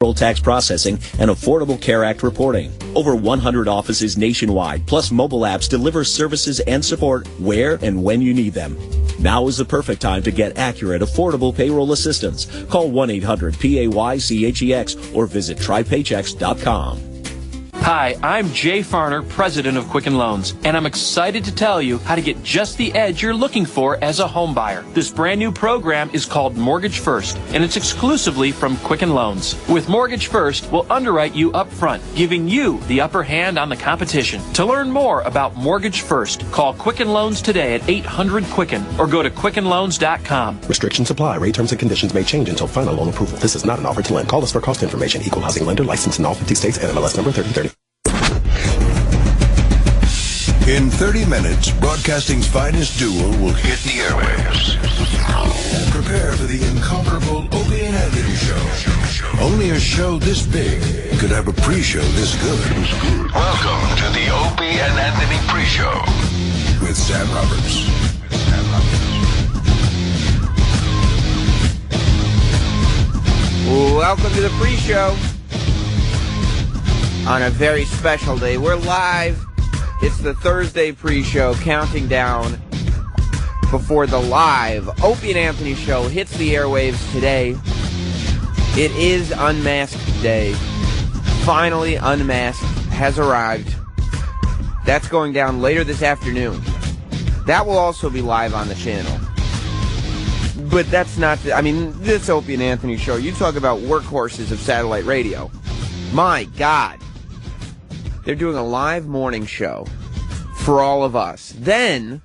tax processing, and Affordable Care Act reporting. Over 100 offices nationwide, plus mobile apps deliver services and support where and when you need them. Now is the perfect time to get accurate, affordable payroll assistance. Call 1-800-PAYCHEX or visit trypaychecks.com. Hi, I'm Jay Farner, president of Quicken Loans, and I'm excited to tell you how to get just the edge you're looking for as a home buyer. This brand new program is called Mortgage First, and it's exclusively from Quicken Loans. With Mortgage First, we'll underwrite you up front, giving you the upper hand on the competition. To learn more about Mortgage First, call Quicken Loans today at 800-QUICKEN or go to quickenloans.com. Restrictions apply. Rate terms and conditions may change until final loan approval. This is not an offer to lend. Call us for cost information. Equal housing lender licensed in all 50 states and MLS number 3030. In 30 minutes, broadcasting's finest duo will hit the airwaves. Prepare for the incomparable Opie and Anthony Show. Only a show this big could have a pre-show this good. Welcome to the Opie and Anthony pre-show with Sam Roberts. Welcome to the pre-show on a very special day. We're live. It's the Thursday pre-show, counting down before the live Opie and Anthony show hits the airwaves today. It is Unmasked Day. Finally, Unmasked has arrived. That's going down later this afternoon. That will also be live on the channel. But that's not, this Opie and Anthony show, you talk about workhorses of satellite radio. My God. They're doing a live morning show for all of us. Then,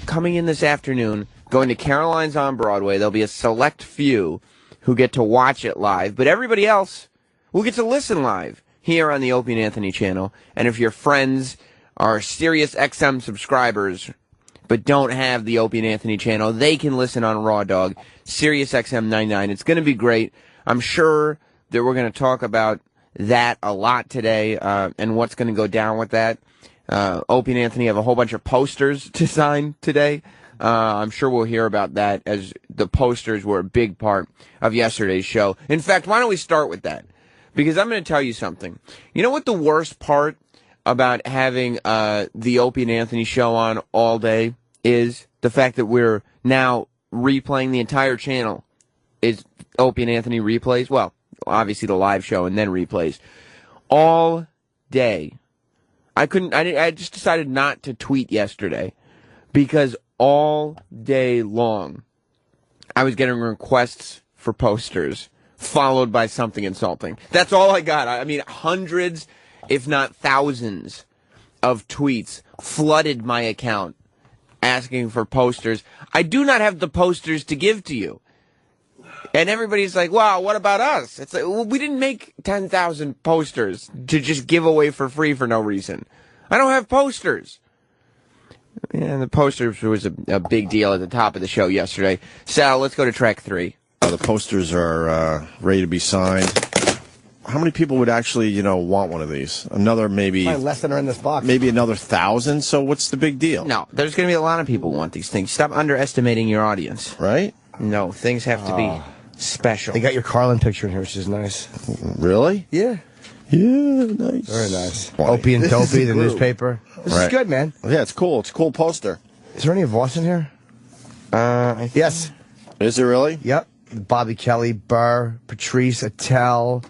coming in this afternoon, going to Caroline's on Broadway, there'll be a select few who get to watch it live, but everybody else will get to listen live here on the Opie and Anthony channel. And if your friends are Sirius XM subscribers but don't have the Opie and Anthony channel, they can listen on Raw Dog, Sirius XM 99. It's going to be great. I'm sure that we're going to talk about that a lot today, and what's going to go down with that. Opie and Anthony have a whole bunch of posters to sign today. I'm sure we'll hear about that, as the posters were a big part of yesterday's show. In fact, why don't we start with that? Because I'm going to tell you something. You know what the worst part about having the Opie and Anthony show on all day is? The fact that we're now replaying the entire channel is Opie and Anthony replays. Well, obviously the live show and then replays all day. I just decided not to tweet yesterday because all day long I was getting requests for posters followed by something insulting. That's all I got. Hundreds, if not thousands, of tweets flooded my account asking for posters. I do not have the posters to give to you. And everybody's like, wow, what about us? It's like, well, we didn't make 10,000 posters to just give away for free for no reason. I don't have posters. And the posters was a big deal at the top of the show yesterday. Sal, let's go to track 3. The posters are ready to be signed. How many people would actually, want one of these? Another maybe... Probably less than are in this box. Maybe another 1,000, so what's the big deal? No, there's going to be a lot of people who want these things. Stop underestimating your audience. Right? No, things have to be special. They got your Carlin picture in here, which is nice. Really? Yeah. Yeah, nice. Very nice. Funny. Opie and Dopey, the newspaper. This is good, man. Yeah, it's cool. It's a cool poster. Is there any Vos in here? Yes. Is it really? Yep. Bobby Kelly, Burr, Patrice, Attell,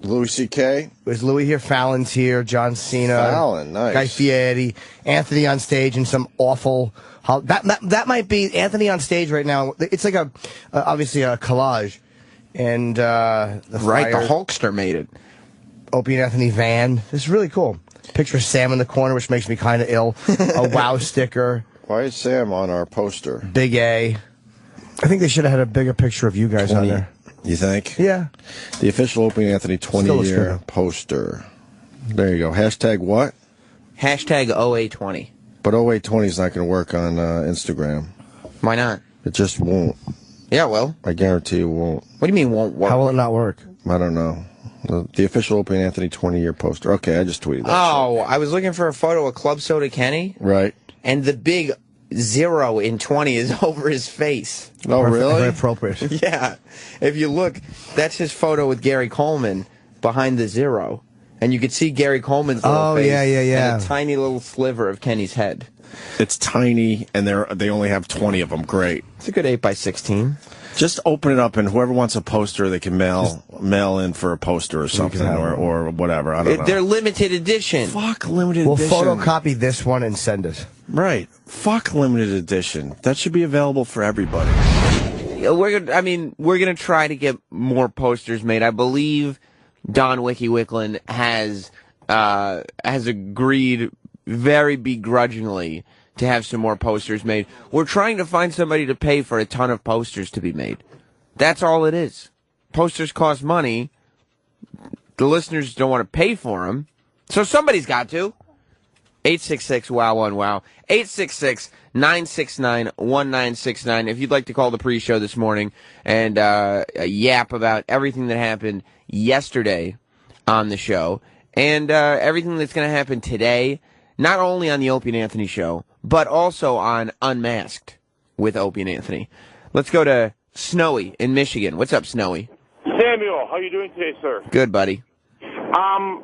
Louis C.K. Was Louis here? Fallon's here. John Cena. Fallon, nice. Guy Fieri. Anthony on stage in some awful... That might be Anthony on stage right now. It's like obviously a collage. And the Hulkster made it. Opie and Anthony van. This is really cool. Picture of Sam in the corner, which makes me kind of ill. A wow sticker. Why is Sam on our poster? Big A. I think they should have had a bigger picture of you guys on there. You think? Yeah. The official Opie and Anthony 20-year poster. There you go. Hashtag what? Hashtag OA20. But OA20 is not going to work on Instagram. Why not? It just won't. Yeah, well. I guarantee it won't. What do you mean won't work? How will it not work? I don't know. The official Opie and Anthony 20-year poster. Okay, I just tweeted that. Oh, shit. I was looking for a photo of Club Soda Kenny. Right. And the big 0 in 20 is over his face. Oh, really? Very appropriate. Yeah. If you look, that's his photo with Gary Coleman behind the 0. And you could see Gary Coleman's little face. Yeah. And a tiny little sliver of Kenny's head. It's tiny, and they only have 20 of them. Great. It's a good 8x16. Just open it up, and whoever wants a poster, they can mail in for a poster or something, or whatever. I don't know. They're limited edition. Fuck limited We'll edition. photocopy this one and send it. Right. Fuck limited edition. That should be available for everybody. We're gonna try to get more posters made. I believe Don Wicklund has agreed very begrudgingly to have some more posters made. We're trying to find somebody to pay for a ton of posters to be made. That's all it is. Posters cost money. The listeners don't want to pay for them, so somebody's got to. 866-WOW1-WOW. 866-969-1969. If you'd like to call the pre-show this morning and yap about everything that happened yesterday on the show and everything that's going to happen today, not only on the Opie and Anthony show, but also on Unmasked with Opie and Anthony. Let's go to Snowy in Michigan. What's up, Snowy? Samuel, how you doing today, sir? Good, buddy. I'm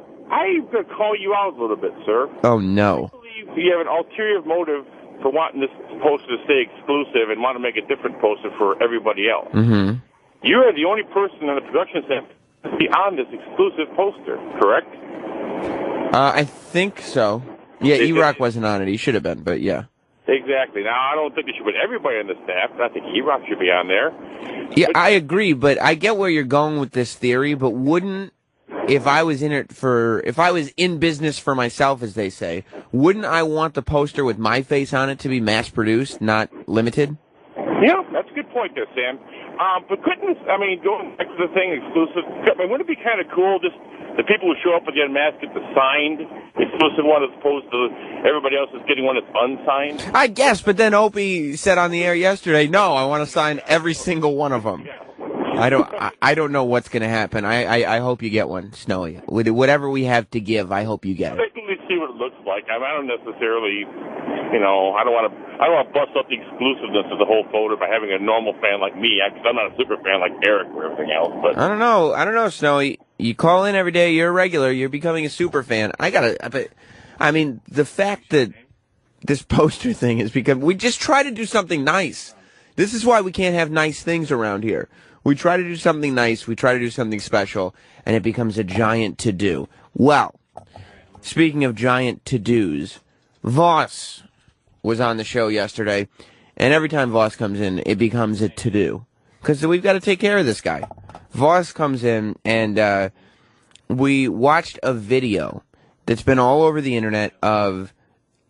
going to call you out a little bit, sir. Oh, no. I believe you have an ulterior motive for wanting this poster to stay exclusive and want to make a different poster for everybody else. Mm-hmm. You are the only person in the production center to be on this exclusive poster, correct? I think so. Yeah, E-Rock wasn't on it. He should have been, but yeah. Exactly. Now, I don't think it should put everybody on the staff. I think E-Rock should be on there. Yeah, I agree, but I get where you're going with this theory, but wouldn't, if I was in business for myself, as they say, wouldn't I want the poster with my face on it to be mass-produced, not limited? Yeah, that's a good point there, Sam. But couldn't, going back to the thing, exclusive, wouldn't it be kind of cool just the people who show up with the Unmasked get the signed exclusive one as opposed to everybody else is getting one that's unsigned? I guess, but then Opie said on the air yesterday, no, I want to sign every single one of them. I don't know what's going to happen. I hope you get one, Snowy. With whatever we have to give, I hope you get it. I think we see what it looks like. I don't necessarily, I don't want to bust up the exclusiveness of the whole photo by having a normal fan like me, because I'm not a super fan like Eric or everything else. But I don't know, Snowy. You call in every day, you're a regular, you're becoming a super fan. The fact that this poster thing is because we just try to do something nice. This is why we can't have nice things around here. We try to do something nice, we try to do something special, and it becomes a giant to-do. Well, speaking of giant to-dos, Vos was on the show yesterday, and every time Vos comes in, it becomes a to-do. Because we've got to take care of this guy. Vos comes in, and we watched a video that's been all over the internet of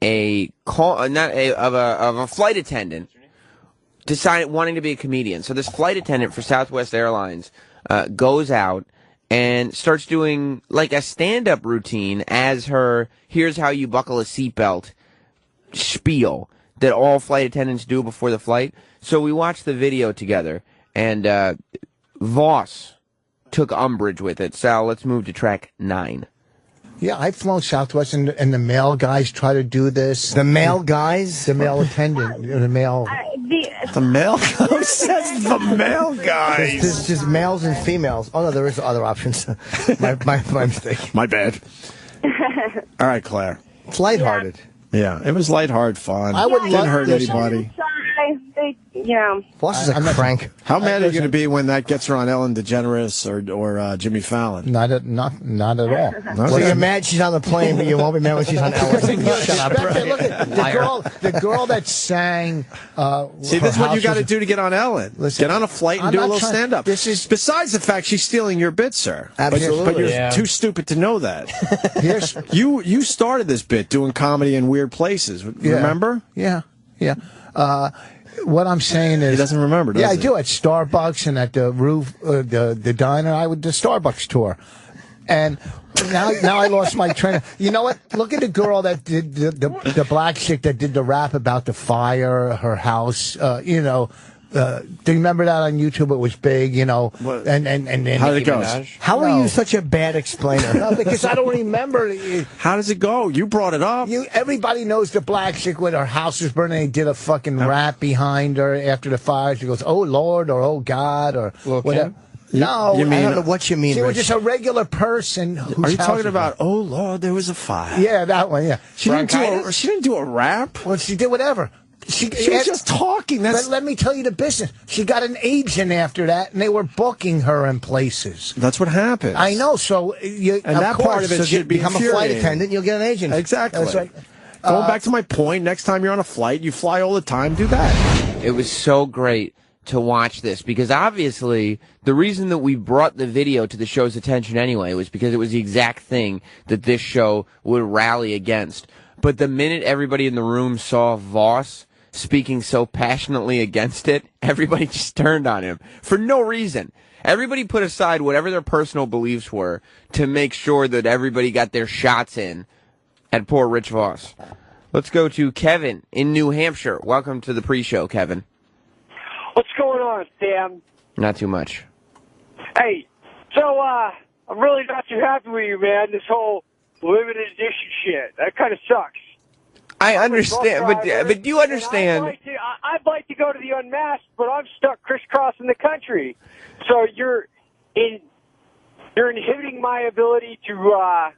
a flight attendant wanting to be a comedian. So this flight attendant for Southwest Airlines goes out and starts doing like a stand-up routine as her "here's how you buckle a seatbelt" spiel that all flight attendants do before the flight. So we watched the video together, and Vos took umbrage with it. Sal, let's move to track 9. Yeah, I've flown Southwest, and the male guys try to do this. The male guys? The male attendant. The male... The male? Who says the male guys? There's just males and females. Oh, no, there is other options. my mistake. My bad. All right, Claire. It's lighthearted. Yeah, it was lighthearted fun. I would Didn't hurt anybody. Voss is a crank. How mad are you going to be when that gets her on Ellen DeGeneres or Jimmy Fallon? Not at all. So you're mad she's on the plane, but you won't be mad when she's on Ellen. Shut up. Look at the girl that sang. See, this is what you got to do to get on Ellen. Listen, get on a flight and do a little stand-up. Besides the fact she's stealing your bit, sir. Absolutely. But you're too stupid to know that. You started this bit doing comedy in weird places. Remember? Yeah. What I'm saying is... He doesn't remember, does he? Yeah, I do. At Starbucks and at the roof, the diner, I would do Starbucks tour. And now I lost my train. You know what? Look at the girl that did the black chick that did the rap about the fire, her house, Do you remember that on YouTube? It was big, you know. What? And How did it go? How are you such a bad explainer? No, because I don't remember. How does it go? You brought it up. Everybody knows the black chick when her house was burning. They did a fucking rap behind her after the fire. She goes, "Oh Lord," or "Oh God," or whatever. No, you mean, I don't know what you mean. She was Rich. just a regular person. Are you talking about? Oh Lord, there was a fire. Yeah, that one. Yeah, She didn't do a rap. Well, she did whatever. She was just talking. But let me tell you the business. She got an agent after that, and they were booking her in places. That's what happened. I know. So that part of it should become a flight attendant. You'll get an agent. Exactly. That's right. Going back to my point, next time you're on a flight, you fly all the time. Do that. It was so great to watch this because obviously the reason that we brought the video to the show's attention anyway was because it was the exact thing that this show would rally against. But the minute everybody in the room saw Vos speaking so passionately against it, everybody just turned on him for no reason. Everybody put aside whatever their personal beliefs were to make sure that everybody got their shots in at poor Rich Vos. Let's go to Kevin in New Hampshire. Welcome to the pre-show, Kevin. What's going on, Sam? Not too much. Hey, so I'm really not too happy with you, man. This whole limited edition shit. That kind of sucks. I understand, but do you understand? I'd like to go to the Unmasked, but I'm stuck crisscrossing the country. So you're inhibiting my ability to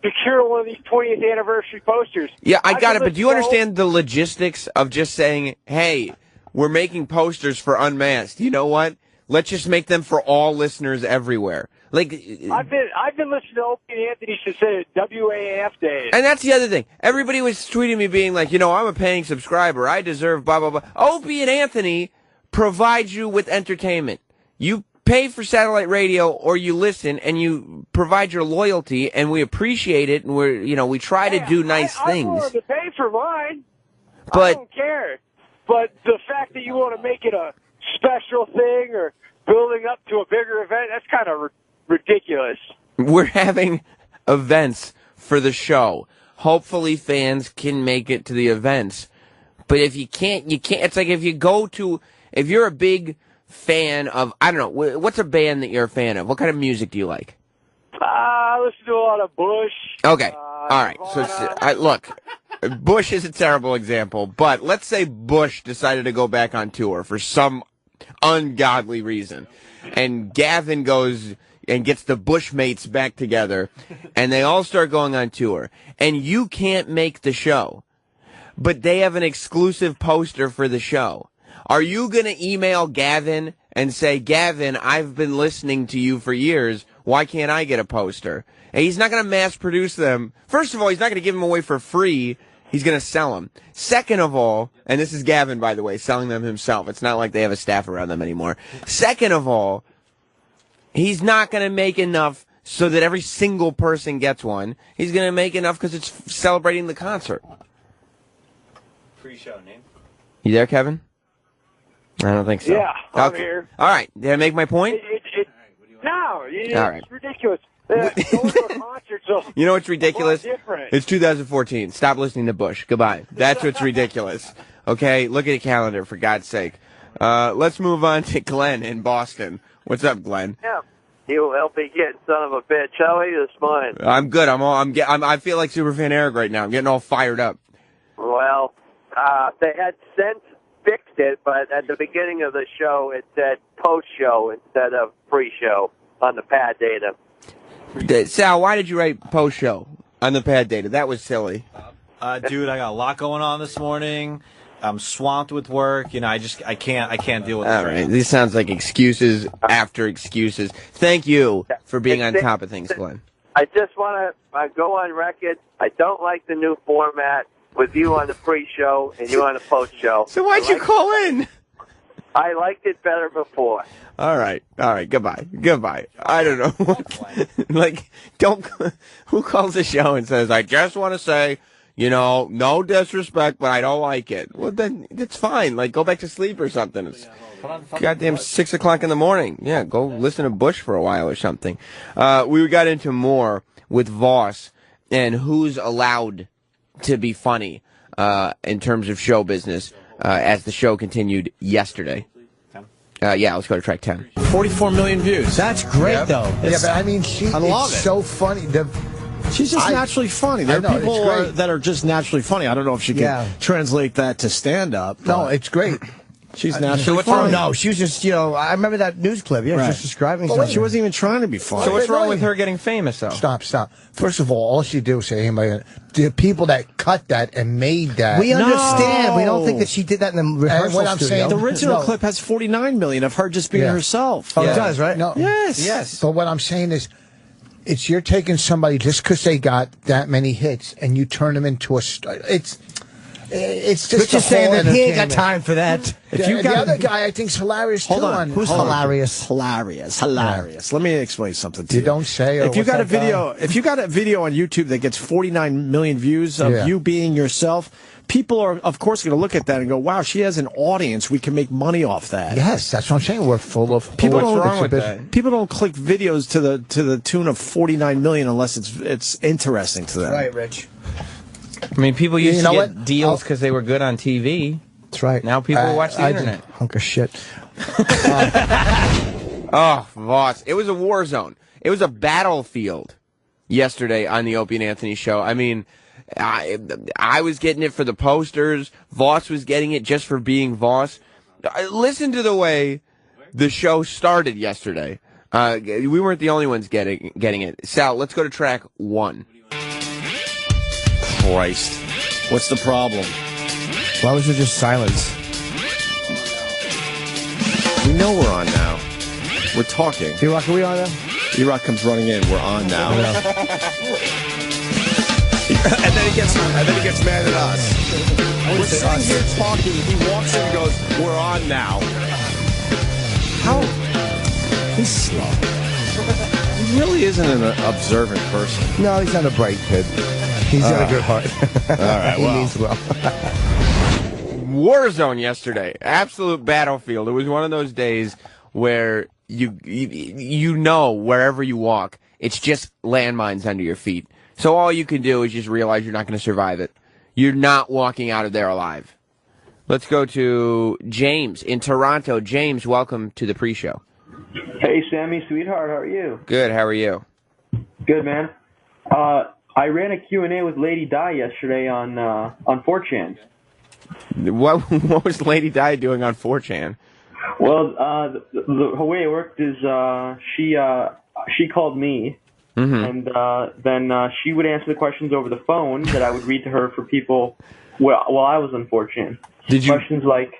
procure one of these 20th anniversary posters. Yeah, I got it, but do you understand the logistics of just saying, hey, we're making posters for Unmasked. You know what? Let's just make them for all listeners everywhere. Like I've been listening to Opie Anthony since the WAF days. And that's the other thing. Everybody was tweeting me being like, you know, I'm a paying subscriber. I deserve blah, blah, blah. Opie and Anthony provide you with entertainment. You pay for satellite radio or you listen and you provide your loyalty and we appreciate it and we try to do nice things. I'm willing to pay for mine. But I don't care. But the fact that you want to make it a special thing or building up to a bigger event, that's kind of ridiculous. We're having events for the show. Hopefully fans can make it to the events. But if you can't, you can't. It's like if you're a big fan of, I don't know, what's a band that you're a fan of? What kind of music do you like? I listen to a lot of Bush. Okay. All right. So, look, Bush is a terrible example, but let's say Bush decided to go back on tour for some ungodly reason. And Gavin goes and gets the Bushmates back together, and they all start going on tour. And you can't make the show, but they have an exclusive poster for the show. Are you going to email Gavin and say, Gavin, I've been listening to you for years. Why can't I get a poster? And he's not going to mass produce them. First of all, he's not going to give them away for free. He's going to sell them. Second of all, and this is Gavin, by the way, selling them himself. It's not like they have a staff around them anymore. Second of all, he's not going to make enough so that every single person gets one. He's going to make enough because it's celebrating the concert. Pre-show name. You there, Kevin? I don't think so. Yeah, I'm here. All right. Did I make my point? No, it's All right. ridiculous. Going to a concert, so You know what's ridiculous? different. It's 2014. Stop listening to Bush. Goodbye. That's what's ridiculous. Okay? Look at the calendar, for God's sake. Let's move on to Glenn in Boston. What's up, Glenn? Yeah. You LP kid, son of a bitch. How are you this morning? I'm good. I feel like Superfan Eric right now. I'm getting all fired up. Well, they had fixed it, but at the beginning of the show, it said post-show instead of pre-show on the pad data. Sal, why did you write post-show on the pad data? That was silly. Dude, I got a lot going on this morning. I'm swamped with work. You know, I can't deal with it. All right. This sounds like excuses after excuses. Thank you for being on top of things, Glenn. I just want to go on record. I don't like the new format with you on the pre-show and you on the post-show. So why'd you call in? I liked it better before. All right. Goodbye. I don't know. Who calls the show and says, I just want to say, no disrespect, but I don't like it. Well, then it's fine. Like, go back to sleep or something. It's goddamn 6 o'clock in the morning. Yeah, go listen to Bush for a while or something. We got into more with Vos and who's allowed to be funny in terms of show business. as the show continued yesterday. Yeah, let's go to track 10. 44 million views. That's great, Yep. though. Yeah, but I mean, it's so funny. She's just naturally funny. There I know, are people it's great. that are just naturally funny. I don't know if she can translate that to stand-up. No, it's great. She's naturally So what's wrong? funny. No, she was just, I remember that news clip. Yeah, Right. she was just describing Well, something. she wasn't even trying to be funny. So what's wrong with her getting famous, though? Stop. First of all she do is say, hey, the people that cut that and made that. We understand. We don't think that she did that in the rehearsal what I'm studio. saying, The original clip has 49 million of her just being herself. Oh, it does, right? No. Yes. But what I'm saying is, you're taking somebody just because they got that many hits and you turn them into a star. It's just But you're saying that he ain't got time for that. If you got the other guy, I think's hilarious Hold too. on. Who's hilarious? Hilarious. Let me explain something to You you. don't say. Or If you what's got a that guy? video, if you got a video on YouTube that gets 49 million views of you being yourself, people are of course going to look at that and go, "Wow, she has an audience. We can make money off that." Yes, that's what I'm saying. We're full of People What's don't, wrong with that? People don't click videos to the tune of 49 million unless it's interesting to them. Right, Rich. I mean, people used You to know get what? deals because they were good on TV. That's right. Now people watch the internet. Hunk of shit. Oh, Voss. It was a war zone. It was a battlefield yesterday on the Opie and Anthony show. I mean, I was getting it for the posters. Voss was getting it just for being Voss. Listen to the way the show started yesterday. We weren't the only ones getting it. Sal, let's go to track 1. Christ. What's the problem? Why was there just silence? We know we're on now. We're talking. D-Rock, are we on now? D-Rock comes running in. We're on now. and then he gets mad at us. We're sitting here talking. He walks in and goes, "We're on now." How? He's slow. He really isn't an observant person. No, he's not a bright kid. He's got a good heart. All right, He well. means well. War zone yesterday. Absolute battlefield. It was one of those days where you know wherever you walk, it's just landmines under your feet. So all you can do is just realize you're not going to survive it. You're not walking out of there alive. Let's go to James in Toronto. James, welcome to the pre-show. Hey, Sammy, sweetheart, how are you? Good, how are you? Good, man. I ran a Q&A with Lady Di yesterday on 4chan. What was Lady Di doing on 4chan? Well, the way it worked is she called me, and then she would answer the questions over the phone that I would read to her for people while I was on 4chan. Did you questions like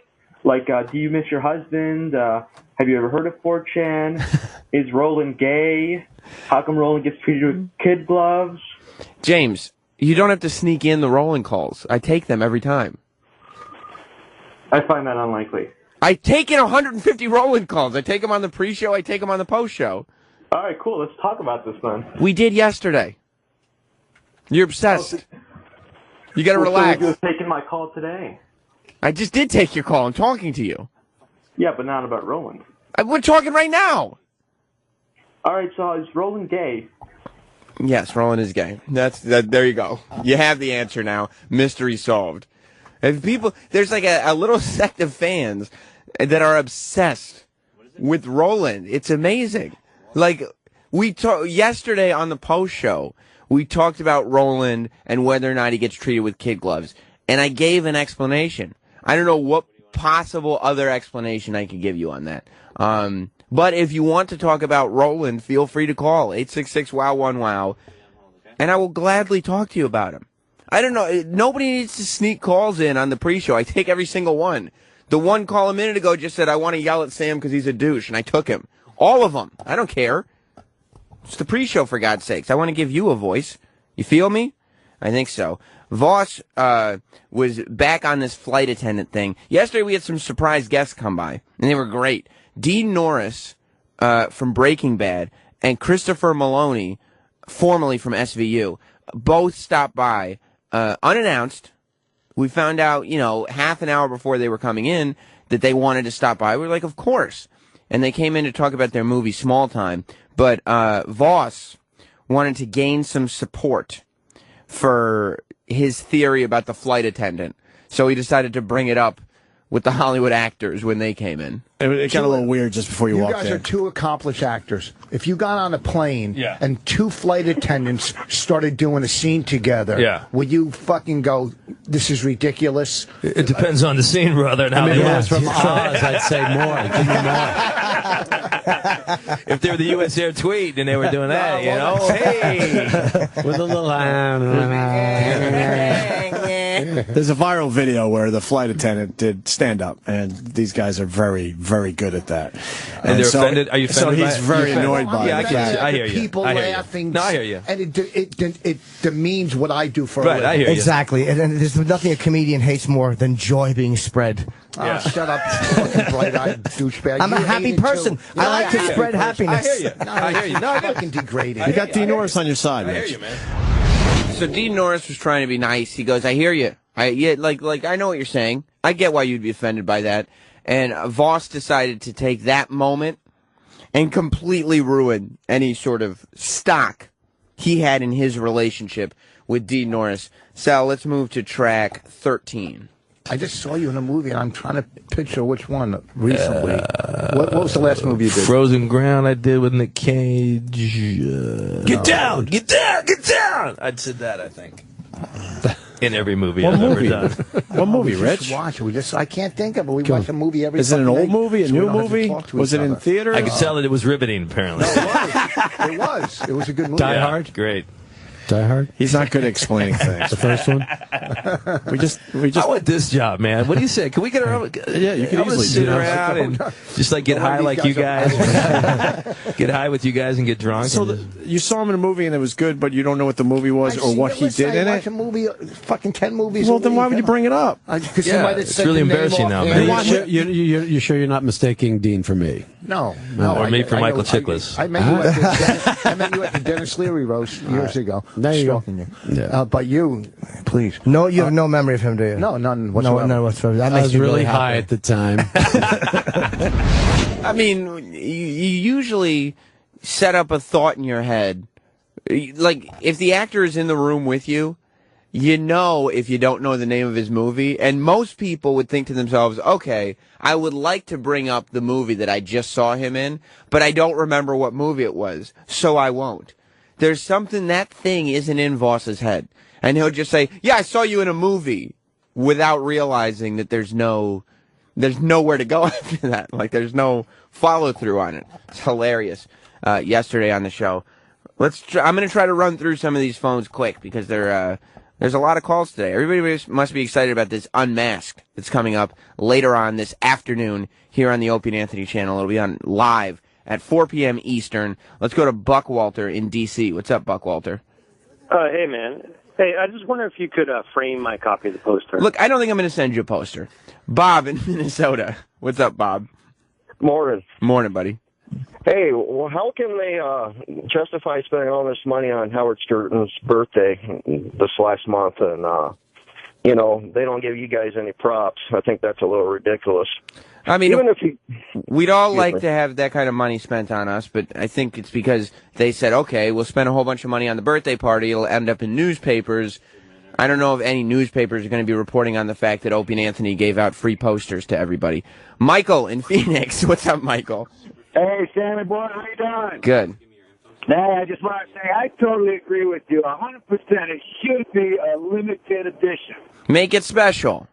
do you miss your husband? Have you ever heard of 4chan? Is Roland gay? How come Roland gets treated with kid gloves? James, you don't have to sneak in the rolling calls. I take them every time. I find that unlikely. I take in 150 rolling calls. I take them on the pre-show. I take them on the post-show. All right, cool. Let's talk about this then. We did yesterday. You're obsessed. You got to relax. So you're taking my call today. I just did take your call. I'm talking to you. Yeah, but not about Roland. We're talking right now. All right, so is Roland gay? Yes, Roland is gay. There you go. You have the answer now. Mystery solved. If people, there's like a little sect of fans that are obsessed with Roland. It's amazing. Like we talked yesterday on the post show, we talked about Roland and whether or not he gets treated with kid gloves, and I gave an explanation. I don't know what possible other explanation I could give you on that. But if you want to talk about Roland, feel free to call 866-WOW-1-WOW, and I will gladly talk to you about him. I don't know. Nobody needs to sneak calls in on the pre-show. I take every single one. The one call a minute ago just said, I want to yell at Sam because he's a douche, and I took him. All of them. I don't care. It's the pre-show, for God's sakes. I want to give you a voice. You feel me? I think so. Voss was back on this flight attendant thing. Yesterday we had some surprise guests come by, and they were great. Dean Norris from Breaking Bad and Christopher Maloney, formerly from SVU, both stopped by unannounced. We found out, half an hour before they were coming in that they wanted to stop by. We were like, of course. And they came in to talk about their movie Small Time. But Voss wanted to gain some support for his theory about the flight attendant. So he decided to bring it up with the Hollywood actors when they came in. It got a little weird just before you walked in. You guys are two accomplished actors. If you got on a plane and two flight attendants started doing a scene together, would you fucking go, this is ridiculous? It depends on the scene, brother. And how if they it act. was from Oz, I'd say more. Give me more. If they were the U.S. Air Tweet and they were doing that, you know, hey, with a little. There's a viral video where the flight attendant did stand up, and these guys are very, very good at that. And they're offended. Are you offended? So he's very annoyed by it. I hear you. People laughing. No, I hear you. And it demeans what I do for a living. I hear you. Exactly. And there's nothing a comedian hates more than joy being spread. Shut up, fucking bright-eyed douchebag. I'm a happy person. I like to spread happiness. I hear you. I hear you. No, fucking degrading. You got Dean Norris on your side, I hear Rich. you, man. So Dean Norris was trying to be nice. He goes, I hear you. I know what you're saying. I get why you'd be offended by that. And Vos decided to take that moment and completely ruin any sort of stock he had in his relationship with Dean Norris. Sal, let's move to track 13. I just saw you in a movie, and I'm trying to picture which one recently. What was the last movie you did? Frozen Ground I did with Nick Cage. Get down! Get down! Get down! I'd said that, I think. In every movie I've ever done. What movie, We Rich? just watch it. I can't think of it. We watch a movie every Is it an fucking old day, movie, a so we new don't have to movie? talk to Was each it in other. theater? I could tell that it was riveting, apparently. It was. It was a good movie. Die Hard? Great. Die Hard? He's not good at explaining things. The first one? We just. I want this job, man. What do you say? Can we get around? Yeah, you can I'm gonna easily sit do that. around and just like get high like you guys. Get high with you guys and get drunk. So you saw him in a movie and it was good, but you don't know what the movie was or what he did in watch it? a movie, fucking 10 movies. Well, then why would you bring it up? It's really embarrassing now, man. You're sure you're not mistaking Dean for me? No. Or me for Michael Chiklis. I met you at the Dennis Leary roast years ago. There you go. Stalking you. Yeah. But you, please. No, you have no memory of him, do you? No, none whatsoever. No whatsoever. That I makes was me really happy. high at the time. I mean, you usually set up a thought in your head. Like, if the actor is in the room with you, you know if you don't know the name of his movie. And most people would think to themselves, okay, I would like to bring up the movie that I just saw him in, but I don't remember what movie it was, so I won't. There's something, that thing isn't in Voss's head. And he'll just say, yeah, I saw you in a movie, without realizing that there's nowhere to go after that. Like, there's no follow-through on it. It's hilarious. Yesterday on the show. I'm going to try to run through some of these phones quick, because there's a lot of calls today. Everybody must be excited about this Unmasked that's coming up later on this afternoon here on the Opie and Anthony channel. It'll be on live at 4 p.m. Eastern. Let's go to Buck Walter in D.C. What's up, Buck Walter? Hey, man. Hey, I just wonder if you could frame my copy of the poster. Look, I don't think I'm going to send you a poster. Bob in Minnesota. What's up, Bob? Morning. Morning, buddy. Hey, well, how can they justify spending all this money on Howard Stern's birthday this last month and, they don't give you guys any props? I think that's a little ridiculous. I mean, even if we'd all like to have that kind of money spent on us, but I think it's because they said, okay, we'll spend a whole bunch of money on the birthday party. It'll end up in newspapers. I don't know if any newspapers are going to be reporting on the fact that Opie and Anthony gave out free posters to everybody. Michael in Phoenix. What's up, Michael? Hey, Sammy boy, how you doing? Good. Now, I just want to say I totally agree with you. 100%. It should be a limited edition. Make it special.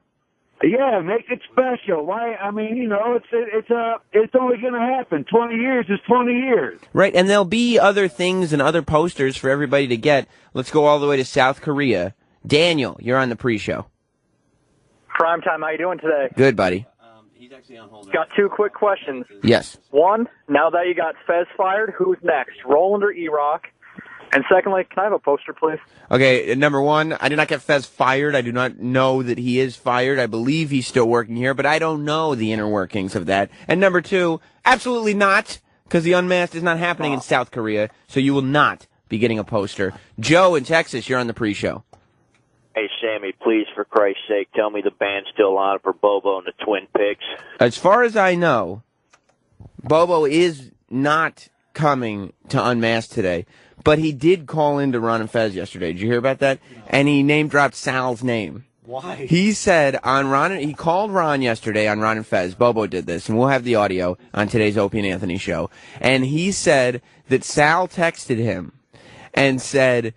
Yeah, make it special. Why? I mean, it's only going to happen. 20 years is 20 years. Right, and there'll be other things and other posters for everybody to get. Let's go all the way to South Korea. Daniel, you're on the pre-show. Prime time, how you doing today? Good, buddy. Got two quick questions. Yes. One, now that you got Fez fired, who's next, Roland or E-Rock? And secondly, can I have a poster, please? Okay, number one, I did not get Fez fired. I do not know that he is fired. I believe he's still working here, but I don't know the inner workings of that. And number two, absolutely not, because the Unmasked is not happening in South Korea, so you will not be getting a poster. Joe in Texas, you're on the pre-show. Hey, Sammy, please, for Christ's sake, tell me the band's still on for Bobo and the Twin Pigs. As far as I know, Bobo is not coming to Unmasked today, but he did call into Ron and Fez yesterday. Did you hear about that? And he name-dropped Sal's name. Why? He said on Ron, he called Ron yesterday on Ron and Fez. Bobo did this, and we'll have the audio on today's Opie and Anthony show. And he said that Sal texted him and said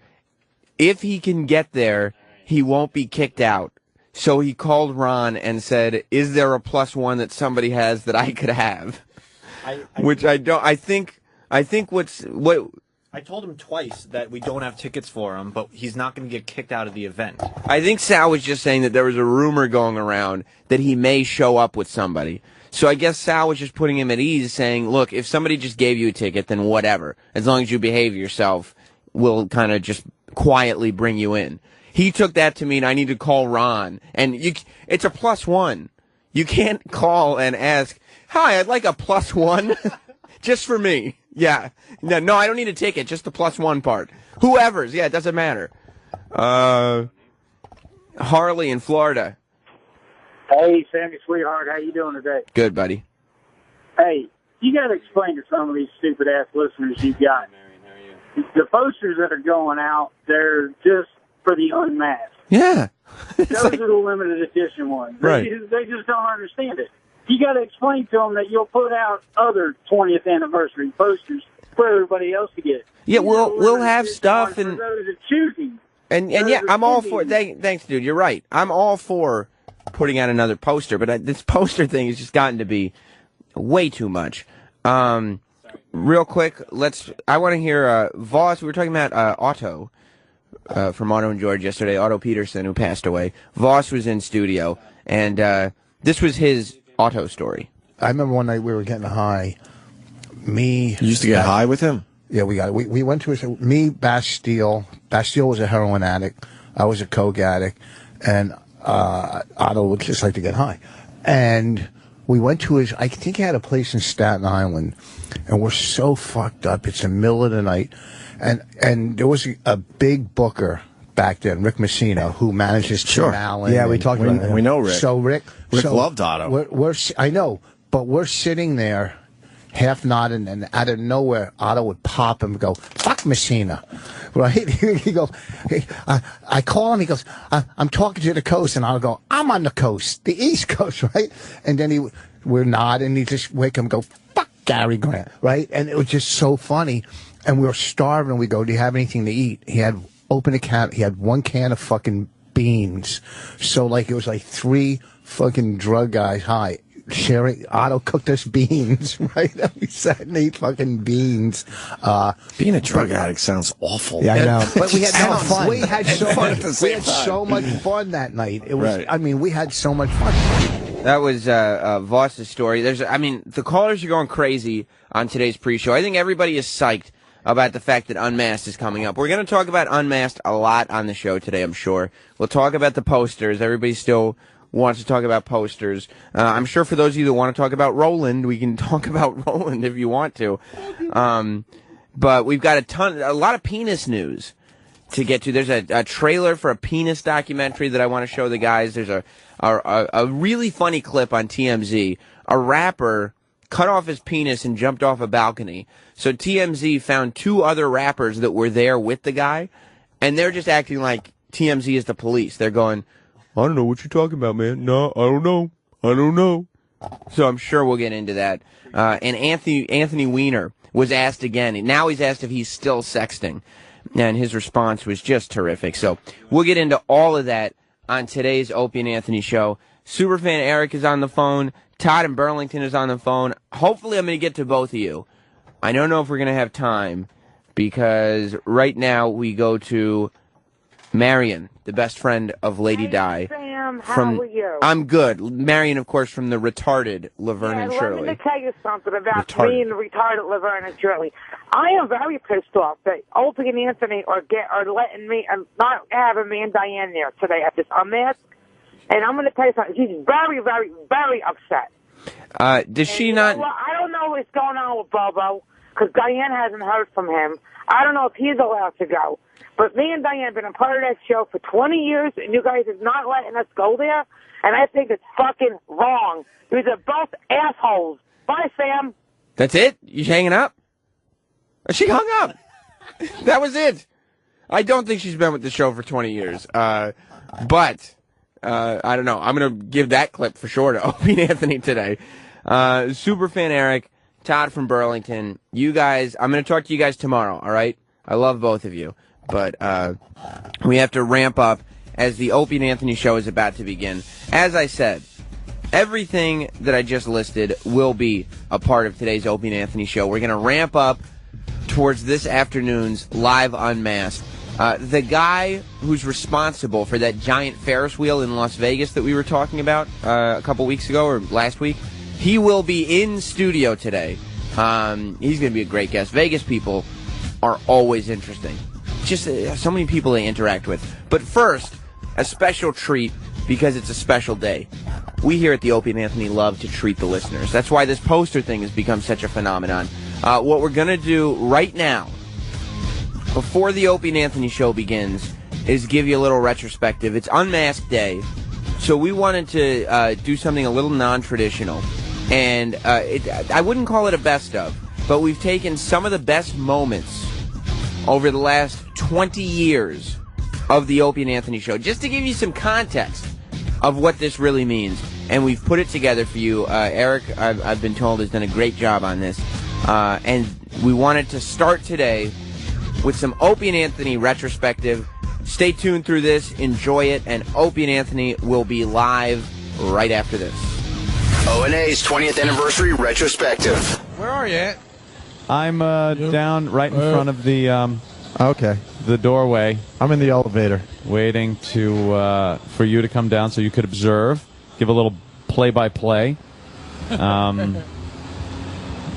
if he can get there, he won't be kicked out. So he called Ron and said, is there a +1 that somebody has that I could have? Which I don't. I think what. I told him twice that we don't have tickets for him, but he's not going to get kicked out of the event. I think Sal was just saying that there was a rumor going around that he may show up with somebody. So I guess Sal was just putting him at ease, saying, look, if somebody just gave you a ticket, then whatever. As long as you behave yourself, we'll kind of just quietly bring you in. He took that to mean I need to call Ron. And it's a +1. You can't call and ask, hi, I'd like a +1 just for me. Yeah. No, I don't need a ticket, just the +1 part. Whoever's, yeah, it doesn't matter. Harley in Florida. Hey, Sammy, sweetheart, how you doing today? Good, buddy. Hey, you got to explain to some of these stupid-ass listeners you've got. The posters that are going out, they're just for the unmasked. Yeah. Those are the limited edition ones. Right. They just don't understand it. You got to explain to them that you'll put out other 20th anniversary posters for everybody else to get. Yeah, we'll have stuff and for those that choosing. And yeah, I'm all for. Thanks, dude. You're right. I'm all for putting out another poster, but this poster thing has just gotten to be way too much. Real quick, I want to hear Vos. We were talking about Otto from Auto and George yesterday. Auto Peterson, who passed away. Vos was in studio, and this was his Otto story. I remember one night we were getting high. You used to get high with him? Yeah, we got it. We went to Bastille. Bastille was a heroin addict. I was a coke addict, and Otto would just like to get high. And we went to I think he had a place in Staten Island, and we're so fucked up. It's the middle of the night, and there was a big booker back then, Rick Messina, who manages Tim Allen. Yeah, we talked about him. We know Rick. So Rick loved Otto. I know, but we're sitting there, half nodding, and out of nowhere, Otto would pop and go, "Fuck Messina," right? He goes, I call him. He goes, "I'm talking to the coast," and I'll go, "I'm on the coast, the East Coast," right? And then we're nodding. And he just wake him and go, "Fuck Gary Grant," right? And it was just so funny. And we were starving. We go, "Do you have anything to eat?" He had opened a can. He had one can of fucking beans. So it was like 3 fucking drug guys high. Sharing, Otto cooked us beans, right? We sat and ate fucking beans. Being a drug addict sounds awful. Yeah, I know. But we had so much fun. We had so much fun that night. It was. Right. I mean, we had so much fun. That was Voss's story. The callers are going crazy on today's pre-show. I think everybody is psyched about the fact that Unmasked is coming up. We're going to talk about Unmasked a lot on the show today, I'm sure. We'll talk about the posters. Everybody still wants to talk about posters. I'm sure for those of you that want to talk about Roland, we can talk about Roland if you want to. But we've got a lot of penis news to get to. There's a trailer for a penis documentary that I want to show the guys. There's a really funny clip on TMZ. A rapper cut off his penis and jumped off a balcony. So TMZ found 2 other rappers that were there with the guy, and they're just acting like TMZ is the police. They're going, "I don't know what you're talking about, man. No, I don't know. So I'm sure we'll get into that. And Anthony Weiner was asked again. Now he's asked if he's still sexting, and his response was just terrific. So we'll get into all of that on today's Opie and Anthony show. Superfan Eric is on the phone. Todd in Burlington is on the phone. Hopefully I'm going to get to both of you. I don't know if we're going to have time, because right now we go to Marion, the best friend of Lady Di. Sam, how are you? I'm good. Marion, of course, from the retarded Laverne and Shirley. Let me tell you something about me and the retarded Laverne and Shirley. I am very pissed off that Opie and Anthony are letting me not having me and Diane there today at this Unmasked. And I'm going to tell you something. She's very, very, very upset. Does she not? Well, I don't know what's going on with Bobo, because Diane hasn't heard from him. I don't know if he's allowed to go. But me and Diane have been a part of that show for 20 years, and you guys are not letting us go there, and I think it's fucking wrong. These are both assholes. Bye, Sam. That's it? You hanging up? She hung up. That was it. I don't think she's been with the show for 20 years. But I don't know. I'm going to give that clip for sure to Opie and Anthony today. Superfan Eric, Todd from Burlington. You guys, I'm going to talk to you guys tomorrow, all right? I love both of you. But we have to ramp up as the Opie and Anthony show is about to begin. As I said, everything that I just listed will be a part of today's Opie and Anthony show. We're going to ramp up towards this afternoon's live Unmasked. The guy who's responsible for that giant Ferris wheel in Las Vegas that we were talking about a couple weeks ago or last week, he will be in studio today. He's going to be a great guest. Vegas people are always interesting. Just so many people they interact with. But first, a special treat because it's a special day. We here at the Opie and Anthony love to treat the listeners. That's why this poster thing has become such a phenomenon. What we're going to do right now, before the Opie and Anthony show begins, is give you a little retrospective. It's Unmasked Day, so we wanted to do something a little non-traditional. And I wouldn't call it a best of, but we've taken some of the best moments over the last 20 years of the Opie and Anthony show, just to give you some context of what this really means. And we've put it together for you. Eric, I've been told, has done a great job on this. And we wanted to start today with some Opie and Anthony retrospective. Stay tuned through this, enjoy it, and Opie and Anthony will be live right after this. O&A's 20th anniversary retrospective. Where are you at? I'm down right in front of the the doorway. I'm in the elevator, waiting to for you to come down so you could observe, give a little play-by-play. I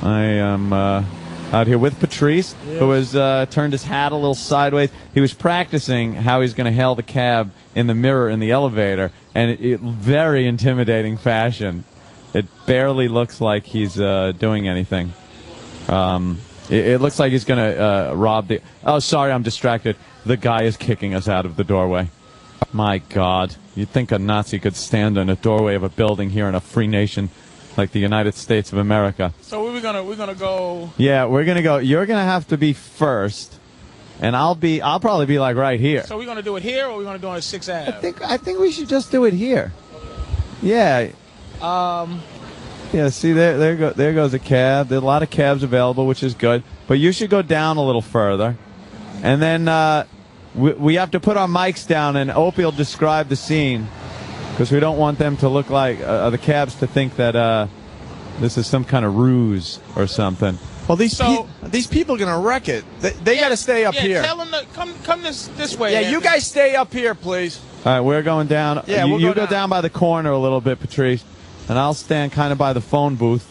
am out here with Patrice, who has turned his hat a little sideways. He was practicing how he's going to hail the cab in the mirror in the elevator, and it very intimidating fashion. It barely looks like he's doing anything. It looks like he's going to rob the... Oh, sorry, I'm distracted. The guy is kicking us out of the doorway. My God. You'd think a Nazi could stand in a doorway of a building here in a free nation like the United States of America. So we're gonna go... Yeah, we're going to go... You're going to have to be first, and I'll probably be like right here. So we're gonna do it here, or we're gonna do it at 6th Ave? I think we should just do it here. Yeah. Yeah, see, there goes a cab. There are a lot of cabs available, which is good. But you should go down a little further. And then we have to put our mics down, and Opie will describe the scene, because we don't want them to look like, the cabs to think that this is some kind of ruse or something. Well, these people are going to wreck it. They got to stay up here. Tell them to come this way. Yeah, you guys stay up here, please. All right, we're going down. Yeah, you go down by the corner a little bit, Patrice. And I'll stand kind of by the phone booth.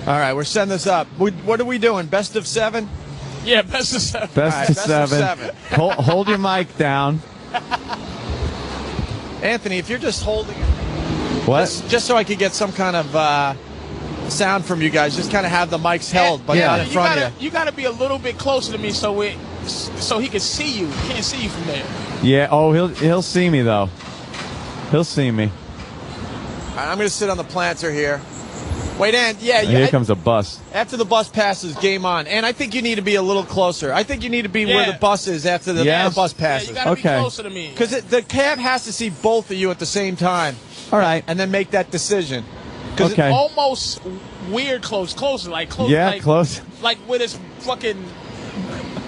All right, we're setting this up. What are we doing? Best of 7? Yeah, best of 7. Best of 7. Hold your mic down. Anthony, if you're just holding it. What? Just so I could get some kind of sound from you guys. Just kind of have the mics held, but not in front of you. You got to be a little bit closer to me so he can see you. He can't see you from there. Yeah. Oh, he'll see me though. He'll see me. I'm going to sit on the planter here. Wait, and here comes a bus. After the bus passes, game on. And I think you need to be a little closer. I think you need to be where the bus is after the bus passes. Yeah, you got to be closer to me. Because the cab has to see both of you at the same time. All right. And then make that decision. Because it's almost weird closer. Like close. Yeah, close. Like with his fucking...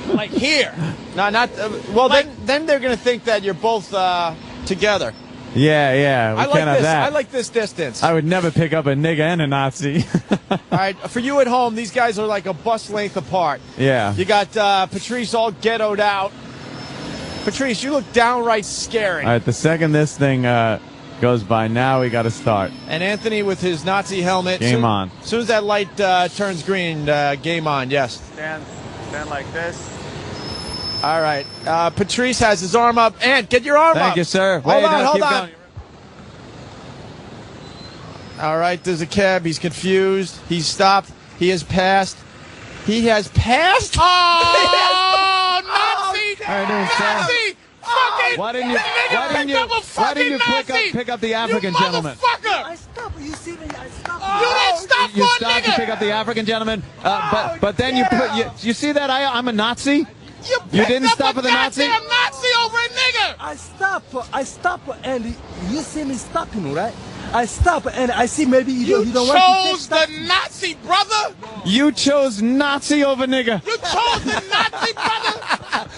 like here. No, not... then they're going to think that you're both together. Yeah, we can't have that. I like this distance. I would never pick up a nigga and a Nazi. All right, for you at home, these guys are like a bus length apart. Yeah. You got Patrice all ghettoed out. Patrice, you look downright scary. All right, the second this thing goes by, now we got to start. And Anthony with his Nazi helmet. Game on. As soon as that light turns green, game on, yes. Stand like this. All right. Patrice has his arm up. And get your arm up. Thank you, sir. Hold on. Going. All right. There's a cab. He's confused. He's stopped. He has passed. He has passed? Oh, Nazi! Nazi! Fucking Why didn't you pick up the African gentleman? I stopped. You see me? I stopped. You didn't stop You one stopped nigga. to pick up the African gentleman. But then you see that I'm a Nazi? You didn't stop for the Nazi? I'm Nazi over a nigga! I stop, and you see me stopping, right? I stop, and I see maybe you don't want to chose the Nazi, brother! You chose Nazi over nigga. You chose the Nazi, brother!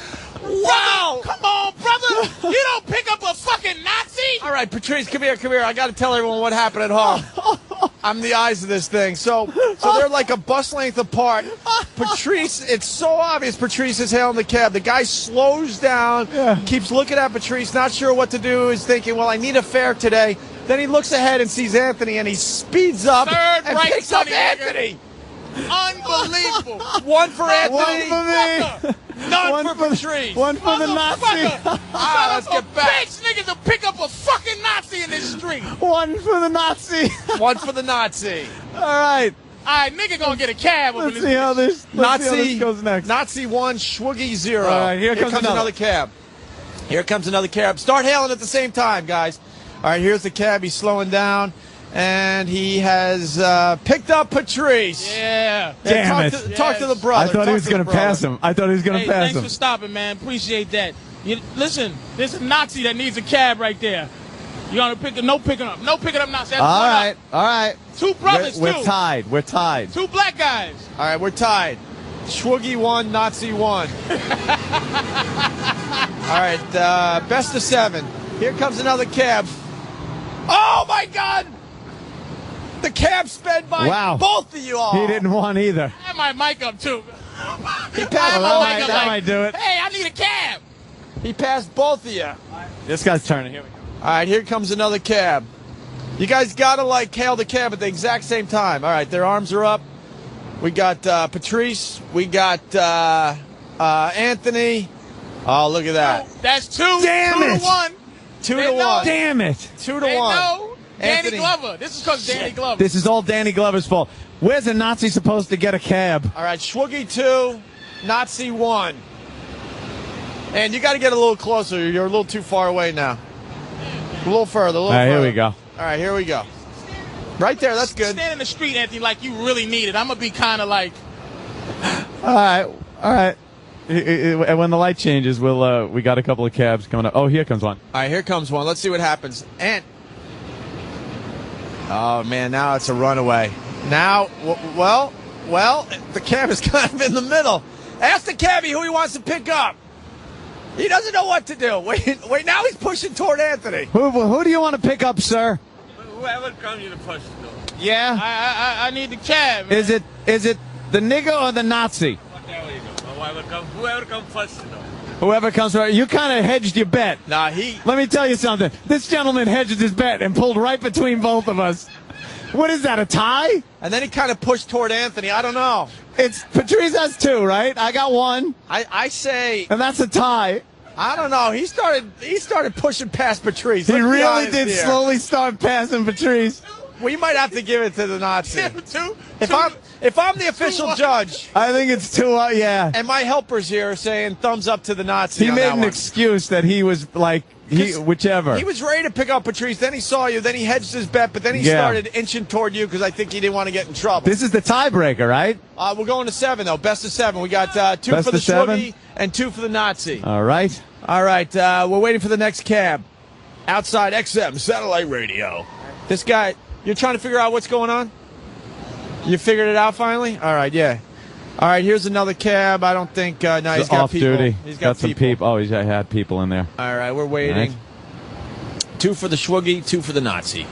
Wow! Come on, brother! You don't pick up a fucking Nazi! All right, Patrice, come here. I got to tell everyone what happened at home. I'm the eyes of this thing. So they're like a bus length apart. Patrice, it's so obvious Patrice is hailing the cab. The guy slows down, keeps looking at Patrice, not sure what to do. He's thinking, well, I need a fare today. Then he looks ahead and sees Anthony, and he speeds up and picks up Anthony. Unbelievable. One for Anthony. One for me. None for Patrice. One for the Nazi. Let's get back. Bitch, niggas will pick up a fucking Nazi in this street. One for the Nazi. One for the Nazi. All right. All right, nigga gonna get a cab over Let's this see how this goes next. Nazi 1, Schwoogie 0. All right, here comes another cab. Here comes another cab. Start hailing at the same time, guys. All right, here's the cab. He's slowing down. And he has picked up Patrice. Yeah. Damn it. Talk to the brother. I thought he was going to pass him. Thanks for stopping, man. Appreciate that. Listen, there's a Nazi that needs a cab right there. You gonna picking up? No picking up Nazi. That's all right. Two brothers, We're tied. Two black guys. All right, we're tied. Schwoogie 1, Nazi 1. All right, best of 7. Here comes another cab. Oh, my God! The cab sped by both of you all. He didn't want either. I have my mic up, too. He passed both. That might do it. Hey, I need a cab. He passed both of you. This guy's turning. Here we go. All right, here comes another cab. You guys got to, hail the cab at the exact same time. All right, their arms are up. We got Patrice. We got Anthony. Oh, look at that. That's 2. Damn 2 it. to 1. 2 to 1. Damn it. 2 to 1. No. Danny Anthony. Glover. This is because Danny Glover. This is all Danny Glover's fault. Where's a Nazi supposed to get a cab? All right, Schwoogie 2, Nazi 1. And you got to get a little closer. You're a little too far away now. A little further. All right, here we go. All right, here we go. Right there, that's good. Stand in the street, Anthony, like you really need it. I'm going to be kind of like... All right. And when the light changes, we got a couple of cabs coming up. Oh, here comes one. All right, here comes one. Let's see what happens. And oh man, now it's a runaway. Now, well, the cab is kind of in the middle. Ask the cabbie who he wants to pick up. He doesn't know what to do. Wait. Now he's pushing toward Anthony. Who do you want to pick up, sir? Whoever comes you to push. Yeah. I need the cab. Man. Is it the nigga or the Nazi? Whoever comes first. Whoever comes first. You kind of hedged your bet. Nah, Let me tell you something. This gentleman hedged his bet and pulled right between both of us. What is that, a tie? And then he kind of pushed toward Anthony. I don't know. It's Patrice has 2, right? I got 1. I say, and that's a tie. I don't know. He started pushing past Patrice. He really did slowly start passing Patrice. We might have to give it to the Nazi. If I'm the official judge, I think it's 2. Yeah. And my helpers here are saying thumbs up to the Nazi. He made an excuse that he was whichever. He was ready to pick up Patrice. Then he saw you. Then he hedged his bet. But then he started inching toward you because I think he didn't want to get in trouble. This is the tiebreaker, right? We're going to 7 though. Best of 7. We got 2 Best for the of 7? Schwoogie and 2 for the Nazi. All right. We're waiting for the next cab. Outside XM satellite radio. This guy, you're trying to figure out what's going on? You figured it out finally? All right, yeah. All right, here's another cab. I don't think no, he's got off people. duty. He's got some people. Oh, he's had people in there. All right, we're waiting. 2 for the Schwoogie, 2 for the Nazi.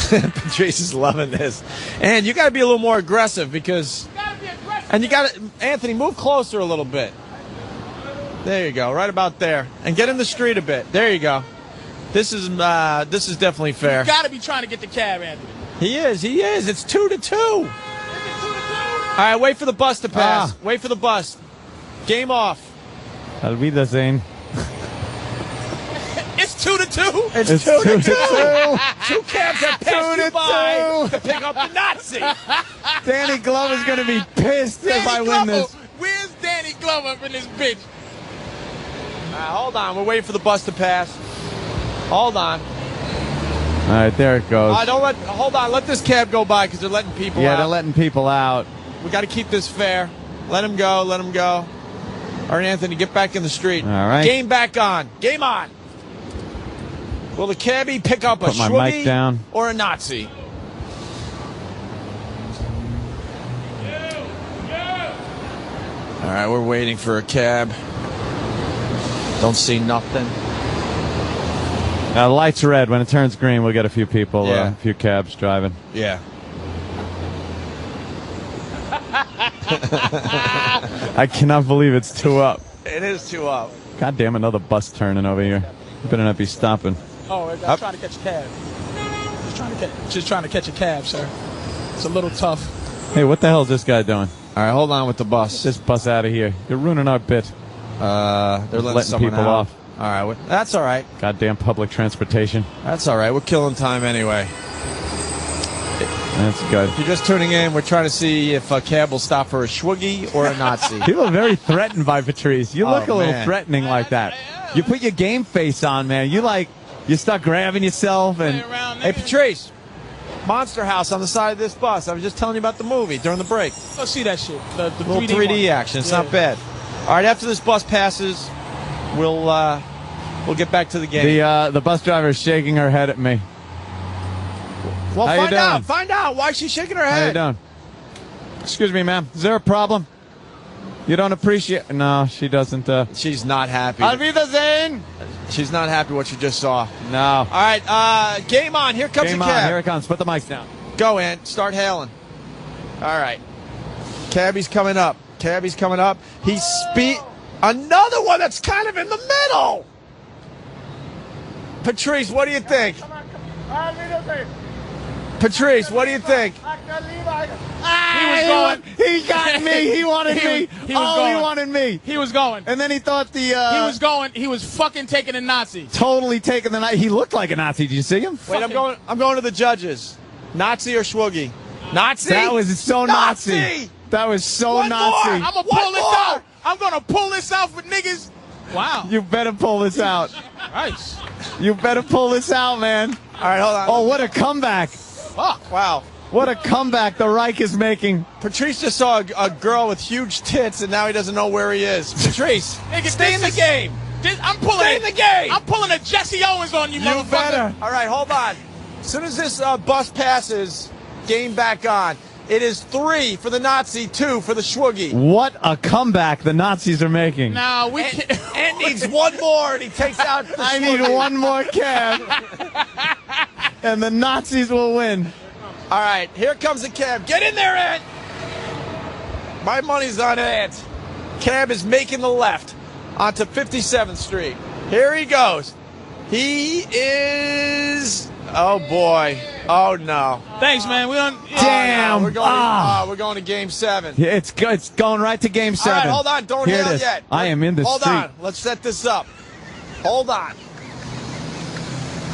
Patrice is loving this. And you got to be a little more aggressive because and you got to Anthony, move closer a little bit. There you go, right about there. And get in the street a bit. There you go. This is definitely fair. You got to be trying to get the cab, Anthony. He is. It's 2 to 2. All right, wait for the bus to pass. Wait for the bus. Game off. I'll be the same. It's 2 to 2. It's 2 to 2. 2 cabs have passed you by to pick up the Nazi. Danny Glover's going to be pissed if I win this. Where's Danny Glover up in this bitch? Hold on. We're waiting for the bus to pass. Hold on. All right, there it goes. Hold on. Let this cab go by because they're letting people out. Yeah, they're letting people out. We got to keep this fair. Let him go. All right, Anthony, get back in the street. All right. Game back on. Game on. Will the cabbie pick up a Put my mic Schwoogie down. or a Nazi? All right, we're waiting for a cab. Don't see nothing. Light's red. When it turns green, we'll get a few people, Yeah. a few cabs driving. Yeah. I cannot believe it's 2 up. It is 2 up. God damn, another bus turning over here. You better not be stopping. Oh, I'm trying to catch a cab. Just trying to catch a cab, sir. It's a little tough. Hey, what the hell is this guy doing? All right, hold on with the bus. This bus out of here. You're ruining our bit. They're letting someone people out. off. All right, that's all right. Goddamn public transportation. That's all right. We're killing time anyway. That's good. If you're just tuning in, we're trying to see if a cab will stop for a Schwoogie or a Nazi. People are very threatened by Patrice. You look a little man. threatening like that. You put your game face on, man. You start grabbing yourself and. Hey, Patrice. Monster House on the side of this bus. I was just telling you about the movie during the break. Go see that shit. The Little 3D action. It's not bad. All right, after this bus passes, we'll get back to the game. The bus driver is shaking her head at me. Well, How you find out. doing? Find out. Why is she shaking her How you head? doing? Excuse me, ma'am. Is there a problem? You don't appreciate... No, she doesn't. She's not happy. Auf Wiedersehen! She's not happy what you just saw. No. All right, game on. Here comes Game the on. cab. Here it comes. Put the mics down. Go, Ant. Start hailing. All right. Cabbie's coming up. Cabbie's coming up. He's Another one that's kind of in the middle. Patrice, what do you think? Patrice, what do you think? He was going. He got me. He wanted me. He was going. He wanted me. He was going. And then he thought he was going. He was fucking taking a Nazi. Totally taking the Nazi. He looked like a Nazi. Did you see him? Wait, I'm going to the judges. Nazi or Schwoogie? Nazi? That was so Nazi. That was so One Nazi. more. I'm gonna pull this out. I'm gonna pull this out for niggas. Wow. You better pull this out. Nice. You better pull this out, man. All right, hold on. Oh, what a comeback. Fuck. Wow. What a comeback the Reich is making. Patrice just saw a girl with huge tits, and now he doesn't know where he is. Patrice, Nigga, stay in the game. I'm pulling. Stay in the game. I'm pulling a Jesse Owens on you, motherfucker. better. All right, hold on. As soon as this bus passes, game back on. It is 3 for the Nazi, 2 for the Schwoogie. What a comeback the Nazis are making. Now we can't. And needs one more, and he takes out the I Schwoogie. need one more cab. And the Nazis will win. All right, here comes the cab. Get in there, Ant. My money's on Ant. Cab is making the left onto 57th Street. Here he goes. He is... Oh, boy. Oh, no. Thanks, man. We on. Damn. We're going to Game 7. Yeah, it's going right to Game 7. All right, hold on. Don't Here yell it is. yet. I am in the Hold street. on. Let's set this up. Hold on.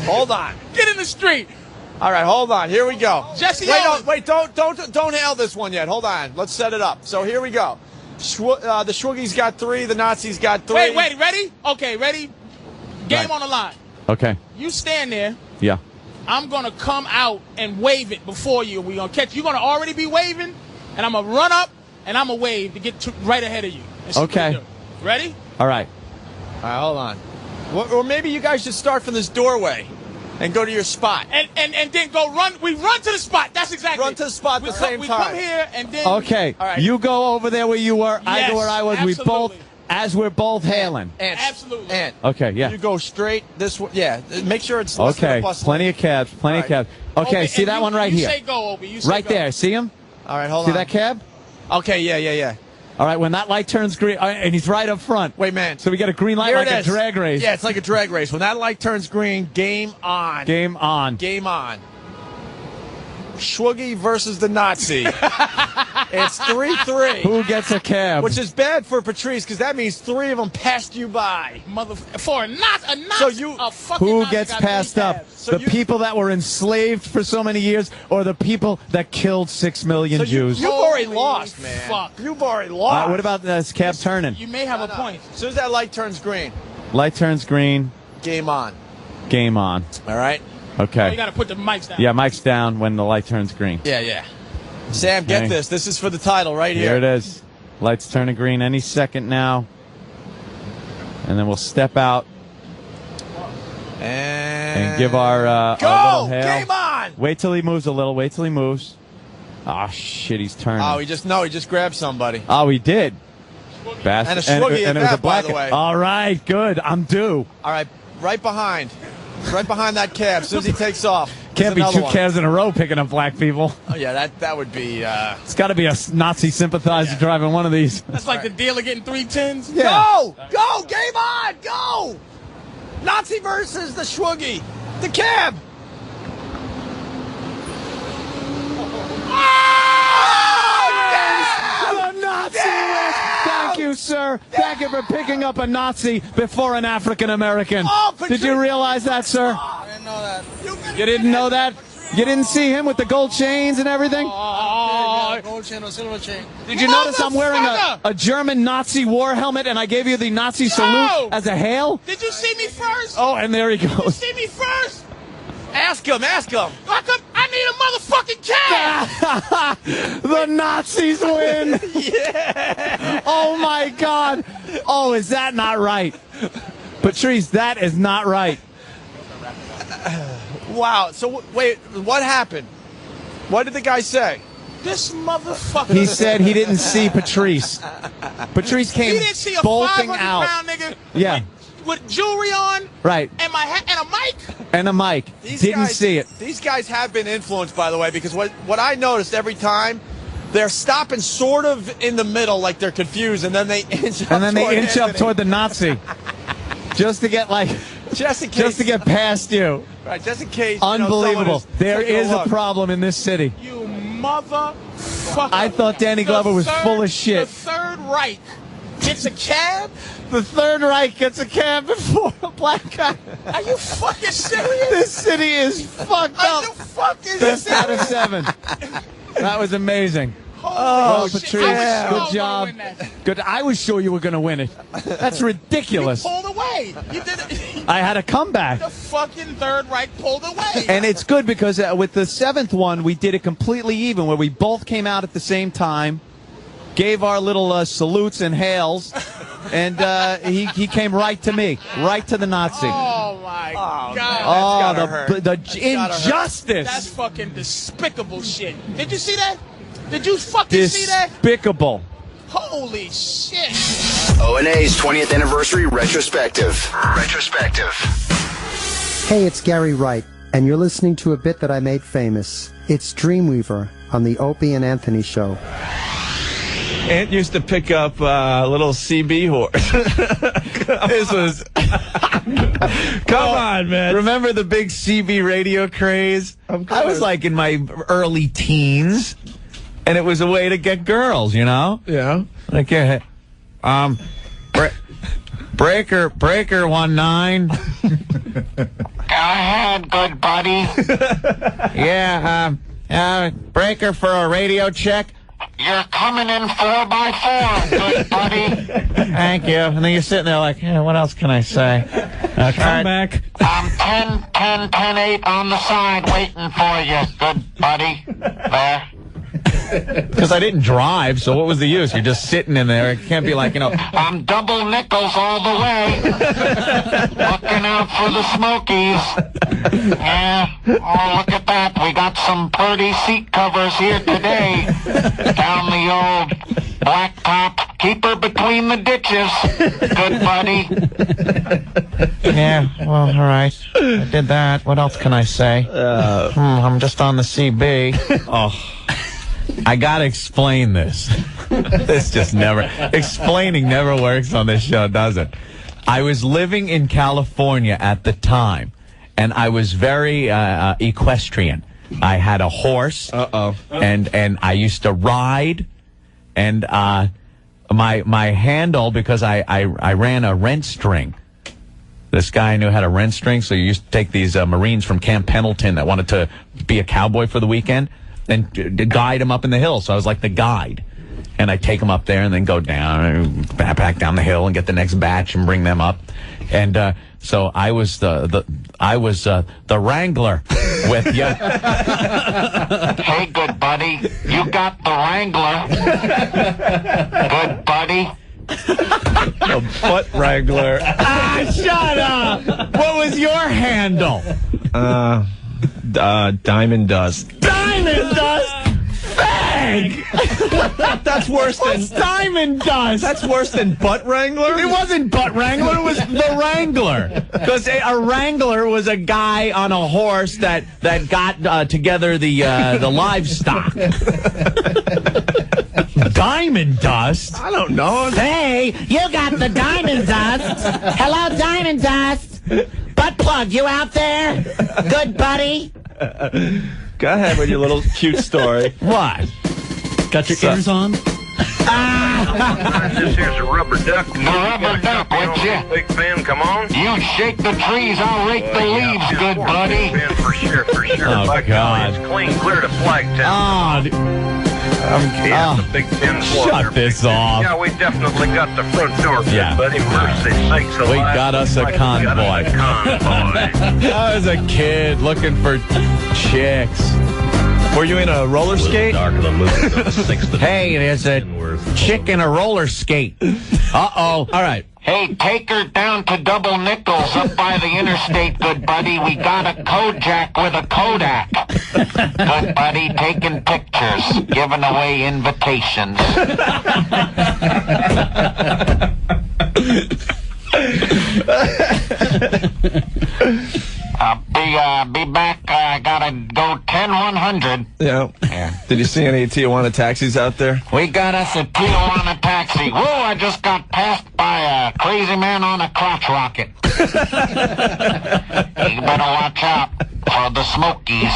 Hold on. Get in the street. All right, hold on. Here we go. Jesse wait, Owens. wait, don't hail this one yet. Hold on. Let's set it up. So here we go. The Schwoogie's got 3. The Nazis got 3. Wait. Ready? Okay, ready. Game Right. on the line. Okay. You stand there. Yeah. I'm gonna come out and wave it before you. We're gonna catch you. You're gonna already be waving, and I'm gonna run up and I'm gonna wave to get right ahead of you. And see what Okay. we do. Ready? All right. All right, hold on. Or maybe you guys should start from this doorway and go to your spot. And then go run. We run to the spot. That's exactly. Run to the spot at the same we time. come here and then. Okay. All right. You go over there where you were. I Yes, go where I was. absolutely. We both, as we're both hailing. Absolutely. Ant. Okay, yeah. You go straight this way. Yeah. Make sure it's less than Okay. a plus Plenty lane. of cabs. Plenty of All cabs. Okay, Opie, see and that you- one right you here. say go, Opie. You say Right go. there. See him? All right, hold See on. that cab? Okay, yeah. All right, when that light turns green, and he's right up front. Wait, man. So we got a green light Here like it a is. drag race. Yeah, it's like a drag race. When that light turns green, game on. Game on. Game on. Schwoogie versus the Nazi. It's 3-3. Who gets a cab? Which is bad for Patrice because that means 3 of them passed you by. For a Nazi. So you- a fucking Who Nazi gets got passed 3 up? tabs. So The you- people that were enslaved for so many years, or the people that killed 6 million So Jews? you've already Holy lost, man. fuck. You've already lost. What about this cab turning? You may have a point. As soon as that light turns green, Light turns green. game on. Game on. All right? Okay. Oh, you got to put the mics down. Yeah, mic's down when the light turns green. Yeah. Sam, get Okay. this. This is for the title right Here here. it is. Lights turning green any second now. and then we'll step out and give our little hail. Game on! Wait till he moves a little. Wait till he moves. Oh, shit, he's turning. Oh, he just grabbed somebody. Oh, he did. Bastard. And a swoogie and at it was that, a black. by the way. All right, good. I'm due. All right, right behind that cab. As soon as he takes off. Can't be there's two another one. cabs in a row picking up black people. Oh yeah, that would be. It's got to be a Nazi sympathizer driving one of these. That's like the dealer getting 3 tins. Yeah. Go! Game on! Go! Nazi versus the Schwoogie. The cab. The Nazi wins. Thank you, sir. Thank you for picking up a Nazi before an African American. Did you realize that, sir? I didn't know that. You didn't know that? You didn't see him with the gold chains and everything? Gold chain or silver chain. Did you notice I'm wearing a German Nazi war helmet and I gave you the Nazi salute as a hail? Did you see me first? Oh, and there he Did you goes. see me first? Ask him. I need a motherfucking cab. The Nazis win. Yeah. Oh, my God. Oh, is that not right? Patrice, that is not right. Wow. So wait, what happened? What did the guy say? This motherfucker. He said he didn't see Patrice. Patrice He came didn't see a bolting 500-pound out. nigga Yeah, with jewelry on right. and my hat and a mic. And a mic. Didn't see it. These guys have been influenced, by the way, because what I noticed every time, they're stopping sort of in the middle, like they're confused, and then they inch up. And then they toward inch up Anthony. toward the Nazi. Just to get just in case, just to get past you. right, just in case. Unbelievable. There is a look. problem in this city. You motherfucker. I thought Danny Glover was full of shit. The Third Reich gets a cab? The Third Reich gets a cab before a black guy. Are you fucking serious? This city is fucked Are up. you fucking Best out of serious? 7. That was amazing. Holy Patrice, shit. I was good sure job. I was gonna win that. Good. I was sure you were going to win it. That's ridiculous. You pulled away. You did it. I had a comeback. The fucking Third Reich pulled away. And it's good because with the 7th one, we did it completely even, where we both came out at the same time, gave our little salutes and hails, and he came right to me, right to the Nazi. Oh my God! Oh, the injustice! That's fucking despicable shit. Did you see that? Did you fucking see that? Despicable. Holy shit! O&A's 20th anniversary retrospective. Retrospective. Hey, it's Gary Wright, and you're listening to a bit that I made famous. It's Dreamweaver on the Opie and Anthony Show. Ant used to pick up a little CB horse. This was... Come on, man. Remember the big CB radio craze? I was like in my early teens, and it was a way to get girls, you know? Yeah. Like, breaker 19. Go ahead, good buddy. Yeah, breaker for a radio check. You're coming in 4x4, good buddy. Thank you. And then you're sitting there like, yeah, what else can I say? Come back. I'm 10-8 on the side waiting for you, good buddy. There. Because I didn't drive, so what was the use? You're just sitting in there. It can't be like, you know. I'm double nickels all the way. Looking out for the Smokies. Yeah. Oh, look at that. We got some pretty seat covers here today. Down the old blacktop. Keep her between the ditches. Good buddy. Yeah, well, all right. I did that. What else can I say? I'm just on the CB. Oh. I gotta explain this. This just never... Explaining never works on this show, does it? I was living in California at the time, and I was very equestrian. I had a horse, and I used to ride, and my handle, because I ran a rent string. This guy knew how to rent string, so you used to take these Marines from Camp Pendleton that wanted to be a cowboy for the weekend, and guide him up in the hill. So I was like the guide. And I take them up there and then go down and back down the hill and get the next batch and bring them up. And so I was the wrangler with you. Hey, good buddy. You got the Wrangler. Good buddy. A butt wrangler. Shut up! What was your handle? Diamond Dust. Diamond Dust? Fag! That's worse than Diamond Dust. That's worse than butt wrangler. It wasn't butt wrangler. It was the wrangler. Because a wrangler was a guy on a horse that got together the livestock. Diamond Dust? I don't know. Hey, you got the Diamond Dust. Hello, Diamond Dust. Butt plug, you out there? Good buddy. Go ahead with your little cute story. What? Got your ears on? This here's a rubber duck. The rubber duck, would you? Big fan, come on. You shake the trees, I'll rake the leaves, good buddy. Big fan for sure, for sure. Oh, By God. golly, it's clean, clear to Flagtown. Yeah, the Big Ten Shut this off. Yeah, we definitely got the front door, good Yeah. buddy. Mercy sakes alive. We got us a convoy. I was a kid looking for chicks. Were you in a roller skate? Hey, there's a chick in a roller skate. Uh-oh. All right. Hey, take her down to Double Nickels up by the interstate, good buddy. We got a Kojak with a Kodak. Good buddy, taking pictures, giving away invitations. Be back. I gotta go 10-100. Yeah. Did you see any Tijuana taxis out there? We got us a Tijuana taxi. Whoa, I just got passed by a crazy man on a crotch rocket. You better watch out for the Smokies.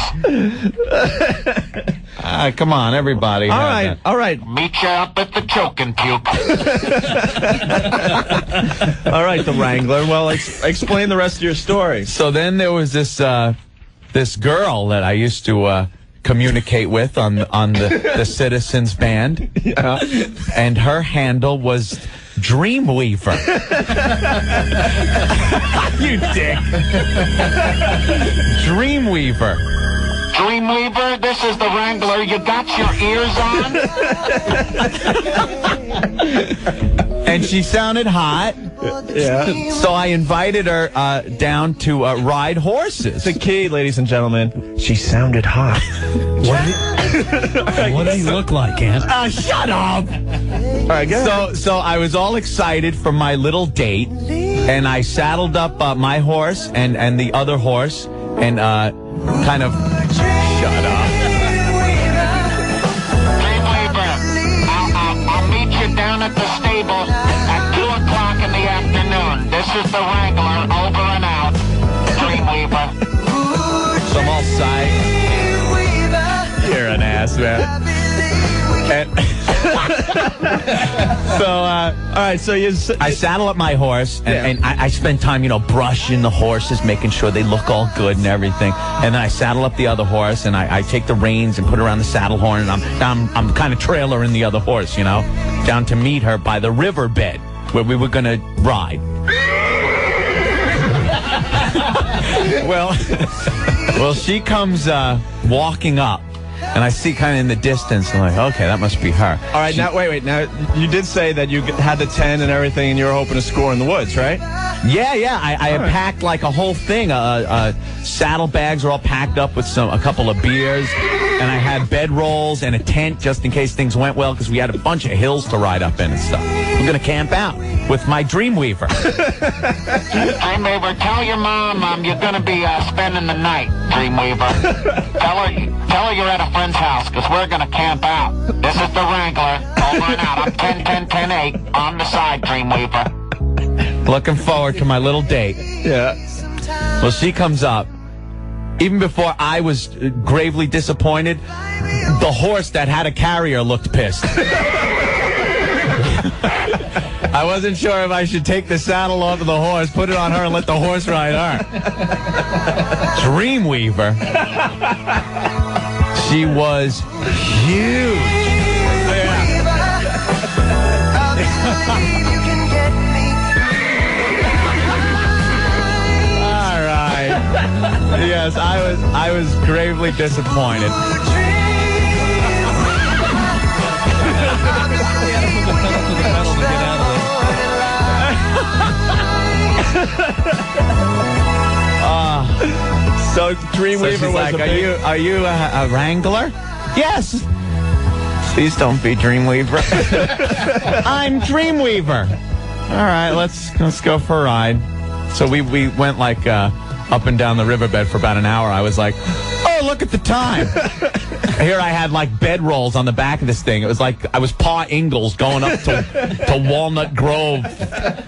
Come on, everybody. All right. Meet you up at the choking puke. All right, the Wrangler. Well, explain the rest of your story. So then there was this girl that I used to communicate with on the Citizens Band, and her handle was Dreamweaver. You dick. Dreamweaver. Dreamweaver, this is the Wrangler. You got your ears on? And she sounded hot. Yeah. So I invited her down to ride horses. The key, ladies and gentlemen, she sounded hot. What do you look like, Ant? Shut up. All right, go ahead. So I was all excited for my little date, and I saddled up my horse and the other horse, and kind of shut up. Dreamweaver, I'll meet you down at the stable at 2 o'clock in the afternoon. This is the Wrangler, over and out. Dreamweaver. So I'm all psyched. You're an ass, man. And so, all right, so I saddle up my horse, and I spend time, brushing the horses, making sure they look all good and everything. And then I saddle up the other horse, and I take the reins and put it around the saddle horn, and I'm kind of trailering the other horse, down to meet her by the riverbed where we were going to ride. Well, she comes walking up. And I see kind of in the distance, I'm like, okay, that must be her. All right, now, wait. Now, you did say that you had the 10 and everything, and you were hoping to score in the woods, right? Yeah. I had packed like a whole thing. Saddlebags were all packed up with a couple of beers. And I had bedrolls and a tent just in case things went well, because we had a bunch of hills to ride up in and stuff. I'm going to camp out with my Dreamweaver. Dreamweaver, tell your mom you're going to be spending the night, Dreamweaver. Tell her you're at a friend's house, because we're going to camp out. This is the Wrangler, over and out. I'm 10-10-10-8 on the side, Dreamweaver. Looking forward to my little date. Yeah. Well, she comes up. Even before I was gravely disappointed, the horse that had a carrier looked pissed. I wasn't sure if I should take the saddle off of the horse, put it on her, and let the horse ride her. Dreamweaver. She was huge. All right. Yes, I was gravely disappointed. So Dreamweaver was are you a wrangler? Yes. Please don't be Dreamweaver. I'm Dreamweaver. All right, let's go for a ride. So we went like up and down the riverbed for about an hour. I was like, oh, look at the time. Here I had like bedrolls on the back of this thing. It was like I was Pa Ingalls going up to Walnut Grove.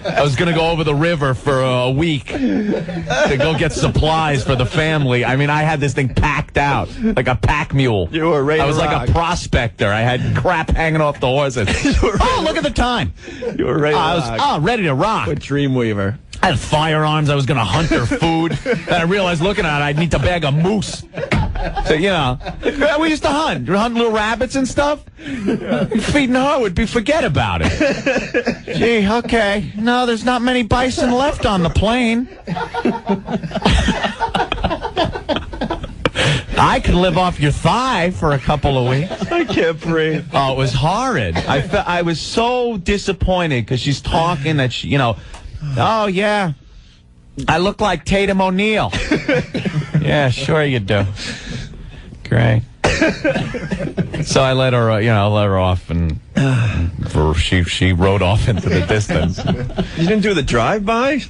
I was going to go over the river for a week to go get supplies for the family. I mean, I had this thing packed out like a pack mule. You were ready I was to like rock. a prospector. I had crap hanging off the horses. Oh, look at the time. You were ready to I rock. was ready to rock. With Dreamweaver. I had firearms. I was going to hunt her food. Then I realized looking at it, I'd need to bag a moose. So, you know, we used to hunt little rabbits and stuff. Feeding her would be forget about it. Gee, okay. No, there's not many bison left on the plane. I could live off your thigh for a couple of weeks. I can't breathe. Oh, it was horrid. I was so disappointed because she's talking that she, you know, oh, yeah, I look like Tatum O'Neal. Yeah, sure you do. Great. So I let her off, and she rode off into the distance. You didn't do the drive-by?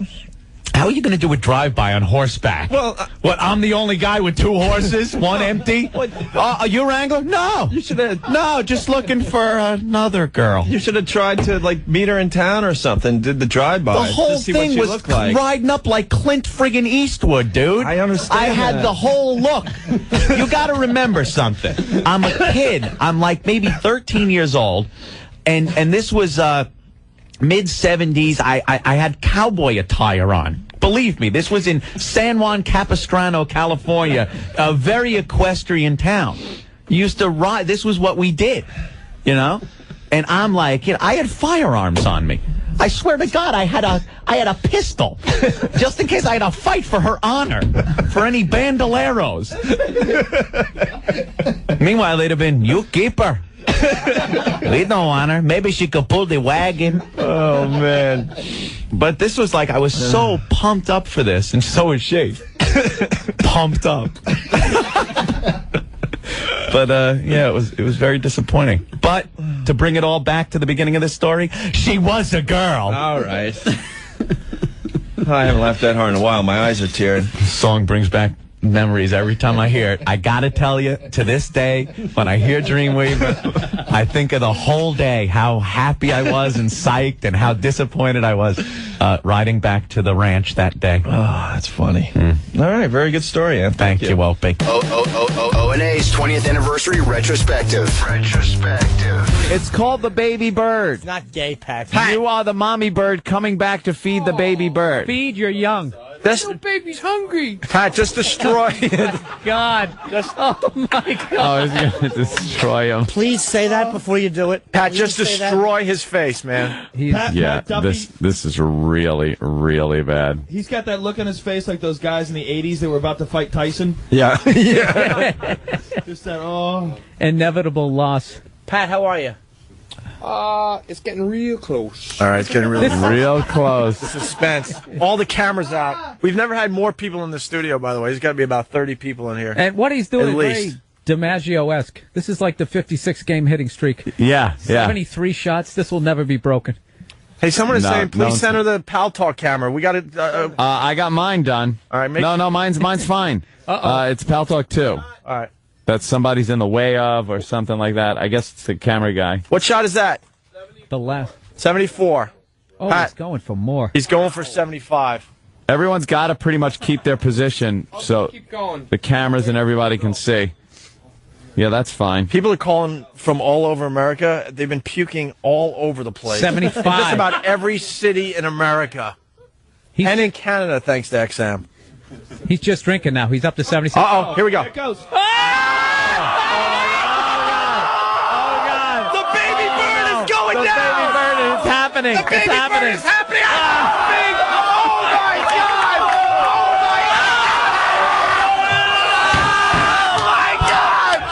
How are you going to do a drive-by on horseback? Well, what? I'm the only guy with two horses, one empty. Are you a wrangler? No. You should have. No, just looking for another girl. You should have tried to like meet her in town or something. Did the drive-by. The whole to see what thing she was looked like. riding up like Clint friggin' Eastwood, dude. I understand. I had that. the whole look. You got to remember something. I'm a kid. I'm like maybe 13 years old, and this was mid-70s. I had cowboy attire on. Believe me, this was in San Juan Capistrano, California, a very equestrian town. Used to ride. This was what we did, you know. And I'm like, you know, I had firearms on me. I swear to God, I had a pistol, just in case I had to fight for her honor, for any bandoleros. Meanwhile, they'd have been, you keep her. We don't want her. Maybe she could pull the wagon. Oh, man. But this was like, I was so pumped up for this, and so was she. Pumped up. But, yeah, it was very disappointing. But, to bring it all back to the beginning of this story, she was a girl. All right. I haven't laughed that hard in a while. My eyes are tearing. This song brings back memories every time I hear it. I gotta tell you, to this day, when I hear Dreamweaver, I think of the whole day, how happy I was and psyched and how disappointed I was riding back to the ranch that day. Oh, that's funny. All right, very good story, Ann. Thank you, Opie. O&A's 20th anniversary retrospective. It's called the baby bird. It's not gay, Pat. You are the mommy bird coming back to feed the baby bird. Feed your young. The baby's hungry. Pat, just destroy it. God. Oh, my God. Oh, he's going to destroy him. Please say that before you do it. Pat, Please just say that. destroy his face, man. Yeah, this is really, really bad. He's got that look on his face like those guys in the 80s that were about to fight Tyson. Yeah. Yeah. Just that, oh. Inevitable loss. Pat, how are you? It's getting real close. All right, it's getting real close. The suspense. All the cameras out. We've never had more people in the studio, by the way. There's got to be about 30 people in here. And what he's doing At is least. very DiMaggio-esque. This is like the 56-game hitting streak. Yeah. 73 shots. This will never be broken. Hey, someone is No, saying, please no. send her the Pal Talk camera. We got it. I got mine done. All right, no, mine's fine. It's Pal Talk 2. All right. That somebody's in the way of or something like that. I guess it's the camera guy. What shot is that? The left. 74. Oh, Pat. he's going for more. He's going for 75. Everyone's got to pretty much keep their position so Keep going. the cameras and everybody can see. Yeah, that's fine. People are calling from all over America. They've been puking all over the place. 75. In just about every city in America. And in Canada, thanks to XM. He's just drinking now. He's up to 76. Uh-oh, here we go. Here it goes. Going down! Baby bird, it's happening. The baby It's happening. bird is happening! Oh, my God! Oh, my God! Oh,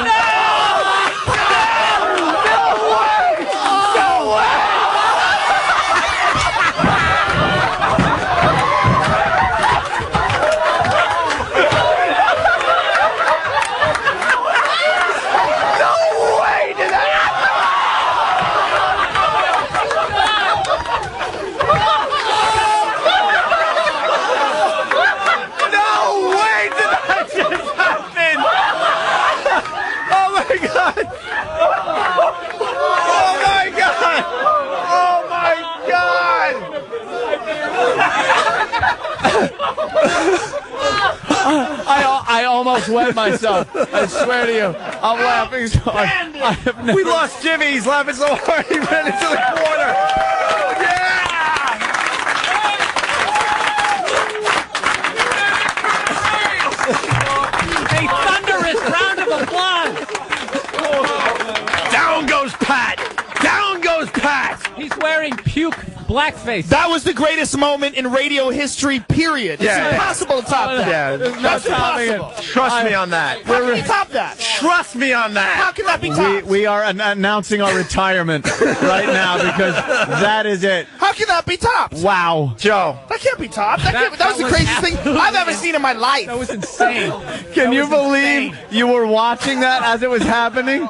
my God! No way! No way! I almost wet myself. I swear to you. I'm laughing so hard. We lost Jimmy. He's laughing so hard he ran into the corner. A thunderous round of applause. Down goes Pat. Down goes Pat. He's wearing puke blackface. That was the greatest moment in radio history, period. It's impossible to top that. Yeah, It's impossible. Trust me on that. How can you top that? Trust me on that. How can that be topped? We are announcing our retirement right now because that is it. How can that be topped? Wow. Joe. That can't be topped. That was the craziest thing I've ever seen in my life. That was insane. Can you believe you were watching that as it was happening?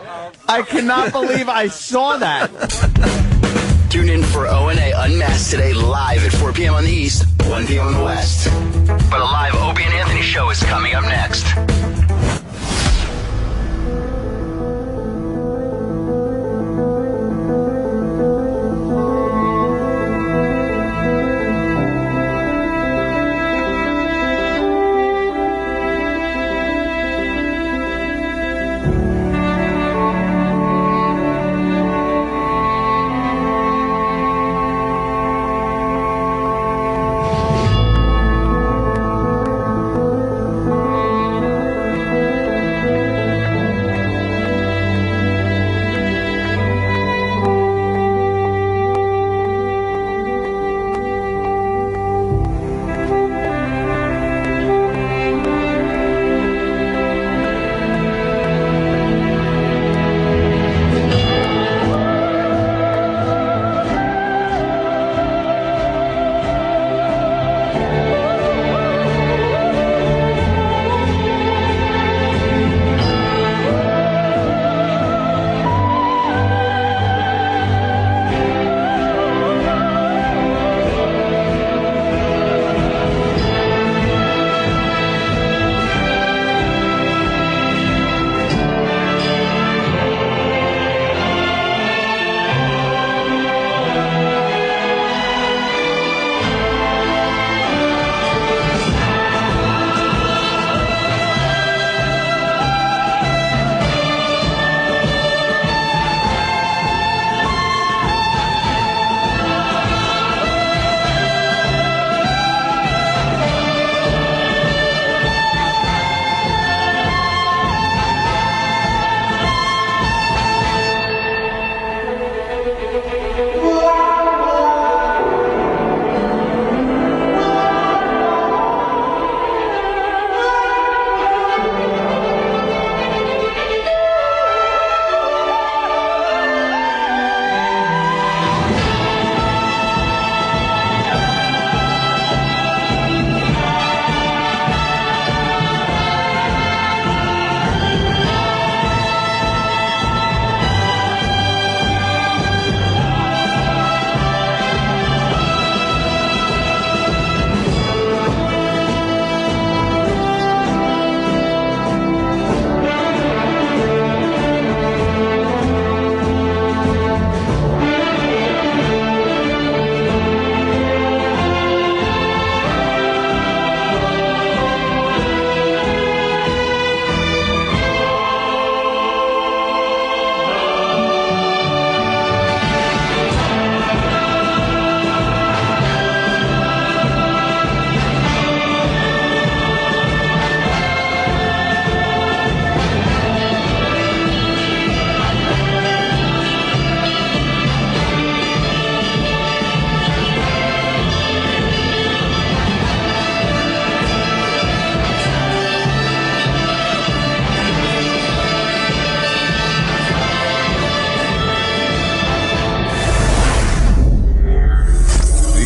I cannot believe I saw that. Tune in for O&A Unmasked today live at 4 p.m. on the East, 1 p.m. on the West. But a live Opie and Anthony show is coming up next.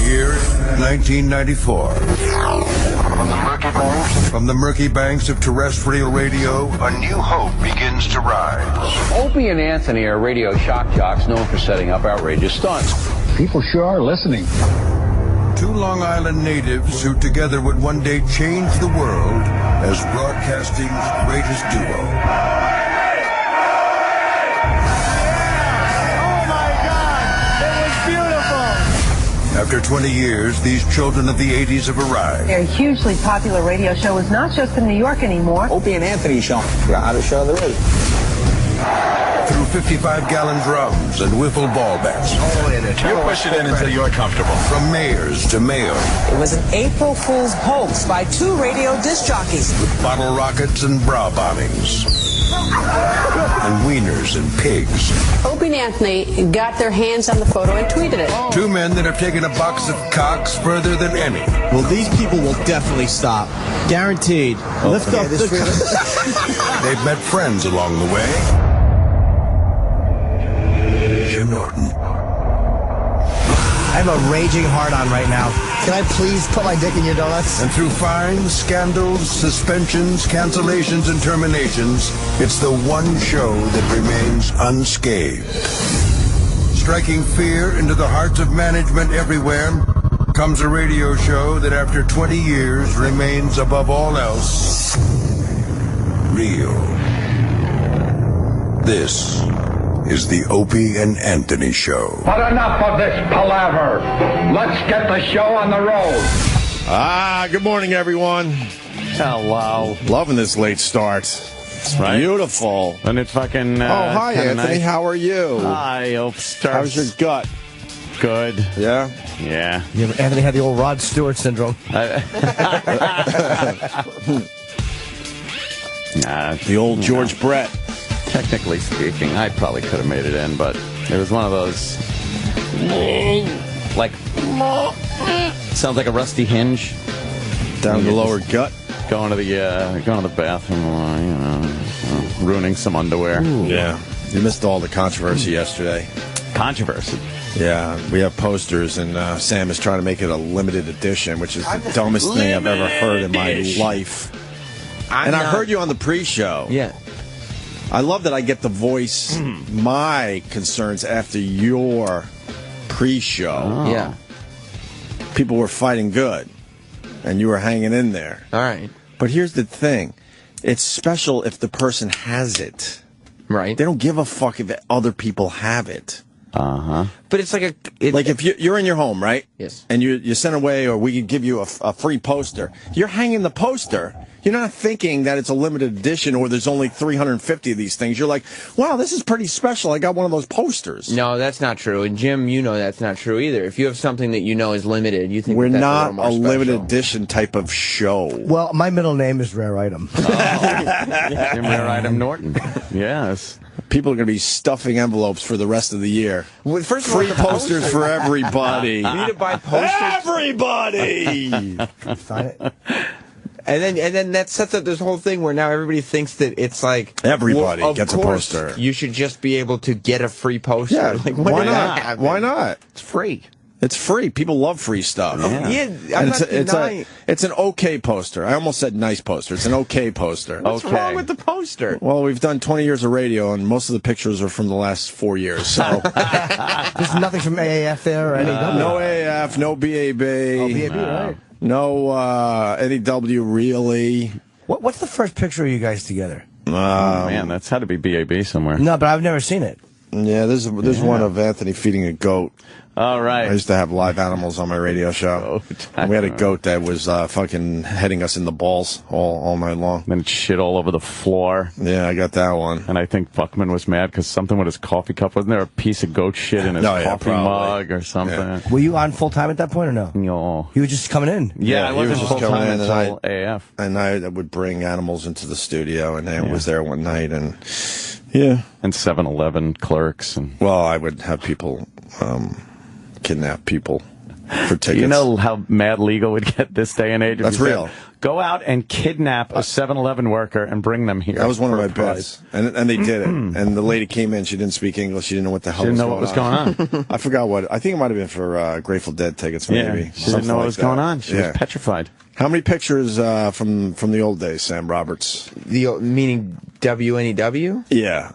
year 1994. From the murky banks of terrestrial radio, a new hope begins to rise. Opie and Anthony are radio shock jocks known for setting up outrageous stunts. People sure are listening. Two Long Island natives who together would one day change the world as broadcasting's greatest duo. After 20 years, these children of the 80s have arrived. Their hugely popular radio show is not just in New York anymore. Opie and Anthony show. The hottest show there is. Through 55-gallon drums and wiffle ball bats. You push it in until you're comfortable. From mayors to mayor. It was an April Fool's hoax by 2 radio disc jockeys. With bottle rockets and bra bombings. And wieners and pigs. Opie and Anthony got their hands on the photo and tweeted it. 2 men that have taken a box of cocks further than any. Well, these people will definitely stop. Guaranteed. Lift up the... They've met friends along the way. Jim Norton. I have a raging hard-on right now. Can I please put my dick in your donuts? And through fines, scandals, suspensions, cancellations, and terminations, it's the one show that remains unscathed. Striking fear into the hearts of management everywhere comes a radio show that after 20 years remains above all else real. This is the Opie and Anthony Show. But enough of this palaver. Let's get the show on the road. Good morning, everyone. Hello. Loving this late start. It's right. Beautiful. And it fucking... hi, Anthony. Nice. How are you? Hi, How's your gut? Good. Yeah? Yeah. Anthony had the old Rod Stewart syndrome. The old George Brett. Technically speaking, I probably could have made it in, but it was one of those, like, sounds like a rusty hinge. Down the lower gut. Going to the bathroom, ruining some underwear. Ooh. Yeah. You missed all the controversy yesterday. Controversy? Yeah, we have posters, and Sam is trying to make it a limited edition, which is the dumbest thing I've ever heard in my life. I heard you on the pre-show. Yeah. I love that I get to voice my concerns after your pre-show. Oh. Yeah. People were fighting good, and you were hanging in there. All right. But here's the thing. It's special if the person has it. Right. They don't give a fuck if other people have it. Uh-huh. But it's like like if you're in your home, right? Yes. And you send away, or we can give you a free poster. You're hanging the poster. You're not thinking that it's a limited edition or there's only 350 of these things. You're like, wow, this is pretty special. I got one of those posters. No, that's not true. And Jim, you know that's not true either. If you have something that you know is limited, you think we're that's not a limited edition type of show. Well, my middle name is Rare Item. Jim Rare Item Norton. Yes. People are going to be stuffing envelopes for the rest of the year. Well, first of all, free posters for everybody. You need to buy posters. Everybody. Sign it. And then that sets up this whole thing where now everybody thinks that it's like everybody well, gets a poster. You should just be able to get a free poster. Yeah, like, why not? Why not? It's free. It's free. People love free stuff. Yeah, I'm not denying. It's an okay poster. I almost said nice poster. It's an okay poster. What's wrong with the poster? Well, we've done 20 years of radio, and most of the pictures are from the last 4 years. So there's nothing from AAF there or any no AAF, no BAB. Oh, BAB, right. No NEW, really. What's the first picture of you guys together? Oh, man, that's had to be BAB somewhere. No, but I've never seen it. Yeah, there's one of Anthony feeding a goat. All right. I used to have live animals on my radio show. And we had a goat that was fucking heading us in the balls all night long. Then it shit all over the floor. Yeah, I got that one. And I think Buckman was mad because something with his coffee cup. Wasn't there a piece of goat shit in his coffee mug or something? Yeah. Were you on full time at that point or no? No. You were just coming in? Yeah, I wasn't full time until AF. And I would bring animals into the studio, and I was there one night, and yeah. And 7-Eleven clerks. And well, I would have people kidnap people for tickets. You know how mad legal would get this day and age? That's real. Go out and kidnap a 7-Eleven worker and bring them here. That was one of my bets. And they did it. And the lady came in. She didn't speak English. She didn't know what the hell was going on. I forgot what. I think it might have been for Grateful Dead tickets, maybe. Yeah, she didn't know what was going on. She was petrified. How many pictures from the old days, Sam Roberts? Meaning WNEW? Yeah.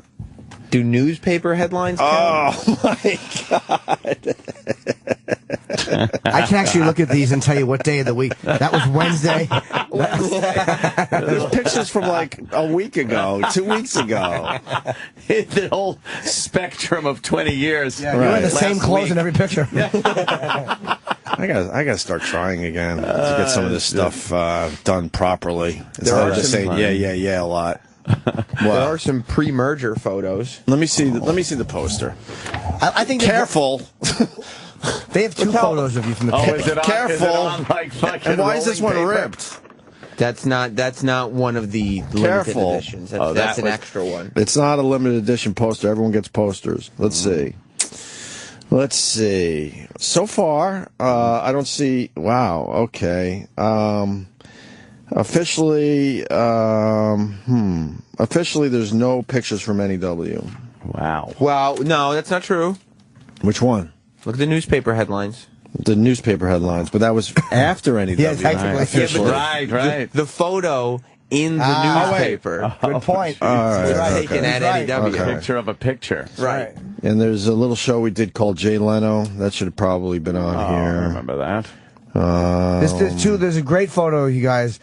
Do newspaper headlines count? Oh, my God. I can actually look at these and tell you what day of the week. That was Wednesday. There's pictures from like a week ago, 2 weeks ago. The whole spectrum of 20 years. Yeah, you're in the same clothes in every picture. I gotta start trying again to get some of this stuff done properly. Instead of just saying yeah a lot. There are some pre-merger photos. Let me see the poster. I think careful. They have 2 photos of you from the picture. Careful. And why is this one ripped? That's not one of the limited editions. That's an extra one. It's not a limited edition poster. Everyone gets posters. Let's see. So far, I don't see. Wow. Okay. Officially, there's no pictures from NEW. Wow. Well, no, that's not true. Which one? Look at the newspaper headlines. The newspaper headlines, but that was after NEW. Yeah, technically. Right. The photo in the newspaper. Good point. Taken at NEW. Picture of a picture. Right. And there's a little show we did called Jay Leno. That should have probably been on here. I remember that. There's a great photo of you guys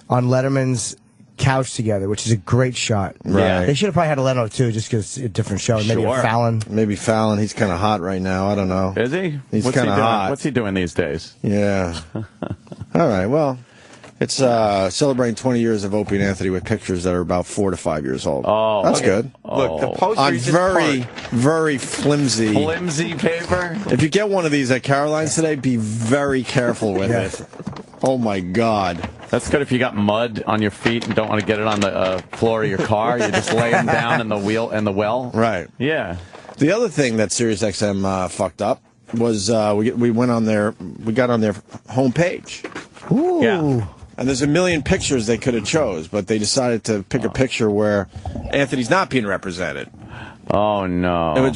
on Letterman's couch together, which is a great shot. Right. They should have probably had a Leno too, just because it's a different show. Maybe a Fallon. Maybe Fallon. He's kind of hot right now. I don't know. Is he? He's kind of hot. What's he doing these days? Yeah. All right. Well, it's celebrating 20 years of Opie and Anthony with pictures that are about 4 to 5 years old. Oh, that's good. Look, the poster on is very flimsy. Flimsy paper. If you get one of these at Caroline's today, be very careful with it. Oh my God. That's good if you got mud on your feet and don't want to get it on the floor of your car. You just lay them down in the well. Right. Yeah. The other thing that SiriusXM fucked up was we got on their homepage. Ooh. Yeah. And there's a million pictures they could have chose, but they decided to pick a picture where Anthony's not being represented. Oh no.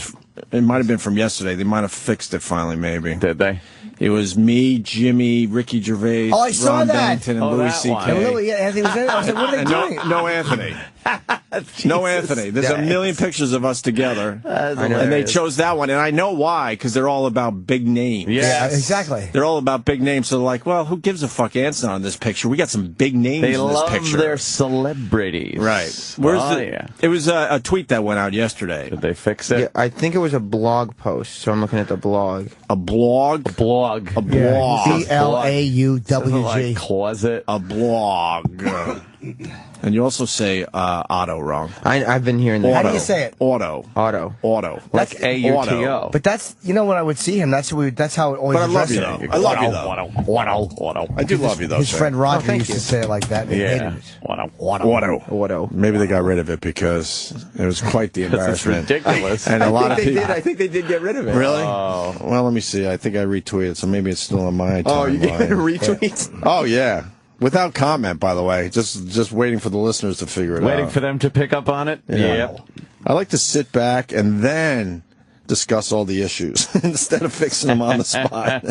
It might have been from yesterday. They might have fixed it finally, maybe. Did they? It was me, Jimmy, Ricky Gervais, I saw Ron that. Bennington, and Louis C.K. Anthony was in it. I was like, what are they doing? No Anthony. No Anthony. There's a million pictures of us together. And they chose that one. And I know why, because they're all about big names. Yes. Yeah, exactly. They're all about big names. So they're like, well, who gives a fuck Anthony on this picture? We got some big names in this picture. They love their celebrities. Right. Yeah. It was a tweet that went out yesterday. Did they fix it? Yeah, I think it was a blog post, so I'm looking at the blog. A blog? A blog. A blog. BLAUWG. Like closet. A blog. And you also say auto wrong. I've been hearing that. How do you say it? Auto. Like A-U-T-O. But that's, when I would see him, that's how it always But I love you, addressed though. it. I love you, though. I do love you, though. His friend Roger used you. to say it like that. And he hated it. Auto. Maybe they got rid of it because it was quite the embarrassment. It's ridiculous. And a lot of people. I think they did get rid of it. Really? Oh. Well, let me see. I think I retweeted, so maybe it's still on my timeline. Oh, you get retweets? Oh, yeah. Without comment, by the way. Just waiting for the listeners to figure it out. Waiting for them to pick up on it? Yeah. Yep. I like to sit back and then discuss all the issues instead of fixing them on the spot.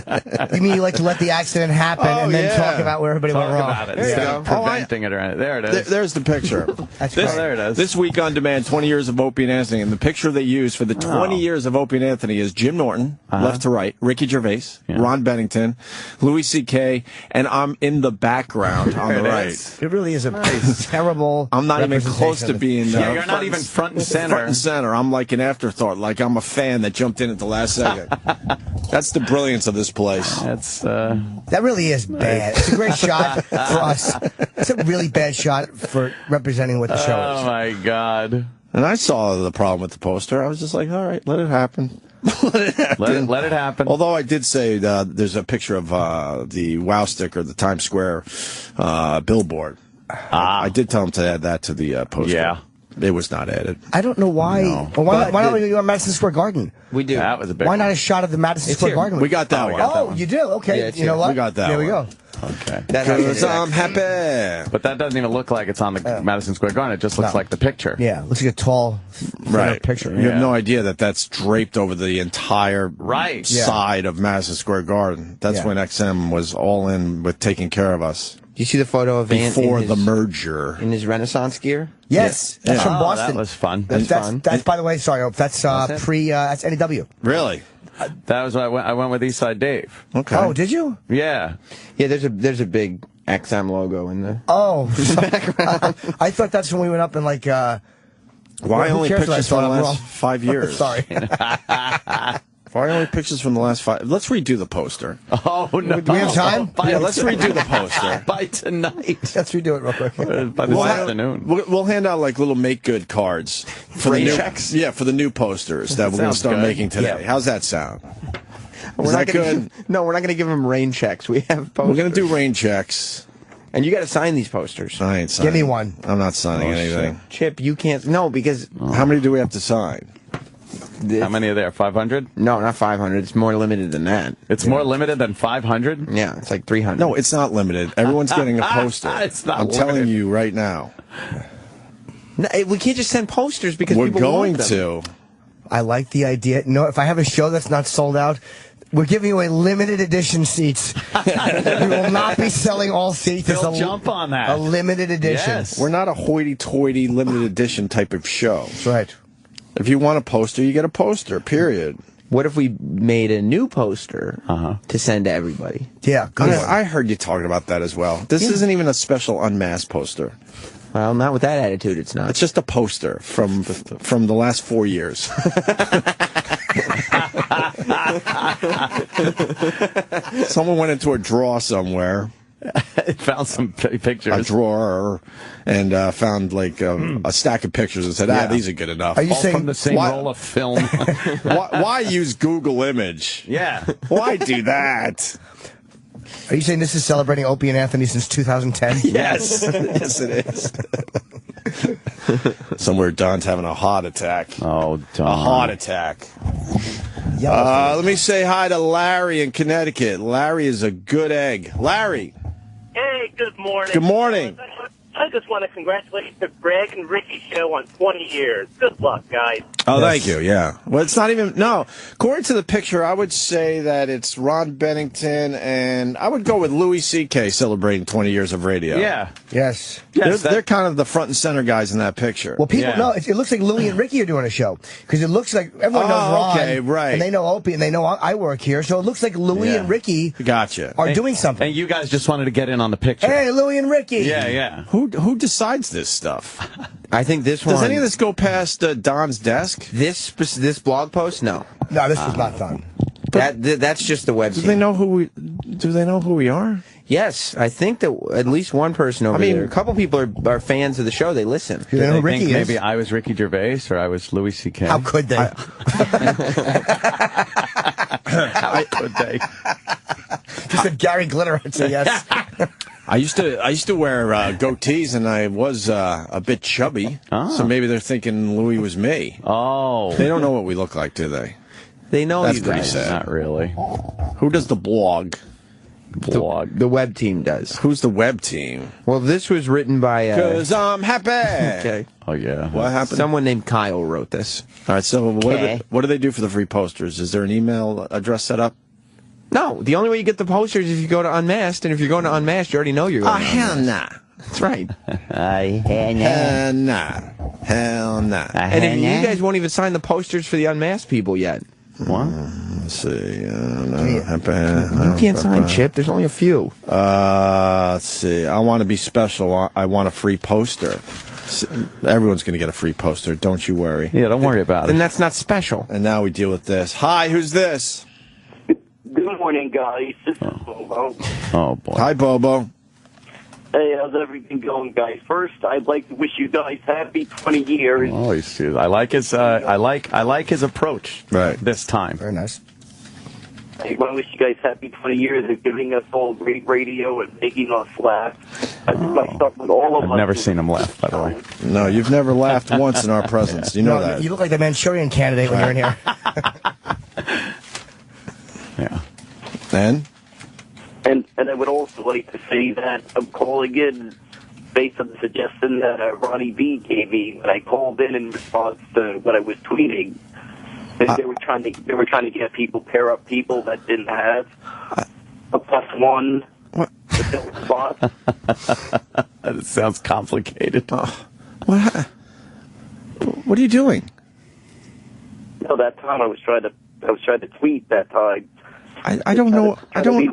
You mean you like to let the accident happen and then talk about where everybody went wrong? About it instead of preventing it. Or, there it is. There's the picture. There it is. This week on demand, 20 years of Opie and Anthony. And the picture they used for the 20 years of Opie and Anthony is Jim Norton, left to right, Ricky Gervais, Ron Bennington, Louis C.K., and I'm in the background on the right. It really is a terrible I'm not even close to being you're not even front and center. Front and center. I'm like an afterthought, like I'm a fan that jumped in at the last second. That's the brilliance of this place. That really is bad. It's a great shot for us. It's a really bad shot for representing what the show is. Oh my God. And I saw the problem with the poster. I was just like, all right, let it happen. Let it happen. Although I did say there's a picture of the WOW sticker, the Times Square billboard. I did tell him to add that to the poster. Yeah. It was not added. I don't know why. No. Well, why not we go on Madison Square Garden? We do. That was a big Why not one. a shot of the Madison Square Garden? We got that one. Oh, you do? Okay. Yeah, you know what? We got that There we one. go. Okay. Because I'm happy. But that doesn't even look like it's on the Madison Square Garden. It just looks like the picture. Yeah, looks like a tall picture. You have no idea that that's draped over the entire side of Madison Square Garden. That's when XM was all in with taking care of us. Do you see the photo of before the merger in his Renaissance gear? Yes, that's from Boston. That was fun. That's by the way. Sorry, that's that's NEW. Really? That was what I went with Eastside Dave. Okay. Oh, did you? Yeah. Yeah. There's a big XM logo in the background. I thought that's when we went up and like. Why only pictures for the last 5 years? Sorry. Why only pictures from the last 5? Let's redo the poster. Oh, no. Do we have time? Yeah, let's redo the poster. By tonight. Let's redo it real quick. By this afternoon. We'll hand out like little make-good cards. For Rain the new, checks? Yeah, for the new posters that we're going to start making today. Yeah. How's that sound? We're not gonna we're not going to give them rain checks. We have posters. We're going to do rain checks. And you got to sign these posters. I ain't signing. Give me one. I'm not signing anything. Chip, you can't. No, because. How many do we have to sign? How many are there? 500? No, not 500. It's more limited than that. It's more limited than 500? Yeah, it's like 300. No, it's not limited. Everyone's getting a poster. It's not I'm limited. telling you right now. No, we can't just send posters because We're people going want them. to. I like the idea. No, if I have a show that's not sold out, we're giving away limited edition seats. We will not be selling all seats. They'll jump on that. A limited edition. Yes. We're not a hoity-toity limited edition type of show. That's right. If you want a poster, you get a poster, period. What if we made a new poster to send to everybody? Yeah, good one. I heard you talking about that as well. This isn't even a special Unmasked poster. Well, not with that attitude, it's not. It's just a poster from the last 4 years. Someone went into a drawer somewhere. Found some pictures. A drawer, and found like a stack of pictures and said, these are good enough. Are you All saying from the same roll of film? why use Google Image? Yeah. Why do that? Are you saying this is celebrating Opie and Anthony since 2010? Yes. Yes, it is. Somewhere Don's having a heart attack. Oh, Don. A heart attack. Let me say hi to Larry in Connecticut. Larry is a good egg. Larry. Hey, good morning. Good morning. I just want to congratulate the Greg and Ricky show on 20 years. Good luck, guys. Oh, thank you, yeah. Well, it's not even, no. According to the picture, I would say that it's Ron Bennington, and I would go with Louis C.K. celebrating 20 years of radio. Yeah. Yes. They're kind of the front and center guys in that picture. Well, people know. It looks like Louie and Ricky are doing a show. Because it looks like everyone knows Ron. Okay, right. And they know Opie, and they know I work here. So it looks like Louie and Ricky Gotcha. are doing something. And you guys just wanted to get in on the picture. Hey, Louie and Ricky. Yeah, yeah. Who decides this stuff? I think this one. Does any of this go past Don's desk? This blog post? No. No, this was not done. That's just the website. Do they know who we are? Yes, I think that at least one person over there. A couple people are fans of the show. They listen. Do they know who Ricky is? Maybe I was Ricky Gervais or I was Louis C.K. How could they? How could they? Just a Gary Glitter, I'd say yes. I used to wear goatees, and I was a bit chubby. So maybe they're thinking Louis was me. Oh, they don't know what we look like, do they? They know That's you pretty guys. sad. Not really. Who does the blog? The web team does. Who's the web team? Well, this was written by. Because I'm happy. Okay. Oh yeah. What happened? Someone named Kyle wrote this. All right. So what do they do for the free posters? Is there an email address set up? No. The only way you get the posters is if you go to Unmasked, and if you're going to Unmasked, you already know you're going to hell Unmasked. nah. That's right. Hell nah. Hell nah. And if you guys won't even sign the posters for the Unmasked people yet. What? Let's see. You can't sign, Chip. There's only a few. Let's see. I want to be special. I want a free poster. Everyone's going to get a free poster. Don't you worry. Yeah, don't worry about it. Then that's not special. And now we deal with this. Hi, who's this? Good morning, guys. This is Bobo. Oh boy. Hi, Bobo. Hey, how's everything going, guys? First, I'd like to wish you guys happy 20 years. Oh, I like his. I like his approach. Right. This time. Very nice. I want to wish you guys happy 20 years of giving us all great radio and making us laugh. I think I start with all of us. I've never seen him laugh, by the way. No, you've never laughed once in our presence. You know that. You look like the Manchurian Candidate when you're in here. Yeah. And I would also like to say that I'm calling in based on the suggestion that Ronnie B gave me when I called in response to what I was tweeting. They were trying to get pair up people that didn't have a +1. Spot. That sounds complicated. What are you doing? No, that time I was trying to tweet that time. I don't know. I don't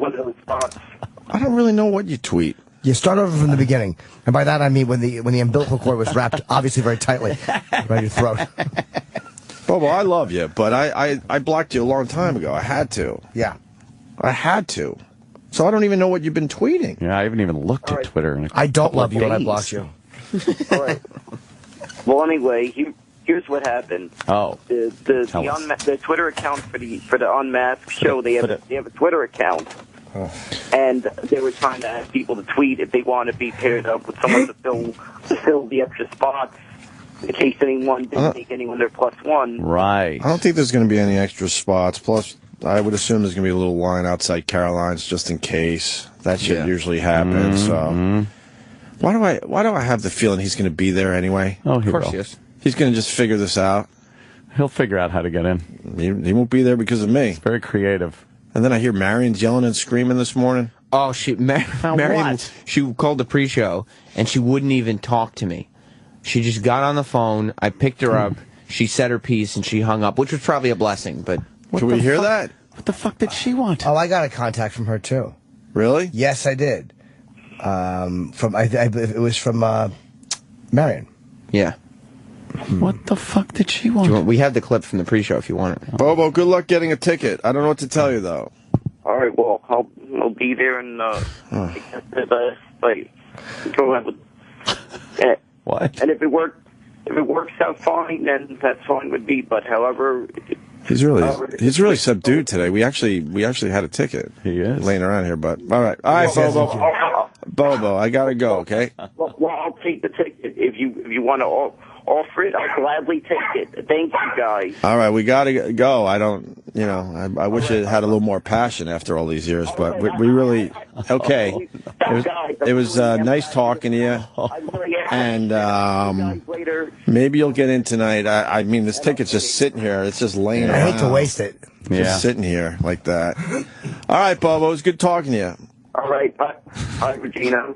really know what you tweet. You start over from the beginning, and by that I mean when the umbilical cord was wrapped, obviously very tightly, around your throat. Bobo, I love you, but I blocked you a long time ago. I had to. Yeah. I had to. So I don't even know what you've been tweeting. Yeah, I haven't even looked at Twitter in a I don't couple love of you when I days. blocked you. All right. Well, anyway, here's what happened. Oh. The Twitter account for the Unmasked show, they have a Twitter account. Oh. And they were trying to ask people to tweet if they want to be paired up with someone to fill the extra spots in case anyone didn't take anyone their +1. Right. I don't think there's going to be any extra spots. Plus, I would assume there's going to be a little line outside Caroline's just in case. That shit usually happens. So why do I have the feeling he's going to be there anyway? Oh, of course he is. He's going to just figure this out. He'll figure out how to get in. He won't be there because of me. It's very creative. And then I hear Marion's yelling and screaming this morning. Oh, Marion, she called the pre-show, and she wouldn't even talk to me. She just got on the phone, I picked her up, she said her piece, and she hung up, which was probably a blessing, but... Can we hear that? What the fuck did she want? Oh, I got a contact from her, too. Really? Yes, I did. It was from Marion. Yeah. What the fuck did she want? We have the clip from the pre-show if you want it. Bobo, good luck getting a ticket. I don't know what to tell you, though. All right, well, I'll be there and go ahead with what? And if it works out fine, then that's fine with me. But however, He's really subdued today. We actually had a ticket. He is laying around here, but all right, Bobo. Bobo, I gotta go. Okay. Well, I'll take the ticket if you want to offer it. I'll gladly take it. Thank you, guys. All right, we gotta go. I don't, I wish it had a little more passion after all these years, but we really okay. It was nice talking to you, and maybe you'll get in tonight. I mean, this ticket's just sitting here. It's just laying around. I hate to waste it. Just sitting here like that. All right, Bobo, it was good talking to you. All right, bye, Regina.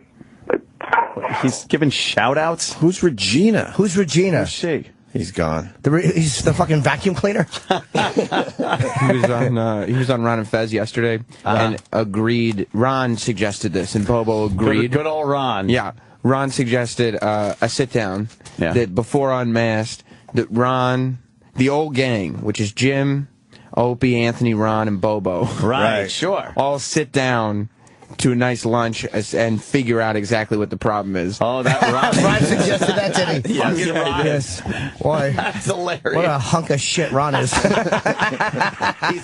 He's giving shout-outs? Who's Regina? Who's Regina? Who's she? He's gone. He's the fucking vacuum cleaner? He was on Ron and Fez yesterday and agreed. Ron suggested this, and Bobo agreed. Good old Ron. Yeah. Ron suggested a sit-down that before Unmasked, that Ron, the old gang, which is Jim, Opie, Anthony, Ron, and Bobo. Right, sure. All sit down to a nice lunch and figure out exactly what the problem is. Oh, that Ron suggested that, did he? Yes, Yes. Boy, that's hilarious. What a hunk of shit Ron is. He's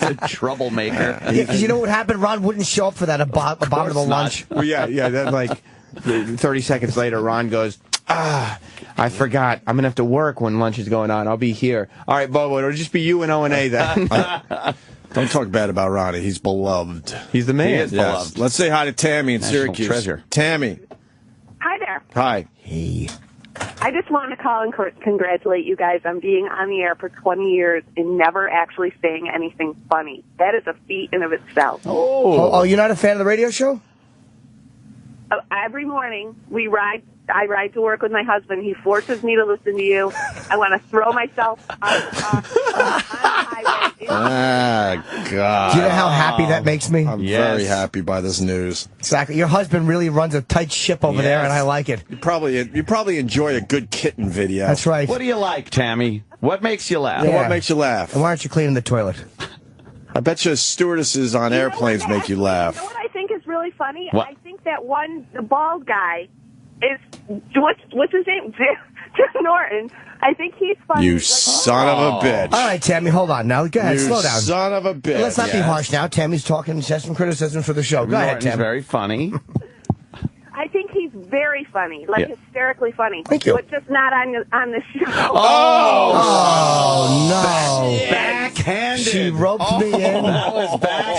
a troublemaker. Because you know what happened? Ron wouldn't show up for that abominable lunch. Well, yeah. Then like 30 seconds later, Ron goes, I forgot. I'm going to have to work when lunch is going on. I'll be here. All right, Bobo, it'll just be you and O&A then. Don't talk bad about Ronnie. He's beloved. He's the man. He is beloved. Let's say hi to Tammy in National Syracuse. treasure. Tammy. Hi there. Hi. Hey. I just want to call and congratulate you guys on being on the air for 20 years and never actually saying anything funny. That is a feat in of itself. Oh, you're not a fan of the radio show? Every morning I ride to work with my husband. He forces me to listen to you. I want to throw myself on the highway. God. Do you know how happy that makes me? I'm very happy by this news. Exactly. Your husband really runs a tight ship over there, and I like it. You probably enjoy a good kitten video. That's right. What do you like, Tammy? What makes you laugh? Yeah, what makes you laugh? And why aren't you cleaning the toilet? I bet you stewardesses on airplanes make you laugh. You know what I think is really funny? What? I think that the bald guy is, what's his name? Jim Norton. I think he's funny. You son of a bitch. All right, Tammy, hold on now. Go ahead, You slow down. son of a bitch. Let's not be harsh now. Tammy's talking, says some criticism for the show. Go ahead, Norton's Tammy. very funny. I think he's very funny, like hysterically funny. Thank you. But just not on the show. Oh, no. Backhanded. She roped me in.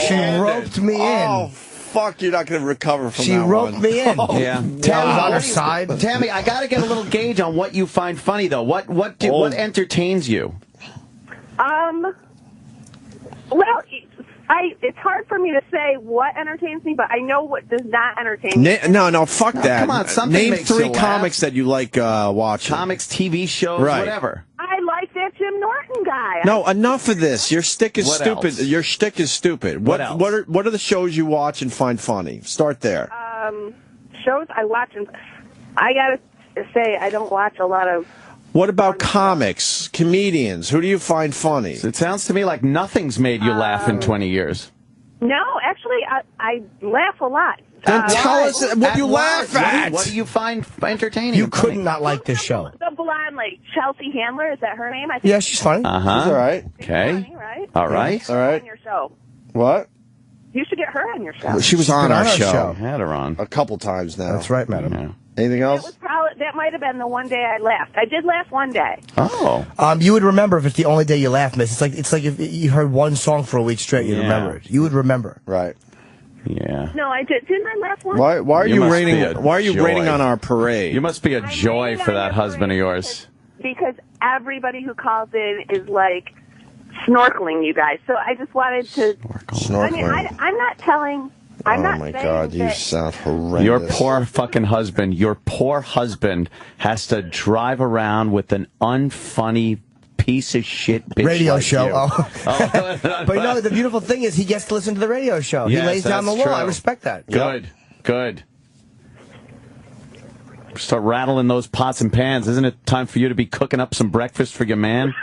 She roped me in. Oh, fuck, you're not going to recover from She that roped one. me in. Yeah. Tammy's on her side. Tammy, I got to get a little gauge on what you find funny, though. What entertains you? Well, it's hard for me to say what entertains me, but I know what does not entertain me. No, fuck that. Come on, something Name makes 3 you laugh. comics that you like watching. Comics, TV shows, Right. whatever. I like that Jim Norton guy. No, enough of this. Your stick is What stupid. else? Your shtick is stupid. What else? What are the shows you watch and find funny? Start there. Shows I watch, and I gotta say I don't watch a lot of What about comics, comedians? Who do you find funny? It sounds to me like nothing's made you laugh in 20 years. No, actually, I laugh a lot. Then tell us what you laugh at. What do you find entertaining? You could not like this show. The blonde lady, Chelsea Handler, is that her name? I think Yeah, she's funny. Uh-huh. She's all right. Okay. funny, right? All right. All right. On your show. What? You should get her on your show. She was on our show. Had her on. A couple times now. That's right, madam. Yeah. Anything else? That might have been the one day I laughed. I did laugh one day. Oh. You would remember if it's the only day you laugh, miss. It's like if you heard one song for a week straight, you'd remember it. You would remember. Right. Yeah. No, I did. Didn't I laugh one? Why are you must raining? be a Why are you joy. raining on our parade? You must be a joy for that husband of yours. Because everybody who calls in is like snorkeling, you guys. So I just wanted to. Snorkeling. I mean, I'm not telling. I'm not my saying God, you that- sound horrendous. Your poor fucking husband. Your poor husband has to drive around with an unfunny piece of shit bitch Radio like show. you. Oh. But you know, the beautiful thing is he gets to listen to the radio show. Yes, he lays down the that's law. I true. respect that. Good. Good. Start rattling those pots and pans. Isn't it time for you to be cooking up some breakfast for your man?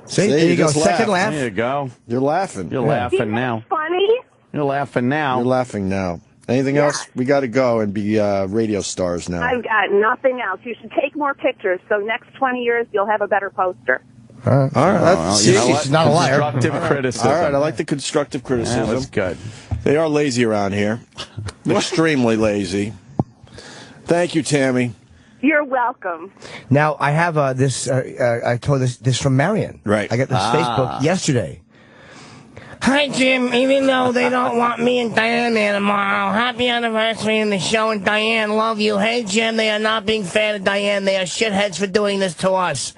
See, there you go. Second laugh. There you go. You're laughing. You're laughing now. Funny. You're laughing now. You're laughing now. Anything else? We got to go and be radio stars now. I've got nothing else. You should take more pictures. So next 20 years, you'll have a better poster. All right. That's, you know what? She's not a liar. Constructive criticism. All right. I like the constructive criticism. Yeah, that's good. They are lazy around here. Extremely lazy. Thank you, Tammy. You're welcome. Now, I have this, I told this from Marion. Right. I got this Facebook yesterday. Hi, Jim. Even though they don't want me and Diane there tomorrow, happy anniversary in the show, and Diane, love you. Hey, Jim, they are not being fair to Diane. They are shitheads for doing this to us.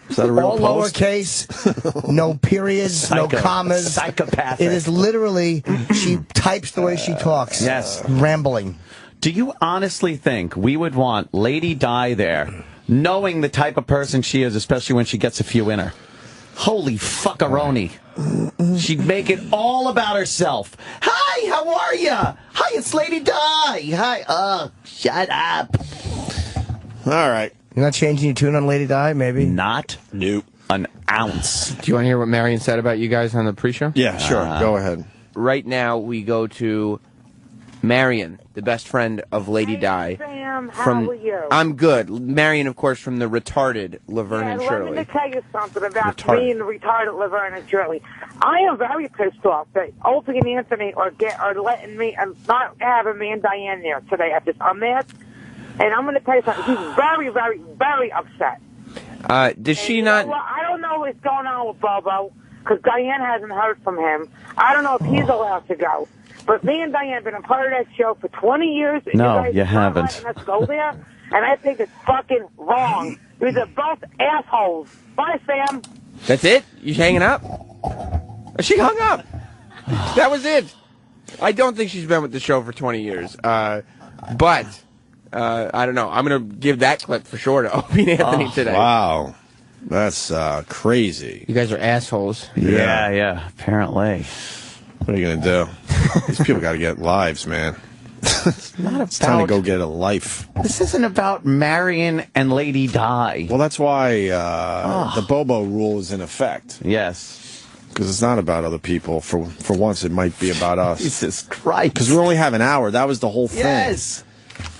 Is that a real All post? lowercase, no periods, no commas. Psychopathic. It is literally, she types the way she talks. Yes. Rambling. Do you honestly think we would want Lady Di there, knowing the type of person she is, especially when she gets a few in her? Holy fuckaroni. She'd make it all about herself. Hi, how are ya? Hi, it's Lady Di. Hi. Shut up. All right. You're not changing your tune on Lady Di, maybe? Not Nope. an ounce. Do you want to hear what Marion said about you guys on the pre-show? Yeah, sure. Go ahead. Right now, we go to Marion, the best friend of Lady Di. Sam, how are you? I'm good. Marion, of course, from the retarded Laverne and Let Shirley. me tell you something about Retarded. being retarded Laverne and Shirley. I am very pissed off that Opie and Anthony are letting me and not having me and Diane there today at this Unmasked. And I'm going to tell you something. He's very, very, very upset. Does she You not? know what? I don't know what's going on with Bobo because Diane hasn't heard from him. I don't know if he's allowed to go. But me and Diane have been a part of that show for 20 years. And No, guys you are not haven't. letting us go there. And I think it's fucking wrong. These are both assholes. Bye, Sam. That's it? You hanging up? She hung up. That was it. I don't think she's been with the show for 20 years. But I don't know. I'm going to give that clip for sure to Opie and Anthony today. Wow. That's crazy. You guys are assholes. Yeah, apparently. What are you going to do? These people got to get lives, man. It's time to go get a life. This isn't about Marion and Lady Di. Well, that's why the Bobo rule is in effect. Yes. Because it's not about other people. For once, it might be about us. Jesus Christ. Because we only have an hour. That was the whole thing. Yes.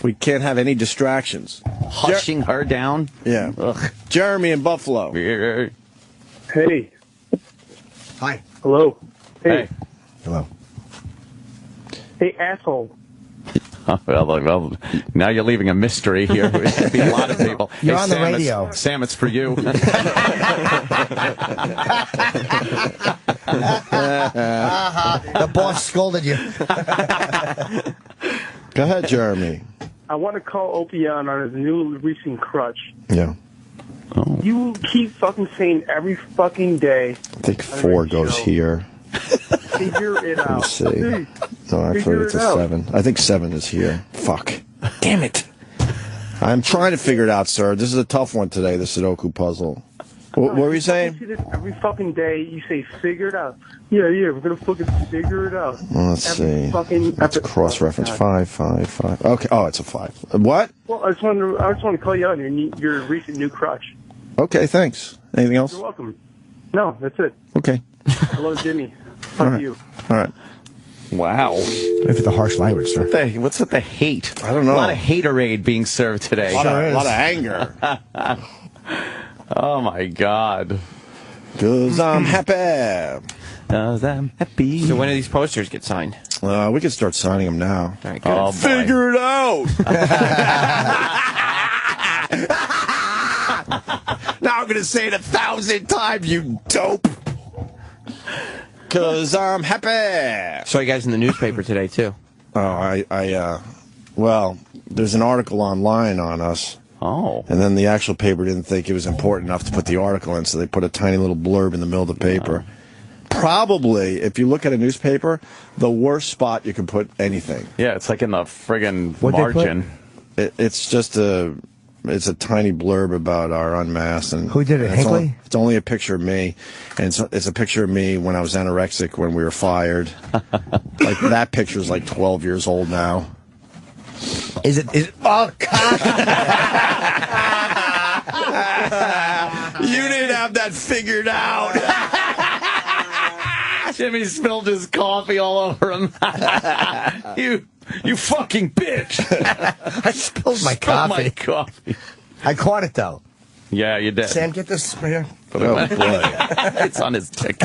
We can't have any distractions. Hushing her down. Yeah. Ugh. Jeremy in Buffalo. Hey. Hi. Hello. Hey. Hello. Hey, asshole. Well, now you're leaving a mystery here. It could be a lot of people. You're on the Sam, radio. Sam, it's for you. The boss scolded you. Go ahead, Jeremy. I want to call Opie on his new recent crutch. Yeah. Oh. You keep fucking saying every fucking day. I think 4 goes here. Figure it Let me out. see. Hey, No, actually, figure it's it a out. 7. I think 7 is here. Fuck. Damn it. I'm trying to figure it out, sir. This is a tough one today, the Sudoku puzzle. What were you saying? I see this every fucking day. You say, figure it out. Yeah, we're going to fucking figure it out. Well, let's see. That's a cross-reference. 5, 5, 5. Okay. Oh, it's a 5. What? Well, I just wanted to call you out on your recent new crutch. Okay, thanks. Anything else? You're welcome. No, that's it. Okay. I love Jimmy. Fuck you. All right. Wow. Maybe the harsh language, sir. What's with the hate? I don't know. A lot of haterade being served today. A lot of anger. Oh, my God. Because I'm happy. Because I'm happy. So when do these posters get signed? We can start signing them now. All right, good. Figure it out. Now I'm going to say it 1,000 times, you dope. Because I'm happy. Saw you guys in the newspaper today, too. Oh, well, there's an article online on us. Oh. And then the actual paper didn't think it was important enough to put the article in, so they put a tiny little blurb in the middle of the paper. Probably, if you look at a newspaper, the worst spot you can put anything. Yeah, it's like in the friggin' margin. It's just it's a tiny blurb about our Unmasked. And who did it, Hinckley? It's only a picture of me, and it's a picture of me when I was anorexic when we were fired. Like, that picture's like 12 years old now. Is it? Oh, God. You didn't have that figured out. Jimmy spilled his coffee all over him. You fucking bitch. I spilled my coffee. I caught it, though. Yeah, you did. Sam, get this right here. Oh, boy. It's on his dick.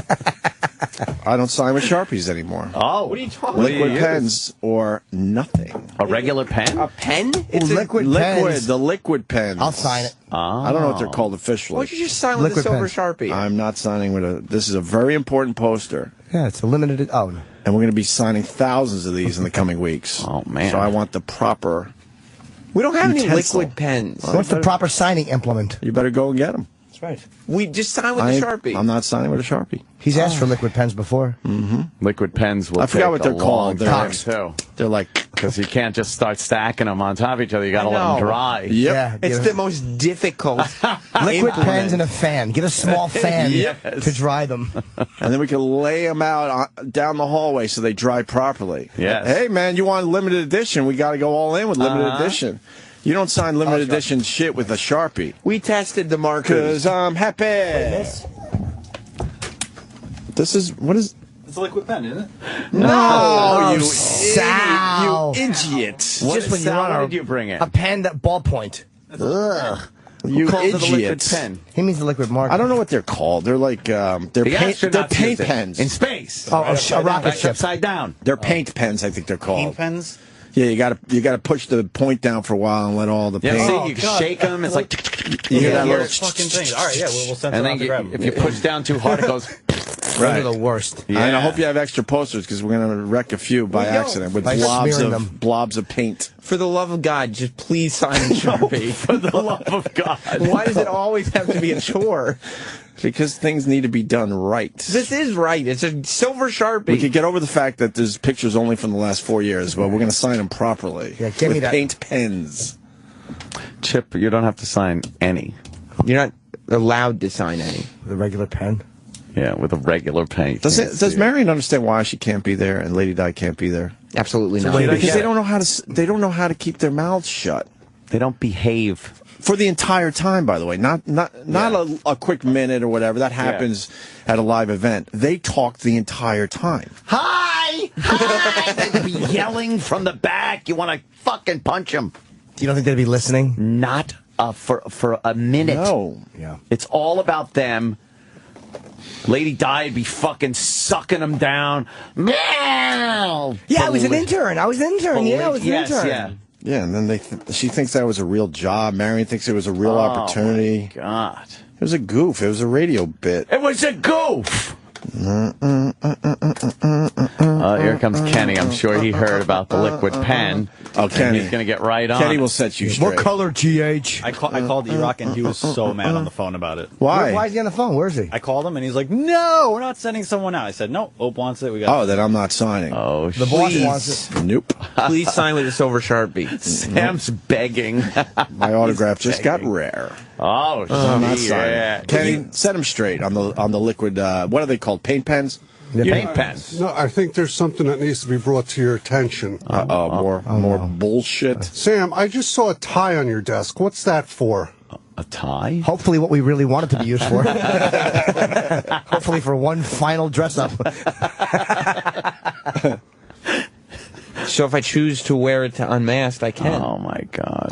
I don't sign with Sharpies anymore. Oh. What are you talking about? Liquid pens or nothing. A regular pen? A pen? It's liquid pens. The liquid pens. I'll sign it. I don't know what they're called officially. Why don't you just sign with a silver Sharpie? I'm not signing with this is a very important poster. Yeah, it's a limited. Oh. And we're going to be signing thousands of these in the coming weeks. Oh, man. So I want the proper We don't have utensil. any liquid pens. What's the proper signing implement? You better go and get them. That's right. We just sign with a Sharpie. I'm not signing with a Sharpie. He's asked for liquid pens before. Mm-hmm. Liquid pens will I forgot take what they're a called. long time, too. They're like... Because you can't just start stacking them on top of each other. You got to let them dry. Yep. Yeah, It's the most difficult. liquid pens and a fan. Get a small fan Yes. to dry them. And then we can lay them out down the hallway so they dry properly. Yes. Hey, man, you want limited edition? We got to go all in with limited edition. You don't sign limited edition shit with a Sharpie. We tested the markers. Because I'm happy. This is, what is... It's a liquid pen, isn't it? No, you Sal. idiot. Just when you're on What did you bring in? a pen that ballpoint. Ugh. You Called it a liquid idiot. pen. He means the liquid marker. I don't know what they're called. They're like, they're The paint astronauts use it. pens. In space. Oh, a rocket ship. Upside down. They're paint pens, I think they're called. Paint pens? Yeah, you gotta push the point down for a while and let all the Yeah, paint. see, you can shake them. It's like... You hear that Your little fucking thing. All right, yeah, we'll send And it then out to grab 'em. if you push down too hard, it goes... Those are the worst. And I hope you have extra posters because we're gonna wreck a few by accident with By smearing them. blobs of paint. For the love of God, just please sign the Sharpie. For the love of God. Why does it always have to be a chore? Because things need to be done right. This is right. It's a silver Sharpie. We could get over the fact that there's pictures only from the last 4 years, but we're going to sign them properly. Yeah, give me with that. paint pens. Chip, you don't have to sign any. You're not allowed to sign any. With a regular pen. Yeah, with a regular pen. Does Marion understand why she can't be there and Lady Di can't be there? Absolutely not. Because they don't know how to keep their mouths shut. They don't behave. For the entire time, by the way, not a quick minute or whatever. That happens at a live event. They talk the entire time. Hi! Hi! They'd be yelling from the back. You want to fucking punch them. You don't think they'd be listening? Not for a minute. No. Yeah. It's all about them. Lady Di'd be fucking sucking them down. Meow! Yeah, I was an intern. I was an intern. Yeah, I was an intern. Yeah. Yeah, and then she thinks that was a real job. Marion thinks it was a real opportunity. Oh, my God. It was a goof. It was a radio bit. It was a goof! Here comes Kenny. I'm sure he heard about the liquid pen. Oh, Kenny. He's going to get right on. Kenny will set you straight. What color, GH? I called E-Rock, and he was so mad on the phone about it. Why? Why is he on the phone? Where is he? I called him, and he's like, no, we're not sending someone out. I said, no, Ope wants it. We got. Oh, then I'm not signing. Oh, the boss wants it. Nope. Please sign with a silver Sharpie. Sam's begging. My autograph just got rare. Oh, I'm not yeah. signing. Kenny, set him straight on the liquid. What are they called? Paint pens? Paint pens. No, I think there's something that needs to be brought to your attention. More bullshit. Sam, I just saw a tie on your desk. What's that for? A tie? Hopefully what we really want it to be used for. Hopefully for one final dress-up. So if I choose to wear it to Unmasked, I can. Oh, my God.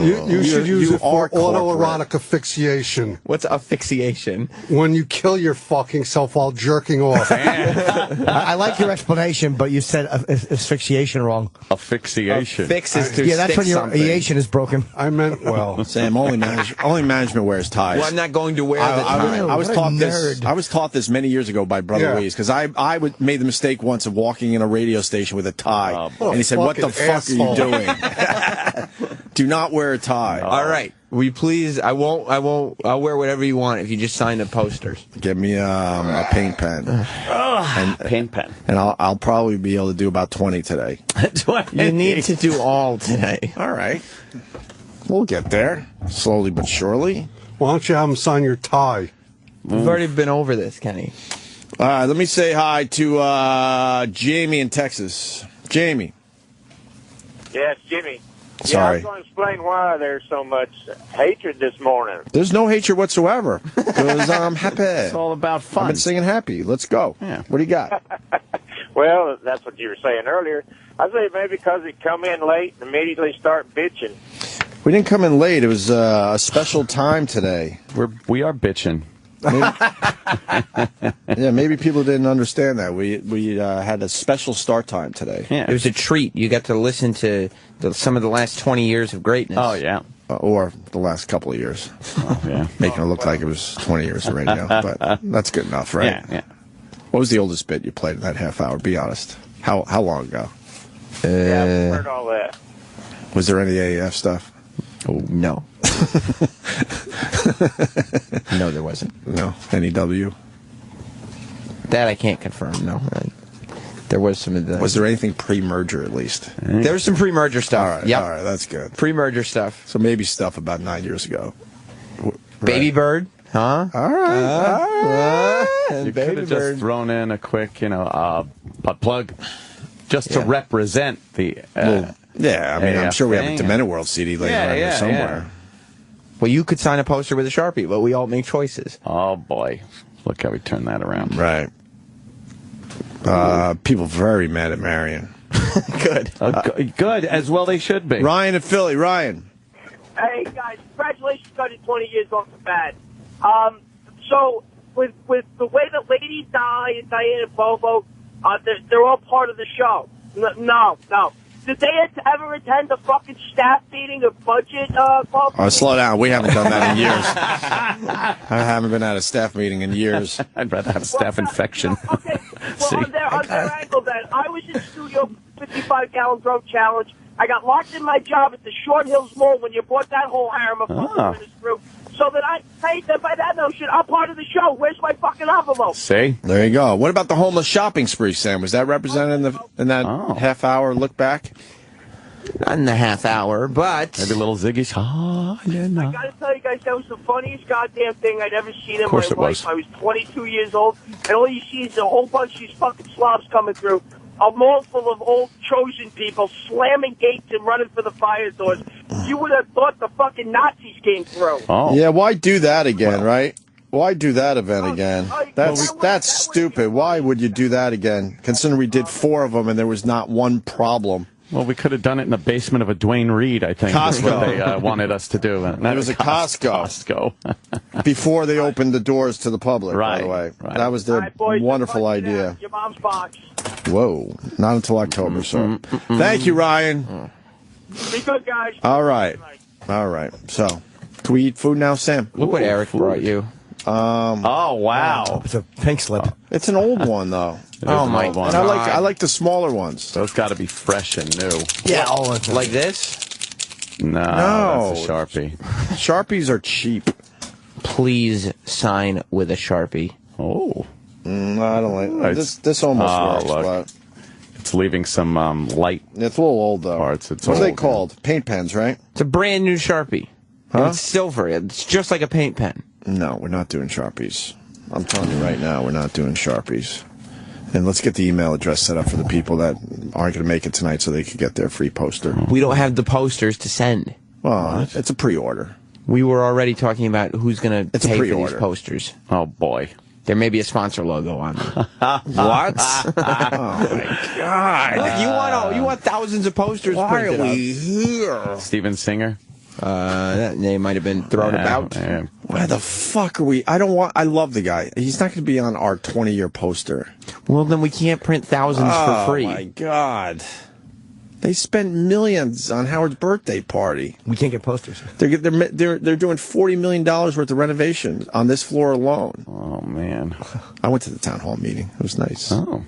You should use it for corporate. autoerotic asphyxiation. What's asphyxiation? When you kill your fucking self while jerking off. I like your explanation, but you said asphyxiation wrong. Asphyxiation. Fix is to Yeah, that's stick when your something. eation is broken. I meant, well. Sam, only management wears ties. Well, I'm not going to wear the tie. I was taught this. I was taught this many years ago by Brother Weeze, because I made the mistake once of walking in a radio station with a tie, and he said, "What the fuck are you doing? Do not wear a tie." All right, will you please? I'll wear whatever you want if you just sign the posters. Give me a paint pen. Paint pen. And I'll probably be able to do about 20 today. 20. You need to do all today. All right, we'll get there slowly but surely. Why don't you have him sign your tie? We've already been over this, Kenny. All right, let me say hi to Jamie in Texas. Jamie. Yes, Jimmy. Sorry. Yeah, I was going to explain why there's so much hatred this morning. There's no hatred whatsoever, because I'm happy. It's all about fun. I've been singing happy. Let's go. Yeah. What do you got? Well, that's what you were saying earlier. I say maybe because he come in late and immediately start bitching. We didn't come in late. It was a special time today. We are bitching. Yeah, maybe people didn't understand that. We had a special start time today. Yeah. It was a treat. You got to listen to some of the last 20 years of greatness. Oh, yeah. Or the last couple of years. Oh, yeah. Making it look like it was 20 years of radio. But that's good enough, right? Yeah, yeah. What was the oldest bit you played in that half hour? Be honest. How long ago? Yeah, I've heard all that. Was there any AAF stuff? Oh, no. No, there wasn't. No. Any W? That I can't confirm, no. There was some of the... Was there anything pre-merger, at least? There was some pre-merger stuff. All right, Yep. all right, that's good. Pre-merger stuff. So maybe stuff about 9 years ago. Baby Bird, huh? All right. You could have just thrown in a quick, butt plug, just to represent the... yeah, I mean, I'm sure we have a thing. Demented World CD laying around here somewhere. Yeah. Well, you could sign a poster with a Sharpie, but we all make choices. Oh, boy. Look how we turn that around. Right. People very mad at Marion. Good. Good, as well they should be. Ryan in Philly. Ryan. Hey, guys, congratulations on your 20 years off the bat. So, with the way that Lady Di and Diane and Bobo, they're all part of the show. No. Did they ever attend a fucking staff meeting or budget, Bobo? Oh, slow down. We haven't done that in years. I haven't been at a staff meeting in years. I'd rather have a staff infection. Okay, well, on their angle then, I was in studio 55-gallon drum challenge. I got locked in my job at the Short Hills Mall when you brought that whole harem of fucking women through. So that then by that notion, I'm part of the show. Where's my fucking envelope? See? There you go. What about the homeless shopping spree, Sam? Was that represented in that half-hour look back? Not in the half hour, but... Maybe a little Ziggy. Oh, yeah, no. I gotta tell you guys, that was the funniest goddamn thing I'd ever seen in my Of course life. it was. I was 22 years old, and all you see is a whole bunch of these fucking slobs coming through. A mall full of old chosen people slamming gates and running for the fire doors. You would have thought the fucking Nazis came through. Oh. Yeah, why do that again, right? Why do that event again? That's stupid. Why would you do that again? Considering we did 4 of them and there was not one problem. Well, we could have done it in the basement of a Dwayne Reed, I think. That's what they wanted us to do. It was a Costco. Before they opened the doors to the public, by the way. Right. That was their All right, boys, wonderful idea. Your mom's box. Whoa. Not until October, sir. Thank you, Ryan. Be good, guys. All right. So, can we eat food now, Sam? Look what Eric brought you. Oh, wow. It's a pink slip. It's an old one, though. Oh, my And God. I like the smaller ones. Those got to be fresh and new. Yeah, all of them. Like this? No, that's a Sharpie. Sharpies are cheap. Please sign with a Sharpie. Oh. No, I don't like this. Almost works, look. but It's leaving some light. It's a little old, though. Parts. It's what are old. they called? Paint pens, right? It's a brand new Sharpie. Huh? It's silver. It's just like a paint pen. No, we're not doing Sharpies. I'm telling you right now, we're not doing Sharpies. And let's get the email address set up for the people that aren't going to make it tonight so they can get their free poster. We don't have the posters to send. Well, it's a pre-order. We were already talking about who's going to pay for these posters. Oh, boy. There may be a sponsor logo on them. What? Oh, my God. Look, you want thousands of posters Why printed are up. we here? Steven Singer? That name might have been thrown about. Man. Why the fuck are we? I love the guy. He's not going to be on our 20-year poster. Well, then we can't print thousands for free. Oh, my God. They spent millions on Howard's birthday party. We can't get posters. They're doing $40 million worth of renovations on this floor alone. Oh, man. I went to the town hall meeting. It was nice. Oh.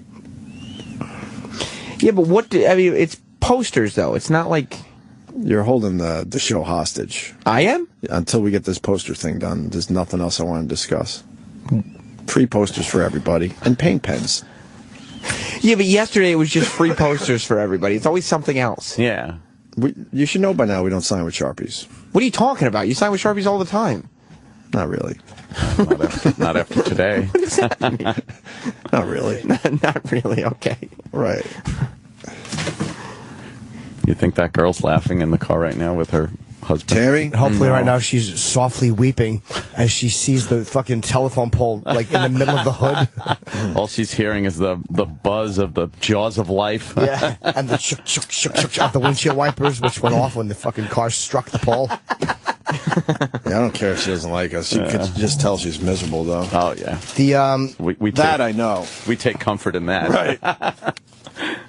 Yeah, but it's posters, though. It's not like... You're holding the show hostage. I am? Until we get this poster thing done, there's nothing else I want to discuss. Free posters for everybody. And paint pens. Yeah, but yesterday it was just free posters for everybody. It's always something else. Yeah. You should know by now we don't sign with Sharpies. What are you talking about? You sign with Sharpies all the time. Not really. Not after today. What does that mean? Not really. Not really, okay. Right. You think that girl's laughing in the car right now with her husband? Terry? Hopefully right now she's softly weeping as she sees the fucking telephone pole like in the middle of the hood. All she's hearing is the buzz of the jaws of life. Yeah, and the shook, shook, shook, shook, shook of the windshield wipers, which went off when the fucking car struck the pole. Yeah, I don't care if she doesn't like us. You could just tell she's miserable, though. Oh, yeah. I know. We take comfort in that. Right.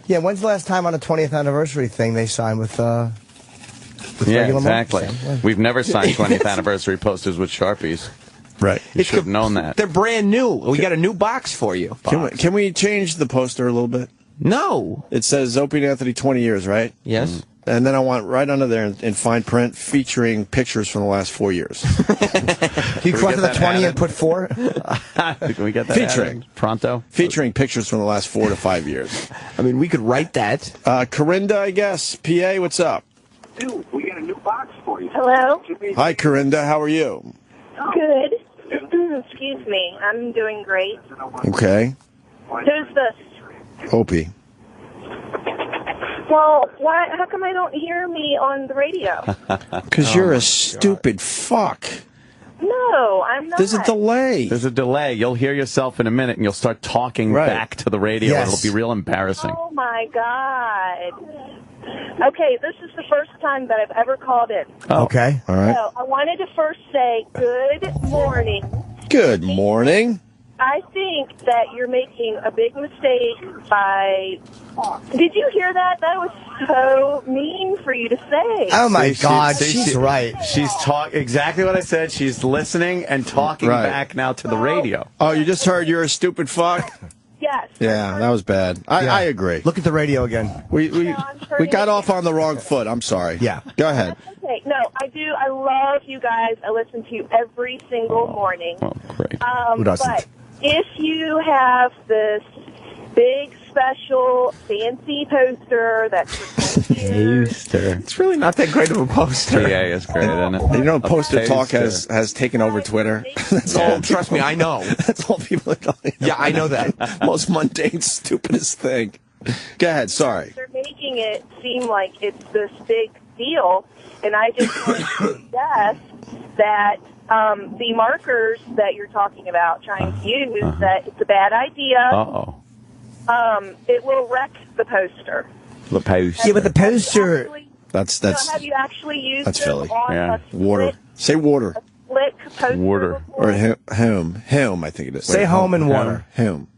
Yeah, when's the last time on a 20th anniversary thing they signed with Yeah, regular exactly. money? We've never signed 20th anniversary posters with Sharpies. Right. You should have known that. They're brand new. We got a new box for you. Can we change the poster a little bit? No. It says Opie and Anthony 20 years, right? Yes. And then I want right under there in fine print featuring pictures from the last 4 years. Can you cross to the 20 and put 4? Can we get that Featuring. added pronto? Featuring pictures from the last 4 to 5 years. I mean, we could write that. Corinda, I guess. PA, what's up? Dude, we got a new box for you. Hello? Hi, Corinda. How are you? Good. Excuse me. I'm doing great. Okay. Who's this? Opie. Well, why? How come I don't hear me on the radio? Because you're a stupid fuck. No, I'm not. There's a delay. There's a delay. You'll hear yourself in a minute, and you'll start talking back to the radio. Yes. It'll be real embarrassing. Oh, my God. Okay, this is the first time that I've ever called in. Okay. All right. So I wanted to first say good morning. Good morning. I think that you're making a big mistake by... Did you hear that? That was so mean for you to say. Oh, my God. She's right. She's exactly what I said. She's listening and talking back now to the radio. Oh, you just heard you're a stupid fuck? Yes. Yeah, that was bad. I agree. Look at the radio again. We got off on the wrong foot. I'm sorry. Yeah. Go ahead. Okay, no, I do. I love you guys. I listen to you every single morning. Oh, great. Who doesn't? But if you have this big, special, fancy poster that's for 20 years, It's really not that great of a poster. PA is great, isn't it? You know, Poster Talk has taken over Twitter. That's all. Trust me, I know. That's all people are talking about. Yeah, I know that. Most mundane, stupidest thing. Go ahead. Sorry. they're making it seem like it's this big deal, and I just want to suggest that the markers that you're talking about trying to use, that it's a bad idea. Uh-oh. It will wreck the poster. The poster. Yeah, but the poster... That's Have you actually used that's them Philly. on Yeah. a Water. Say water. slick poster? Water. Or home. Home, I think it is. Say home and water. Home.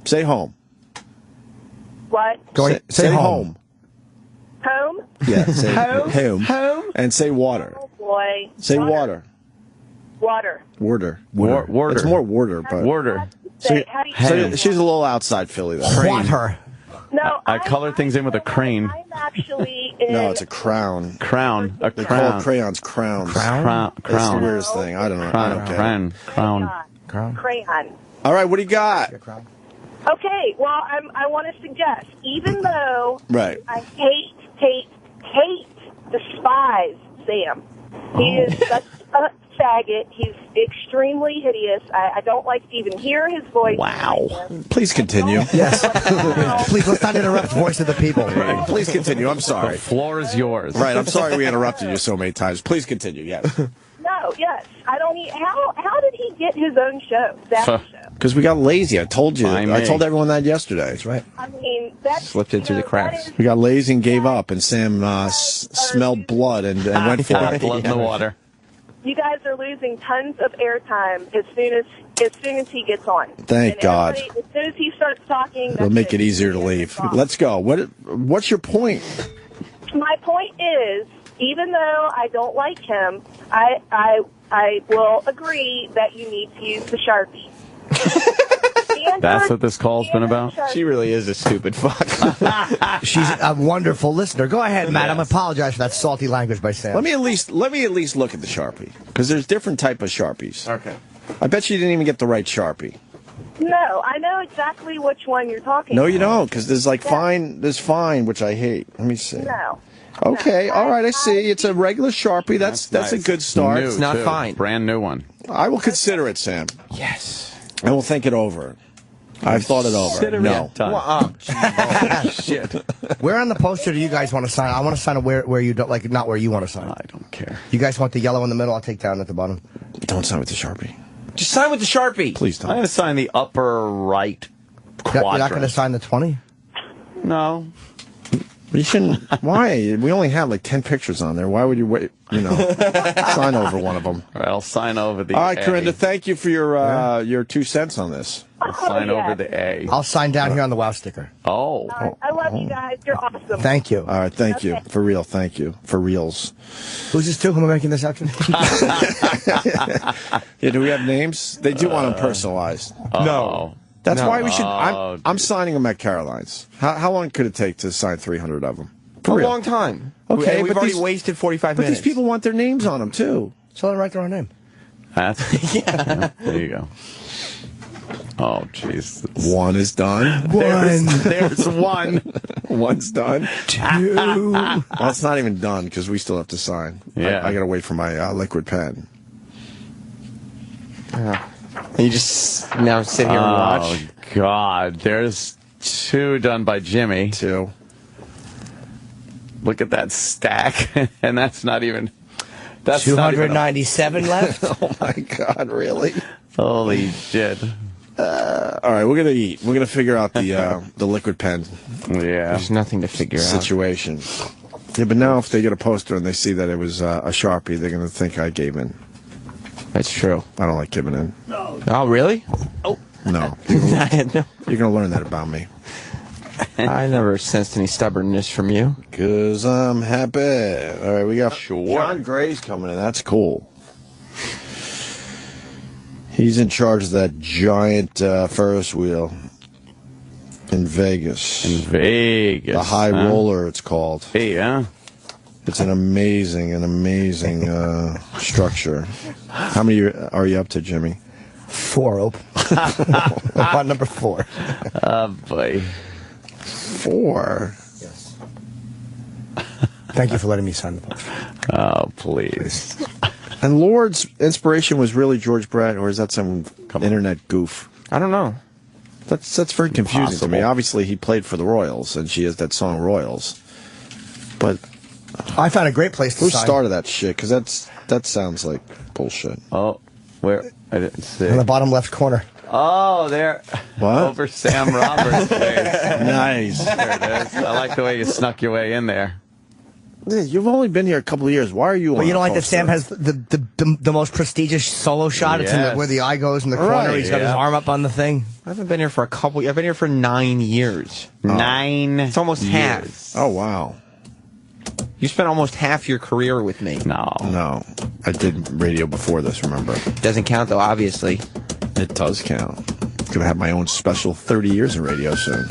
Say home. What? Say home. Home? Yeah. Say Home? home. Home? And say water. Oh, boy. Say water. Water. Warder. Warder. It's more Warder, but Warder. How do you She's a little outside Philly, though. Water. No, I color things in with a crane. I'm actually in... No, it's a crown. Crown. A They crown. call crayons crowns. Crown. It's the weirdest thing. I don't know. I don't get it. Crown. Crayon. All right, what do you got? Okay, well, I want to suggest, even though Right. I despise Sam. He is such a faggot. He's extremely hideous. I don't like to even hear his voice. Wow. Please continue. Yes. Please, let's not interrupt Voice of the People. Right. Please continue. I'm sorry. The floor is yours. Right. I'm sorry we interrupted you so many times. Please continue. Yes. No, yes. I don't need... How did he get his own show? That show? Because we got lazy. I told you. By I me. told everyone that yesterday. That's right. I mean, that's... Slipped in through the cracks. We got lazy and gave up, and Sam smelled blood and went for it. Blood in the water. You guys are losing tons of airtime as soon as he gets on. Thank And God. As soon as he starts talking, It'll make it easier to leave. Let's go. What's your point? My point is, even though I don't like him, I will agree that you need to use the Sharpie. That's what this call's been about? She really is a stupid fuck. She's a wonderful listener. Go ahead, madam. Apologize for that salty language by Sam. Let me at least look at the Sharpie, because there's different type of Sharpies. Okay. I bet you didn't even get the right Sharpie. No, I know exactly which one you're talking No, about. you don't, because there's like fine, which I hate. Let me see. No. Okay, all right, I see. It's a regular Sharpie. That's a nice. good start. New, It's not too. fine. Brand new one. I will consider it, Sam. Yes. I will think it over. I've thought it over. Consider No. it done. Oh, shit. Where on the poster do you guys want to sign? I want to sign it where you don't like, not where you want to sign. I don't care. You guys want the yellow in the middle? I'll take down at the bottom. Don't sign with the Sharpie. Just sign with the Sharpie. Please I'm don't. going to sign the upper right You're quadrant. not going to sign the 20? No. You shouldn't. Why? We only have like 10 pictures on there. Why would you wait? Sign over one of them. All right, I'll sign over the All right, A. Corinda, thank you for your 2 cents on this. I'll sign over the A. I'll sign down here on the WOW sticker. Oh. I love you guys. You're awesome. Thank you. All right, thank you. For real, thank you. For reals. Who's this to? Who am I making this out to? Yeah, do we have names? They do want them personalized. No. That's No. why we should. Oh, I'm signing them at Caroline's. How long could it take to sign 300 of them? For a real. long time. Okay, we've but already these- wasted 45 But minutes. these people want their names on them, too. So they write their own name. That's, yeah. There you go. Oh, jeez. One is done. There's one. One's done. 2. Well, it's not even done because we still have to sign. Yeah. I got to wait for my liquid pen. And you just now sit here and watch. Oh, God. There's 2 done by Jimmy. 2. Look at that stack. And that's not even... That's not even 297 left? Oh, my God, really? Holy shit. All right, we're going to eat. We're going to figure out the liquid pen Yeah. There's nothing to figure out. situation. Yeah, but now if they get a poster and they see that it was a Sharpie, they're going to think I gave in. That's true. I don't like giving in. Oh, really? Oh. No. No. You're going to learn that about me. I never sensed any stubbornness from you. Because I'm happy. All right, we got Sure. John Gray's coming in. That's cool. He's in charge of that giant Ferris wheel in Vegas. In Vegas. The High huh? Roller, it's called. Hey, yeah. It's an amazing structure. How many are you up to, Jimmy? 4, Ope. I'm on number 4. Oh, boy. 4? Yes. Thank you for letting me sign the poster. Oh, please. And Lord's inspiration was really George Brett, or is that some internet goof? I don't know. That's very confusing to me. Impossible. Obviously, he played for the Royals, and she has that song Royals. But I found a great place to who sign. started that shit? Because that sounds like bullshit. Oh, where? I didn't see. On the bottom left corner. Oh, there. What? Over Sam Roberts' face. Nice. There it is. I like the way you snuck your way in there. Yeah, you've only been here a couple of years. Why are you on Well, you don't a like that poster? Sam has the most prestigious solo shot? It's in Yes. where the eye goes in the corner. Right, He's got his yeah. arm up on the thing. I haven't been here for I've been here for 9 years. 9 It's almost half. years. Oh, wow. You spent almost half your career with me. No. I did radio before this, remember? Doesn't count, though, obviously. It does count. Gonna have my own special 30 years in radio soon.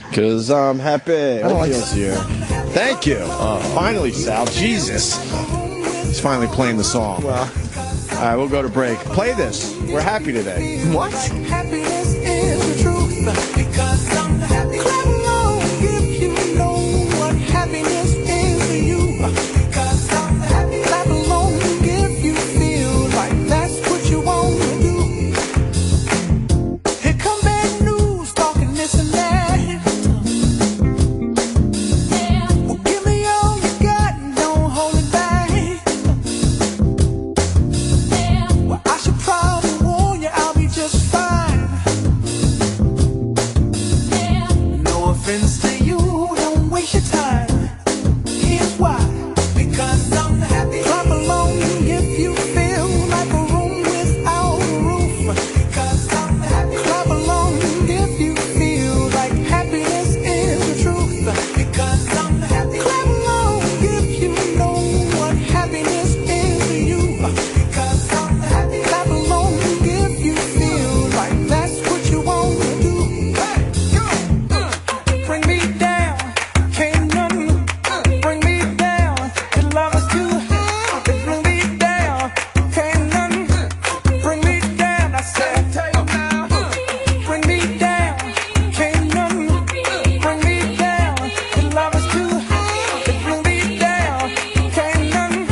Because I'm happy. Opie's here. Thank you. Finally, Sal. Jesus. He's finally playing the song. Well, all right, we'll go to break. Play this. We're happy today. What? Happiness is the truth. Because I'm happy. Clap along if you know what happiness is to you. Because I'm happy. Clap along if you feel like that's what you want to do. Here come bad news, talking this and that. Well, give me all you got and don't hold it back. Well, I should probably warn you, I'll be just fine. No offense to you, don't waste your time. Here's why. Because I'm happy. Clap along if you feel like a room without a roof. Because I'm happy. Clap along if you feel like happiness is the truth. Because I'm happy. Clap along if you know what happiness is to you. Because I'm happy. Clap along if you feel like that's what you want to do. Bring me down, can't nothing bring me down. The love is too high, bring me down, can't nothing bring me down. I said, bring me down, can't nothing bring me down. The love is too high, bring me down, can't nothing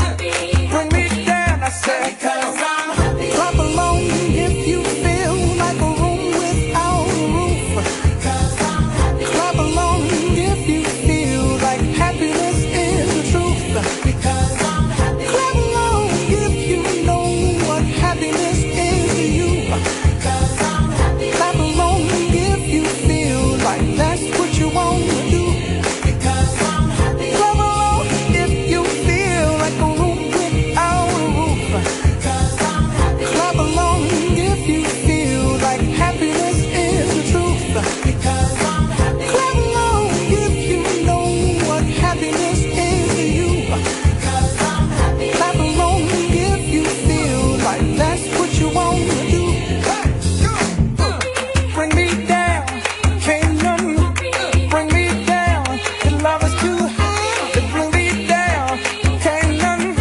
bring me down. I said, clap along if you feel like a room without a roof. Clap along if you feel like happiness is the truth. Because I'm happy. Clap along if you know what happiness is to you. Because I'm happy. Clap along if you feel like that's what you want to do. Because I'm happy. Clap along if you feel like a room without a roof. Because I'm happy. Clap along if you feel like happiness is the truth. Because I'm happy. Clap along if you know what happiness is to you. Because I'm happy. Clap along if you feel like that's what you want to do. Bring me down, can't nothing bring me down. The love is too high, bring me down, can't nothing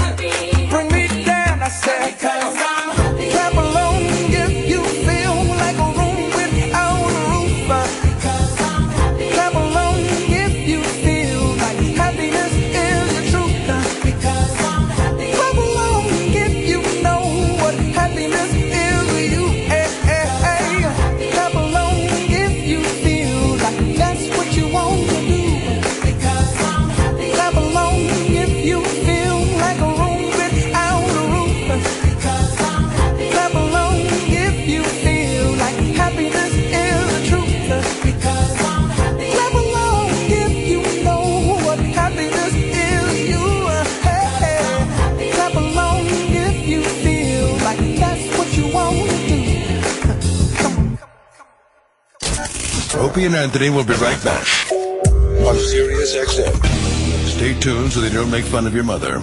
bring me down. I said, because I'm happy. Clap along if you feel like a room without a roof. Because I'm happy. Clap along if you feel like happiness is the truth. Because I'm happy. Clap along if you know what happiness is to you. Hey, hey, hey. Clap along if you feel like that's what you want to do. Because I'm happy. Clap along if you feel like a room without a roof. Because I'm happy. Clap along if you feel like happiness is the truth. Because I'm happy. Clap along if you know what happiness is to you. Hey, hey. Clap along if you feel like that's what you want to do. Opie and Anthony will be right back on Sirius XM. Stay tuned so they don't make fun of your mother.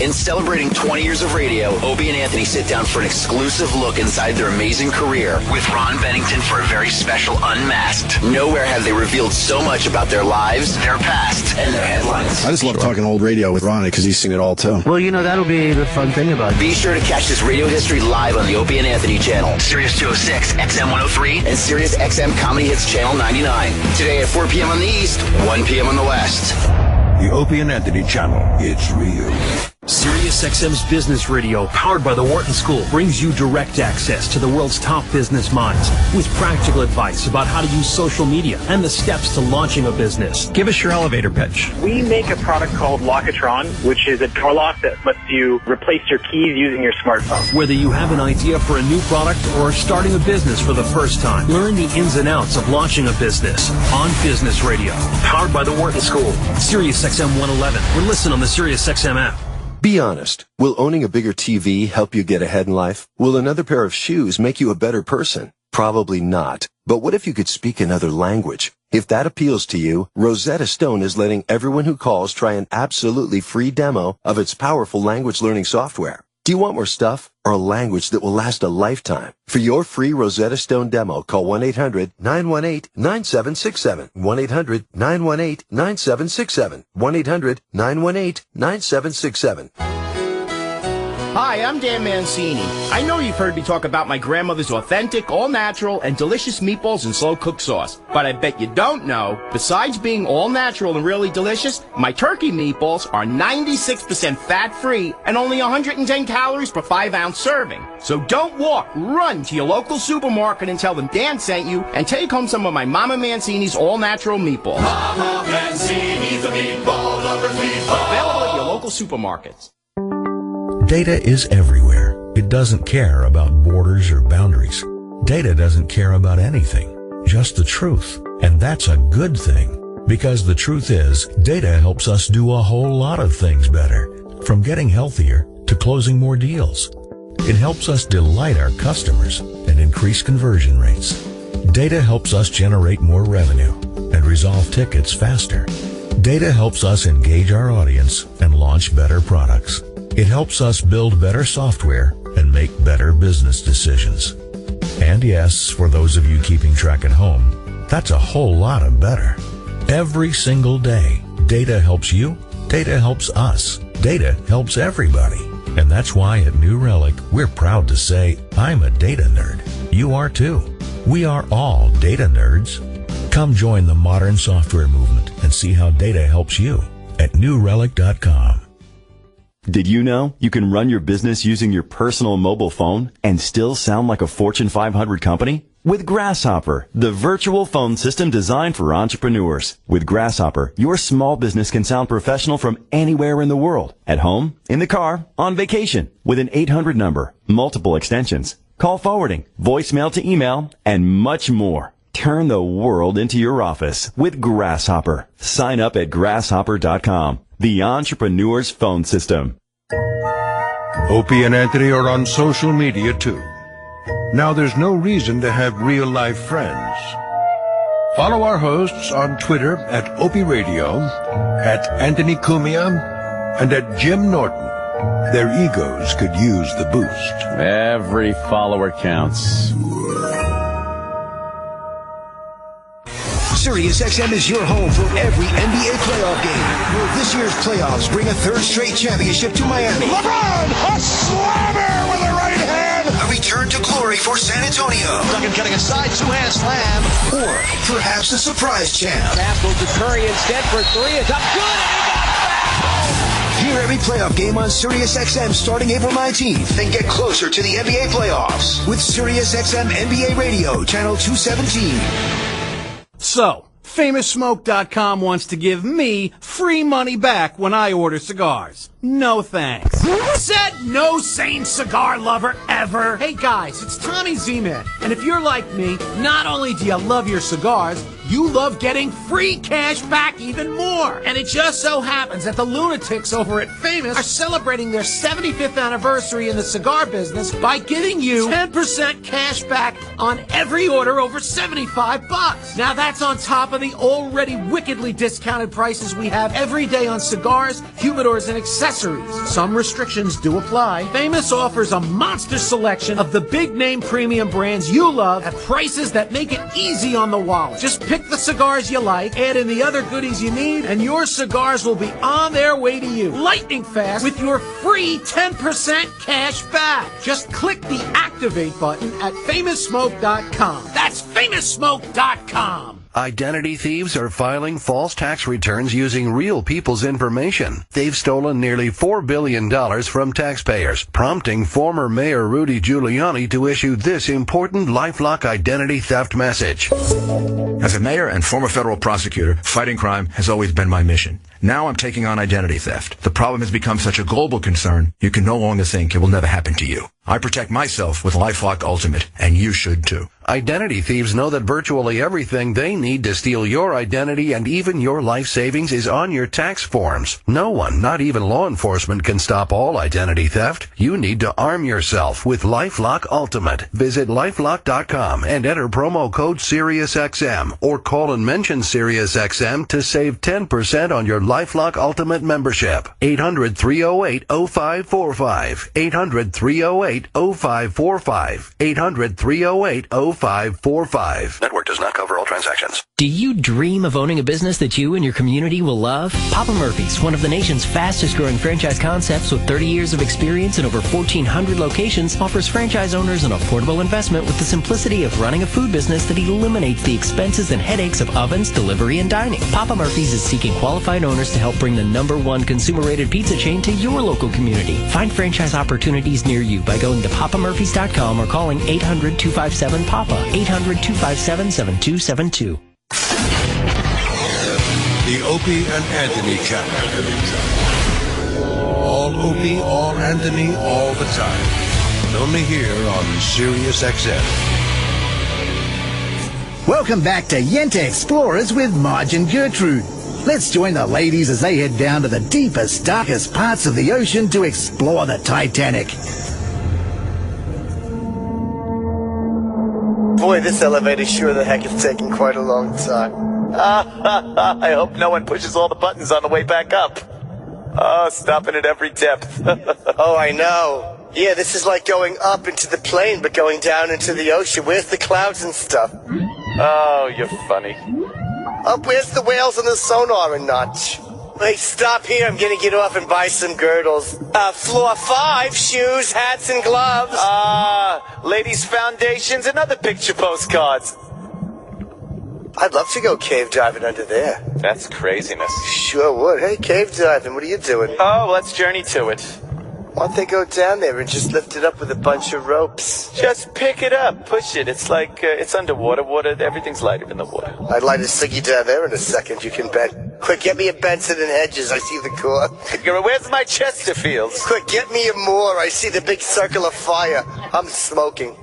In celebrating 20 years of radio, Opie and Anthony sit down for an exclusive look inside their amazing career with Ron Bennington for a very special Unmasked. Nowhere have they revealed so much about their lives, their past, and their headlines. I just love talking old radio with Ronnie because he's seen it all too. Well, you know, that'll be the fun thing about it. Be sure to catch this radio history live on the Opie and Anthony channel, Sirius 206, XM 103, and Sirius XM Comedy Hits Channel 99. Today at 4 p.m. on the East, 1 p.m. on the West. The Opie and Anthony channel. It's real. Sirius XM's business radio, powered by the Wharton School, brings you direct access to the world's top business minds with practical advice about how to use social media and the steps to launching a business. Give us your elevator pitch. We make a product called Lockatron, which is a door lock that lets you replace your keys using your smartphone. Whether you have an idea for a new product or starting a business for the first time, learn the ins and outs of launching a business on Business Radio, powered by the Wharton School, Sirius XM 111, or listen on the Sirius XM app. Be honest. Will owning a bigger TV help you get ahead in life? Will another pair of shoes make you a better person? Probably not. But what if you could speak another language? If that appeals to you, Rosetta Stone is letting everyone who calls try an absolutely free demo of its powerful language learning software. Do you want more stuff or a language that will last a lifetime? For your free Rosetta Stone demo, call 1-800-918-9767. 1-800-918-9767. 1-800-918-9767. Hi, I'm Dan Mancini. I know you've heard me talk about my grandmother's authentic, all-natural, and delicious meatballs and slow-cooked sauce. But I bet you don't know, besides being all-natural and really delicious, my turkey meatballs are 96% fat-free and only 110 calories per 5-ounce serving. So don't walk, run to your local supermarket and tell them Dan sent you, and take home some of my Mama Mancini's all-natural meatballs. Mama Mancini's a meatball lover's meatball. Available at your local supermarkets. Data is everywhere. It doesn't care about borders or boundaries. Data doesn't care about anything, just the truth. And that's a good thing, because the truth is, data helps us do a whole lot of things better, from getting healthier to closing more deals. It helps us delight our customers and increase conversion rates. Data helps us generate more revenue and resolve tickets faster. Data helps us engage our audience and launch better products. It helps us build better software and make better business decisions. And yes, for those of you keeping track at home, that's a whole lot of better. Every single day, data helps you, data helps us, data helps everybody. And that's why at New Relic, we're proud to say, I'm a data nerd. You are too. We are all data nerds. Come join the modern software movement and see how data helps you at newrelic.com. Did you know you can run your business using your personal mobile phone and still sound like a Fortune 500 company? With Grasshopper, the virtual phone system designed for entrepreneurs. With Grasshopper, your small business can sound professional from anywhere in the world. At home, in the car, on vacation. With an 800 number, multiple extensions, call forwarding, voicemail to email, and much more. Turn the world into your office with Grasshopper. Sign up at grasshopper.com. The entrepreneur's phone system. Opie and Anthony are on social media too. Now there's no reason to have real-life friends. Follow our hosts on Twitter at Opie Radio, at Anthony Cumia, and at Jim Norton. Their egos could use the boost. Every follower counts. SiriusXM is your home for every NBA playoff game. Will this year's playoffs bring a third straight championship to Miami? LeBron, a slammer with a right hand. A return to glory for San Antonio. Duncan cutting inside, two-hand slam. Or perhaps a surprise champ. Pass goes to Curry instead for three. It's up good, and he got back. Hear every playoff game on SiriusXM starting April 19th and get closer to the NBA playoffs with SiriusXM NBA Radio, Channel 217. So, FamousSmoke.com wants to give me free money back when I order cigars. No thanks. Said no sane cigar lover ever. Hey guys, it's Tommy Z-Man. And if you're like me, not only do you love your cigars, you love getting free cash back even more. And it just so happens that the lunatics over at Famous are celebrating their 75th anniversary in the cigar business by giving you 10% cash back on every order over $75. Now that's on top of the already wickedly discounted prices we have every day on cigars, humidors, and accessories. Some restrictions do apply. Famous offers a monster selection of the big-name premium brands you love at prices that make it easy on the wallet. Just pick the cigars you like, add in the other goodies you need, and your cigars will be on their way to you. Lightning fast with your free 10% cash back. Just click the activate button at FamousSmoke.com. That's FamousSmoke.com. Identity thieves are filing false tax returns using real people's information. They've stolen nearly $4 billion from taxpayers, prompting former Mayor Rudy Giuliani to issue this important LifeLock identity theft message. As a mayor and former federal prosecutor, fighting crime has always been my mission. Now I'm taking on identity theft. The problem has become such a global concern, you can no longer think it will never happen to you. I protect myself with LifeLock Ultimate, and you should too. Identity thieves know that virtually everything they need to steal your identity and even your life savings is on your tax forms. No one, not even law enforcement, can stop all identity theft. You need to arm yourself with LifeLock Ultimate. Visit lifelock.com and enter promo code SiriusXM or call and mention SiriusXM to save 10% on your LifeLock Ultimate membership. 800-308-0545. 800-308-0545. 800-308-0545. Network does not cover all transactions. Do you dream of owning a business that you and your community will love? Papa Murphy's, one of the nation's fastest growing franchise concepts with 30 years of experience and over 1,400 locations, offers franchise owners an affordable investment with the simplicity of running a food business that eliminates the expenses and headaches of ovens, delivery, and dining. Papa Murphy's is seeking qualified owners to help bring the #1 consumer-rated pizza chain to your local community. Find franchise opportunities near you by going to papamurphys.com or calling 800-257-PAPA, 800-257-7272. The Opie and Anthony Channel. All Opie, all Anthony, all the time. And only here on SiriusXM. Welcome back to Yenta Explorers with Marge and Gertrude. Let's join the ladies as they head down to the deepest, darkest parts of the ocean to explore the Titanic. Boy, this elevator sure the heck is taking quite a long time. I hope no one pushes all the buttons on the way back up. Oh, stopping at every depth. Oh, I know. Yeah, this is like going up into the plane, but going down into the ocean. Where's the clouds and stuff? Oh, you're funny. Oh, where's the whales and the sonar and notch? Hey, stop here. I'm gonna get off and buy some girdles. Floor 5, shoes, hats, and gloves. Ladies' foundations and other picture postcards. I'd love to go cave diving under there. That's craziness. Sure would. Hey, cave diving, what are you doing? Oh, let's journey to it. Why don't they go down there and just lift it up with a bunch of ropes? Just pick it up, push it. It's like, it's underwater. Everything's lighter in the water. I'd light a ciggy down there in a second, you can bet. Quick, get me a Benson and Hedges, I see the core. Where's my Chesterfields? Quick, get me a Moore, I see the big circle of fire. I'm smoking.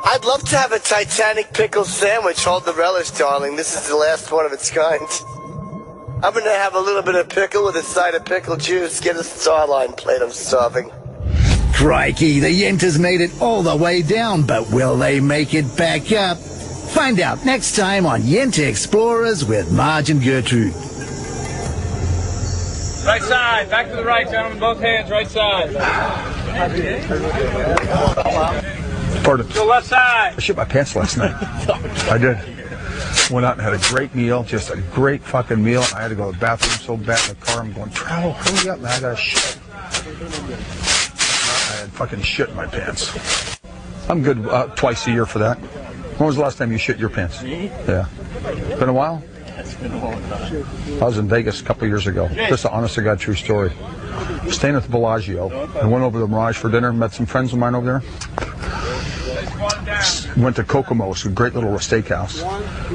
I'd love to have a Titanic pickle sandwich. Hold the relish, darling. This is the last one of its kind. I'm gonna have a little bit of pickle with a side of pickle juice. Get a Starline plate, I'm starving. Crikey, the Yentas made it all the way down, but will they make it back up? Find out next time on Yenta Explorers with Marge and Gertrude. Right side, back to the right, gentlemen, both hands, right side. Pardon? To the left side. I shit my pants last night. I did. Went out and had a great meal, just a great fucking meal. I had to go to the bathroom so bad in the car. I'm going, travel, hurry up, man, I got to shit. I had fucking shit in my pants. I'm good twice a year for that. When was the last time you shit your pants? Me? Yeah. Been a while? It's been a long time. I was in Vegas a couple of years ago. This is an honest to God true story. Staying at the Bellagio. I went over to the Mirage for dinner, met some friends of mine over there. Went to Kokomo's, a great little steakhouse.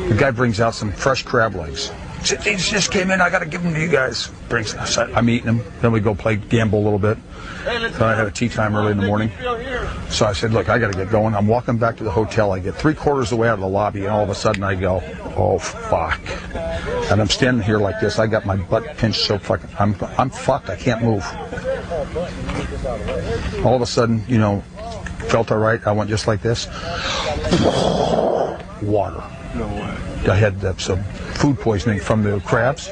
The guy brings out some fresh crab legs. These just came in, I got to give them to you guys. I'm eating them. Then we go play gamble a little bit. Then I had a tea time early in the morning. So I said, look, I got to get going. I'm walking back to the hotel. I get 3/4 of the way out of the lobby, and all of a sudden I go, oh, fuck. And I'm standing here like this. I got my butt pinched so fucking, I'm fucked. I can't move. All of a sudden, you know, felt all right. I went just like this. Water. No way. I had some food poisoning from the crabs.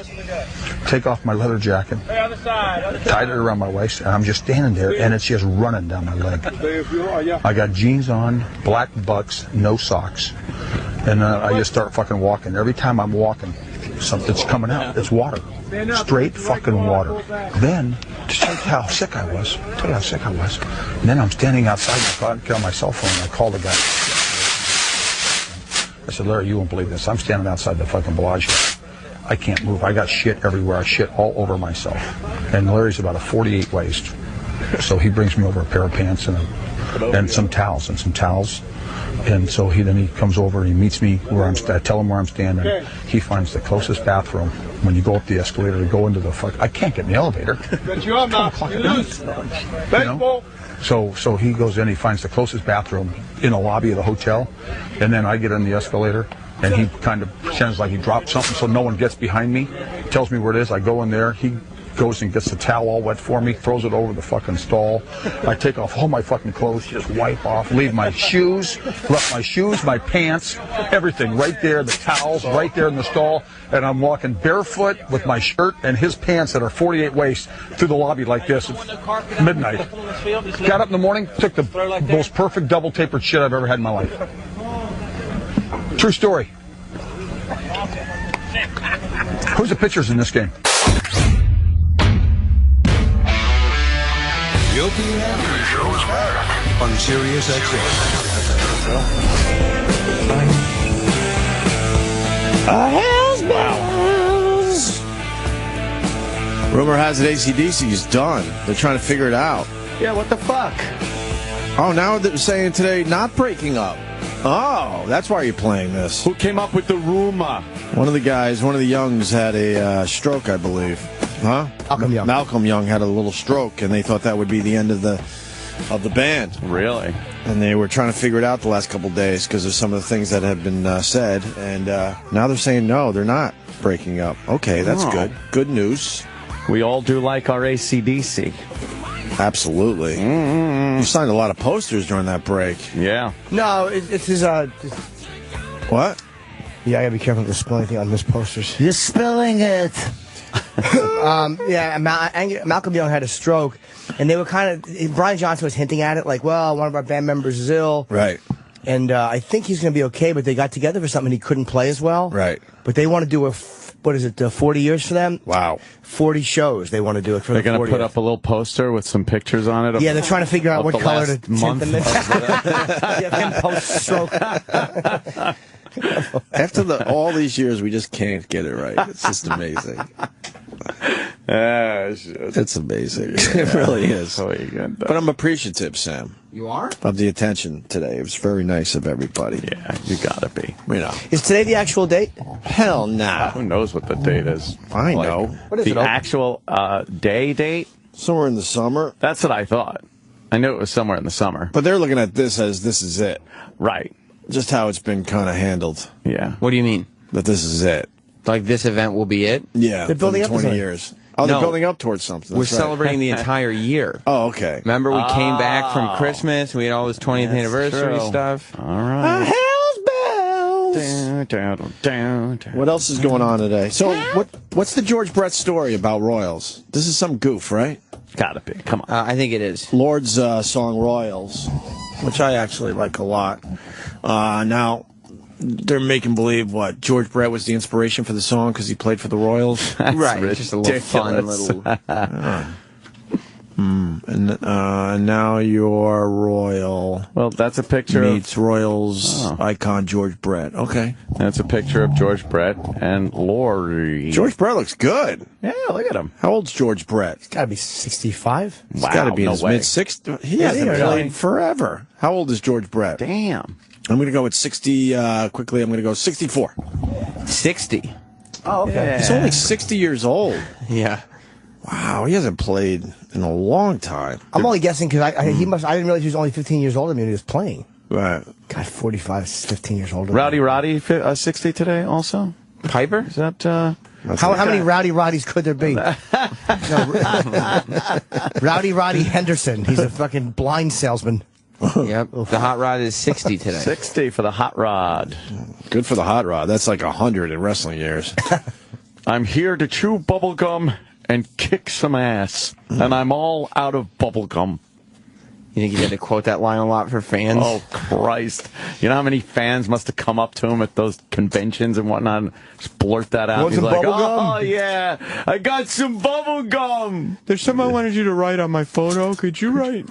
Take off my leather jacket, tied it around my waist, and I'm just standing there, and it's just running down my leg. I got jeans on, black bucks, no socks, and I just start fucking walking. Every time I'm walking, something's coming out. It's water. Straight fucking water. Then, to tell you how sick I was, and then I'm standing outside and I got my cell phone and I called the guy. I said, Larry, you won't believe this. I'm standing outside the fucking Bellagio. I can't move. I got shit everywhere. I shit all over myself. And Larry's about a 48 waist. So he brings me over a pair of pants and some towels. And so he comes over and he meets me where I tell him where I'm standing. He finds the closest bathroom. When you go up the escalator to go into the I can't get in the elevator. But you are not. You lose. Baseball. So he goes in, he finds the closest bathroom in the lobby of the hotel, and then I get in the escalator, and he kind of pretends like he dropped something so no one gets behind me, tells me where it is. I go in there, he goes and gets the towel all wet for me, throws it over the fucking stall. I take off all my fucking clothes, just wipe off, leave my shoes, my pants, everything right there, the towels right there in the stall, and I'm walking barefoot with my shirt and his pants that are 48 waist through the lobby like this at midnight. Got up in the morning, took the most perfect double tapered shit I've ever had in my life. True story. Who's the pitchers in this game? The Opie Anthony Show is back on Sirius Rumor has it AC/DC is done. They're trying to figure it out. Yeah, what the fuck? Oh, now they're saying today not breaking up. Oh, that's why you're playing this. Who came up with the rumor? One of the guys, one of the Youngs had a stroke, I believe. Huh? Malcolm Young had a little stroke, and they thought that would be the end of the band. Really? And they were trying to figure it out the last couple of days because of some of the things that have been said. And now they're saying no, they're not breaking up. Okay, that's good. Good news. We all do like our AC/DC. Absolutely. You signed a lot of posters during that break. Yeah. No, it's his. What? Yeah, I gotta be careful to spill anything on this posters. You're spilling it. Malcolm Young had a stroke, and they were kind of. Brian Johnson was hinting at it, like, well, one of our band members is ill. Right. And I think he's going to be okay, but they got together for something he couldn't play as well. Right. But they want to do 40 years for them? Wow. 40 shows they want to do it for. They're going to put up a little poster with some pictures on it. Yeah, they're trying to figure out what color to tint them in. Him post-stroke. After all these years, we just can't get it right. It's just amazing. It's amazing. It really is. But I'm appreciative, Sam. You are? Of the attention today. It was very nice of everybody. Yeah, you gotta be. You know. Is today the actual date? Hell nah. Who knows what the date is? I know. What is the actual date? Somewhere in the summer. That's what I thought. I knew it was somewhere in the summer. But they're looking at this as this is it. Right. Just how it's been kind of handled. Yeah. What do you mean? That this is it. Like this event will be it? Yeah. They're building up 20 years. Oh, they're building up towards something. We're That's right. celebrating the entire year. Oh, okay. Remember, we came back from Christmas. We had all this 20th anniversary stuff. All right. Hell's bells. What else is going on today? So, what's the George Brett story about Royals? This is some goof, right? Gotta be. Come on. I think it is. Lord's song Royals, which I actually like a lot. Now, they're making believe George Brett was the inspiration for the song because he played for the Royals. Right, it's just a little fun little. And now you're Royal. Well, that's a picture meets Royals icon George Brett. Okay, that's a picture of George Brett and Lori. George Brett looks good. Yeah, look at him. How old's George Brett? He's got to be 65. He's got to be in his mid-60s. He hasn't played forever. How old is George Brett? Damn. I'm going to go with 60 quickly. I'm going to go 64. 60. Oh, okay. Yeah. He's only 60 years old. Yeah. Wow, he hasn't played in a long time. I'm only guessing because I didn't realize he was only 15 years older than me when he was playing. Right. God, 45 is 15 years older. Roddy, 60 today also? Piper? Is that... How many Rowdy Roddies could there be? Rowdy Henderson. He's a fucking blind salesman. Yep. The hot rod is 60 today. 60 for the hot rod. Good for the hot rod. That's like 100 in wrestling years. I'm here to chew bubblegum and kick some ass. And I'm all out of bubblegum. You think you had to quote that line a lot for fans? Oh, Christ. You know how many fans must have come up to him at those conventions and whatnot and just blurt that out? Want He's some like, bubblegum? oh, yeah, I got some bubblegum. There's something I wanted you to write on my photo. Could you write?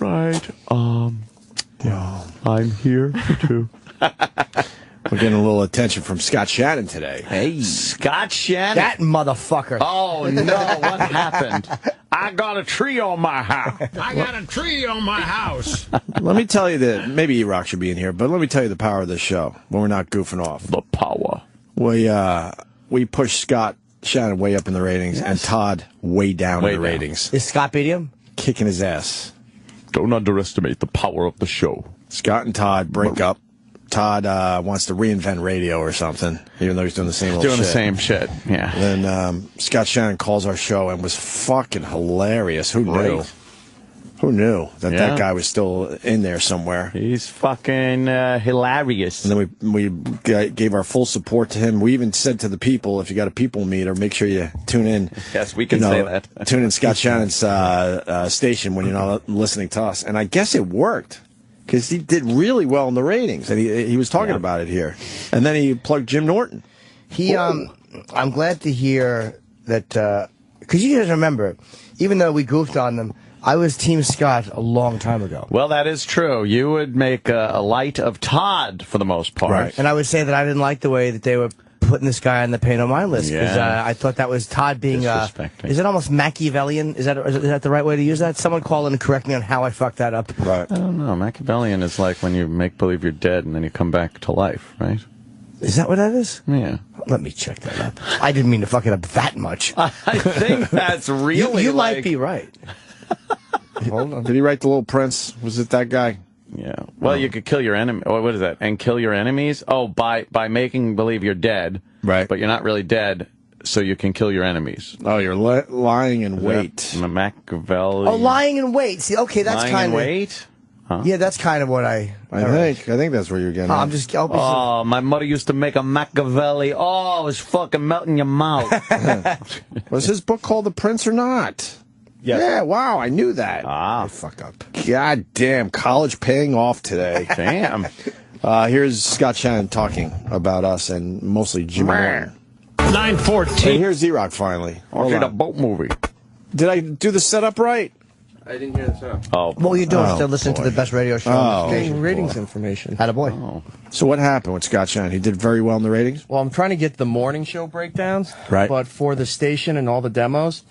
Yeah, I'm here too. We're getting a little attention from Scott Shannon today. Hey, Scott Shannon. That motherfucker. Oh, no, what happened? I got a tree on my house. I got a tree on my house. Let me tell you that maybe E-Rock should be in here, but let me tell you the power of this show when we're not goofing off. The power. We pushed Scott Shannon way up in the ratings and Todd way down in the ratings. Is Scott beating him? Kicking his ass. Don't underestimate the power of the show. Scott and Todd break up. Todd wants to reinvent radio or something, even though he's doing the same old shit. Doing the same shit, yeah. Then Scott Shannon calls our show and was fucking hilarious. Who knew? Right. Who knew that guy was still in there somewhere? He's fucking hilarious. And then we gave our full support to him. We even said to the people, if you got a people meter, make sure you tune in. Yes, we can say that. Tune in Scott Shannon's station when you're not listening to us. And I guess it worked. Because he did really well in the ratings, and he was talking about it here. And then he plugged Jim Norton. I'm glad to hear that, because you guys remember, even though we goofed on them, I was Team Scott a long time ago. Well, that is true. You would make a light of Todd for the most part. Right. And I would say that I didn't like the way that they were putting this guy on the Pay No Mind list, because I thought that was Todd being is it almost Machiavellian? Is that the right way to use that? Someone call in and correct me on how I fucked that up. Right. I don't know. Machiavellian is like when you make believe you're dead and then you come back to life, right? Is that what that is? Yeah. Let me check that up. I didn't mean to fuck it up that much. I think that's really you might be right. Hold on. Did he write The Little Prince? Was it that guy? Yeah. Well, you could kill your enemy. What is that? And kill your enemies? Oh, by making believe you're dead. Right. But you're not really dead, so you can kill your enemies. Oh, you're lying in wait. Machiavelli. Oh, lying in wait. See, okay, that's lying kind in of wait. Huh? Yeah, that's kind of what I think that's where you're getting. I'm just. Oh, my mother used to make a Machiavelli. Oh, it was fucking melting your mouth. Was his book called The Prince or not? Yes. Yeah, wow, I knew that. Ah. I fuck up. God damn, college paying off today. Damn. Here's Scott Shannon talking about us and mostly Jimmy Norton. 9:14. Hey, here's Z-Rock finally. Hold on. A boat movie. Did I do the setup right? I didn't hear the setup. Oh. What you're doing is to listen to the best radio show on the station. Ratings information. Attaboy. Oh. So what happened with Scott Shannon? He did very well in the ratings? Well, I'm trying to get the morning show breakdowns. Right. But for the station and all the demos,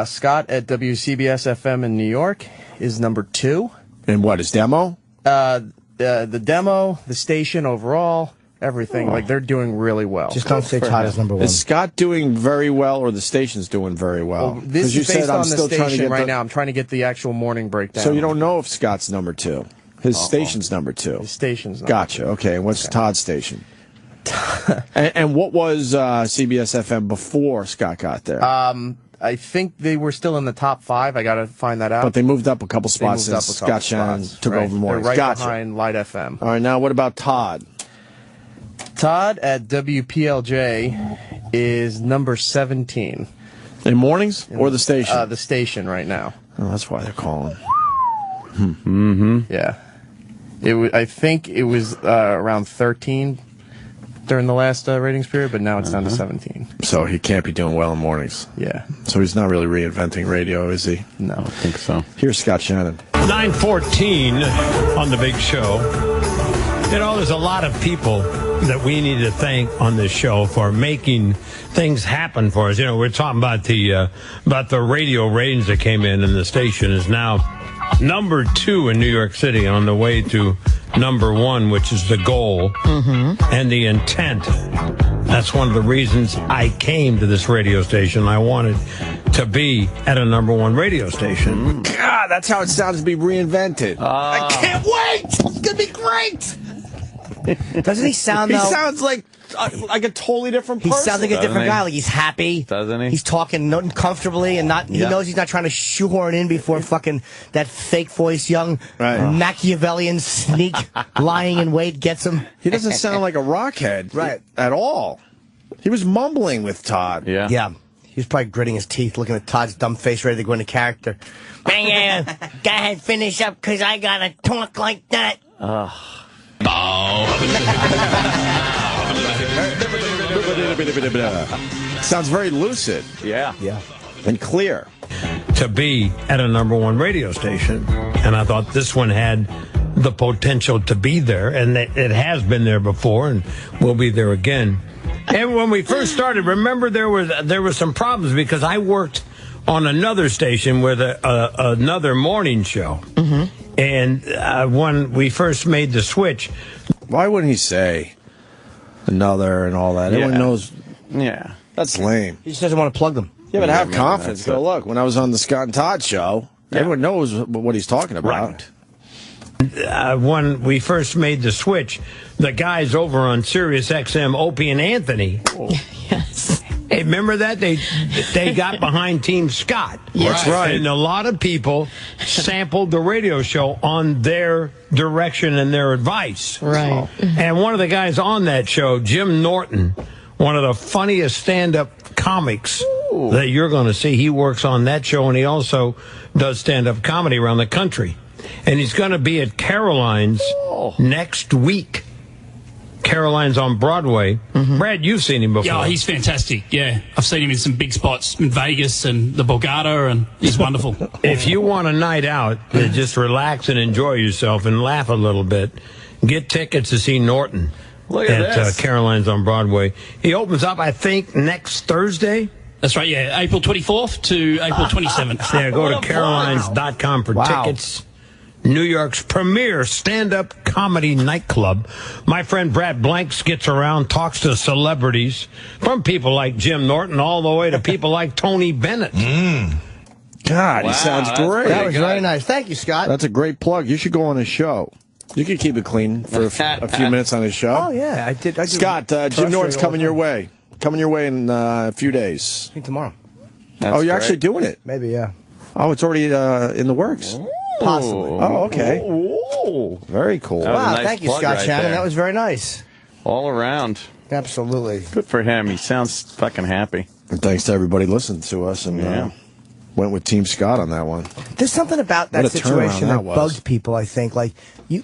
Scott at WCBS FM in New York is number 2. And what, his demo? The demo, the station overall, everything. Like, they're doing really well. Just don't say Todd is number 1. Is Scott doing very well or the station's doing very well? This is based on the station right now. I'm trying to get the actual morning breakdown. So you don't know if Scott's number 2. His station's number 2. His station's number Gotcha. 2. Okay. And what's Todd's station? and what was CBS FM before Scott got there? I think they were still in the top 5. I got to find that out. But they moved up a couple spots since Scott Shannon took over mornings. They're right Gotcha. behind Light FM. All right, now what about Todd? Todd at WPLJ is number 17. In mornings or the station? The station right now. Oh, that's why they're calling. Yeah. I think it was around 13 during the last ratings period, but now it's down to 17. So he can't be doing well in mornings. Yeah. So he's not really reinventing radio, is he? No. I don't think so. Here's Scott Shannon. 9:14 on the big show. You know, there's a lot of people that we need to thank on this show for making things happen for us. You know, we're talking about the radio ratings that came in, and the station is now number 2 in New York City, on the way to number 1, which is the goal and the intent. That's one of the reasons I came to this radio station. I wanted to be at a number 1 radio station. God, that's how it sounds to be reinvented. I can't wait! It's going to be great! Doesn't he sound, He though? sounds like a totally different He person. sounds like a different guy. Like, he's happy. Doesn't he? He's talking comfortably, and he knows he's not trying to shoehorn in before fucking that fake voice, young Machiavellian sneak lying in wait gets him. He doesn't sound like a rockhead at all. He was mumbling with Todd. Yeah. Yeah. He was probably gritting his teeth, looking at Todd's dumb face, ready to go into character. Go ahead, finish up, because I got to talk like that. Sounds very lucid. Yeah. Yeah. And clear. To be at a number 1 radio station. And I thought this one had the potential to be there, and it has been there before and will be there again. And when we first started, remember there was some problems because I worked on another station with another morning show. And when we first made the switch... Why wouldn't he say another and all that? Everyone knows. Yeah. That's lame. He just doesn't want to plug them. Yeah, but have confidence. Go, look, when I was on the Scott and Todd show, everyone knows what he's talking about. When we first made the switch, the guys over on Sirius XM, Opie and Anthony. Yes. Hey, remember that? They got behind Team Scott. That's right. And a lot of people sampled the radio show on their direction and their advice. Right. And one of the guys on that show, Jim Norton, one of the funniest stand-up comics that you're going to see. He works on that show, and he also does stand-up comedy around the country. And he's going to be at Caroline's next week. Caroline's on Broadway. Brad, you've seen him before. Yeah, he's fantastic. Yeah, I've seen him in some big spots in Vegas and the Borgata, and he's wonderful. If you want a night out to just relax and enjoy yourself and laugh a little bit, get tickets to see Norton at Caroline's on Broadway. He opens up, I think, next Thursday. That's right, yeah, April 24th to April 27th. Yeah, go to carolines.com for tickets. New York's premier stand-up comedy nightclub. My friend Brad Blanks gets around, talks to celebrities, from people like Jim Norton all the way to people like Tony Bennett. God, he sounds great. That was very nice. Thank you, Scott. That's a great plug. You should go on his show. You can keep it clean for a few minutes on his show. Oh, yeah, I did. Scott, Jim Norton's coming your way. Coming your way in a few days. I think tomorrow. You're actually doing it? Maybe, yeah. Oh, it's already in the works. Possibly. Oh, okay. Very cool. Wow, thank you, Scott Shannon. That was very nice. All around. Absolutely. Good for him. He sounds fucking happy. And thanks to everybody listening to us and went with Team Scott on that one. There's something about that situation that bugs people, I think. Like,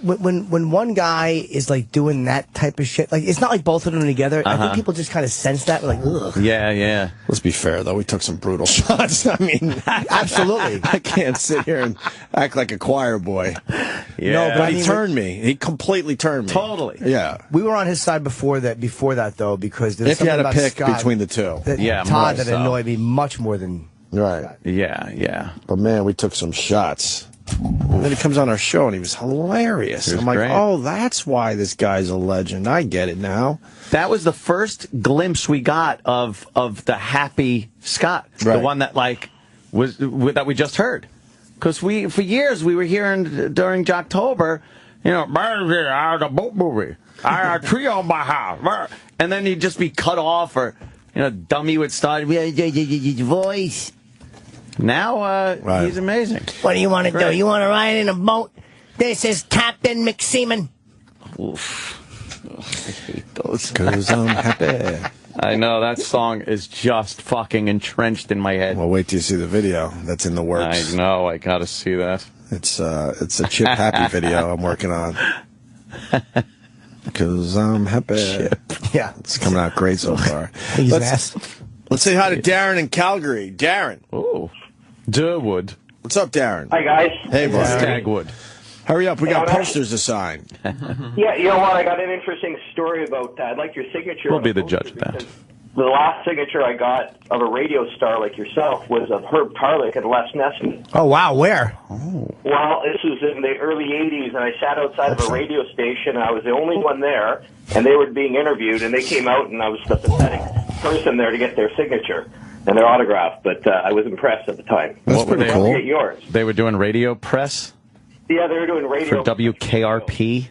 when one guy is, like, doing that type of shit, like, it's not like both of them together. I think people just kind of sense that. Like, ugh. Yeah. Let's be fair, though. We took some brutal shots. I mean, absolutely. I can't sit here and act like a choir boy. Yeah. No, but he turned me. He completely turned me. Totally. Yeah. We were on his side before that, though, because there's if you had something to about pick Scott between the two. Todd that annoyed me much more than... Right. Yeah. But, man, we took some shots. And then he comes on our show, and he was hilarious. I'm like, oh, that's why this guy's a legend. I get it now. That was the first glimpse we got of the happy Scott. Right. The one that, like, that we just heard. Because for years we were hearing during Jocktober, you know, the boat movie, a tree on my house. And then he'd just be cut off, or, you know, dummy would start, voice. Now, he's amazing. What do you want to do? You want to ride in a boat? This is Captain McSeaman. Oof. I hate those. Because I'm happy. I know, that song is just fucking entrenched in my head. Well, wait till you see the video that's in the works. I know, I gotta see that. It's a Chip Happy video I'm working on. Because I'm happy. Chip. Yeah. It's coming out great so far. He's an ass. Let's say hi to Darren in Calgary. Darren. Oh. Durwood. What's up, Darren? Hi, guys. Hey, bro. Stagwood. Hurry up. We got posters to sign. Yeah, you know what? I got an interesting story about I'd like your signature. We'll be the judge of that. The last signature I got of a radio star like yourself was of Herb Tarlick at Les Nesson. Oh, wow. Where? Oh. Well, this was in the early 80s, and I sat outside of a radio station, and I was the only one there, and they were being interviewed, and they came out, and I was the pathetic person there to get their signature and their autograph, but I was impressed at the time. That's pretty cool. Get yours. They were doing radio press? Yeah, they were doing radio. For WKRP?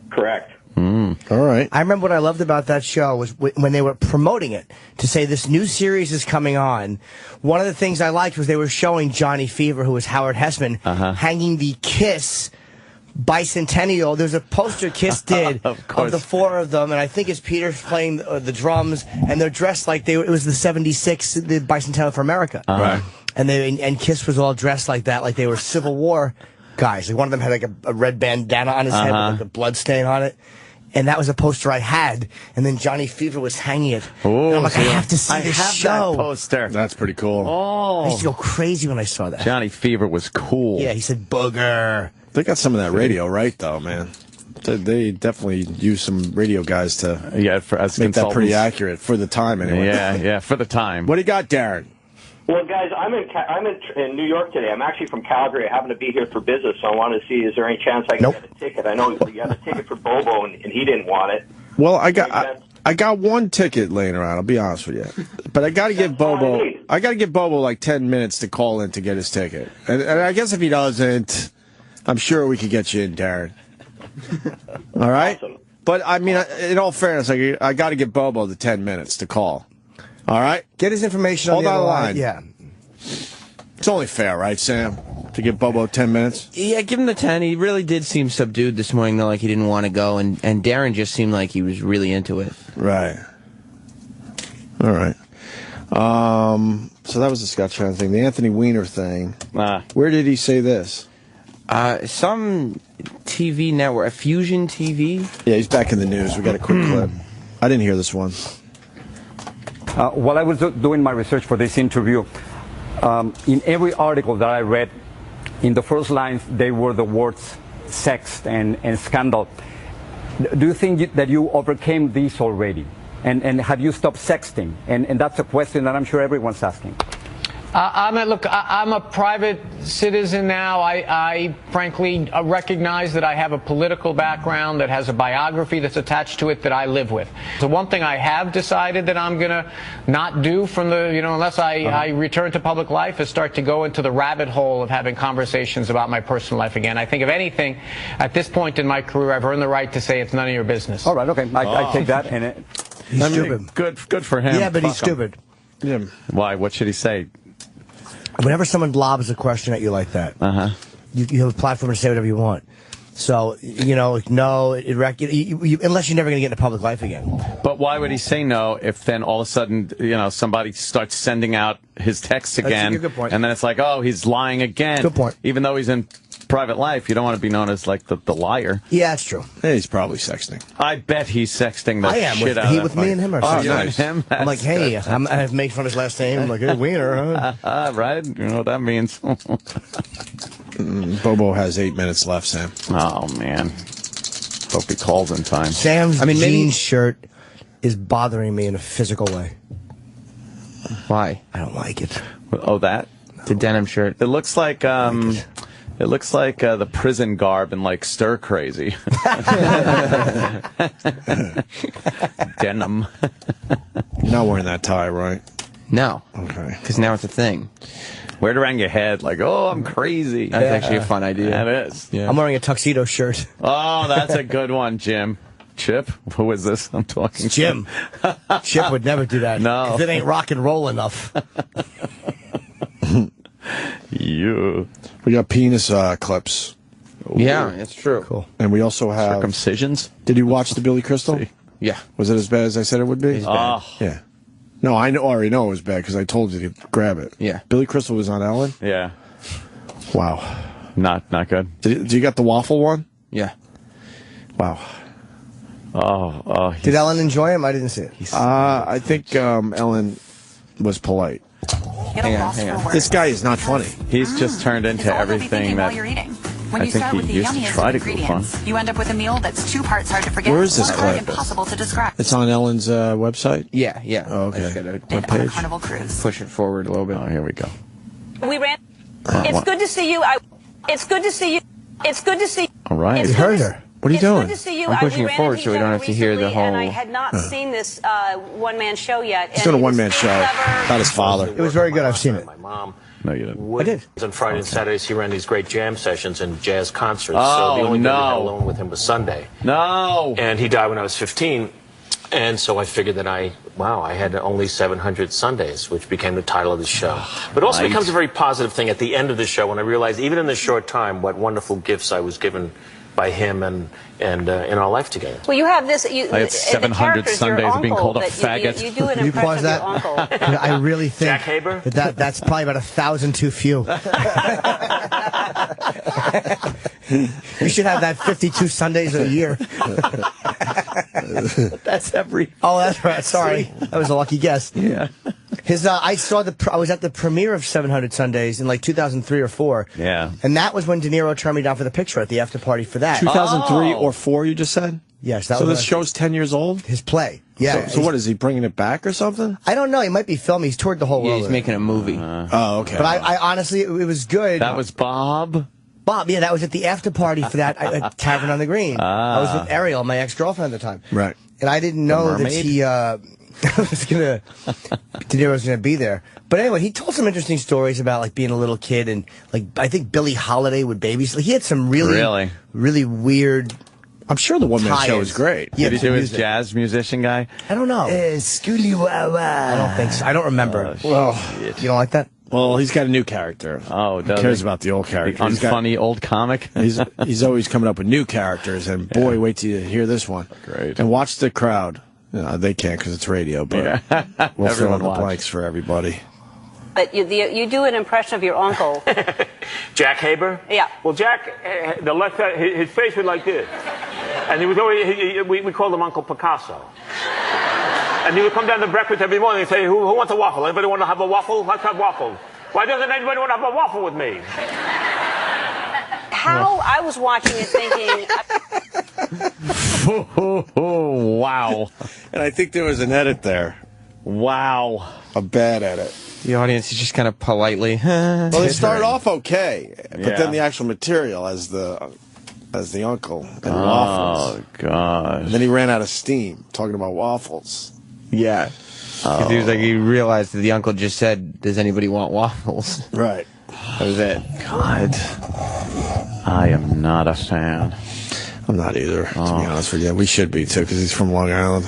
Correct. All right. I remember what I loved about that show was when they were promoting it to say this new series is coming on. One of the things I liked was they were showing Johnny Fever, who was Howard Hessman, hanging the Kiss bicentennial. There's a poster Kiss did of the four of them, and I think it's Peter playing the drums, and they're dressed like it was the 76, the bicentennial for America. Right. And Kiss was all dressed like that, like they were Civil War guys. Like one of them had like a red bandana on his head with like a blood stain on it. And that was a poster I had, and then Johnny Fever was hanging it. Oh, and I'm like, I have to see this show. That poster. That's pretty cool. I used to go crazy when I saw that. Johnny Fever was cool. Yeah, he said booger. They got some of that radio right, though, man. They definitely use some radio guys to as make that pretty accurate for the time, anyway. Yeah, for the time. What do you got, Darren? Well, guys, I'm in New York today. I'm actually from Calgary. I happen to be here for business, so I want to see, is there any chance I can get a ticket? I know you had a ticket for Bobo, and he didn't want it. Well, I got one ticket laying around, I'll be honest with you. But I got to give Bobo like 10 minutes to call in to get his ticket. And I guess if he doesn't, I'm sure we could get you in, Darren. All right? Awesome. But, I mean, in all fairness, I got to give Bobo the 10 minutes to call. All right? Get his information on the other line. Yeah. It's only fair, right, Sam? To give Bobo 10 minutes? Yeah, give him the 10. He really did seem subdued this morning, though, like he didn't want to go. And Darren just seemed like he was really into it. Right. All right. So that was the Scott Shannon thing. The Anthony Weiner thing. Where did he say this? Some TV network, Fusion TV. Yeah, he's back in the news. We got a quick clip. I didn't hear this one. While I was doing my research for this interview, in every article that I read, in the first lines, they were the words sex and scandal. Do you think that you overcame these already? And have you stopped sexting? And that's a question that I'm sure everyone's asking. Look, I'm a private citizen now. I frankly recognize that I have a political background that has a biography that's attached to it that I live with. The one thing I have decided that I'm going to not do from the, unless I return to public life is start to go into the rabbit hole of having conversations about my personal life again. I think if anything, at this point in my career, I've earned the right to say it's none of your business. All right, okay. I take that. And he's stupid. Good for him. Yeah, but he's stupid. Yeah. Why? What should he say? Whenever someone lobs a question at you like that, you have a platform to say whatever you want. So, no, unless you're never going to get into public life again. But why would he say no if then all of a sudden, somebody starts sending out his texts again? That's a good point. And then it's like, oh, he's lying again. Good point. Even though he's in private life, you don't want to be known as like the liar. Yeah, that's true. Yeah, he's probably sexting. I bet he's sexting the shit out of with me and him. nice. Him? I'm like, hey, I make fun of his last name. I'm like, hey, Wiener, huh? Right? You know what that means. Bobo has 8 minutes left, Sam. Oh, man. Hope he calls in time. Sam's jeans shirt is bothering me in a physical way. Why? I don't like it. Oh, that? The denim shirt. It looks like, it looks like the prison garb in, like, Stir Crazy. Denim. You're not wearing that tie, right? No. Okay. Because now it's a thing. Wear it around your head, like, oh, I'm crazy. That's actually a fun idea. That is. Yeah. I'm wearing a tuxedo shirt. Oh, that's a good one, Jim. Chip? Who is this I'm talking to? Jim. Chip would never do that. No. Because it ain't rock and roll enough. You. We got penis clips. Yeah, it's true. Cool. And we also have circumcisions. Did you watch the Billy Crystal? Yeah. Was it as bad as I said it would be? Oh. Yeah. No, I already know it was bad because I told you to grab it. Yeah. Billy Crystal was on Ellen? Yeah. Wow. Not good. Did you get the waffle one? Yeah. Wow. Oh. Did Ellen enjoy him? I didn't see it. I think Ellen was polite. Hang on. This guy is not funny. He's just turned into everything that while you're eating. When I you think start with he the used to yummiest try of to goof on. ingredients, you end up with a meal that's 2 parts hard to forget. Where is this one part clip? impossible to describe. It's on Ellen's website? Yeah. Oh, I just okay. gotta What page? Carnival cruise. push it forward a little bit. Oh, here we go. We ran. It's what? good to see you. It's good to see you. It's good to see. All right. You heard her. What are you doing? It's good to see you. I'm pushing we it forward ran so we into don't each have to hear other the recently, And I whole- had not seen this one-man show yet. He's doing a one-man show about his father. It was very good. I've seen it. My mom. No, you didn't. I did. On Friday and Saturdays, he ran these great jam sessions and jazz concerts. Oh, so the only day we had no. alone with him was Sunday. No. And he died when I was 15. And so I figured that I had only 700 Sundays, which became the title of the show. But also Right. becomes a very positive thing at the end of the show when I realized, even in this short time, what wonderful gifts I was given by him and in our life together. Well, you have this. I had 700 Sundays of being called a faggot. You do an Can you impression pause of that? your uncle. I really think Jack Haber? that's probably about 1,000 too few. You should have that 52 Sundays a year. That's every. Oh, that's right. Sorry, that was a lucky guess. Yeah. His, I was at the premiere of 700 Sundays in like 2003 or 4. Yeah. And that was when De Niro turned me down for the picture at the after party for that. 2003 or 4, you just said? Yes, that so was this show's 10 years old? his play. Yeah. So what, is he bringing it back or something? I don't know. He might be filming. He's toured the whole world. He's making a movie. Oh, okay. But I honestly, it was good. That was Bob? Bob, yeah, that was at the after party for that at Tavern on the Green. I was with Ariel, my ex-girlfriend at the time. Right. And I didn't know that he De Niro was gonna be there. But anyway, he told some interesting stories about like being a little kid and like I think Billie Holiday would babysit. He had some really weird. I'm sure the one-man show is great. Yeah, did he do his jazz musician guy? I don't know. I don't think so. I don't remember. Well, you don't like that? Well, he's got a new character. Oh, Who cares about the old character? The unfunny old comic? He's always coming up with new characters, and boy, wait till you hear this one. Great. And watch the crowd. They can't because it's radio, but we'll fill in the blanks for everybody. But you do an impression of your uncle. Jack Haber? Yeah. Well, Jack, the left side, his face was like this. And he was always, we called him Uncle Picasso. And he would come down to breakfast every morning and say, who wants a waffle? Anybody want to have a waffle? Let's have waffles. Why doesn't anybody want to have a waffle with me? How I was watching it thinking... Oh, wow. And I think there was an edit there. Wow. A bad edit. The audience is just kind of politely... Well, they started off okay, but Yeah. then the actual material as the uncle and waffles. Oh, gosh. And then he ran out of steam talking about waffles. Yeah. He was like, he realized that the uncle just said, does anybody want waffles? Right. That was it. God. I am not a fan. I'm not either, to be honest with you. We should be, too, because he's from Long Island.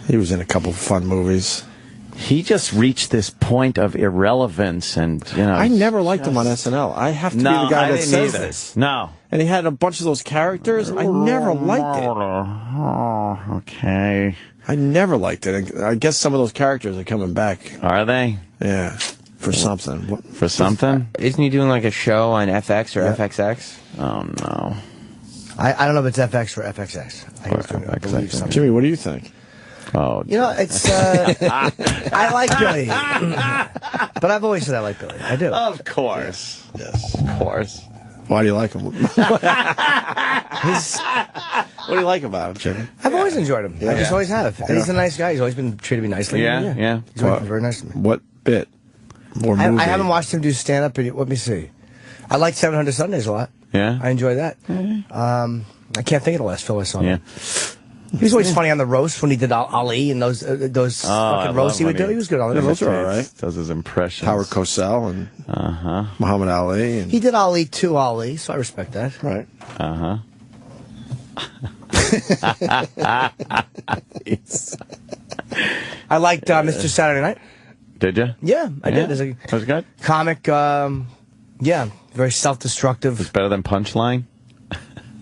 He was in a couple of fun movies. He just reached this point of irrelevance, and, you know... I never liked him on SNL. I have to be the guy that says this. No. And he had a bunch of those characters. I never liked it. Oh, okay. I never liked it. I guess some of those characters are coming back. Are they? Yeah. For something. For something? Isn't he doing like a show on FX or FXX? Oh, no. I don't know if it's FX or FXX. I believe something. Jimmy, what do you think? Oh, you know, it's I like Billy, but I've always said I like Billy. I do. Of course. Yes. Of course. Why do you like him? What do you like about him, Jimmy? I've always enjoyed him. Yeah. I just always have. And he's a nice guy. He's always been treated me nicely. Yeah. He's always been very nice to me. What bit? Or movie? I haven't watched him do stand-up. Let me see. I like 700 Sundays a lot. Yeah? I enjoy that. I can't think of the last film I saw. Yeah. He was always funny on the roast when he did Ali and those fucking roasts he would do. He was good on Yeah, it. those are all right. Does his impressions. Howard Cosell and Muhammad Ali. And He did Ali to Ali, so I respect that. right. I liked Mr. Saturday Night. Did you? Yeah, I did. As a That was good? comic, yeah, very self-destructive. It's better than Punchline?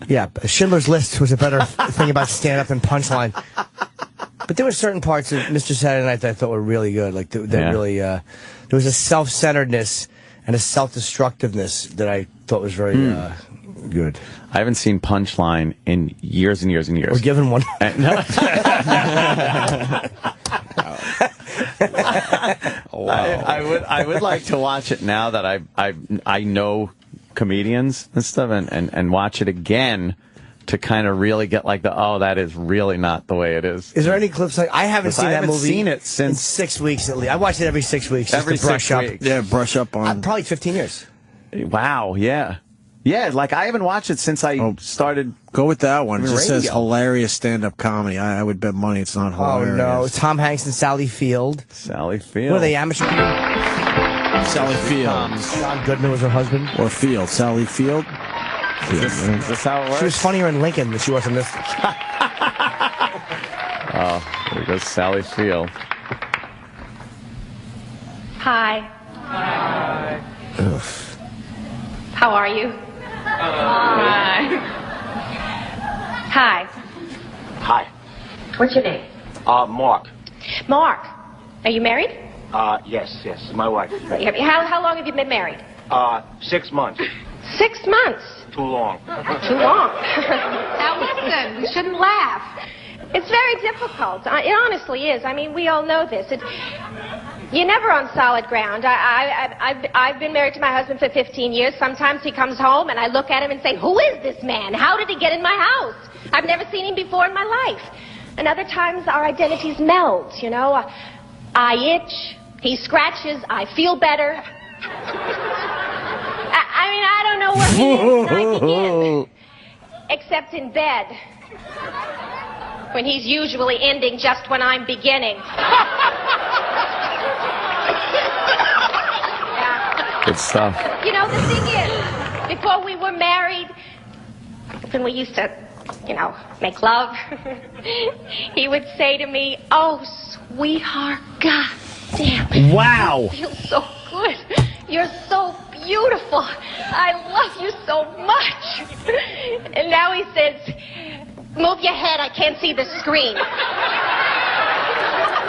Yeah, Schindler's List was a better thing about stand-up than Punchline. But there were certain parts of Mr. Saturday Night that I thought were really good. Like, really, there was a self-centeredness and a self-destructiveness that I thought was very good. I haven't seen Punchline in years and years and years. We're given one. I would like to watch it now that I know comedians and stuff, and watch it again to kind of really get like that is really not the way it is. Is there any clips like I haven't seen that movie? I haven't seen it since in 6 weeks at least. I watch it every 6 weeks. Every just to brush 6 up. weeks. Yeah, brush up on. Probably 15 years. Wow, yeah. Yeah, like I haven't watched it since I started. Go with that one. It just says radio. hilarious stand-up comedy. I would bet money it's not hilarious. Oh no, Tom Hanks and Sally Field. Sally Field. What are they, amateur? Sally Field. John Goodman was her husband. Or Field. Sally Field. Is this how it works? She was funnier in Lincoln than she was in this. Oh, there goes Sally Field. Hi. Hi. How are you? Hi. Hi. Hi. What's your name? Mark. Mark. Are you married? Yes, my wife. How long have you been married? 6 months. 6 months. Too long. Too long. Now listen, we shouldn't laugh. It's very difficult. It honestly is. I mean, we all know this. You're never on solid ground. I've been married to my husband for 15 years. Sometimes he comes home and I look at him and say, who is this man? How did he get in my house? I've never seen him before in my life. And other times our identities meld, you know. I itch, he scratches, I feel better. I mean, I don't know where he is I begin. Except in bed. When he's usually ending just when I'm beginning. Good stuff. You know, the thing is, before we were married, when we used to, you know, make love, he would say to me, "Oh, sweetheart, God damn it. Wow. It feels so good. You're so beautiful. I love you so much." And now he says, "Move your head. I can't see the screen."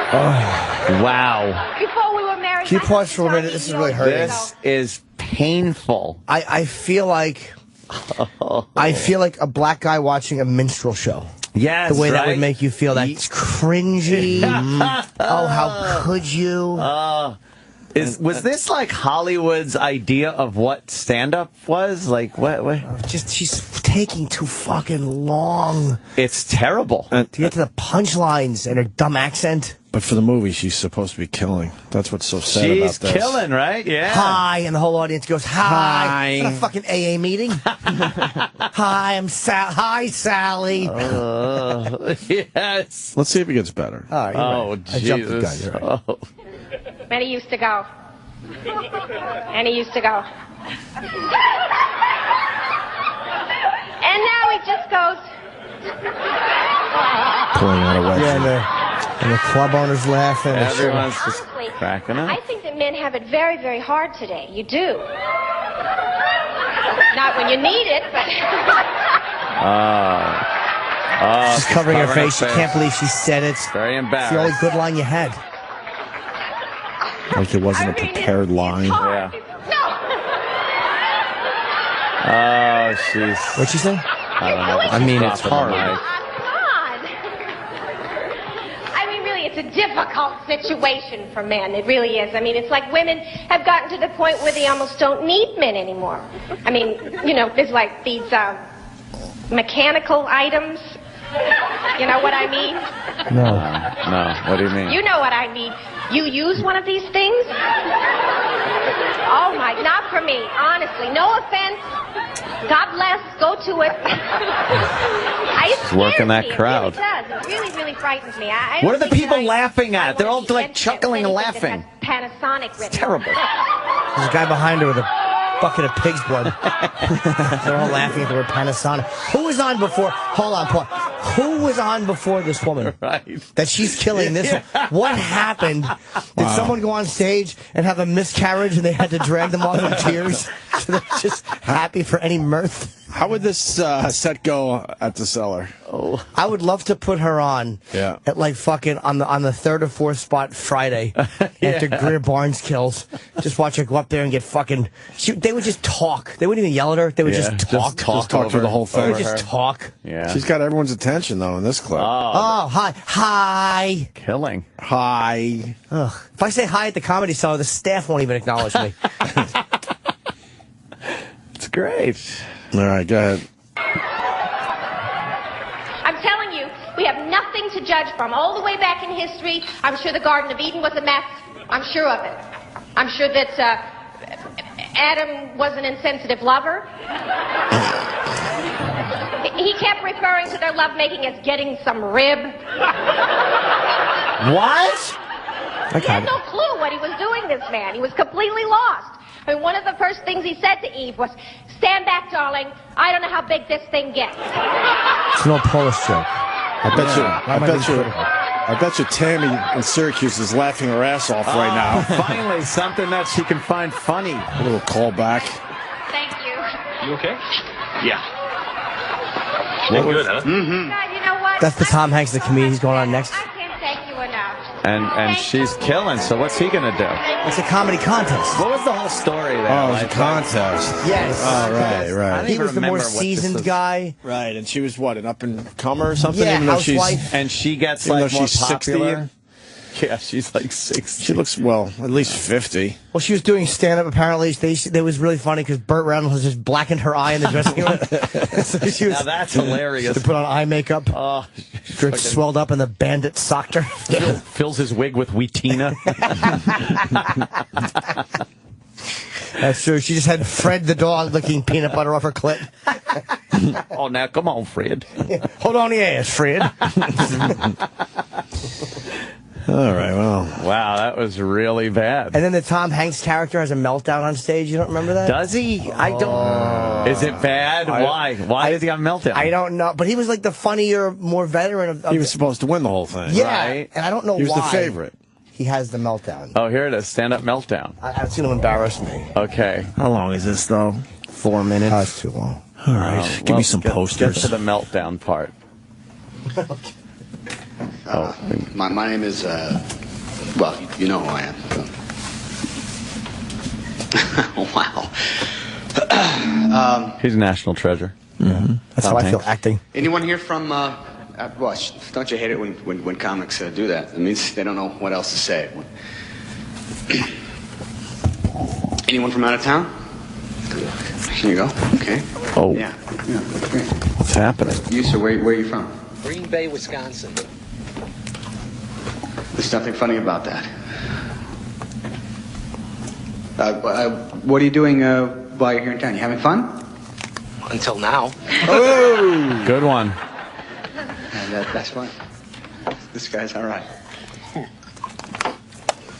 Oh, wow. Before we were married, Can you pause for a minute? This is really hurting. This is painful. I feel like a black guy watching a minstrel show. Yes, the way that right? would make you feel. That's cringy. Oh, how could you? Was this like Hollywood's idea of what stand-up was? Like what? Just she's taking too fucking long. It's terrible to get to the punchlines and her dumb accent. But for the movie, she's supposed to be killing. That's what's so sad about this. She's killing, right? Yeah. Hi, and the whole audience goes, "Hi." It's not a fucking AA meeting. Hi, I'm Hi, Sally. Yes. Let's see if it gets better. Oh, I jumped the gun. You're right. Oh. And he used to go. And he used to go. And now he just goes. Pulling out a weapon. Yeah, and the club owners laughing. Everyone's just Honestly, cracking up. I think that men have it very, very hard today. You do. Not when you need it, but... She's covering her face. She can't believe she said it. Very embarrassed. It's the only good line you had. Like it wasn't a prepared line. Yeah. No. Oh, she's... What'd she say? I don't know. I mean, it's hard. God. I mean, really, it's a difficult situation for men. It really is. I mean, it's like women have gotten to the point where they almost don't need men anymore. I mean, you know, there's like these mechanical items. You know what I mean? No. What do you mean? You know what I mean. You use one of these things? Oh, my, not for me, honestly. No offense. God bless. Go to it. It's working that crowd. It really does. It really, really frightens me. What are the people laughing at? They're all like chuckling and laughing. Panasonic written. It's terrible. There's a guy behind her with a bucket of pig's blood. They're all laughing at the word Panasonic. Who was on before? Hold on, Paul. Who was on before this woman? Right. That she's killing this one. What happened? Did someone go on stage and have a miscarriage and they had to drag them off in tears? So they're just happy for any mirth? How would this set go at the Cellar? Oh, I would love to put her on. Yeah. At like fucking on the third or fourth spot Friday after Greer Barnes kills. Just watch her go up there and get fucking. They would just talk. They wouldn't even yell at her. They would just talk. Just talk through the whole thing. They would just talk. Yeah. She's got everyone's attention though in this clip. Oh, hi. Killing. Hi. Ugh. If I say hi at the Comedy Cellar, the staff won't even acknowledge me. It's great. All right, go ahead. I'm telling you, we have nothing to judge from. All the way back in history, I'm sure the Garden of Eden was a mess. I'm sure of it. I'm sure that Adam was an insensitive lover. He kept referring to their lovemaking as getting some rib. What? He had no clue what he was doing, this man. He was completely lost. I mean, one of the first things he said to Eve was, "Stand back, darling. I don't know how big this thing gets." It's an old Polish joke. I bet you Tammy in Syracuse is laughing her ass off right now. Finally, something that she can find funny. A little callback. Thank you. You okay? Yeah. What was- Good, huh? Mm-hmm. God, you know what? That's the Tom Hanks, the comedian. He's going on next. I can't thank you enough. And she's killing, so what's he gonna do? It's a comedy contest. What was the whole story there? Oh, it was a contest. Yes. Oh, right, I right. don't He even was the more remember what this seasoned was. guy. Right, and she was what, an up and comer or something? Yeah, even though housewife. And she gets even like though more she's popular. 60. Yeah, she's like 60. She looks, well, at least 50. Well, she was doing stand-up, apparently. It was really funny because Burt Reynolds just blackened her eye in the dressing room. So she was, now that's hilarious. To put on eye makeup. Oh, Drink swelled up and the bandit socked her. Fills his wig with Wheatina. That's true. She just had Fred the dog licking peanut butter off her clit. Oh, now come on, Fred. Hold on the ass, Fred. All right, well. Wow, that was really bad. And then the Tom Hanks character has a meltdown on stage. You don't remember that? Does he? I don't. Is it bad? Why? Why does he have a meltdown? I don't know. But he was like the funnier, more veteran of He was supposed to win the whole thing. Yeah, right? and I don't know why. He was the favorite. He has the meltdown. Oh, here it is. Stand-up meltdown. I've seen him embarrass me. Okay. How long is this, though? 4 minutes. Oh, it's too long. All right. Give me some posters. Get to the meltdown part. My name is, well, you know who I am. Wow. He's a national treasure. Mm-hmm. That's how I feel acting. Anyone here from, well, don't you hate it when comics do that? It means they don't know what else to say. Anyone from out of town? Here you go. Okay. Oh. Yeah, great. What's happening? You, sir, where are you from? Green Bay, Wisconsin. There's nothing funny about that. What are you doing while you're here in town? You having fun? Until now. Oh, good one. And that's why. This guy's all right.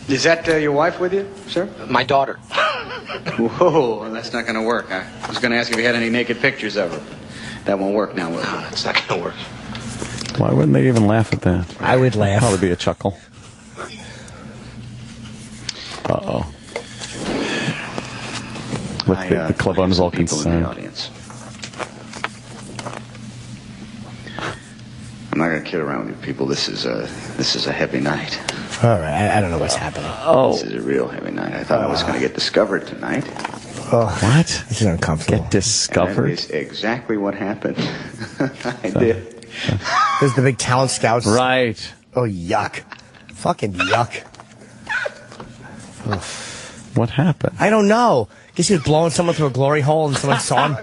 Is that your wife with you, sir? My daughter. Whoa, that's not going to work. I was going to ask if you had any naked pictures of her. That won't work now, will it? No, it's not going to work. Why wouldn't they even laugh at that? I would laugh. Probably be a chuckle. Uh-oh. Look, the club owner's all concerned. I'm not going to kid around with you people. This is a heavy night. All right, I don't know what's happening. Oh. This is a real heavy night. I thought I was going to get discovered tonight. Oh, what? This is uncomfortable. Get discovered? And that is exactly what happened. I did. There's the big talent scouts. Right. Oh, yuck. Fucking yuck. What happened? I don't know. Guess he was blowing someone through a glory hole and someone saw him.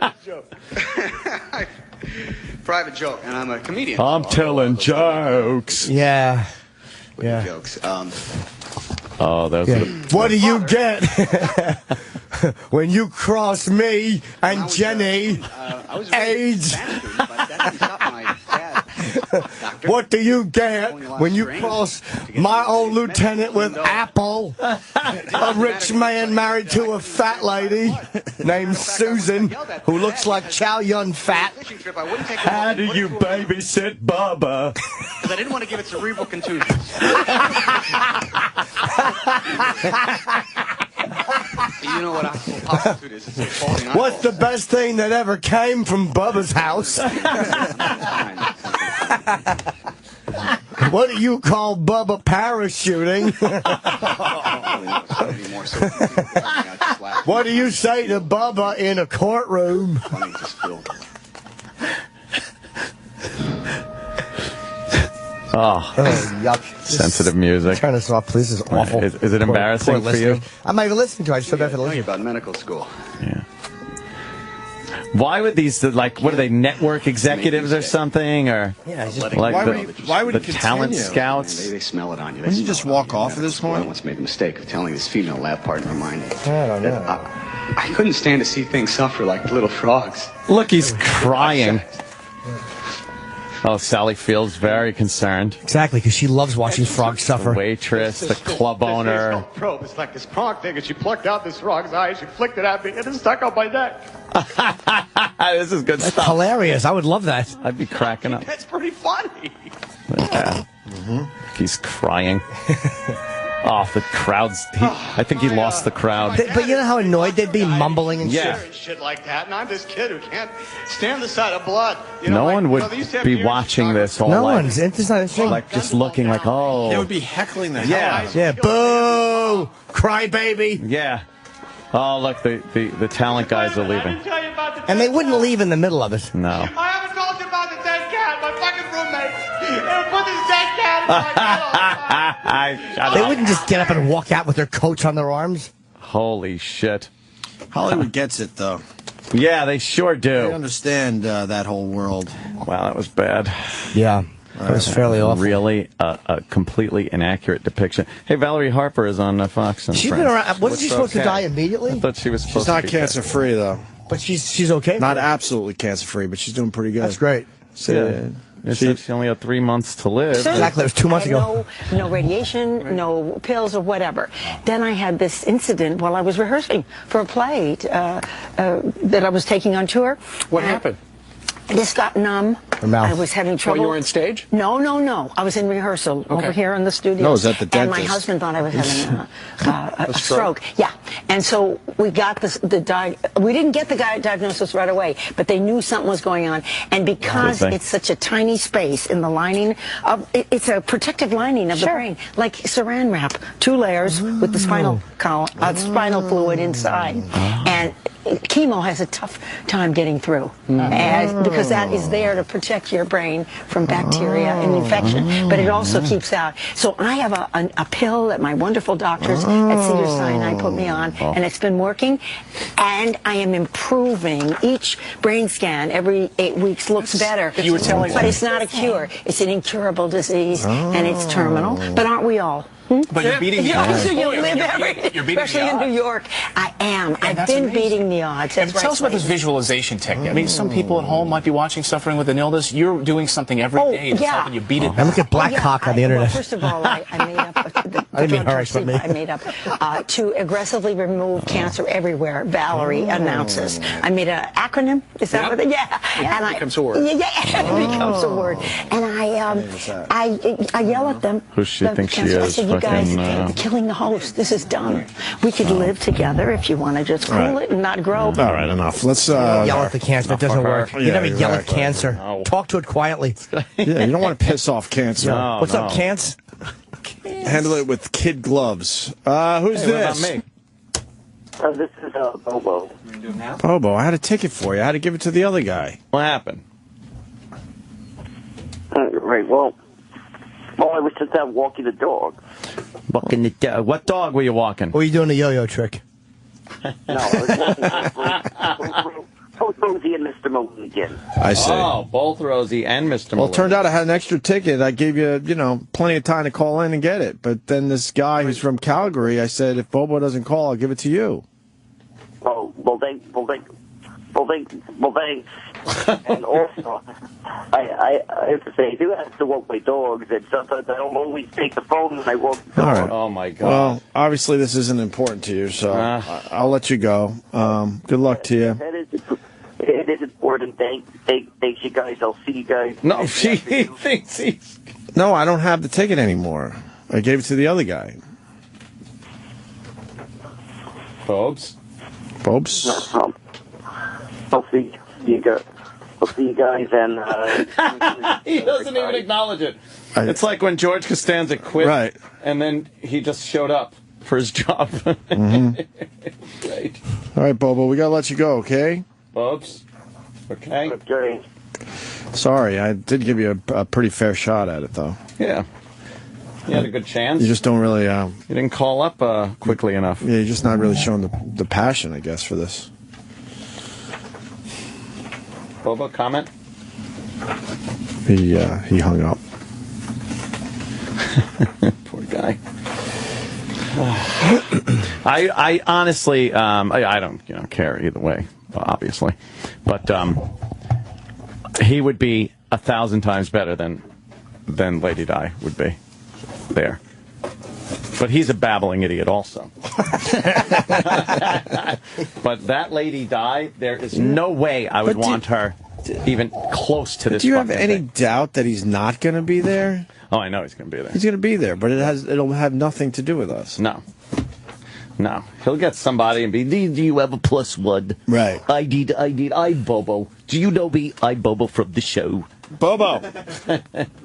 Private joke, and I'm a comedian. I'm telling jokes. Yeah. Yeah. Jokes. Oh, those are the... What do you get when you cross me and Jenny? AIDS. What do you get when you cross my old lieutenant with Apple? A rich man married to a fat lady named Susan who looks like Chow Yun Fat. How do you babysit Bubba? Because I didn't want to give it cerebral contusions. You know what actual prostitute is? It's a falling eyeball. What's the best thing that ever came from Bubba's house? What do you call Bubba parachuting? What do you say to Bubba in a courtroom? Oh, yuck. Sensitive music. Turn this off, please. This is awful. Is it embarrassing for you? I'm not even listening to it. I just said that for the listening. About medical school. Yeah. Why would these, like, what are they, network executives or something? Or yeah, like why would the he talent continue? scouts? They smell it on you. Wouldn't you just walk off at this point? I once made the mistake of telling this female lab partner of mine. I don't know. I couldn't stand to see things suffer like little frogs. Look, he's crying. Oh, Sally Field's very concerned. Exactly, because she loves watching frogs suffer. The waitress, the club owner. Probe. It's like this frog thing, and she plucked out this frog's eye, she flicked it at me, and it stuck on my neck. This is good That's stuff. hilarious. I would love that. I'd be cracking up. That's pretty funny. Yeah. He's crying. Oh, the crowd's... I think he lost the crowd. But you know how annoyed they'd be mumbling and Yeah. And shit like that, and I'm this kid who can't stand the sight of blood. You No know, like, one would they used to have be beers watching this all No like, one's. It's not interesting. like just looking like, oh. They would be heckling the hell Yeah. out of Yeah, boo! Cry baby! Yeah. Oh, look, the talent guys are leaving. And they wouldn't leave in the middle of it. No. I haven't told you about the dead cat, my fucking roommate. They wouldn't just get up and walk out with their coats on their arms. Holy shit. Hollywood gets it, though. Yeah, they sure do. They understand that whole world. Wow, that was bad. Yeah, that was fairly awful. Really a completely inaccurate depiction. Hey, Valerie Harper is on Fox and She's Friends. been around. Wasn't she supposed to Okay. die immediately? I thought she was supposed She's not to be cancer-free, though. But she's okay. Not absolutely cancer-free, but she's doing pretty good. That's great. Yeah. She only had 3 months to live. Exactly, it was 2 months ago. No radiation, no pills or whatever. Then I had this incident while I was rehearsing for a play that I was taking on tour. What happened? This got numb. I was having trouble. While you were on stage? No. I was in rehearsal over here in the studio. No, was that the And my dentist? husband thought I was having a stroke. Yeah. And so we got we didn't get the diagnosis right away, but they knew something was going on. And because it's such a tiny space in the lining of it's a protective lining of the brain, like saran wrap, 2 layers with the spinal fluid inside. And chemo has a tough time getting through because that is there to protect your brain from bacteria and infection, but it also keeps out. So I have a pill that my wonderful doctors at Cedars-Sinai put me on, and it's been working, and I am improving. Each brain scan every 8 weeks looks better. You were telling but me. it's not a cure. It's an incurable disease, and it's terminal. But aren't we all? But you're beating the odds. You live You're beating especially the odds. in New York. I am. Yeah, I've that's been amazing. beating the odds. That's Tell us about this visualization technique. I mean, some people at home might be watching suffering with an illness. You're doing something every day that's helping you beat it. And look at Black Cock on the internet. Well, first of all, I made up. I didn't mean her, but me. I made up to aggressively remove cancer everywhere. Valerie announces. I made an acronym. Is that what? Yeah. And it becomes a word. Yeah, it becomes a word. And I yell at them. Who she the thinks she cancer. I is? said, you guys, Fucking, killing the host. This is done. We could live together if you want to just cool it and not grow. All right, enough. Let's yell at the cancer. It doesn't work. You never Yeah, yell at exactly. cancer. Talk to it quietly. Yeah, you don't want to piss off cancer. No, What's up, no. Cance? Handle it with kid gloves. Who's Hey, what about this? me? This is Bobo. Bobo, I had a ticket for you. I had to give it to the other guy. What happened? Right, well, I was just out walking the dog. Walking the dog. What dog were you walking? Or are you doing a yo-yo trick? No, I was walking both Rosie and Mr. Maloney again. I see. Oh, both Rosie and Mr. Well, it turned out I had an extra ticket. I gave you, plenty of time to call in and get it. But then this guy who's from Calgary, I said, if Bobo doesn't call, I'll give it to you. Oh, well, thanks. And also, I have to say, I do have to walk my dogs, and sometimes I don't always take the phone when I walk the dog. All right. Oh, my God. Well, obviously this isn't important to you, so I'll let you go. Good luck to you. It is important. Thanks, you guys. I'll see you guys. No, she thinks he's... No, I don't have the ticket anymore. I gave it to the other guy. Bobes? Bobes? No problem. I'll see you guys. I'll see you guys, and He doesn't even acknowledge it. It's like when George Costanza quit, Right. and then he just showed up for his job. Great. All right, Bobo, we got to let you go, okay? Bobes? Okay? Okay. Sorry, I did give you a pretty fair shot at it, though. Yeah. You had a good chance. You just don't really... You didn't call up quickly enough. Yeah, you're just not really showing the passion, I guess, for this. Bobo, comment? He hung up. Poor guy. I honestly, I don't care either way, obviously, but he would be 1,000 times better than Lady Di would be there. But he's a babbling idiot also. But that Lady Di, there is no way I would want her even close to this. Do you have any thing. doubt that he's not going to be there? Oh, I know he's going to be there. He's going to be there, but it'll have nothing to do with us. No. He'll get somebody and be, do you have a +1? Right. I Bobo. Do you know me? I Bobo from the show. Bobo.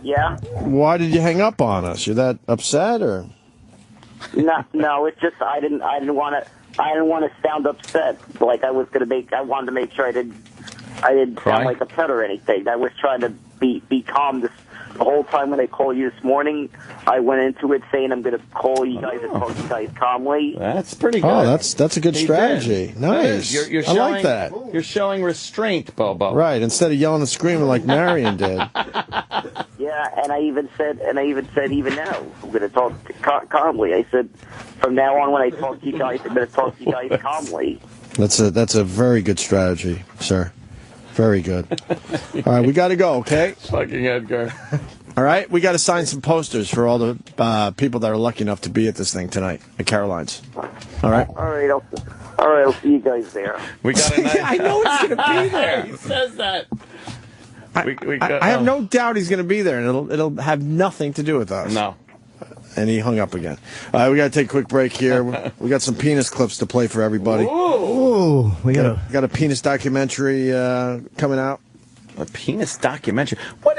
Yeah. Why did you hang up on us? You're that upset, or? No, it's just I didn't want to sound upset. Like I was going to I wanted to make sure I didn't Cry? sound like upset or anything. I was trying to be calm the whole time when I called you this morning, I went into it saying I'm going to call you guys and talk to you guys calmly. That's pretty good. Oh, that's a good strategy. Nice. You're I showing, like that. You're showing restraint, Bobo. Right, instead of yelling and screaming like Marion did. Yeah, and I even said even now I'm going to talk calmly. I said from now on when I talk to you guys, I'm going to talk to you guys calmly. That's a very good strategy, sir. Very good. All right, we got to go, okay? Fucking Edgar. All right, we got to sign some posters for all the people that are lucky enough to be at this thing tonight at Caroline's. All right? All right, I'll see you guys there. We got a nice... I know he's going to be there. He says that. I have no doubt he's going to be there, and it'll have nothing to do with us. No. And he hung up again. All right, we got to take a quick break here. We got some penis clips to play for everybody. Ooh, we got a penis documentary coming out. A penis documentary? What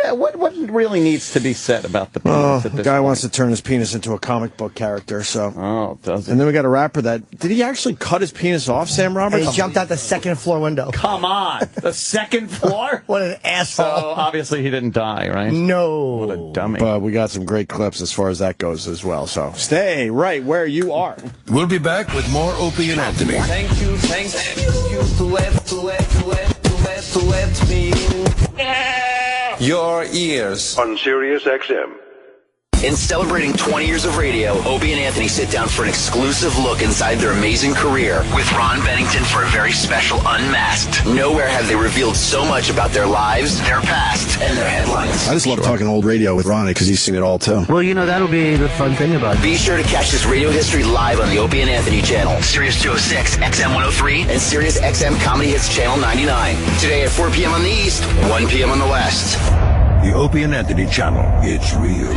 really needs to be said about the penis at this guy point? wants to turn his penis into a comic book character, so. Oh, does he? And then we got a rapper that... Did he actually cut his penis off, Sam Roberts? And he jumped out the second-floor window. Come on! The second floor? What an asshole. So, obviously, he didn't die, right? No. What a dummy. But we got some great clips as far as that goes as well, so stay right where you are. We'll be back with more Opie and Anthony. Thank you to let me your ears on Sirius XM. In celebrating 20 years of radio, Opie and Anthony sit down for an exclusive look inside their amazing career with Ron Bennington for a very special Unmasked. Nowhere have they revealed so much about their lives, their past, and their headlines. I just love talking old radio with Ronnie because he's seen it all, too. Well, you know, that'll be the fun thing about it. Be sure to catch this radio history live on the Opie and Anthony channel, Sirius 206, XM 103, and Sirius XM Comedy Hits Channel 99. Today at 4 p.m. on the East, 1 p.m. on the West. The Opie and Anthony channel. It's real.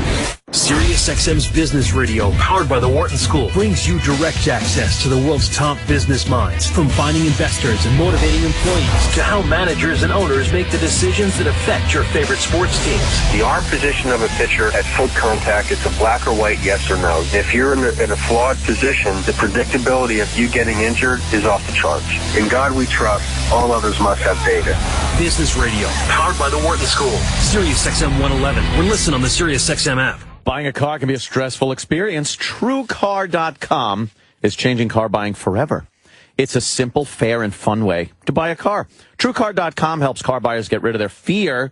Sirius XM's business radio, powered by the Wharton School, brings you direct access to the world's top business minds. From finding investors and motivating employees to how managers and owners make the decisions that affect your favorite sports teams. The arm position of a pitcher at foot contact, it's a black or white yes or no. If you're in a flawed position, the predictability of you getting injured is off the charts. In God we trust. All others must have data. Business radio, powered by the Wharton School. Sirius XM 111, or listen on the Sirius XM app. Buying a car can be a stressful experience. TrueCar.com is changing car buying forever. It's a simple, fair, and fun way to buy a car. TrueCar.com helps car buyers get rid of their fear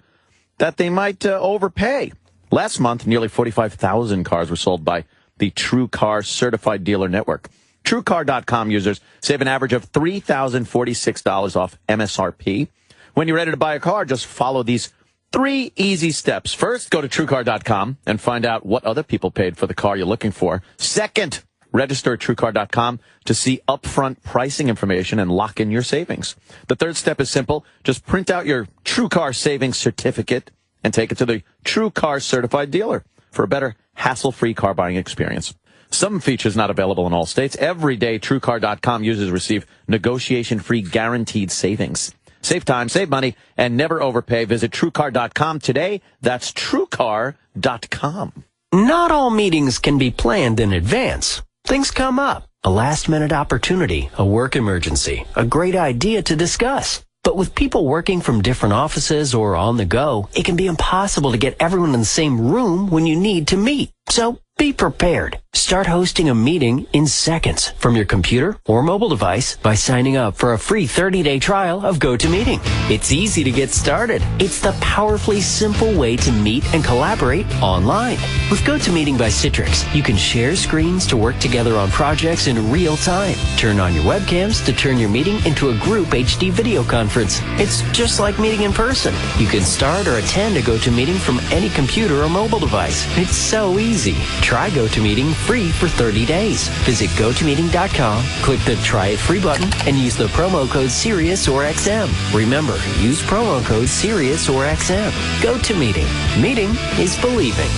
that they might overpay. Last month, nearly 45,000 cars were sold by the TrueCar Certified Dealer Network. TrueCar.com users save an average of $3,046 off MSRP. When you're ready to buy a car, just follow these 3 easy steps. First, go to TrueCar.com and find out what other people paid for the car you're looking for. Second, register at TrueCar.com to see upfront pricing information and lock in your savings. The third step is simple. Just print out your TrueCar savings certificate and take it to the TrueCar Certified Dealer for a better, hassle-free car buying experience. Some features not available in all states. Every day, TrueCar.com users receive negotiation-free guaranteed savings. Save time, save money, and never overpay. Visit TrueCar.com today. That's TrueCar.com. Not all meetings can be planned in advance. Things come up. A last-minute opportunity, a work emergency, a great idea to discuss. But with people working from different offices or on the go, it can be impossible to get everyone in the same room when you need to meet. So be prepared. Start hosting a meeting in seconds from your computer or mobile device by signing up for a free 30-day trial of GoToMeeting. It's easy to get started. It's the powerfully simple way to meet and collaborate online. With GoToMeeting by Citrix, you can share screens to work together on projects in real time. Turn on your webcams to turn your meeting into a group HD video conference. It's just like meeting in person. You can start or attend a GoToMeeting from any computer or mobile device. It's so easy. Try GoToMeeting free for 30 days. Visit GoToMeeting.com, click the Try It Free button, and use the promo code Sirius or XM. Remember, use promo code Sirius or XM. GoToMeeting. Meeting is believing.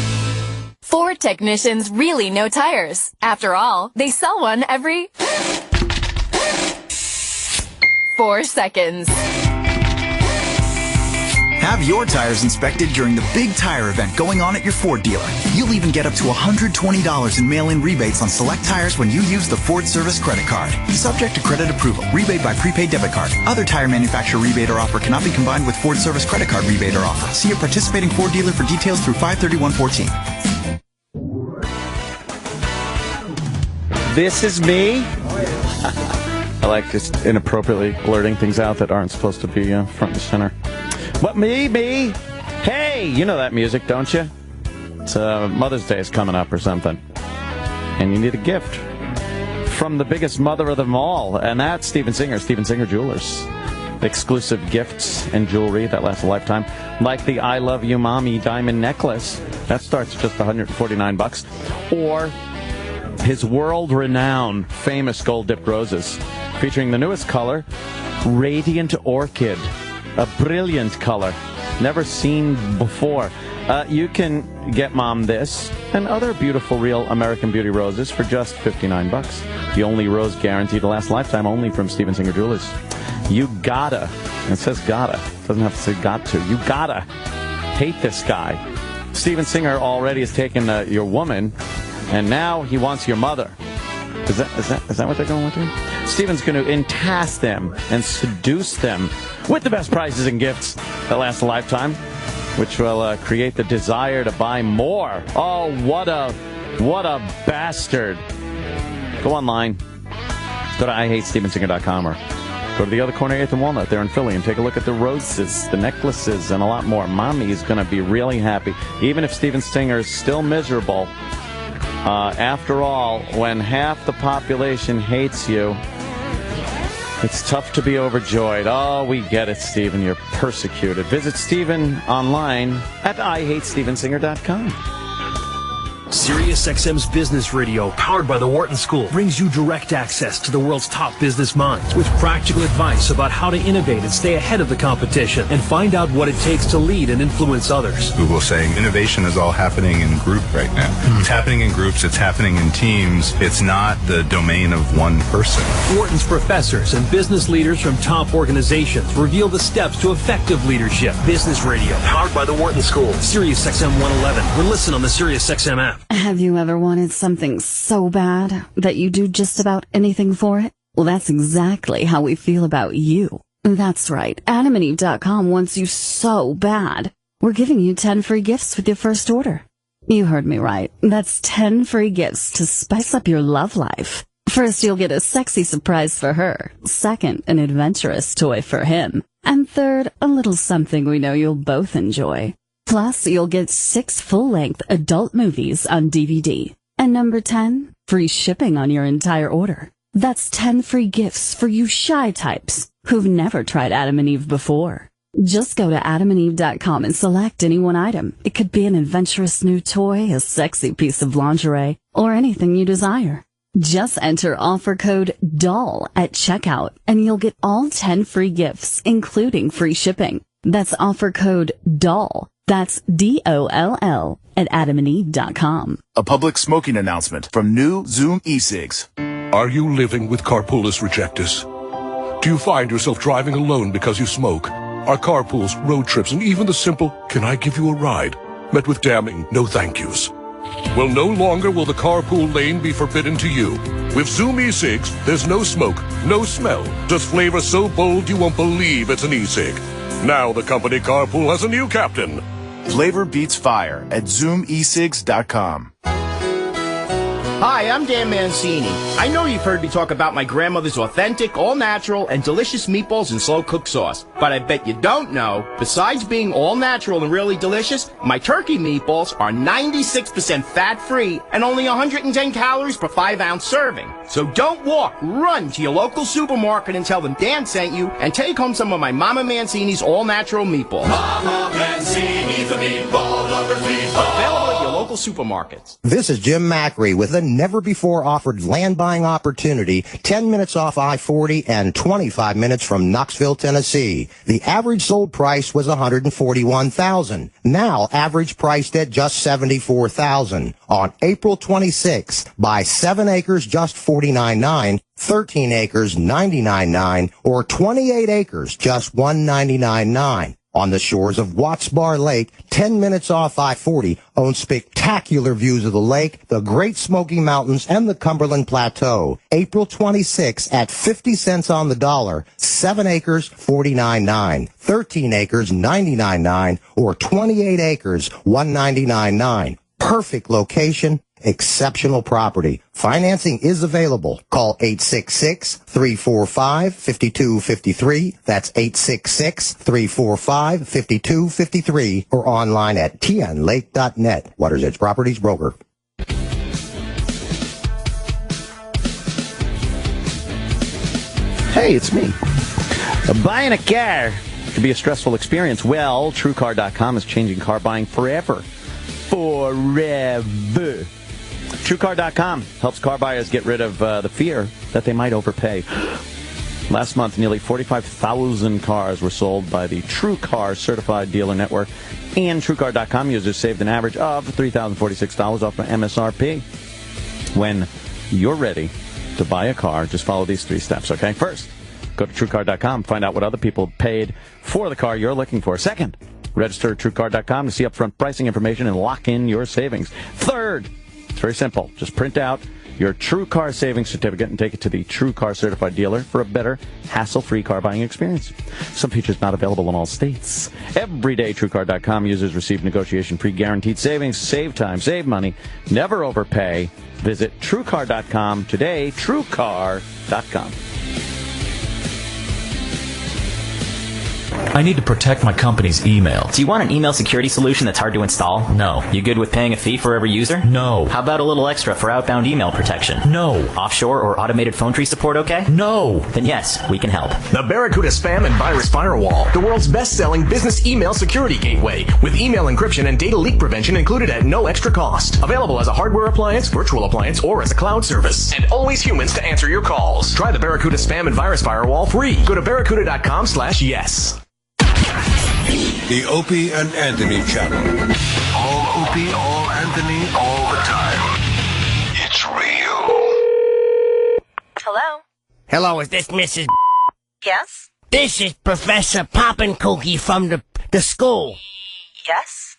Ford technicians really know tires. After all, they sell one every 4 seconds. Have your tires inspected during the big tire event going on at your Ford dealer. You'll even get up to $120 in mail-in rebates on select tires when you use the Ford Service credit card. Subject to credit approval. Rebate by prepaid debit card. Other tire manufacturer rebate or offer cannot be combined with Ford Service credit card rebate or offer. See a participating Ford dealer for details through 5/31/14. This is me. I like just inappropriately blurting things out that aren't supposed to be front and center. What, me? Hey, you know that music, don't you? It's Mother's Day is coming up or something. And you need a gift from the biggest mother of them all, and that's Steven Singer Jewelers. Exclusive gifts and jewelry that lasts a lifetime, like the I Love You Mommy diamond necklace. That starts at just $149. Or his world-renowned famous gold-dipped roses, featuring the newest color, Radiant Orchid. A brilliant color, never seen before. You can get Mom this and other beautiful real American Beauty roses for just $59. The only rose guaranteed to last a lifetime, only from Steven Singer Jewelers. You gotta, and it says gotta, doesn't have to say got to, you gotta hate this guy. Steven Singer already has taken your woman, and now he wants your mother. Is that what they're going with? Steven's going to entice them and seduce them with the best prizes and gifts that last a lifetime, which will create the desire to buy more. Oh, what a bastard. Go online. Go to IHateStevenSinger.com or go to the other corner of 8th and Walnut there in Philly and take a look at the roses, the necklaces, and a lot more. Mommy is going to be really happy. Even if Steven Singer is still miserable, after all, when half the population hates you, it's tough to be overjoyed. Oh, we get it, Steven. You're persecuted. Visit Steven online at IHateStevenSinger.com. SiriusXM's Business Radio, powered by the Wharton School, brings you direct access to the world's top business minds with practical advice about how to innovate and stay ahead of the competition and find out what it takes to lead and influence others. Google's saying innovation is all happening in group right now. It's happening in groups. It's happening in teams. It's not the domain of one person. Wharton's professors and business leaders from top organizations reveal the steps to effective leadership. Business Radio, powered by the Wharton School. SiriusXM 111. Or listen on the SiriusXM app. Have you ever wanted something so bad that you do just about anything for it? Well, that's exactly how we feel about you. That's right. AdamandEve.com wants you so bad. We're giving you 10 free gifts with your first order. You heard me right. That's 10 free gifts to spice up your love life. First, you'll get a sexy surprise for her. Second, an adventurous toy for him. And third, a little something we know you'll both enjoy. Plus, you'll get 6 full-length adult movies on DVD. And number 10, free shipping on your entire order. That's 10 free gifts for you shy types who've never tried Adam and Eve before. Just go to AdamandEve.com and select any one item. It could be an adventurous new toy, a sexy piece of lingerie, or anything you desire. Just enter offer code DOLL at checkout, and you'll get all 10 free gifts, including free shipping. That's offer code DOLL. That's DOLL at AdamandEve.com. A public smoking announcement from new Zoom e-cigs. Are you living with carpoolus rejectus? Do you find yourself driving alone because you smoke? Are carpools, road trips, and even the simple, "Can I give you a ride?" met with damning no thank yous? Well, no longer will the carpool lane be forbidden to you. With Zoom e-cigs, there's no smoke, no smell, just flavor so bold you won't believe it's an e-cig. Now the company carpool has a new captain. Flavor beats fire at ZoomEcigs.com. Hi, I'm Dan Mancini. I know you've heard me talk about my grandmother's authentic, all-natural, and delicious meatballs and slow-cooked sauce. But I bet you don't know, besides being all-natural and really delicious, my turkey meatballs are 96% fat-free and only 110 calories per 5-ounce serving. So don't walk, run to your local supermarket and tell them Dan sent you, and take home some of my Mama Mancini's all-natural meatballs. Mama Mancini, the meatball lover's meatball. Available at your local supermarkets. This is Jim Macri with a never-before-offered land buying opportunity, 10 minutes off I-40 and 25 minutes from Knoxville, Tennessee. The average sold price was $141,000. Now average priced at just $74,000. On April 26th, buy 7 acres just $49,900, 13 acres $99,900, or 28 acres just $199,900. On the shores of Watts Bar Lake, 10 minutes off I-40, owns spectacular views of the lake, the Great Smoky Mountains, and the Cumberland Plateau. April 26 at 50 cents on the dollar, 7 acres, $49.9, 13 acres, $99.9, or 28 acres, $199.9. Perfect location. Exceptional property. Financing is available. Call 866-345-5253. That's 866-345-5253 or online at tnlake.net. Water's Edge Properties broker. Hey, it's me. Buying a car can be a stressful experience. Well, TrueCar.com is changing car buying forever. Forever. TrueCar.com helps car buyers get rid of the fear that they might overpay. Last month, nearly 45,000 cars were sold by the TrueCar Certified Dealer Network, and TrueCar.com users saved an average of $3,046 off MSRP. When you're ready to buy a car, just follow these 3 steps, okay? First, go to TrueCar.com, find out what other people paid for the car you're looking for. Second, register at TrueCar.com to see upfront pricing information and lock in your savings. Third, it's very simple. Just print out your TrueCar savings certificate and take it to the TrueCar Certified Dealer for a better, hassle-free car buying experience. Some features not available in all states. Every day, TrueCar.com users receive negotiation-free guaranteed savings. Save time, save money, never overpay. Visit TrueCar.com today, TrueCar.com. I need to protect my company's email. Do you want an email security solution that's hard to install? No. You good with paying a fee for every user? No. How about a little extra for outbound email protection? No. Offshore or automated phone tree support okay? No. Then yes, we can help. The Barracuda Spam and Virus Firewall, the world's best-selling business email security gateway, with email encryption and data leak prevention included at no extra cost. Available as a hardware appliance, virtual appliance, or as a cloud service. And always humans to answer your calls. Try the Barracuda Spam and Virus Firewall free. Go to barracuda.com/yes. The Opie and Anthony Channel. All Opie, all Anthony, all the time. It's real. Hello? Hello, is this Mrs. Yes? This is Professor Poppin' from the school. Yes?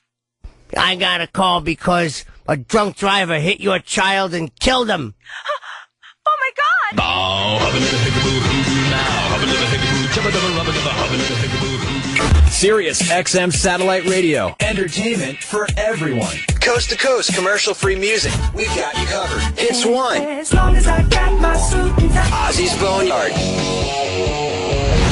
I got a call because a drunk driver hit your child and killed him. Oh my God! Sirius XM Satellite Radio. Entertainment for everyone. Coast to coast, commercial-free music. We've got you covered. Hits 1. As long as I got my suit and tie. Ozzy's Boneyard.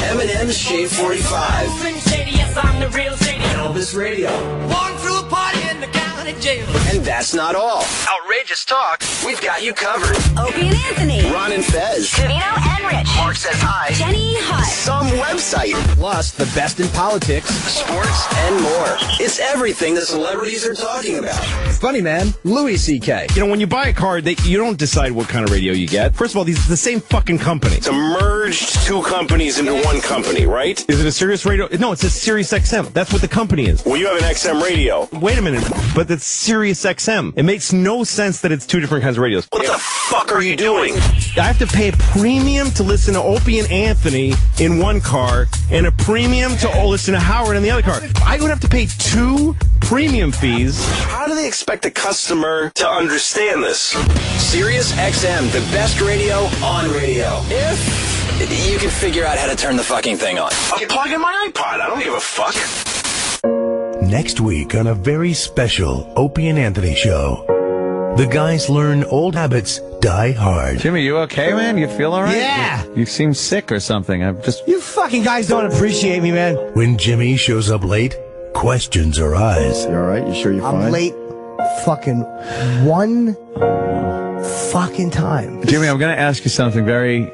Eminem's Shade 45. Slim Shady, yes, I'm the real Shady. Elvis Radio. Born through a party in the county jail. And that's not all. Outrageous talk. We've got you covered. Opie and Anthony. Ron and Fez. Cavino and Rich. Mark Says Hi. Jenny Hutt. Some website. Plus, the best in politics, sports, and more. It's everything the celebrities are talking about. Funny, man. Louis C.K. You know, when you buy a car, you don't decide what kind of radio you get. First of all, these are the same fucking company. It's a merged 2 companies into one company, right? Is it a Sirius radio? No, it's a Sirius XM. That's what the company is. Well, you have an XM radio. Wait a minute, but it's Sirius XM. It makes no sense that it's 2 different kinds of radios. What the fuck are you doing? I have to pay a premium to listen to Opie and Anthony in one car and a premium to listen to Howard in the other car. I would have to pay 2 premium fees. How do they expect a customer to understand this? Sirius XM, the best radio on radio. If you can figure out how to turn the fucking thing on. I'll plug in my iPod. I don't give a fuck. Next week on a very special Opie and Anthony show. The guys learn old habits die hard. Jimmy, you okay, man? You feel all right? Yeah. You seem sick or something. You fucking guys don't appreciate me, man. When Jimmy shows up late, questions arise. You all right? You sure you're fine? I'm late fucking one fucking time. Jimmy, I'm going to ask you something very...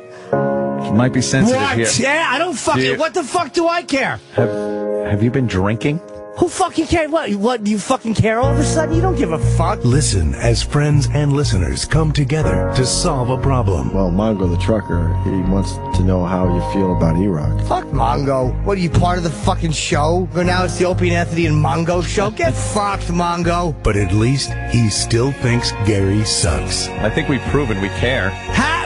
might be sensitive what? here. Yeah, I don't fucking... What the fuck do I care? Have you been drinking? Who fucking cares? What, do you fucking care all of a sudden? You don't give a fuck. Listen as friends and listeners come together to solve a problem. Well, Mongo the trucker, he wants to know how you feel about E-Rock. Fuck Mongo. What, are you part of the fucking show? Or now it's the Opie and Anthony and Mongo show? Get fucked, Mongo. But at least he still thinks Gary sucks. I think we've proven we care.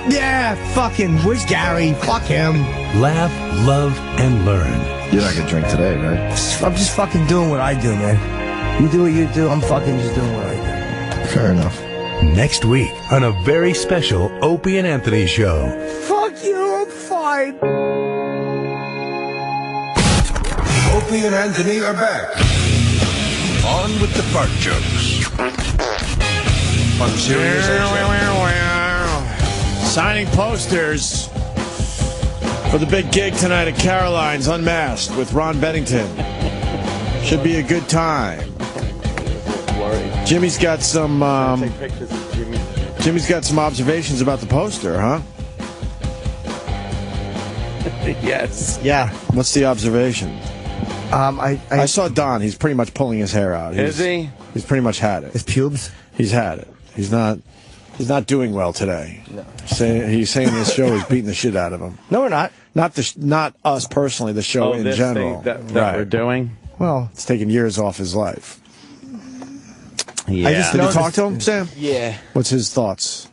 Yeah, fucking, where's Gary? Fuck him. Laugh, love, and learn. You're not going to drink today, right? I'm just fucking doing what I do, man. You do what you do, I'm fucking just doing what I do. Fair enough. Next week on a very special Opie and Anthony show. Fuck you, I'm fine. Opie and Anthony are back. On with the fart jokes. On Sirius Signing posters for the big gig tonight at Caroline's Unmasked with Ron Bennington. Should be a good time. Jimmy's got some Jimmy's got some observations about the poster, huh? Yes. Yeah. What's the observation? I saw Don. He's pretty much pulling his hair out. Is he? He's pretty much had it. His pubes? He's had it. He's not doing well today. No. He's saying this show is beating the shit out of him. No, we're not. Not us personally, the show in this general. thing that we're doing? Well, it's taking years off his life. Yeah. Did you talk to him, Sam? Yeah. What's his thoughts?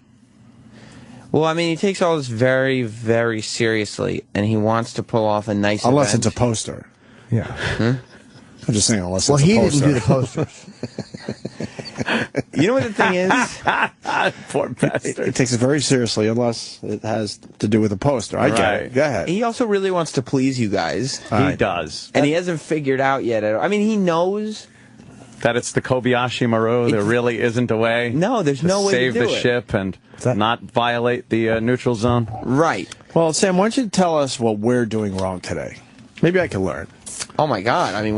Well, I mean, he takes all this very, very seriously, and he wants to pull off a nice Unless event. it's a poster. Yeah. I'm just saying, unless well, it's a he poster. didn't do the posters. You know what the thing is? Poor bastard. He takes it very seriously unless it has to do with a poster. I get it. Go ahead. He also really wants to please you guys. He does. And he hasn't figured out yet. I mean, he knows that it's the Kobayashi Maru. There really isn't a way. No, there's no way to save do the it. ship and not violate the neutral zone. Right. Well, Sam, why don't you tell us what we're doing wrong today? Maybe I can learn. Oh my God! I mean,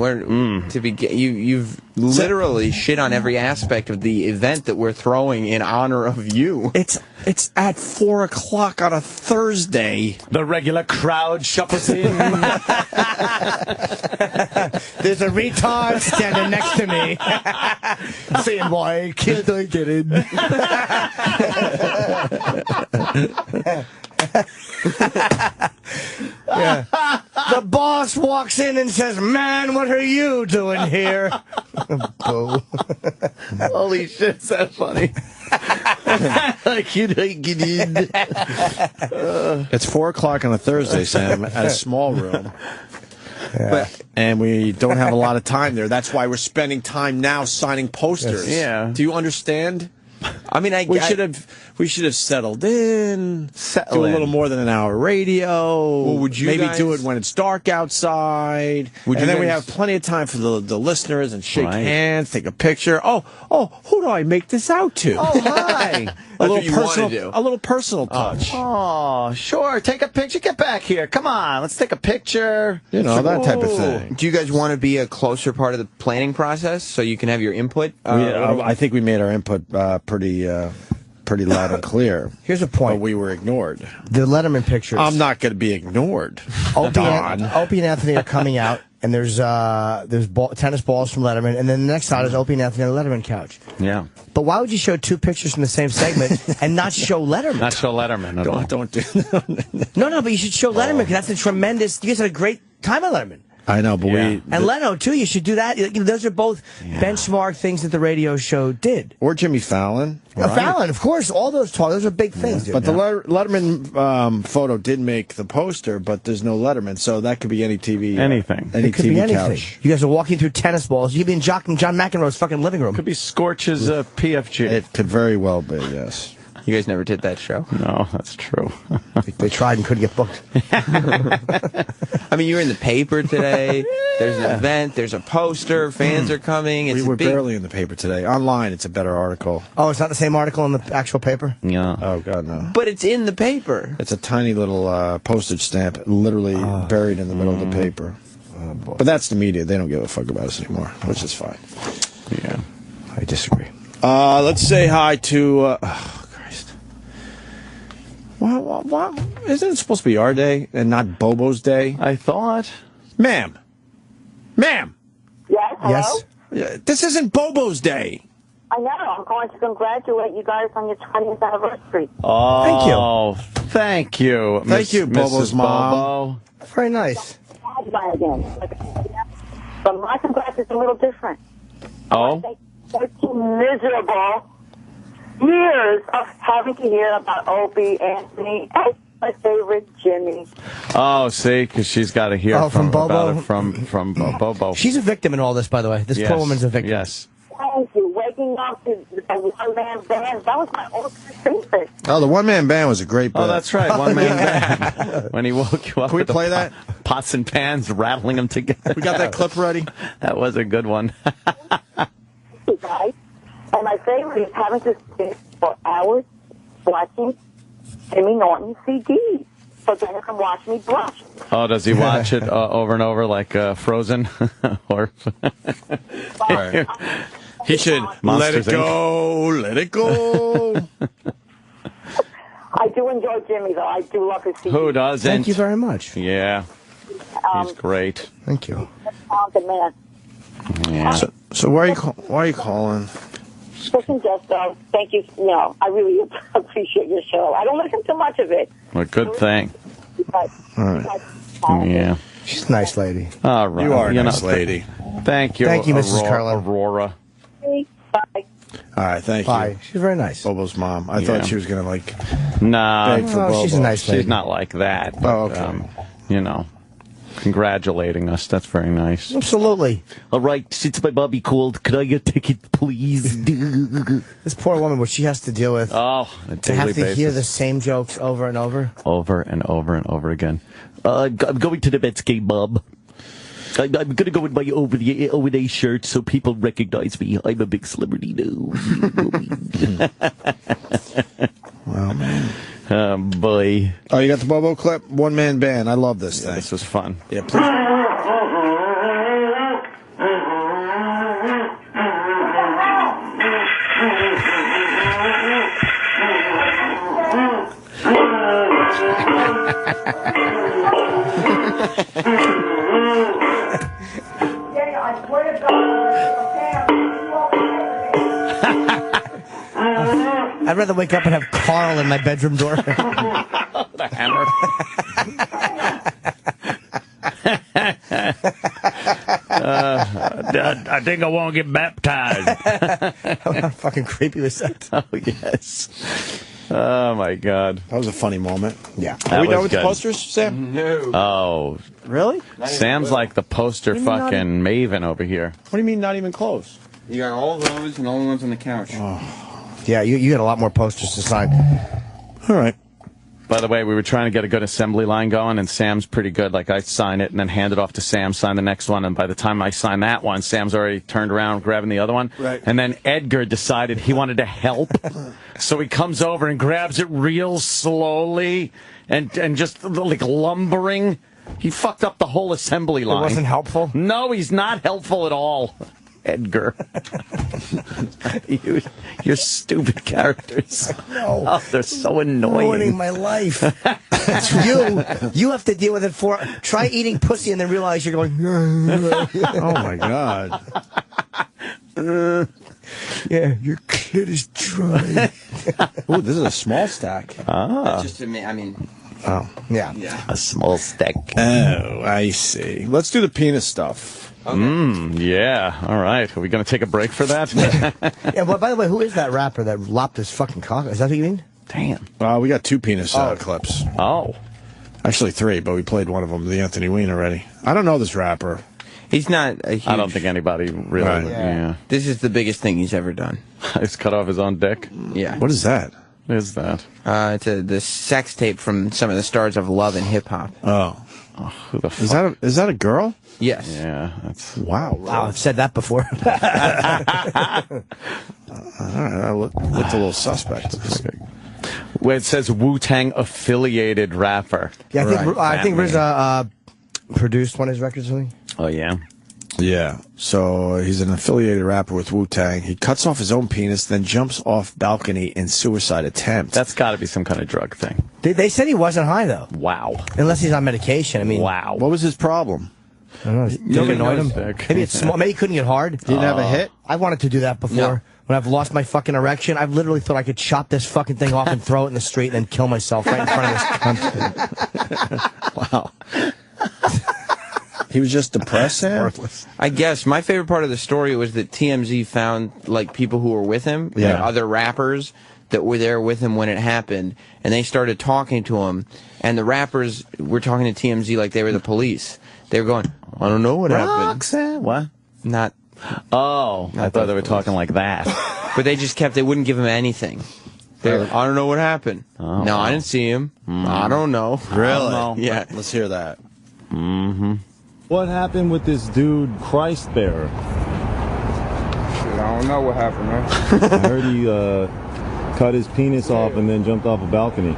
you've literally shit on every aspect of the event that we're throwing in honor of you. It's at 4 o'clock on a Thursday. The regular crowd shuffles in. There's a retard standing next to me, saying, "Why can't I get in?" Yeah. The boss walks in and says, "Man, what are you doing here?" Boo. Holy shit, is that funny? I can't get in. It's 4 o'clock on a Thursday, Sam, at a small room. Yeah. And we don't have a lot of time there. That's why we're spending time now signing posters. Yes. Yeah. Do you understand? I mean, we should have settled in. Do a little more than an hour radio. Well, would you maybe guys do it when it's dark outside? And then we have plenty of time for the listeners and shake hands, take a picture. Oh, who do I make this out to? Oh, hi. a little personal touch. Oh, sure. Take a picture. Get back here. Come on. Let's take a picture. You know, that type of thing. Do you guys want to be a closer part of the planning process so you can have your input? I think we made our input pretty loud and clear. Here's a point. But we were ignored. The Letterman pictures. I'm not going to be ignored. Opie and Anthony are coming out, and there's tennis balls from Letterman, and then the next shot is Opie and Anthony on the Letterman couch. Yeah. But why would you show two pictures from the same segment and not show Letterman? Not show Letterman at all. Don't do that. No, but you should show Letterman because that's a tremendous. You guys had a great time on Letterman. I know, but and Leno too. You should do that. You know, those are both benchmark things that the radio show did. Or Jimmy Fallon. Fallon, of course. All those those are big things. But the Letterman photo did make the poster, but there's no Letterman, so that could be any TV. Anything. Any it could TV be anything. couch. You guys are walking through tennis balls. You could be in John McEnroe's fucking living room. Could be Scorch's PFG. It could very well be, yes. You guys never did that show? No, that's true. They tried and couldn't get booked. I mean, you're in the paper today. There's an event. There's a poster. Fans are coming. We were barely in the paper today. Online, it's a better article. Oh, it's not the same article in the actual paper? Yeah. Oh, God, no. But it's in the paper. It's a tiny little postage stamp, literally buried in the middle of the paper. But that's the media. They don't give a fuck about us anymore, which is fine. Yeah. I disagree. Let's say hi to... Well, isn't it supposed to be our day and not Bobo's day? I thought. Ma'am. Yes, hello? Yes. This isn't Bobo's day. I know. I'm going to congratulate you guys on your 20th anniversary. Oh, thank you. Thank you, Bobo's Mrs. mom. Bobo. Very nice. But my congrats is a little different. Oh? They're too miserable years of having to hear about Opie Anthony and my favorite Jimmy. Oh, see, because she's got to hear from Bobo? about it from Bobo. She's a victim in all this, by the way. This poor woman's a victim. Yes. Thank you. Waking up to the one-man band, that was my ultimate favorite. Oh, the one-man band was a great band. Oh, that's right, one-man band. When he woke you up Can we with the play that? pots and pans, rattling them together. We got that clip ready? That was a good one. Guys. And my favorite is having to sit for hours watching Jimmy Norton CDs. So then you can watch me blush. Oh, does he watch it over and over like Frozen? Or Right. He should Monsters, let it go. I do enjoy Jimmy, though. I do love his CDs. Who doesn't? Thank you very much. Yeah. He's great. Thank you. Talented man. Yeah. So why are you calling? Listen, just thank you. No, I really appreciate your show. I don't listen to much of it. Well, good thing. But, All right. Yeah. She's a nice lady. All right. You are a nice lady. Thank you. Thank you, Mrs. Carla. Aurora. Bye. All right, thank Bye. you. She's very nice. Bobo's mom. I thought she was going to, like, Nah. beg for Bobo. She's a nice lady. She's not like that. But, Oh, okay. You know, congratulating us. That's very nice. Absolutely. All right, since my mommy called, could I get a ticket, please? This poor woman, what she has to deal with. Oh, a to have daily to hear basis. the same jokes over and over. Over and over and over again. I'm going to the Mets game, Mom. I'm going to go in my O&A shirt so people recognize me. I'm a big celebrity now. Wow, man. Boy. Oh, you got the Bobo clip? One-man band. I love this thing. This was fun. Yeah, please. I'd rather wake up and have Carl in my bedroom door. The hammer. I think I want to get baptized. How fucking creepy was that? Oh, yes. Oh, my God. That was a funny moment. Yeah. Are we was done with good. the posters, Sam? No. Oh, Really? Sam's like the poster What do you mean not fucking maven over here. What do you mean not even close? You got all those and all the ones on the couch. Yeah, you got a lot more posters to sign. All right. By the way, we were trying to get a good assembly line going, and Sam's pretty good. Like, I sign it and then hand it off to Sam, sign the next one, and by the time I sign that one, Sam's already turned around grabbing the other one. Right. And then Edgar decided he wanted to help, so he comes over and grabs it real slowly and just, like, lumbering. He fucked up the whole assembly line. It wasn't helpful? No, he's not helpful at all. Edgar. You're stupid characters. No. Oh, they're so annoying. Ruining my life. You have to deal with it for. Try eating pussy and then realize you're going. Oh, my God. Yeah, your clit is dry. Ooh, this is a small stack. That's just to me. I mean, Oh. Yeah. A small stick. Oh, I see. Let's do the penis stuff. Yeah. All right. Are we going to take a break for that? Yeah, well, by the way, who is that rapper that lopped his fucking cock? Is that what you mean? Damn. We got two penis clips. Oh. Actually, three, but we played one of them, the Anthony Wein already. I don't know this rapper. he's not a huge... I don't think anybody really. Right. Yeah. This is the biggest thing he's ever done. He's cut off his own dick. Yeah. What is that? What is that? It's the sex tape from some of the stars of love and hip hop. Oh. Who the fuck? Is that a girl? Yes. Yeah. That's. Wow. Wow, I've said that before. All right, I looked a little suspect. Where it says Wu-Tang affiliated rapper. Yeah, I think Batman. RZA produced one of his records, something. Oh, yeah? Yeah. So he's an affiliated rapper with Wu-Tang. He cuts off his own penis, then jumps off balcony in suicide attempt. That's got to be some kind of drug thing. They said he wasn't high, though. Wow. Unless he's on medication. I mean, Wow. What was his problem? I don't know. Did it annoy him? Maybe it's small. Maybe he couldn't get hard. Didn't have a hit? I wanted to do that before. No. When I've lost my fucking erection, I've literally thought I could chop this fucking thing off and throw it in the street and then kill myself right in front of this cunt. Wow. He was just depressed, Sam? Worthless. I guess my favorite part of the story was that TMZ found like people who were with him, Yeah. like, other rappers that were there with him when it happened, and they started talking to him, and the rappers were talking to TMZ like they were the police. They were going, I don't know what happened. Roxanne? What? Not. Oh, I thought they were talking like that. But they just kept, they wouldn't give him anything. I don't know what happened. Oh, no, I didn't see him. I don't know. Really? I don't know. Yeah. Let's hear that. Mm-hmm. What happened with this dude, Christ Bearer? Shit, I don't know what happened, man. I heard he cut his penis off and then jumped off a balcony.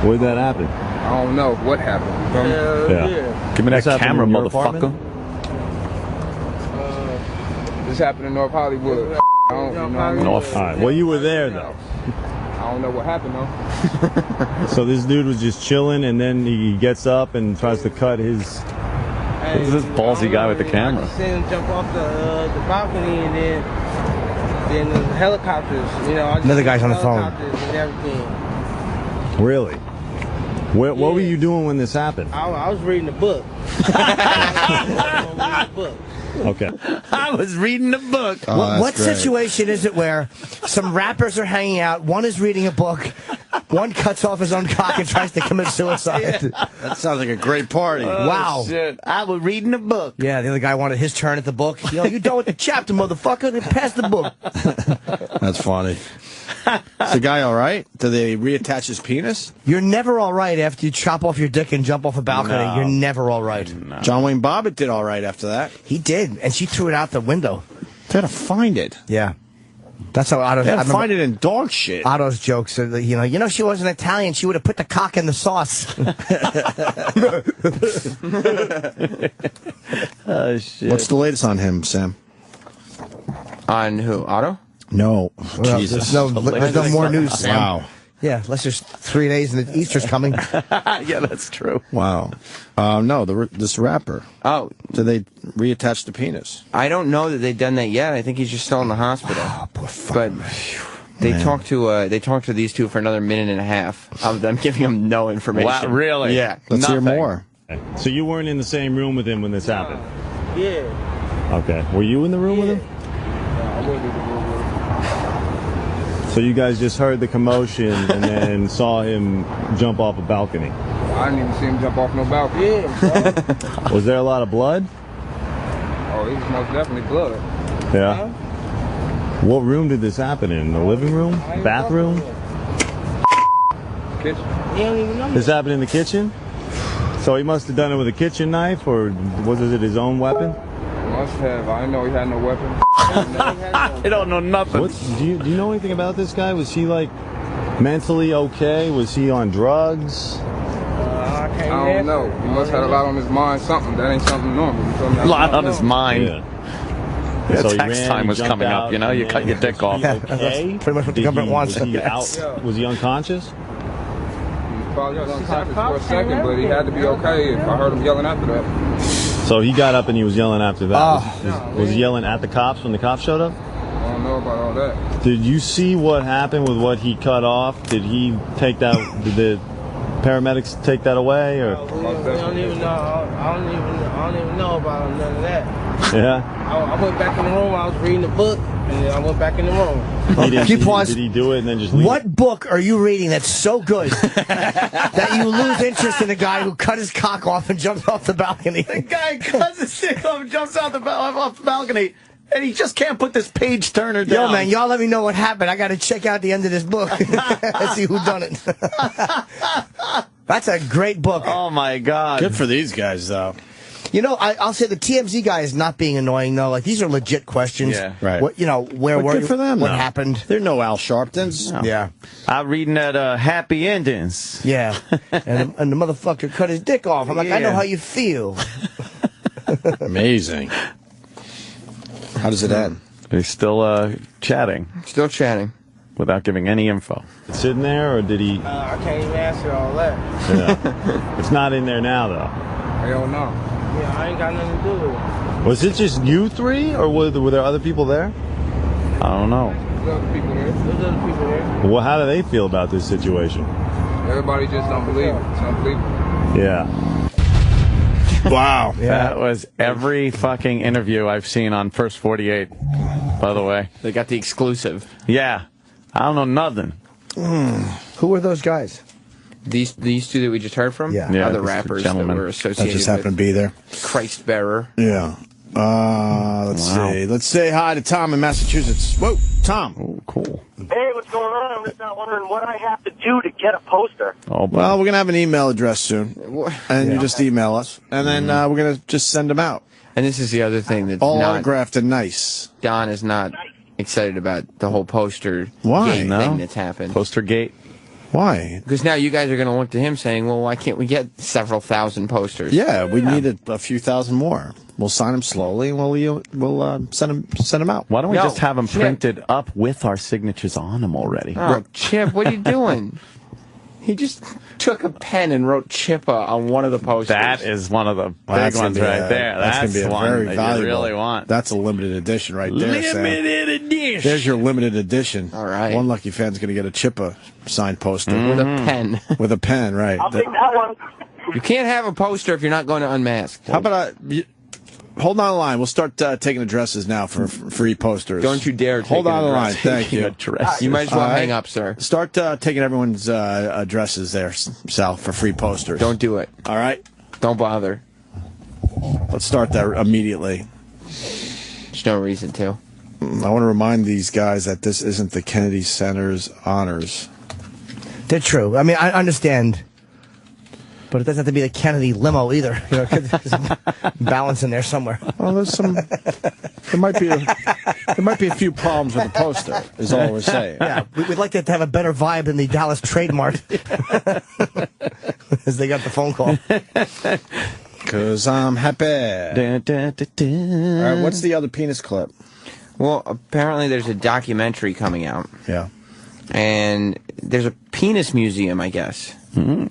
Where'd that happen? I don't know what happened. Yeah. Give me that camera, motherfucker. This happened in North Hollywood. I don't know. North. All right. Well, you were there, though. I don't know what happened, though. So this dude was just chilling, and then he gets up and tries to cut his... Who's this ballsy guy with the camera? I seen him jump off the balcony, and then the helicopters, you know. Another guy's on the phone. And everything. Really? What were you doing when this happened? I was reading a book. Okay. I was reading a book. What situation is it where some rappers are hanging out, one is reading a book, one cuts off his own cock and tries to commit suicide? That sounds like a great party. Wow. Shit. I was reading a book. Yeah, the other guy wanted his turn at the book. You know, you done with the chapter, motherfucker. Then pass the book. That's funny. Is the guy all right? Do they reattach his penis? You're never all right after you chop off your dick and jump off a balcony. No. You're never all right. No. John Wayne Bobbitt did all right after that. He did, and she threw it out the window. They had to find it. Yeah. That's how Otto. They had to find it in dog shit. Otto's jokes are, you know, she wasn't Italian. She would have put the cock in the sauce. Oh, shit. What's the latest on him, Sam? On who? Otto? No. Well, Jesus. There's no more news, Sam. Wow. Yeah, unless there's 3 days and Easter's coming. Yeah, that's true. Wow. No, this rapper. Oh. Did they reattach the penis? I don't know that they've done that yet. I think he's just still in the hospital. Oh, poor fuck. But they talked to these two for another minute and a half of them giving them no information. Wow, really? Yeah. Let's hear more. So you weren't in the same room with him when this happened? Yeah. Okay. Were you in the room with him? No, I wasn't in the room with him. So you guys just heard the commotion and then saw him jump off a balcony? I didn't even see him jump off no balcony. Yeah, bro. Was there a lot of blood? Oh, it was most definitely blood. Yeah. What room did this happen in? The living room? Bathroom? Kitchen. He don't even know. This happened in the kitchen? So he must have done it with a kitchen knife, or was it his own weapon? Must have. I didn't know he had no weapon. I don't know nothing. Do you know anything about this guy? Was he like mentally okay? Was he on drugs? I don't know. He must have had a lot on his mind. Something that ain't something normal. You feel me? A lot on his mind. Yeah. Yeah, So he tax ran, time he was jumped coming out, up. You know, you and cut your dick off. Yeah, that's pretty much what the government wants. Was he out? Was he unconscious? Probably was unconscious for a second, but he had to be okay if I heard him yelling after that. So he got up and he was yelling after that. Was he yelling at the cops when the cops showed up? I don't know about all that. Did you see what happened with what he cut off? Did he take that? Did the paramedics take that away, or? We don't even know. I don't even know about none of that. Yeah. I went back in the room. I was reading the book, and then I went back in the room. Keep pause. Did he do it and then just leave? What book are you reading that's so good that you lose interest in a guy who cut his cock off and jumped off the balcony? The guy cuts his dick off and jumps off the balcony, and he just can't put this page turner down. Yo, man, y'all let me know what happened. I got to check out the end of this book and see who done it. That's a great book. Oh, my God. Good for these guys, though. You know, I'll say the TMZ guy is not being annoying, though. Like, these are legit questions. Yeah. Right. What, you know, where were Good you? for them, What though. happened? They're no Al Sharptons. No. Yeah. I'm reading that Happy Endings. Yeah. and the motherfucker cut his dick off. I'm like, I know how you feel. Amazing. How does it end? He's still chatting. Still chatting. Without giving any info. Sitting there, or did he? I can't even answer all that. Yeah. It's not in there now, though. I don't know. Yeah, I ain't got nothing to do with it. Was it just you three, or were there other people there? I don't know. There's other people there. There's other people there. Well, how do they feel about this situation? Everybody just don't believe it. It's unbelievable. Yeah. Wow. That was every fucking interview I've seen on First 48, by the way. They got the exclusive. Yeah. I don't know nothing. Who were those guys? These two that we just heard from? Yeah. Other rappers that were associated that just happened to be there. Christ Bearer. Yeah. Let's see. Let's say hi to Tom in Massachusetts. Whoa, Tom. Oh, cool. Hey, what's going on? I'm just not wondering what I have to do to get a poster. Oh, well, we're going to have an email address soon. And you just email us. And then we're going to just send them out. And this is the other thing that's all not, autographed and nice. Don is not excited about the whole poster Why? gate thing that's happened. Poster gate? Why? Because now you guys are going to look to him saying, well, why can't we get several thousand posters? Yeah, we need a few thousand more. We'll sign them slowly, and we'll send them out. Why don't we just have them printed up with our signatures on them already? Oh, Chip, what are you doing? He just took a pen and wrote Chippa on one of the posters. That is one of the big ones right there. That's going to be a one very that valuable. you really want. That's a limited edition right there, Sam. Limited edition. There's your limited edition. All right. One lucky fan's going to get a Chippa signed poster. With a pen. With a pen, right. I'll take that one. You can't have a poster if you're not going to Unmasked. How about hold on the line. We'll start taking addresses now for free posters. Don't you dare take Hold on the line. Thank you. You might as well hang up, sir. Start taking everyone's addresses there, Sal, for free posters. Don't do it. All right? Don't bother. Let's start that immediately. There's no reason to. I want to remind these guys that this isn't the Kennedy Center's honors. They're true. I mean, I understand. But it doesn't have to be the Kennedy limo either. You know, there's some balance in there somewhere. Well, there's some. There might be a few problems with the poster. Is all we're saying. Yeah, we'd like that to have a better vibe than the Dallas Trade Mart, as they got the phone call. 'Cause I'm happy. All right, what's the other penis clip? Well, apparently there's a documentary coming out. Yeah. And there's a penis museum, I guess. Mm-hmm.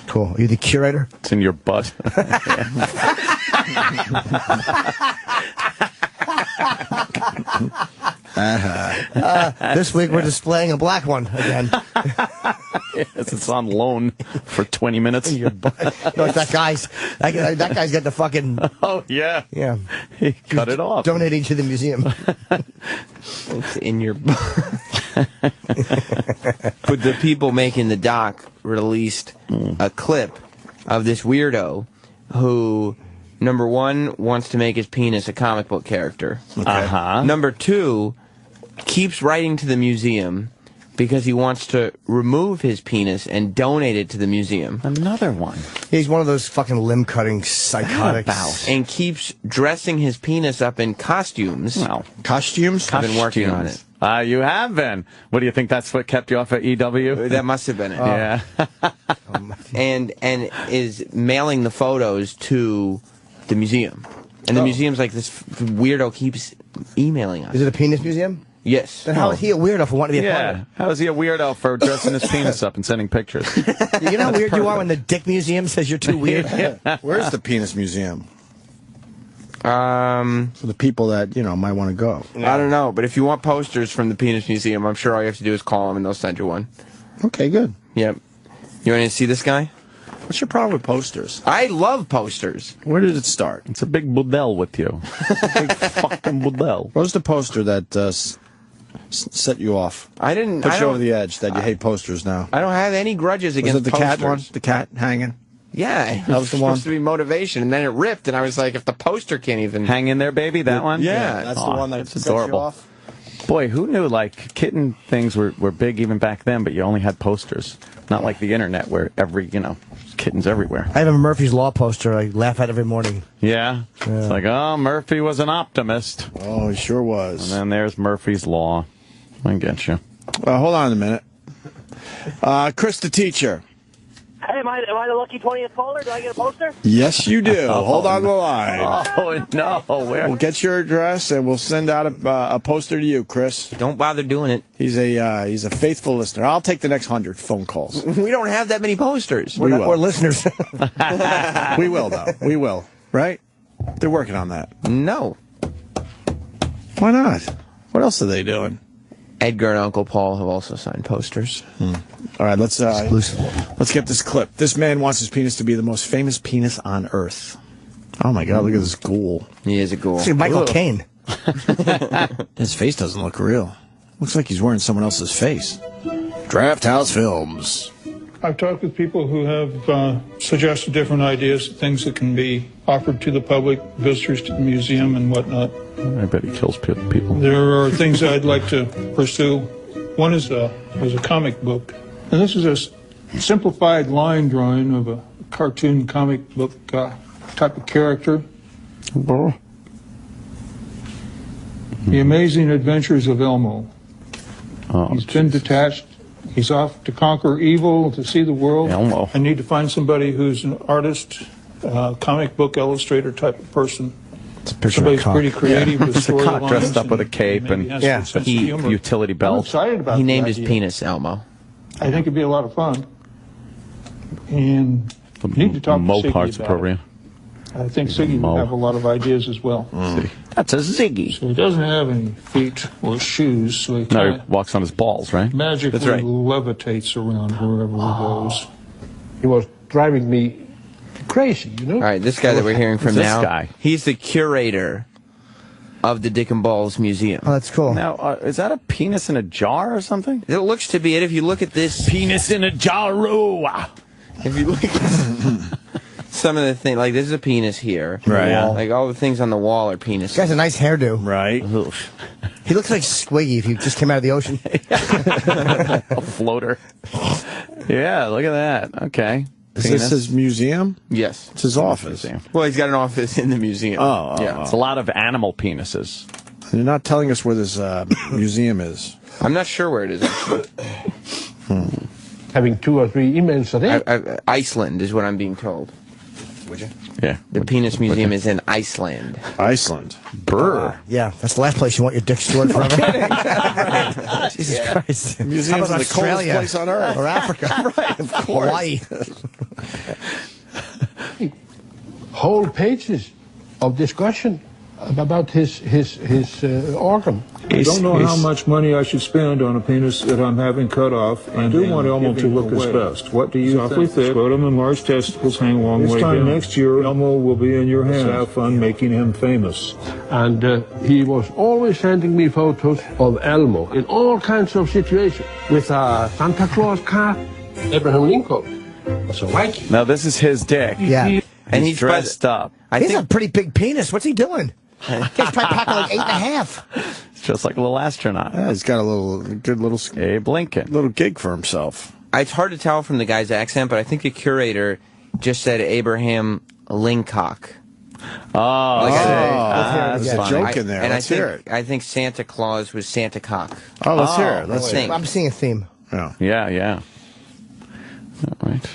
Cool. Are you the curator? It's in your butt. This week we're displaying a black one again. Yes, it's on loan for 20 minutes. No, it's that guy's got the fucking. Oh yeah, yeah. He cut it off. Donating to the museum. It's in your butt. But the people making the doc released a clip of this weirdo who, number one, wants to make his penis a comic book character. Okay. Number two, keeps writing to the museum because he wants to remove his penis and donate it to the museum. Another one. He's one of those fucking limb-cutting psychotics. And keeps dressing his penis up in costumes. Well, costumes? I've been working on it. You have been. What do you think? That's what kept you off at EW? That must have been it. Yeah. and is mailing the photos to the museum. And the museum's like, this weirdo keeps emailing us. Is it a penis museum? Yes. Then how is he a weirdo for wanting to be a part of Yeah. it? How is he a weirdo for dressing his penis up and sending pictures? You know how weird you are when the Dick Museum says you're too weird? Where's the penis museum? For the people that, might want to go. I don't know, but if you want posters from the Penis Museum, I'm sure all you have to do is call them and they'll send you one. Okay, good. Yep. You want to see this guy? What's your problem with posters? I love posters. Where did it start? It's a big budel with you. Big fucking budel. What was the poster that set you off? I didn't. Put you over the edge that you hate posters now. I don't have any grudges against Was it the posters. cat one? The cat hanging? Yeah, it That was the one. supposed to be motivation, and then it ripped, and I was like, if the poster can't even Hang in there, baby, that one? Yeah. That's the one that that's sets adorable. you off. Boy, who knew, like, kitten things were big even back then, but you only had posters. Not like the internet where kittens everywhere. I have a Murphy's Law poster I laugh at every morning. Yeah? It's like, oh, Murphy was an optimist. Oh, he sure was. And then there's Murphy's Law. I get you. Hold on a minute. Chris the teacher. Hey, am I the lucky 20th caller? Do I get a poster? Yes, you do. Hold on the line. Oh, no. We'll get your address and we'll send out a poster to you, Chris. Don't bother doing it. He's a faithful listener. I'll take the next 100 phone calls. We don't have that many posters. We're listeners. We will, though. We will. Right? They're working on that. No. Why not? What else are they doing? Edgar and Uncle Paul have also signed posters. All right, let's get this clip. This man wants his penis to be the most famous penis on Earth. Oh my God! Look at this ghoul. He is a ghoul. See Michael Caine. His face doesn't look real. Looks like he's wearing someone else's face. Draft House Films. I've talked with people who have suggested different ideas, things that can be offered to the public, visitors to the museum and whatnot. I bet he kills people. There are things I'd like to pursue. One is a comic book. And this is a simplified line drawing of a cartoon comic book type of character. The Amazing Adventures of Elmo. He's been detached. He's off to conquer evil, to see the world. Elmo. I need to find somebody who's an artist, comic book illustrator type of person. It's a picture Somebody's of a cock. pretty creative with It's a cock storylines dressed up and with a cape maybe and has some sense of humor. utility I'm belt. excited about He the named his idea. penis Elmo. I think it'd be a lot of fun. And need to talk to Mo Siggy part's about appropriate. it. I think Siggy would have a lot of ideas as well. That's a Ziggy. So he doesn't have any feet or shoes, so he No, kind he walks on his balls, right? of magically That's right. levitates around wherever he goes. He was driving me crazy, you know? All right, this guy that we're hearing from This now, guy? he's the curator of the Dick and Balls Museum. Oh, that's cool. Now, is that a penis in a jar or something? It looks to be it if you look at this. Penis in a jar. If you look at some of the things, like this is a penis here. Right. Yeah. Like all the things on the wall are penises. This guy's a nice hairdo. Right. He looks like Squiggy if you just came out of the ocean. A floater. Yeah, look at that. Okay. Is this his museum? Yes. It's his office. Well, he's got an office in the museum. Yeah, it's a lot of animal penises. You're not telling us where this museum is. I'm not sure where it is, actually. Having 2 or 3 emails a day. Iceland is what I'm being told. Would you? Yeah. The Penis Museum is in Iceland. Iceland. Brr. Yeah, that's the last place you want your dick stored forever. Jesus Christ. The museum's How the about coldest Australia? place on earth. Or Africa. Right, of course. Hawaii. Whole pages of discussion about his organ. I don't know how much money I should spend on a penis that I'm having cut off, and I do want Elmo to look his best. What do you think? Thick, scrotum and large testicles hang a long way down. This time next year, Elmo will be in your hands. Have fun making him famous. And he was always sending me photos of Elmo in all kinds of situations. With a Santa Claus cap, Abraham Lincoln, as a Viking. Now, this is his dick. Yeah. And he's dressed up. He's a pretty big penis. What's he doing? He's probably packing like 8.5. It's just like a little astronaut. Yeah, he's got a good little Abe Lincoln. Little gig for himself. It's hard to tell from the guy's accent, but I think the curator just said Abraham Lincock. Oh, there's a funny. joke in there. And Let's hear it. I think Santa Claus was Santa Cock. Oh, let's hear it. Let's hear it. I'm seeing a theme. Yeah. All right.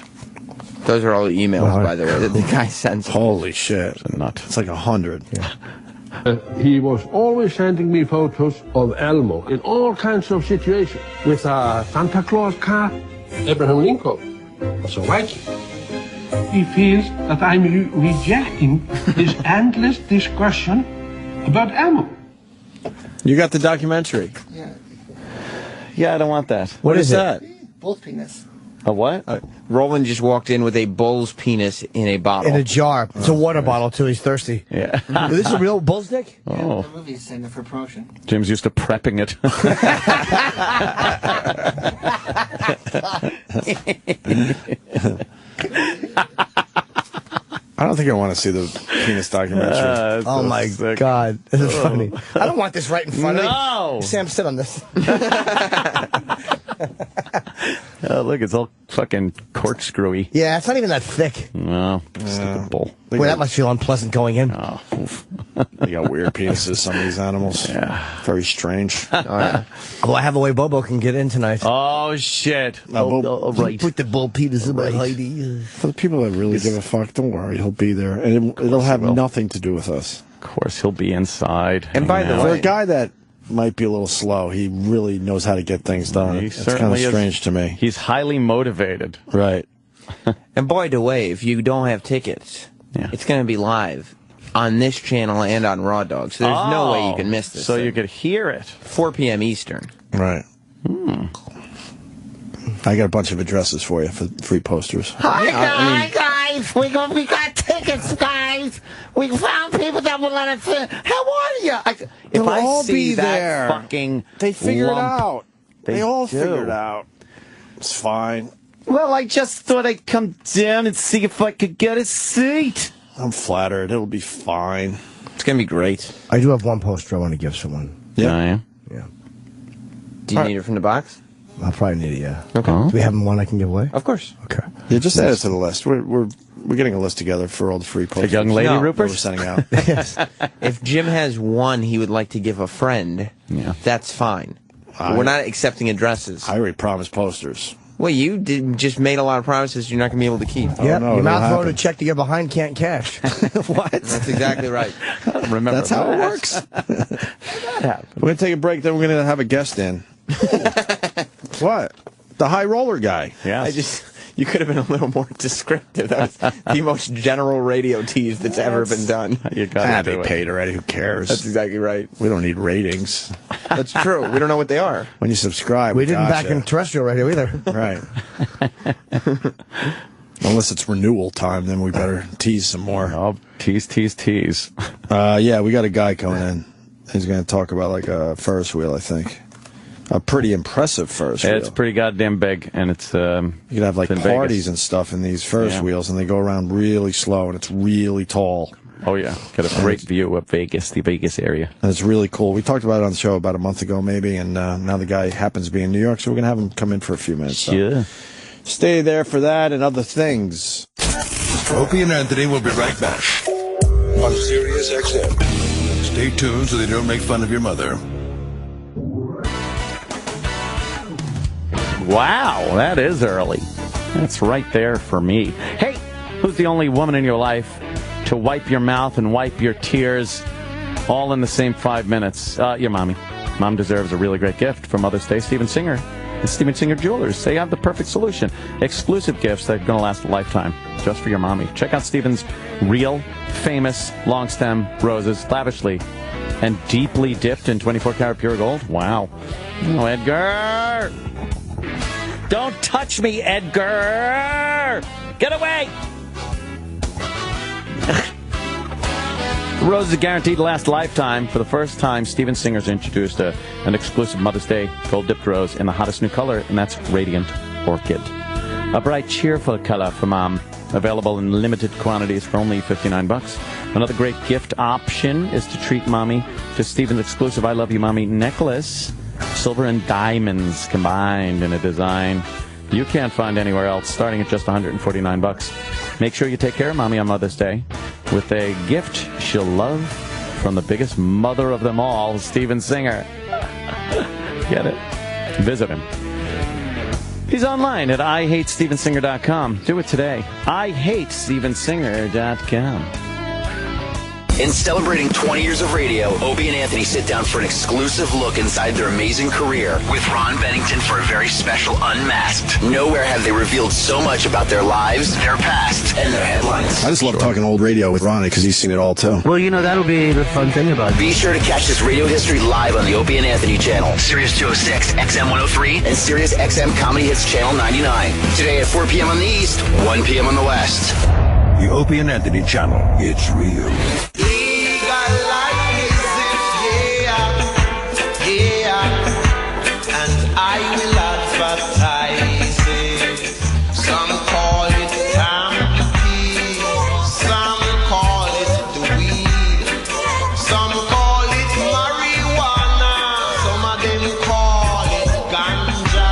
Those are all the emails, by the way, that the guy sends. Holy shit. It's like 100. He was always sending me photos of Elmo in all kinds of situations. With a Santa Claus cap, Abraham Lincoln, as a Viking. He feels that I'm rejecting his endless discussion about Elmo. You got the documentary. Yeah, I don't want that. What is that? Both penis. A what? Roland just walked in with a bull's penis in a bottle. In a jar. It's a water bottle, too. He's thirsty. Yeah. Is this a real bull's dick? Oh. The movie's sending for promotion. Jim's used to prepping it. I don't think I want to see the penis documentary. Oh, my God. This is funny. I don't want this right in front of me. No. Sam, sit on this. Oh, look, it's all fucking corkscrewy. Yeah, it's not even that thick. No, stupid bull. Boy, that must feel unpleasant going in. Oh, They got weird penises, some of these animals. Yeah. Very strange. Although I have a way Bobo can get in tonight. Oh, shit. Right. Put the bull penis in my Heidi. For the people that really give a fuck, don't worry, he'll be there. And it'll have nothing to do with us. Of course, he'll be inside. And by the For way, a guy that might be a little slow, he really knows how to get things done. He It's kind of certainly is. strange to me. He's highly motivated. Right. and by the way, if you don't have tickets, it's going to be live on this channel and on Raw Dog. So there's no way you can miss this. So you could hear it. 4 p.m. Eastern. Right. I got a bunch of addresses for you for free posters. Hi, guys. We got tickets. tickets, guys. We found people that will let us in. How are you? They'll all be that there. fucking They figure it lump, out. They all figure it out. It's fine. Well, I just thought I'd come down and see if I could get a seat. I'm flattered. It'll be fine. It's going to be great. I do have one poster I want to give someone. Yeah. Do you need it from the box? I'll probably need it, yeah. Okay. Do we have one I can give away? Of course. Okay. Yeah, just add it to the list. We're getting a list together for all the free posters. young lady, No. Rupert? We're sending out. Yes. If Jim has one he would like to give a friend, that's fine. We're not accepting addresses. I already promised posters. Well, you just made a lot of promises you're not going to be able to keep. Yeah, no, your it'll mouth wrote a happen. check to get behind can't cash. What? That's exactly right. Remember That's how it works. We're going to take a break, then we're going to have a guest in. What? The high roller guy. Yeah. You could have been a little more descriptive. That was the most general radio tease that's ever been done. You got They paid already. Who cares? That's exactly right. We don't need ratings. That's true. We don't know what they are. When you subscribe, We didn't back gotcha. in terrestrial radio either. Right. Unless it's renewal time, then we better tease some more. Oh, tease. Yeah, we got a guy coming in. He's going to talk about like a Ferris wheel, I think. A pretty impressive Ferris wheel. It's pretty goddamn big, and it's you can have like in parties Vegas. and stuff in these Ferris wheels, and they go around really slow, and it's really tall. Oh yeah, got a great view of Vegas, the Vegas area. And it's really cool. We talked about it on the show about a month ago, maybe, and now the guy happens to be in New York, so we're going to have him come in for a few minutes. So Yeah. stay there for that and other things. Opie and Anthony will be right back on Sirius XM. Stay tuned so they don't make fun of your mother. Wow, that is early. That's right there for me. Hey, who's the only woman in your life to wipe your mouth and wipe your tears all in the same 5 minutes? Your mommy. Mom deserves a really great gift for Mother's Day. Steven Singer and Steven Singer Jewelers. They have the perfect solution. Exclusive gifts that are going to last a lifetime just for your mommy. Check out Steven's real, famous, long stem roses, lavishly and deeply dipped in 24-karat pure gold. Wow. Oh, Edgar! Don't touch me, Edgar! Get away! The rose is guaranteed to last a lifetime. For the first time, Steven Singer's introduced an exclusive Mother's Day gold-dipped rose in the hottest new color, and that's Radiant Orchid. A bright, cheerful color for Mom. Available in limited quantities for only $59. Another great gift option is to treat Mommy to Steven's exclusive I Love You Mommy necklace. Silver and diamonds combined in a design you can't find anywhere else, starting at just $149. Make sure you take care of Mommy on Mother's Day with a gift she'll love from the biggest mother of them all, Steven Singer. Get it? Visit him. He's online at IHateStevenSinger.com. Do it today. IHateStevenSinger.com. In celebrating 20 years of radio, Opie and Anthony sit down for an exclusive look inside their amazing career with Ron Bennington for a very special Unmasked. Nowhere have they revealed so much about their lives, their past, and their headlines. I just love talking old radio with Ronnie because he's seen it all too. Well, you know, that'll be the fun thing about it. Be sure to catch this radio history live on the Opie and Anthony channel, Sirius 206, XM 103, and Sirius XM Comedy Hits Channel 99. Today at 4 p.m. on the East, 1 p.m. on the West. The Opie and Anthony channel. It's real. I will advertise it. Some call it tampy, some call it the weed, some call it marijuana, some of them call it ganja.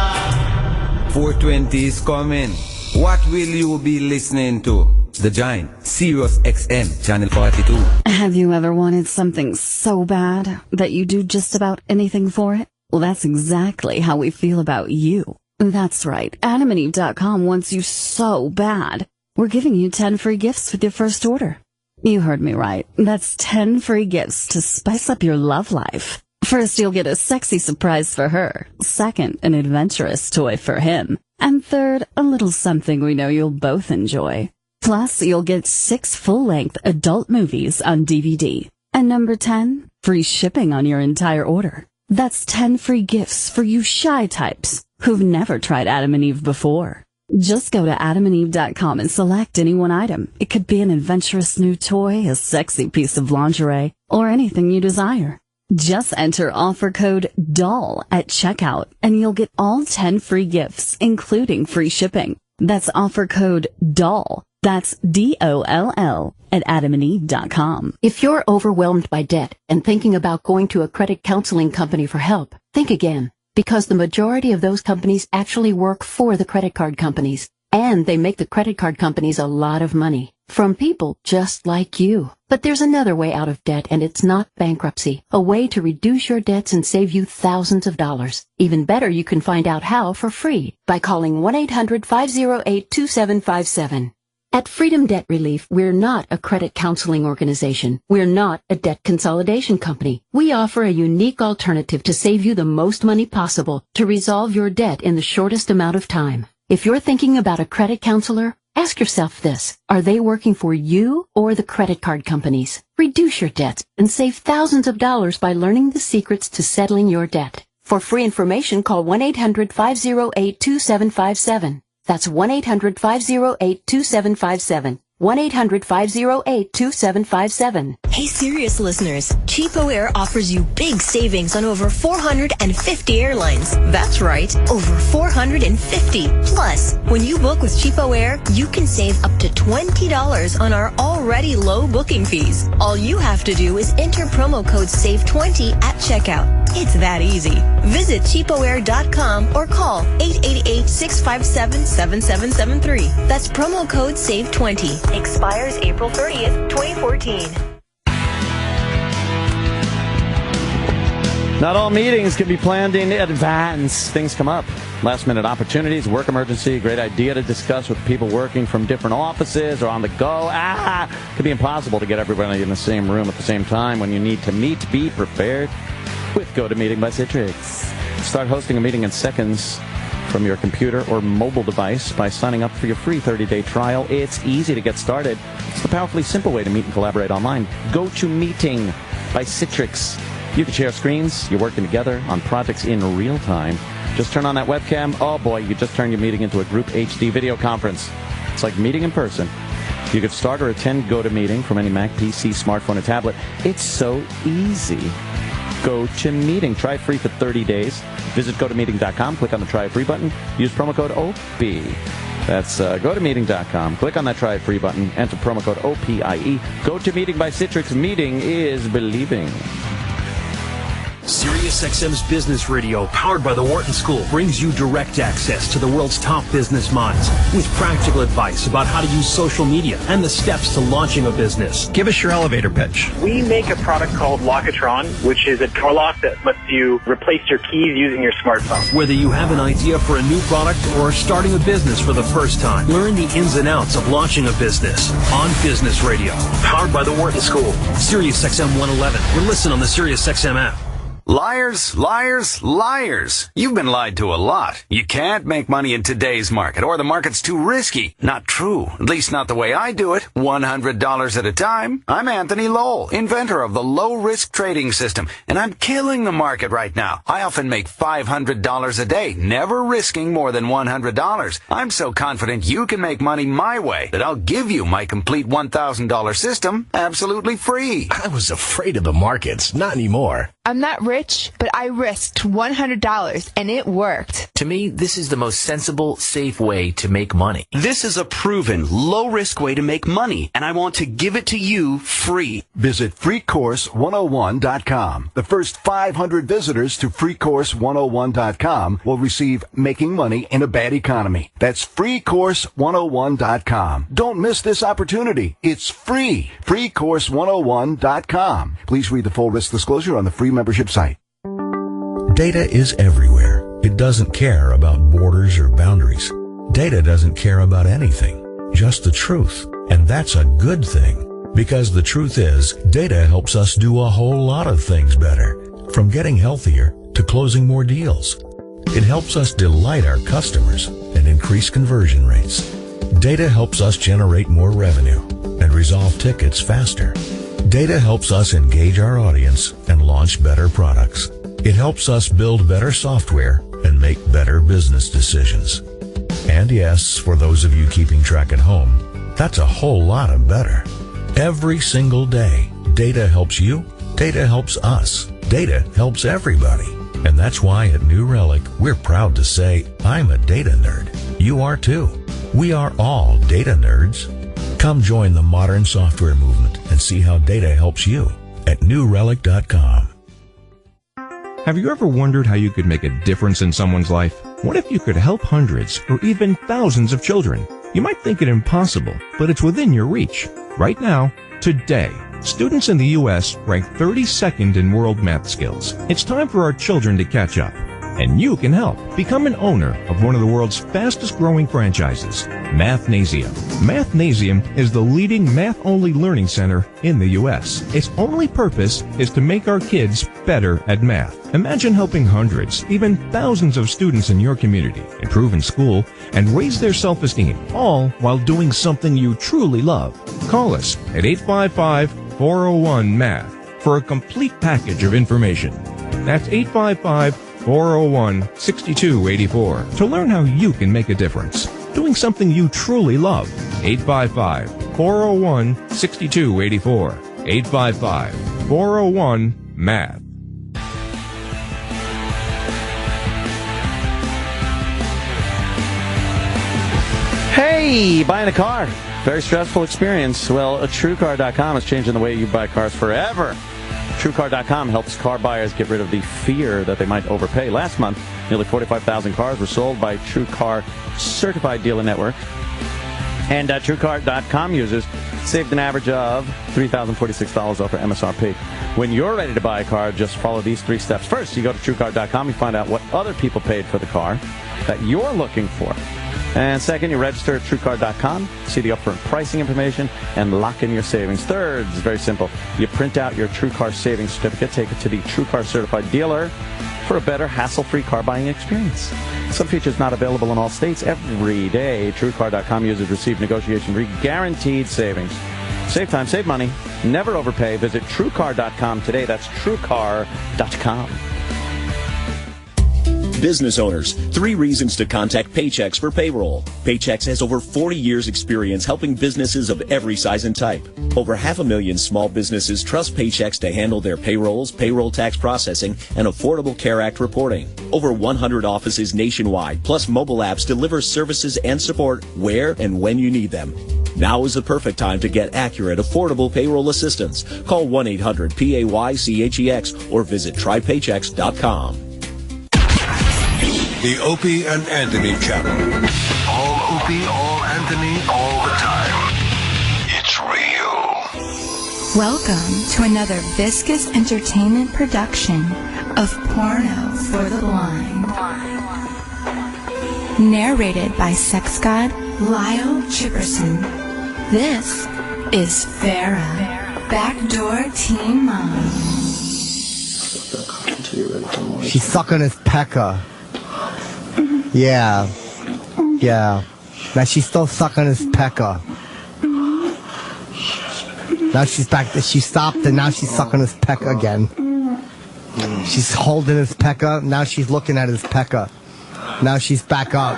420 is coming. What will you be listening to? The Giant, Sirius XM, Channel 42. Have you ever wanted something so bad that you do just about anything for it? Well, that's exactly how we feel about you. That's right. AdamandEve.com wants you so bad. We're giving you 10 free gifts with your first order. You heard me right. That's 10 free gifts to spice up your love life. First, you'll get a sexy surprise for her. Second, an adventurous toy for him. And third, a little something we know you'll both enjoy. Plus, you'll get 6 full-length adult movies on DVD. And number 10, free shipping on your entire order. That's 10 free gifts for you shy types who've never tried Adam and Eve before. Just go to adamandeve.com and select any one item. It could be an adventurous new toy, a sexy piece of lingerie, or anything you desire. Just enter offer code DOLL at checkout, and you'll get all 10 free gifts, including free shipping. That's offer code DOLL. That's DOLL at adamandeve.com. If you're overwhelmed by debt and thinking about going to a credit counseling company for help, think again, because the majority of those companies actually work for the credit card companies, and they make the credit card companies a lot of money from people just like you. But there's another way out of debt, and it's not bankruptcy, a way to reduce your debts and save you thousands of dollars. Even better, you can find out how for free by calling 1-800-508-2757. At Freedom Debt Relief, we're not a credit counseling organization. We're not a debt consolidation company. We offer a unique alternative to save you the most money possible to resolve your debt in the shortest amount of time. If you're thinking about a credit counselor, ask yourself this. Are they working for you or the credit card companies? Reduce your debts and save thousands of dollars by learning the secrets to settling your debt. For free information, call 1-800-508-2757. That's 1-800-508-2757. 1-800-508-2757. Hey, Sirius listeners, Cheapo Air offers you big savings on over 450 airlines. That's right, over 450. Plus, when you book with Cheapo Air, you can save up to $20 on our already low booking fees. All you have to do is enter promo code SAVE20 at checkout. It's that easy. Visit cheapoair.com or call 888-657-7773. That's promo code SAVE20. Expires April 30th, 2014. Not all meetings can be planned in advance. Things come up. Last-minute opportunities, work emergency, great idea to discuss with people working from different offices or on the go. It can be impossible to get everybody in the same room at the same time when you need to meet. Be prepared with GoToMeeting by Citrix. Start hosting a meeting in seconds from your computer or mobile device by signing up for your free 30-day trial. It's easy to get started. It's the powerfully simple way to meet and collaborate online. GoToMeeting by Citrix. You can share screens. You're working together on projects in real time. Just turn on that webcam. Oh boy, you just turned your meeting into a group HD video conference. It's like meeting in person. You could start or attend GoToMeeting from any Mac, PC, smartphone, or tablet. It's so easy. GoToMeeting. Try it free for 30 days. Visit GoToMeeting.com. Click on the Try It Free button. Use promo code OPIE. That's GoToMeeting.com. Click on that Try It Free button. Enter promo code OPIE. GoToMeeting by Citrix. Meeting is believing. SiriusXM's Business Radio, powered by the Wharton School, brings you direct access to the world's top business minds with practical advice about how to use social media and the steps to launching a business. Give us your elevator pitch. We make a product called Lockatron, which is a door lock that lets you replace your keys using your smartphone. Whether you have an idea for a new product or are starting a business for the first time, learn the ins and outs of launching a business on Business Radio, powered by the Wharton School. SiriusXM 111, or listen on the SiriusXM app. Liars, liars, liars. You've been lied to a lot. You can't make money in today's market, or the market's too risky. Not true. At least not the way I do it. $100 at a time. I'm Anthony Lowell, inventor of the low-risk trading system, and I'm killing the market right now. I often make $500 a day, never risking more than $100. I'm so confident you can make money my way that I'll give you my complete $1,000 system absolutely free. I was afraid of the markets. Not anymore. I'm not rich, but I risked $100, and it worked. To me, this is the most sensible, safe way to make money. This is a proven, low-risk way to make money, and I want to give it to you free. Visit freecourse101.com. The first 500 visitors to freecourse101.com will receive Making Money in a Bad Economy. That's freecourse101.com. Don't miss this opportunity. It's free. freecourse101.com. Please read the full risk disclosure on the free membership site. Data is everywhere. It doesn't care about borders or boundaries. Data doesn't care about anything, just the truth. And that's a good thing, because the truth is, data helps us do a whole lot of things better, from getting healthier to closing more deals. It helps us delight our customers and increase conversion rates. Data helps us generate more revenue and resolve tickets faster. Data helps us engage our audience and launch better products. It helps us build better software and make better business decisions. And yes, for those of you keeping track at home, that's a whole lot of better. Every single day, data helps you, data helps us, data helps everybody. And that's why at New Relic, we're proud to say, I'm a data nerd. You are too. We are all data nerds. Come join the modern software movement and see how data helps you at newrelic.com. Have you ever wondered how you could make a difference in someone's life? What if you could help hundreds or even thousands of children? You might think it impossible, but it's within your reach. Right now, today, students in the U.S. rank 32nd in world math skills. It's time for our children to catch up. And you can help. Become an owner of one of the world's fastest growing franchises, Mathnasium. Mathnasium is the leading math-only learning center in the U.S. Its only purpose is to make our kids better at math. Imagine helping hundreds, even thousands of students in your community improve in school and raise their self-esteem, all while doing something you truly love. Call us at 855-401-MATH for a complete package of information. That's 855-401-6284 to learn how you can make a difference. Doing something you truly love. 855-401-6284. 855-401-MATH. Hey, buying a car. Very stressful experience. Well, TrueCar.com is changing the way you buy cars forever. TrueCar.com helps car buyers get rid of the fear that they might overpay. Last month, nearly 45,000 cars were sold by TrueCar Certified Dealer Network. And TrueCar.com users saved an average of $3,046 off their MSRP. When you're ready to buy a car, just follow these 3 steps. First, you go to TrueCar.com, you find out what other people paid for the car that you're looking for. And second, you register at TrueCar.com, see the upfront pricing information, and lock in your savings. Third, it's very simple. You print out your TrueCar savings certificate, take it to the TrueCar certified dealer for a better, hassle-free car buying experience. Some features not available in all states. Every day, TrueCar.com users receive negotiation-free guaranteed savings. Save time, save money, never overpay. Visit TrueCar.com today. That's TrueCar.com. Business owners, 3 reasons to contact Paychex for payroll. Paychex has over 40 years experience helping businesses of every size and type. Over 500,000 small businesses trust Paychex to handle their payrolls, payroll tax processing, and Affordable Care Act reporting. Over 100 offices nationwide, plus mobile apps deliver services and support where and when you need them. Now is the perfect time to get accurate, affordable payroll assistance. Call 1-800-PAYCHEX or visit trypaychex.com. The Opie and Anthony Channel. All Opie, all Anthony, all the time. It's real. Welcome to another viscous entertainment production of Porno for the Blind. Narrated by sex god Lyle Chipperson. This is Farrah, Backdoor Teen Mom. She's sucking his pecker. Yeah. Yeah. Now she's still sucking his pecker. Now she's back. She stopped and now she's sucking his pecker again. She's holding his pecker. Now she's looking at his pecker. Now she's back up.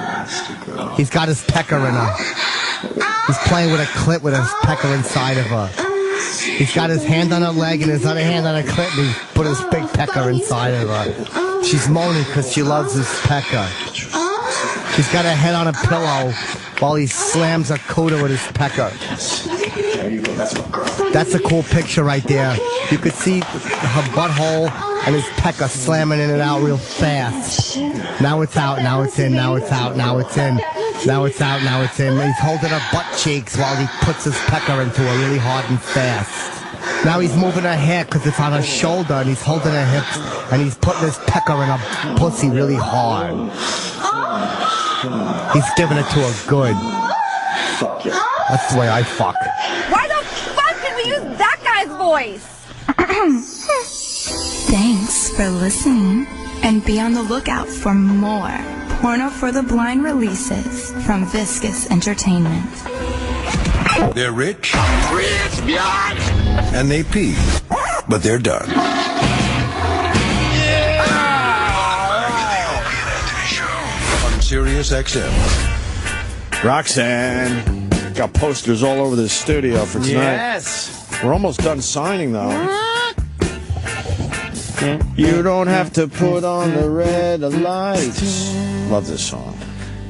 He's got his pecker in her. He's playing with a clit with his pecker inside of her. He's got his hand on her leg and his other hand on her clit and he's put his big pecker inside of her. She's moaning because she loves his pecker. She's got her head on a pillow while he slams her cooter with his pecker. That's a cool picture right there. You could see her butthole and his pecker slamming in and out real fast. Now it's out, now it's in, now it's out, now it's in. Now it's out, now it's in. He's holding her butt cheeks while he puts his pecker into her really hard and fast. Now he's moving her hair because it's on her shoulder and he's holding her hips and he's putting his pecker in her pussy really hard. He's giving it to her good. That's the way I fuck. Why the fuck did we use that guy's voice? Thanks for listening, and be on the lookout for more Porno for the Blind releases from Viscous Entertainment. They're rich, and they pee, but they're done. Back to the Opie and Anthony Show on Sirius XM. Roxanne got posters all over the studio for tonight. Yes. We're almost done signing, though. You don't have to put on the red lights. Love this song.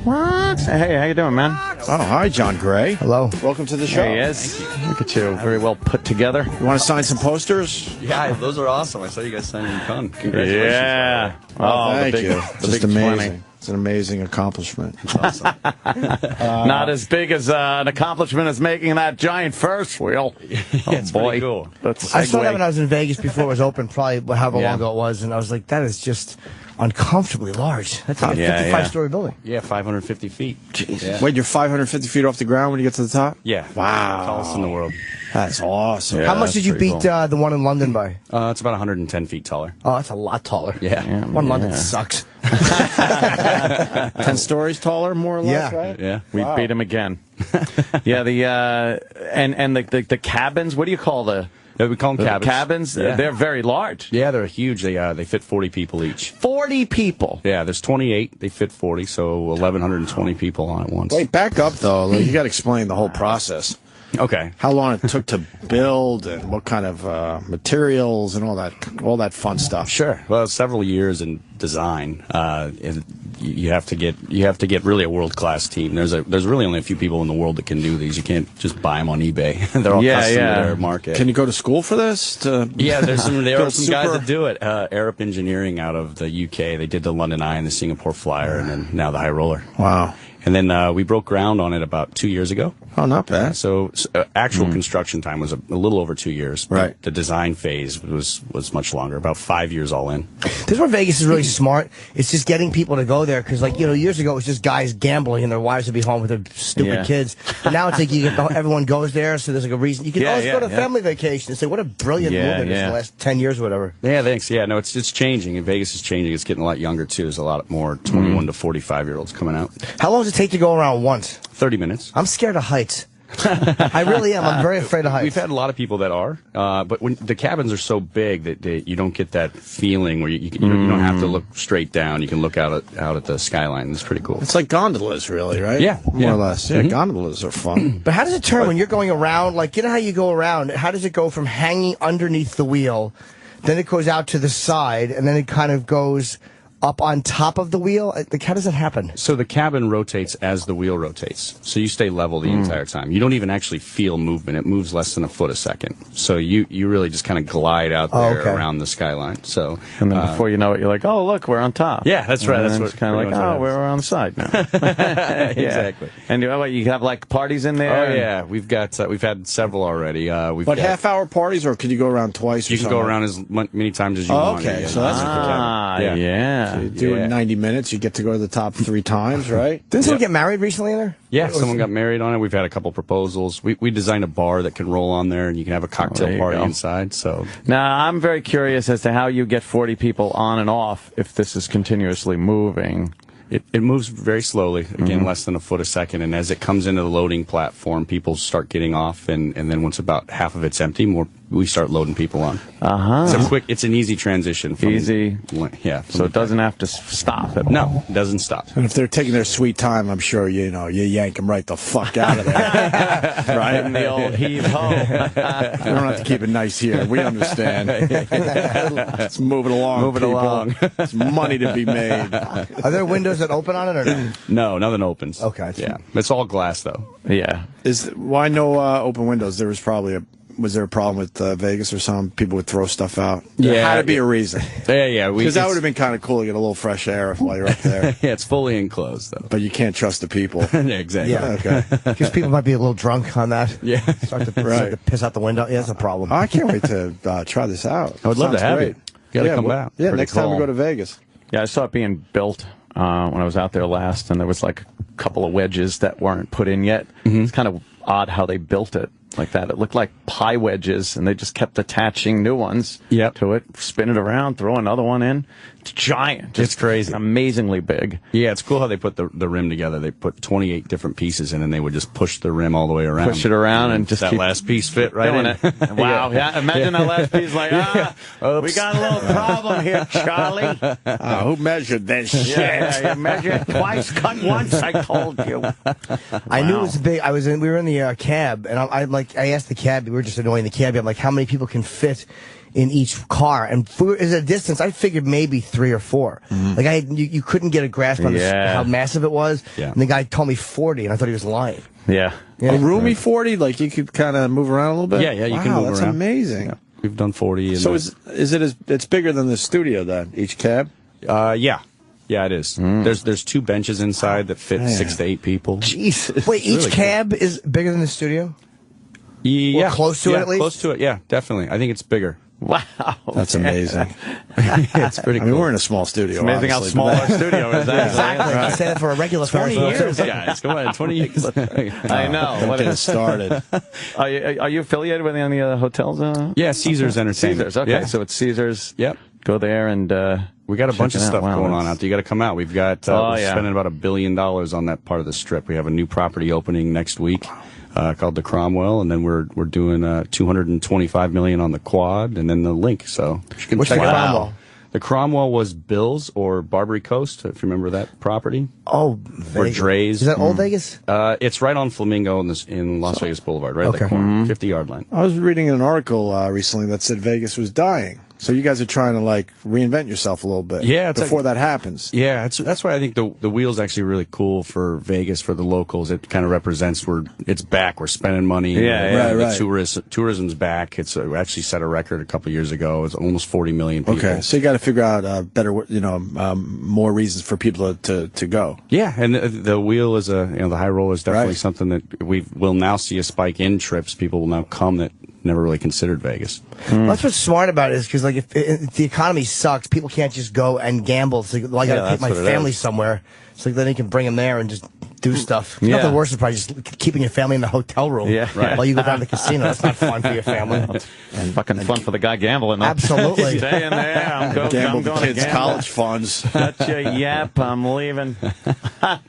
What? Hey, how you doing, man? Oh, hi, John Gray. Hello. Welcome to the show. There he is. Look at you. Very well put together. You want to sign some posters? Yeah, those are awesome. I saw you guys signing in con. Congratulations. Yeah. Oh, thank you. The Just big amazing. 20. It's an amazing accomplishment. Awesome. Not as big as an accomplishment as making that giant Ferris wheel. It's pretty cool. I saw that when I was in Vegas before it was open, probably however long ago it was, and I was like, that is just uncomfortably large. That's like a 55-story building. Yeah, 550 feet. Jeez. Yeah. Wait, you're 550 feet off the ground when you get to the top? Yeah. Wow. Tallest in the world. That's awesome. How much did you beat the one in London by? It's about 110 feet taller. Oh, that's a lot taller. Yeah. One in London sucks. 10 stories taller, more or less, right? Yeah. We beat him again. Yeah, the cabins, what do you call the... Yeah, we call them cabins. Cabins, Yeah. they're very large. Yeah, they're huge. They fit 40 people each. 40 people. Yeah, there's 28. They fit 40, so 1,120 people on at once. Wait, back up, though. You got to explain the whole process. Okay. How long it took to build and what kind of materials and all that fun stuff. Sure. Well, several years in design. You have to get really a world-class team. There's really only a few people in the world that can do these. You can't just buy them on eBay. They're all custom to their market. Can you go to school for this? Yeah, there are some guys that do it. Arup Engineering out of the UK. They did the London Eye and the Singapore Flyer, and then now the High Roller. Wow. And then we broke ground on it about 2 years ago. Oh, not bad. So actual construction time was a little over 2 years. Right. The design phase was much longer, about 5 years all in. This is where Vegas is really smart. It's just getting people to go there because, years ago it was just guys gambling and their wives would be home with their stupid kids. But now it's like everyone goes there, so there's like a reason. You can always go to family vacation and say, what a brilliant movement in the last 10 years or whatever. Yeah, thanks. Yeah, no, it's changing. And Vegas is changing. It's getting a lot younger, too. There's a lot more 21 to 45-year-olds coming out. How long does it take to go around once? 30 minutes. I'm scared of heights. I really am. I'm very afraid of heights. We've had a lot of people that are, but when the cabins are so big that you don't get that feeling where you don't have to look straight down. You can look out at the skyline. It's pretty cool. It's like gondolas, really, right? Yeah, more or less. Yeah, gondolas are fun. But how does it turn when you're going around? Like, you know how you go around? How does it go from hanging underneath the wheel, then it goes out to the side, and then it kind of goes up on top of the wheel? Like, how does that happen? So the cabin rotates as the wheel rotates. So you stay level the entire time. You don't even actually feel movement. It moves less than a foot a second. So you really just kind of glide out there around the skyline. So and then before you know it, you're like, oh, look, we're on top. Yeah, that's right. And That's then what it's kind of like, oh, we're on the side now. Exactly. And you have like parties in there? Oh yeah, we've had several already. But half-hour parties, or could you go around twice? You can go around as many times as you want. Okay, so that's yeah. So you do it in 90 minutes, you get to go to the top 3 times, right? Didn't someone get married recently in there? Yeah, someone got married on it. We've had a couple proposals. We designed a bar that can roll on there, and you can have a cocktail party inside. So now I'm very curious as to how you get 40 people on and off if this is continuously moving. It moves very slowly, again, less than a foot a second, and as it comes into the loading platform, people start getting off, and then once about half of it's empty, we start loading people on. It's an easy transition. So it doesn't have to stop. No, it doesn't stop. And if they're taking their sweet time, I'm sure, you yank them right the fuck out of there. Right? In the old heave-ho. You don't have to keep it nice here. We understand. Let's move it along, people. It's money to be made. Are there windows that open on it or no? No, nothing opens. Okay. Yeah. It's all glass, though. Yeah. Why no open windows? Was there a problem with Vegas or something? People would throw stuff out? There had to be a reason. Yeah. Because that would have been kind of cool to get a little fresh air while you're up there. Yeah, it's fully enclosed, though. But you can't trust the people. Exactly. Yeah, okay. Because people might be a little drunk on that. Yeah. Start to piss out the window. Yeah, that's a problem. I can't wait to try this out. I would love to have you. You got to come out. Yeah, next time we go to Vegas. Yeah, I saw it being built when I was out there last, and there was like a couple of wedges that weren't put in yet. It's kind of odd how they built it. like that. It looked like pie wedges, and they just kept attaching new ones to it, spin it around, throw another one in. It's giant. It's crazy. Amazingly big. Yeah, it's cool how they put the rim together. They put 28 different pieces in, and they would just push the rim all the way around. Push it around and just that keep last piece fit right in. It. Wow. Yeah. Imagine that last piece like, we got a little problem here, Charlie. Who measured this shit? Yeah, you measured twice, cut once, I told you. I knew it was big. We were in the cab, and I asked the cab, we were just annoying the cab, I'm like, how many people can fit in each car? And as a distance, I figured maybe 3 or 4. Like you couldn't get a grasp on how massive it was. Yeah. And the guy told me 40, and I thought he was lying. Yeah. A roomy 40, like you could kind of move around a little bit. Yeah, you can move around. That's amazing. Yeah. We've done 40. So it's bigger than the studio then? Each cab? Yeah, it is. There's 2 benches inside that fit 6 to 8 people. Jesus. Wait, each cab is bigger than the studio? Yeah, or close to it at least. Close to it. Yeah, definitely. I think it's bigger. Wow, that's amazing. It's pretty cool. I mean, we're in a small studio. It's amazing how small our studio is. Exactly. I say that for a regular 20 years, guys. Come on, 20 years. I know. What it started. Are you affiliated with any of the hotels? Yeah, Caesars Entertainment. Caesars. Okay, so it's Caesars. Yep. Go there and we got a bunch of stuff going on out there. You got to come out. We've got we're spending about $1 billion on that part of the strip. We have a new property opening next week. Called the Cromwell, and then we're doing $225 million on the Quad, and then the Link. So you can check it out. The Cromwell was Bill's or Barbary Coast, if you remember that property. Oh, or Dre's. Is that Old Vegas? It's right on Flamingo in Las Vegas Boulevard, right at the corner, 50-yard line. I was reading an article recently that said Vegas was dying. So you guys are trying to like reinvent yourself a little bit before that happens. Yeah, that's why I think the wheel's actually really cool for Vegas, for the locals. It kind of represents it's back. We're spending money. Right. The tourism's back. It's actually set a record a couple years ago. It's almost 40 million people. Okay, so you got to figure out better, more reasons for people to go. Yeah, and the wheel is the High Roller is definitely something that we'll now see a spike in trips. People will now come that never really considered Vegas. Well, that's what's smart about it is because if the economy sucks, people can't just go and gamble. So I got to take my family somewhere. So then you can bring them there and just do stuff. Nothing worse than probably just keeping your family in the hotel room while you go down to the casino. That's not fun for your family. And fucking fun for the guy gambling. Though. Absolutely. Stay in there. I'm going the kids' college funds. Gotcha. Yep, I'm leaving. But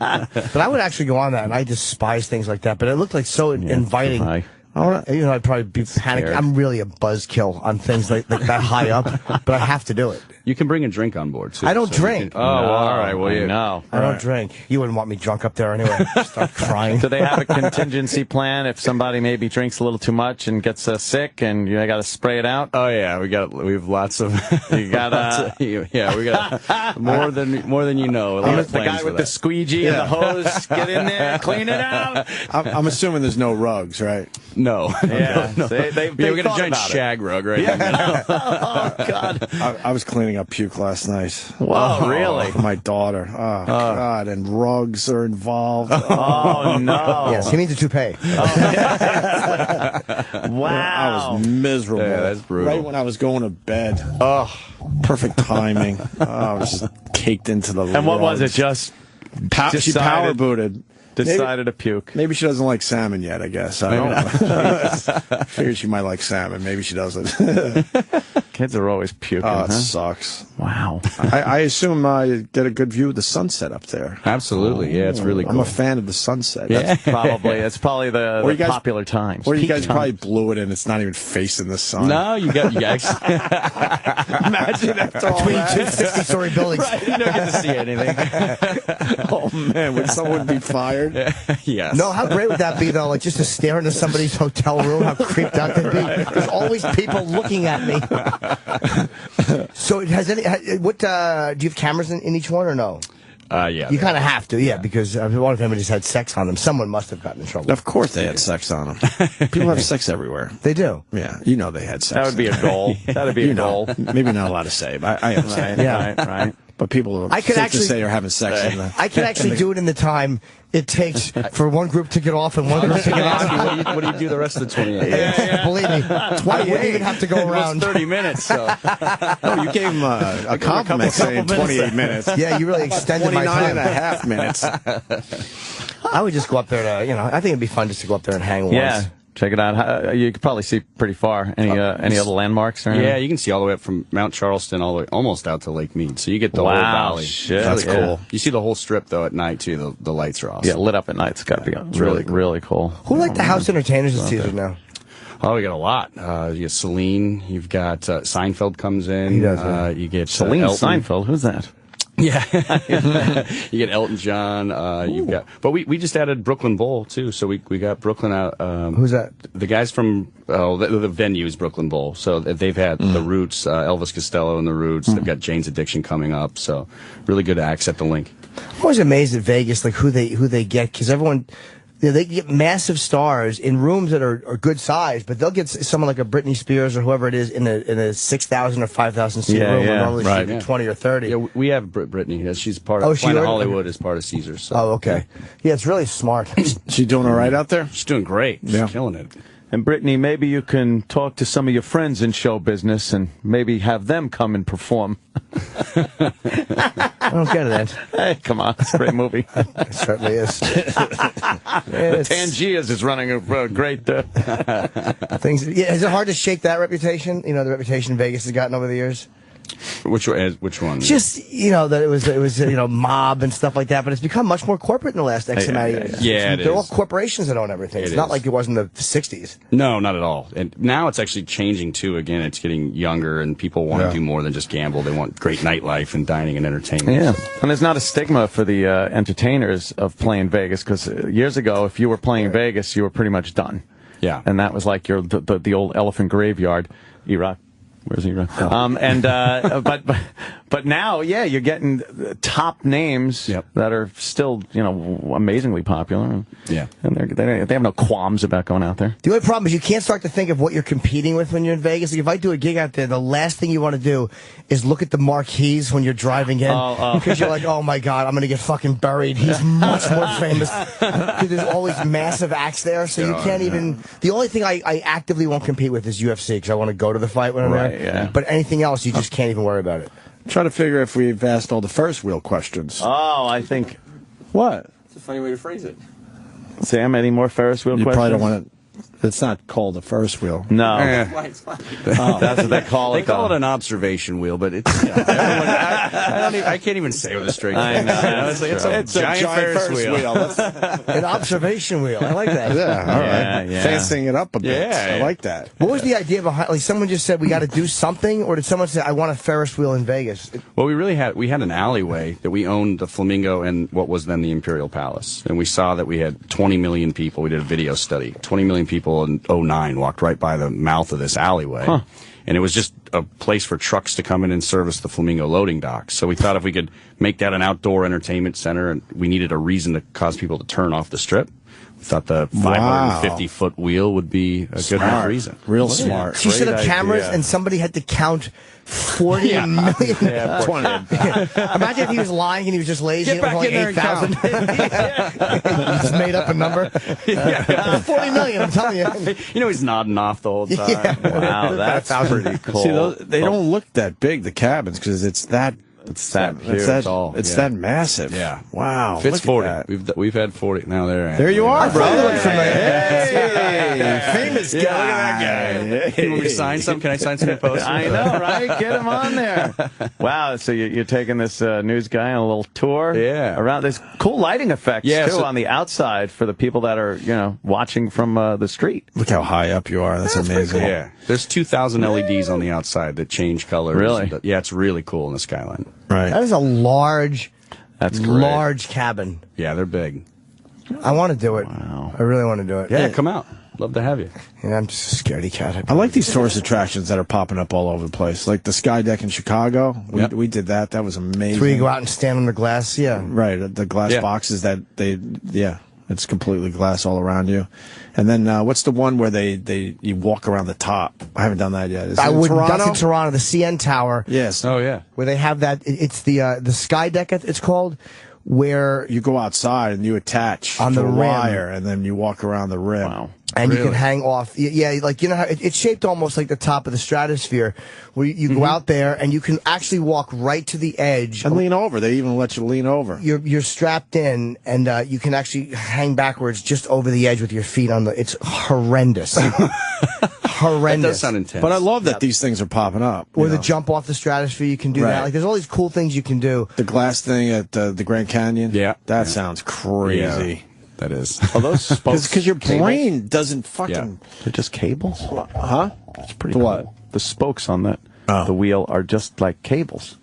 I would actually go on that, and I despise things like that. But it looked like so inviting. I'd probably be panicked. I'm really a buzzkill on things like that high up, but I have to do it. You can bring a drink on board, too. I don't drink. All right. Well, I don't drink. You wouldn't want me drunk up there anyway. Start crying. Do they have a contingency plan if somebody maybe drinks a little too much and gets sick and you got to spray it out? Oh yeah, we have lots of. You got we got more than you know. The guy with the squeegee and the hose, get in there, clean it out. I'm assuming there's no rugs, right? No. Yeah. No. They we got a giant shag rug right now. Oh God. I was cleaning up puke last night. Whoa, really? For my daughter. Oh, God. And rugs are involved. Oh, no. Yes, he means a toupee. Wow. I was miserable. Yeah, that's brutal. Right when I was going to bed. Oh, perfect timing. I was just caked into the And what was it? Just she power booted. Decided to puke. Maybe she doesn't like salmon yet, I guess. I don't know. Figured she might like salmon. Maybe she doesn't. Kids are always puking. Oh, it sucks. Wow. I assume you get a good view of the sunset up there. Absolutely. Yeah, it's really cool. I'm a fan of the sunset. That's probably the popular times. Or you guys probably blew it and it's not even facing the sun. No, you guys. Imagine after all between that. 2 60-story buildings. Right, you don't get to see anything. Oh, man. Would someone be fired? Yes. No, how great would that be, though? Like, just to stare into somebody's hotel room, how creeped out they'd be. There's always people looking at me. So, do you have cameras in each one or no? Yeah. You kind of have to, because one of them just had sex on them. Someone must have gotten in trouble. Of course they had sex on them. People have sex everywhere. They do. Yeah, they had sex. That would be a goal. That would be a goal. Maybe not allowed to say, but I understand. Right. But people I could actually say are having sex in the... I can actually do it in the time it takes for one group to get off and one group to get on. What do you do the rest of the 28? Yeah. Believe me, 28. I wouldn't even have to go around. 30 minutes. So. No, you gave him a compliment saying 28 minutes. Yeah, you really extended my time. 29 and a half minutes. I would just go up there to, I think it'd be fun just to go up there and hang once. Yeah. Check it out. You can probably see pretty far. Any other landmarks? Or anything? Yeah, you can see all the way up from Mount Charleston all the way almost out to Lake Mead. So you get the whole valley. Shit. That's cool. You see the whole strip, though, at night, too. The lights are awesome. Yeah, lit up at night. It's got to be really cool. Who like the house entertainers this season now? Oh, we got a lot. You get Celine. You've got Seinfeld comes in. He does. You get Celine Elton. Seinfeld. Who's that? Yeah. You get Elton John. But we just added Brooklyn Bowl, too. So we got Brooklyn out. Who's that? The guys from the venue is Brooklyn Bowl. So they've had The Roots, Elvis Costello and The Roots. They've got Jane's Addiction coming up. So really good acts at the link. I'm always amazed at Vegas, like who they get, because everyone. They get massive stars in rooms that are good size, but they'll get someone like a Britney Spears or whoever it is in a 6,000 or 5,000 seat room. Where normally she'd be 20 or 30. Yeah, we have Britney. She's part of Planet Hollywood is part of Caesars. So. Oh, okay. Yeah, it's really smart. She doing all right out there? She's doing great. She's killing it. And Brittany, maybe you can talk to some of your friends in show business and maybe have them come and perform. I don't get it. Hey, come on. It's a great movie. It certainly is. Tangiers is running a great things. Yeah, is it hard to shake that reputation? You know, the reputation Vegas has gotten over the years? Which one? Just, that it was mob and stuff like that, but it's become much more corporate in the last X amount of years. Yeah, they're all corporations that own everything. It's not like it was in the 60s. No, not at all. And now it's actually changing too. Again, it's getting younger and people want to do more than just gamble. They want great nightlife and dining and entertainment. Yeah. And there's not a stigma for the entertainers of playing Vegas, because years ago, if you were playing Vegas, you were pretty much done. Yeah. And that was like the old elephant graveyard. Iraq. Where's he? But now, you're getting top names that are still, amazingly popular. Yeah, and they have no qualms about going out there. The only problem is you can't start to think of what you're competing with when you're in Vegas. Like if I do a gig out there, the last thing you want to do is look at the marquees when you're driving in, because you're like, oh my god, I'm gonna get fucking buried. He's much more famous. Because there's always massive acts there, so you can't even. The only thing I actively won't compete with is UFC, because I want to go to the fight when I'm there. Yeah. But anything else, you just can't even worry about it. I'm trying to figure if we've asked all the Ferris wheel questions. Oh, I think. What? It's a funny way to phrase it. Sam, any more Ferris wheel questions? You probably don't want to. It's not called a Ferris wheel. No. That's what they call it. They call it an observation wheel, but it's. I can't even say with a straight face. I know. It's a giant Ferris wheel. An observation wheel. I like that. Yeah, all right. Yeah. Fancying it up a bit. Yeah. I like that. What was the idea behind? Like someone just said we got to do something, or did someone say I want a Ferris wheel in Vegas? Well, we had an alleyway that we owned the Flamingo and what was then the Imperial Palace, and we saw that we had 20 million people. We did a video study. 20 million people in 2009 walked right by the mouth of this alleyway. Huh. And it was just a place for trucks to come in and service the Flamingo loading docks. So we thought if we could make that an outdoor entertainment center, and we needed a reason to cause people to turn off the strip, we thought the 550-foot wheel would be a good enough reason. Real smart. She set up cameras, and somebody had to count 40 million. Yeah, 20. Imagine if he was lying and he was just lazy. Get back in there and 8,000. He just made up a number. 40 million, I'm telling you. He's nodding off the whole time. Yeah. Wow, that's pretty cool. See, they don't look that big, the cabins, because it's that. It's that huge. It's that massive. Yeah. Wow. Fits 40. We've had 40. Now there you are, bro. Hey, famous guy. Look at that guy. You want me to sign some? Can I sign some posters? I know, right? Get him on there. Wow. So you're taking this news guy on a little tour. Yeah. Around this cool lighting effects too on the outside for the people that are watching from the street. Look how high up you are. That's amazing. Cool. Yeah. There's 2,000 LEDs on the outside that change colors. Really? Yeah, it's really cool in the skyline. Right. That is a large cabin. Yeah, they're big. I want to do it. Wow. I really want to do it. Yeah, come out. Love to have you. Yeah, I'm just a scaredy cat. I like these tourist attractions that are popping up all over the place, like the Sky Deck in Chicago. We did that. That was amazing. Where you go out and stand on the glass. Yeah. Right. The glass boxes that it's completely glass all around you. And then what's the one where you walk around the top? I haven't done that yet. That's in Toronto, the CN Tower. Yes. Oh yeah. Where they have that. It's the Sky Deck. It's called. Where you go outside and you attach on the rim. wire, and then you walk around the rim. Wow. And you Really? can hang off. Yeah, like, you know how it's shaped almost like the top of the stratosphere, where you go out there and you can actually walk right to the edge and lean over. They even let you lean over. You're strapped in, and you can actually hang backwards just over the edge with your feet on the. It's horrendous. Horrendous. That does sound intense. But I love that these things are popping up. Or the jump off the stratosphere, you can do that. Like, there's all these cool things you can do. The glass thing at the Grand Canyon. Yeah. That sounds crazy. Yeah, that is. Are those spokes? Because your cables? brain doesn't fucking. Yeah. They're just cables? Huh? It's pretty cool. What? The spokes on the wheel are just like cables.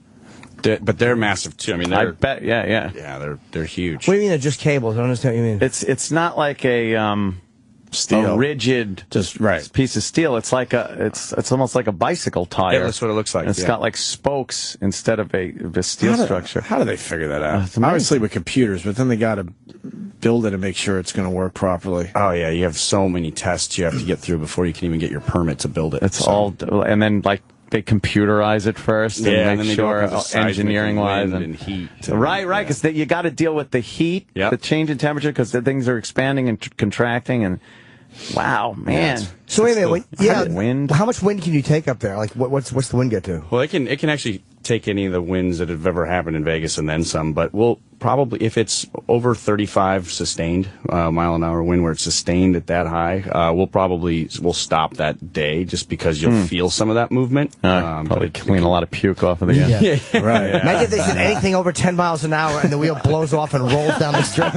But they're massive too. I mean, I bet. Yeah. Yeah, they're huge. What do you mean they're just cables? I don't understand what you mean. It's not like a steel, a rigid piece of steel. It's like it's almost like a bicycle tire. Yeah, that's what it looks like. And it's got like spokes instead of a steel structure. How do they figure that out? Obviously with computers, but then they got to build it and make sure it's going to work properly. Oh yeah, you have so many tests you have to get through before you can even get your permit to build it. It's all, and then like they computerize it first and and make then sure seismic engineering wise and heat. Right, because you got to deal with the heat, the change in temperature, because the things are expanding and contracting, and wow, man. So wait a minute, wind. How much wind can you take up there? Like, what's the wind get to? Well, it can actually take any of the winds that have ever happened in Vegas and then some. But we'll probably, if it's over 35 sustained mile an hour wind, where it's sustained at that high, we'll stop that day just because you'll feel some of that movement. Probably clean a lot of puke off of the Right. Imagine if they said anything over 10 miles an hour and the wheel blows off and rolls down the street.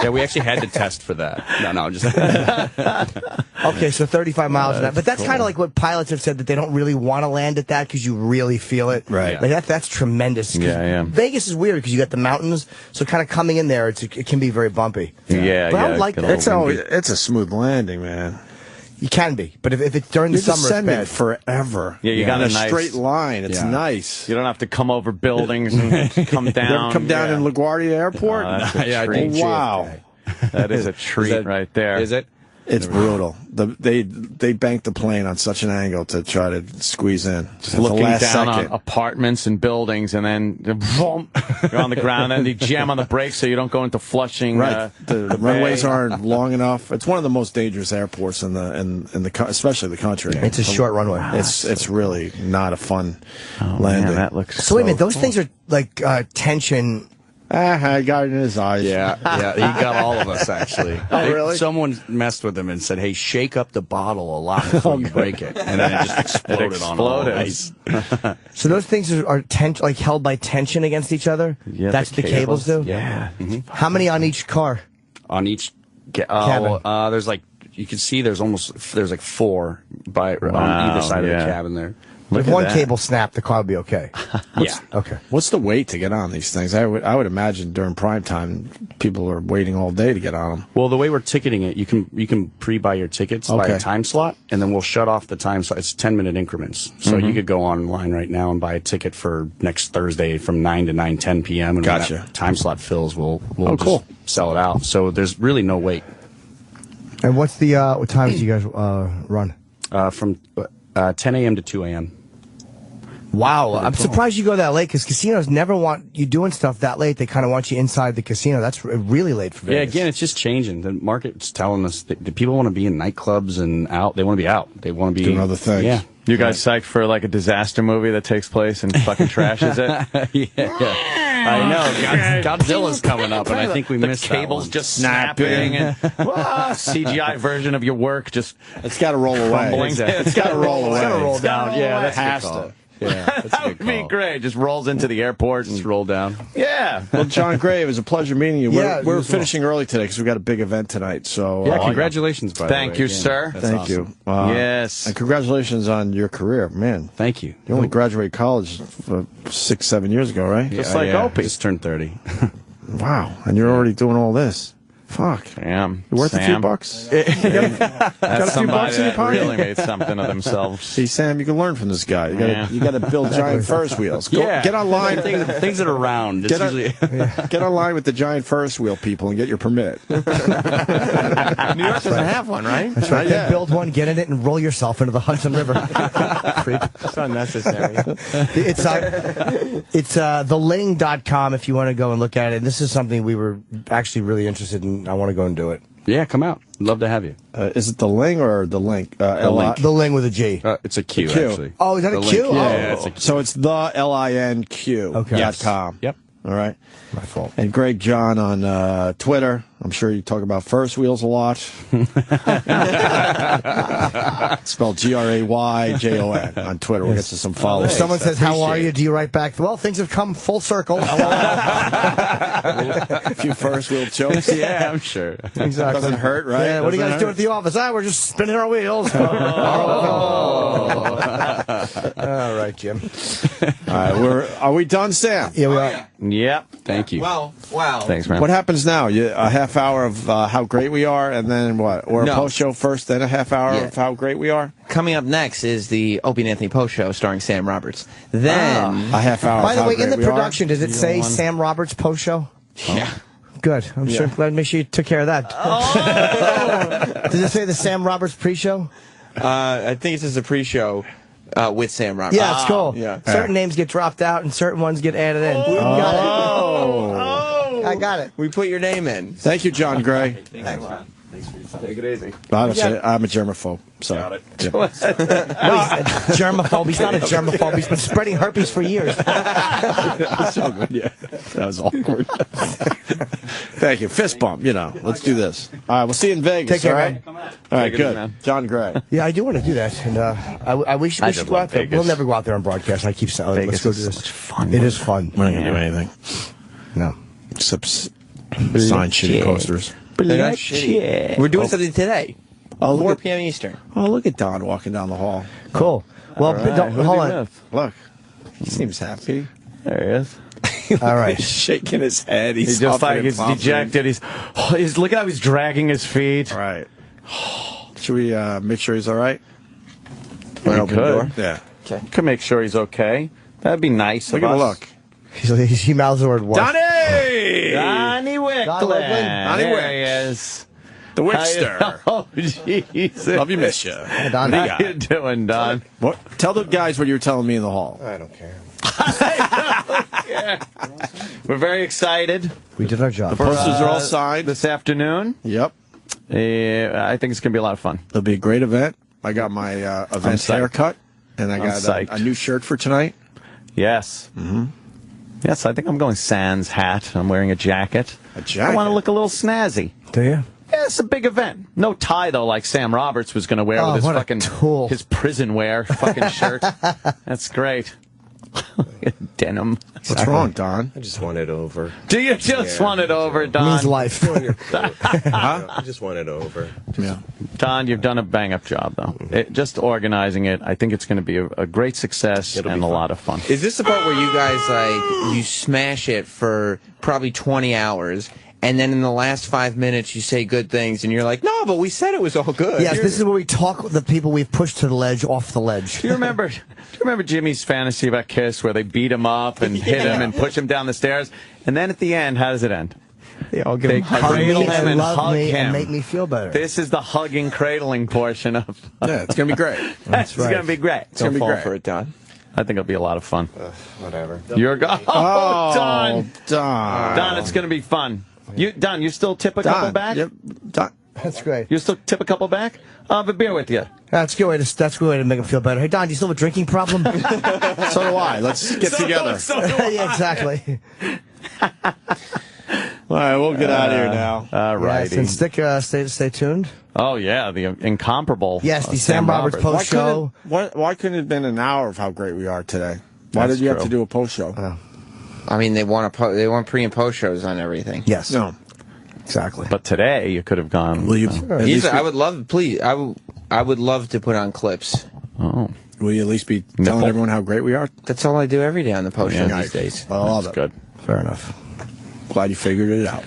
Yeah, we actually had to test for that. No, just Okay, so 35 miles an hour. But that's kind of like what pilots have said, that they don't really want to land at that because you really feel it. Right. Like that's tremendous. Vegas is weird because you got the mountains, so kind of coming in there, it can be very bumpy. But I would like that. It's a smooth landing, man. You can be, but if it's during the summer, it's bad. Forever. Yeah, you got a nice straight line. It's nice. You don't have to come over buildings and come down. You ever come down in LaGuardia Airport? Wow. That is a treat right there. Is it? It's brutal. They banked the plane on such an angle to try to squeeze in. Just looking down on apartments and buildings, and then boom, you're on the ground, and they jam on the brakes so you don't go into Flushing. Right. The runways aren't long enough. It's one of the most dangerous airports in the especially the country. It's a short runway. It's really not a fun landing. Man, that looks so wait a minute, those things are like tension. I got it in his eyes. Yeah, he got all of us, actually. Really? Someone messed with him and said, hey, shake up the bottle a lot before you break it. And then it just exploded on all the ice. So those things are like held by tension against each other? Yeah, that's the cables do? Yeah. How many on each car? On each cabin? There's like, you can see there's like 4 on either side of the cabin there. If one cable snapped, the car would be okay. Yeah. Okay. What's the wait to get on these things? I would imagine during prime time, people are waiting all day to get on them. Well, the way we're ticketing it, you can pre-buy your tickets by a time slot, and then we'll shut off the time slot. It's 10-minute increments. So you could go online right now and buy a ticket for next Thursday from 9 to 9:10 p.m. And when that time slot fills, we'll just sell it out. So there's really no wait. And what's the what times do you guys run? From 10 a.m. to 2 a.m. Wow, I'm surprised you go that late, because casinos never want you doing stuff that late. They kind of want you inside the casino. That's really late for Vegas. Yeah, again, it's just changing. The market's telling us that the people want to be in nightclubs and out. They want to be out. They want to be doing other things. Yeah. You guys psyched for like a disaster movie that takes place and fucking trashes it? Yeah. I know. Godzilla's coming up, and I think we missed the cables just snapping and CGI version of your work just it's got to roll away. It's got to roll away. It's got to roll down. Yeah, that has to. Yeah, that would be great. Just rolls into the airport and just roll down. Yeah. Well, John Gray, it was a pleasure meeting you. Yeah, we're finishing early today because we've got a big event tonight. So yeah, congratulations, by the way. Thank you, sir. Thank you. Yes. And congratulations on your career, man. Thank you. You only graduated college 6-7 years ago, right? Just like Opie. Just turned 30. Wow. And you're already doing all this. Fuck. Sam. You worth a few bucks? That's got a few bucks in your that pocket? really made something of themselves. See, Sam, you can learn from this guy. You got to build giant Ferris wheels. Get online. Things that are round. Get online with the giant Ferris wheel people and get your permit. New York doesn't have one, right? That's right. Then build one, get in it, and roll yourself into the Hudson River. That's unnecessary. It's theling.com if you want to go and look at it. And this is something we were actually really interested in I want to go and do it. Yeah, come out. Love to have you. Is it the Ling or the Link? Link. The Ling with a G. It's a Q, Q. actually. Oh, is that a Q? Link. Oh. Yeah, it's a Q. So it's the LINQ.com. Yep. All right. My fault. And Greg John on Twitter. I'm sure you talk about Ferris wheels a lot. Spelled GRAYJON on Twitter. We'll get to some follows. If someone says, how are you? Do you write back, well, things have come full circle. A few Ferris wheel jokes. Yeah, I'm sure. Exactly. Doesn't hurt, right? Yeah, what do you guys Doesn't do at the office? We're just spinning our wheels. All right, Jim. All right, are we done, Sam? Yeah, we are. Yep. Thank you. Wow. Thanks, man. What happens now? A half hour of how great we are, and then what? Or a post show first, then a half hour of how great we are? Coming up next is the Opie and Anthony post show starring Sam Roberts. Then a half hour. By the way, in the production, are. does it say Sam Roberts post show? Yeah. Good. I'm sure. Glad to make sure you took care of that. Does it say the Sam Roberts pre-show? I think it's just a pre-show with Sam Roberts. Yeah, it's cool. Yeah. Certain names get dropped out and certain ones get added in. Got it. I got it. We put your name in. Thank you, John Gray. Thanks. Take it easy. I'm a germaphobe. So. Got it. Yeah. Germaphobe. He's not a germaphobe. He's been spreading herpes for years. That's so good. Yeah. That was awkward. Thank you. Fist bump. Let's do this. All right. We'll see you in Vegas. Take care, all right? man. All right. Good. John Gray. Yeah, I do want to do that. And we should go out there. We'll never go out there on broadcast. I keep saying, let's go do this. Fun. It is fun. We're not going to do anything. No. Except sign shitty posters. We're doing something today. 4 p.m. Eastern. Oh, look at Don walking down the hall. Cool. Well, hold on. Look. He seems happy. There he is. All right. He's shaking his head. He's just like he's dejected. He's look at how he's dragging his feet. All right. Should we make sure he's all right? We open the door? Yeah. Okay. Could make sure he's okay. That'd be nice. Look at him look. He mouths the word what? Donnie Wicklund. Donnie There he is. The Wickster. Oh, Jesus. Love you, miss you. Don, how you doing, Don? What? Tell the guys what you were telling me in the hall. I don't care. We're very excited. We did our job. The posters are all signed this afternoon. Yep. I think it's going to be a lot of fun. It'll be a great event. I got my event haircut, and I got a new shirt for tonight. Yes. Mm-hmm. Yes, I think I'm going sans hat. I'm wearing a jacket. A jacket? I want to look a little snazzy. Do you? Yeah, it's a big event. No tie, though, like Sam Roberts was going to wear with his fucking his prison wear fucking shirt. That's great. Denim. What's wrong, Don? I just want it over. Do you just want it over, Don? It means life. I just want it over. Yeah. Don, you've done a bang-up job, though. Just organizing it, I think it's going to be a great success and a lot of fun. Is this the part where you guys, you smash it for probably 20 hours, and then in the last 5 minutes you say good things, and you're like, no, but we said it was all good. Yes, this is where we talk with the people we've pushed to the ledge, off the ledge. Do you remember Jimmy's fantasy about Kiss, where they beat him up and hit him and push him down the stairs? And then at the end, how does it end? They all give him cradle him and love hug me him. and make me feel better. This is the hugging, cradling portion of. Yeah, it's going to be great. It's going to be great. It's going to be great. For it, Don. I think it'll be a lot of fun. Whatever. You're Don. Don. Don, it's going to be fun. Don, you still tip a couple back? Yep. Don. That's great. You still tip a couple back? I'll have a beer with you. That's a good way to make him feel better. Hey, Don, do you still have a drinking problem? So do I. Let's get together. Yeah, exactly. All right, we'll get out of here now. All right. Yes, and stay tuned. Oh, yeah, the incomparable. Yes, the Sam Roberts post show. Why couldn't it have been an hour of how great we are today? Why did you have to do a post show? I mean, they want pre and post shows on everything. Yes. No. Exactly. But today you could have gone. Will you? I would love. Please, I would love to put on clips. Oh. Will you at least be telling everyone how great we are? That's all I do every day on the post show these days. I love it. Good. Fair enough. Glad you figured it out.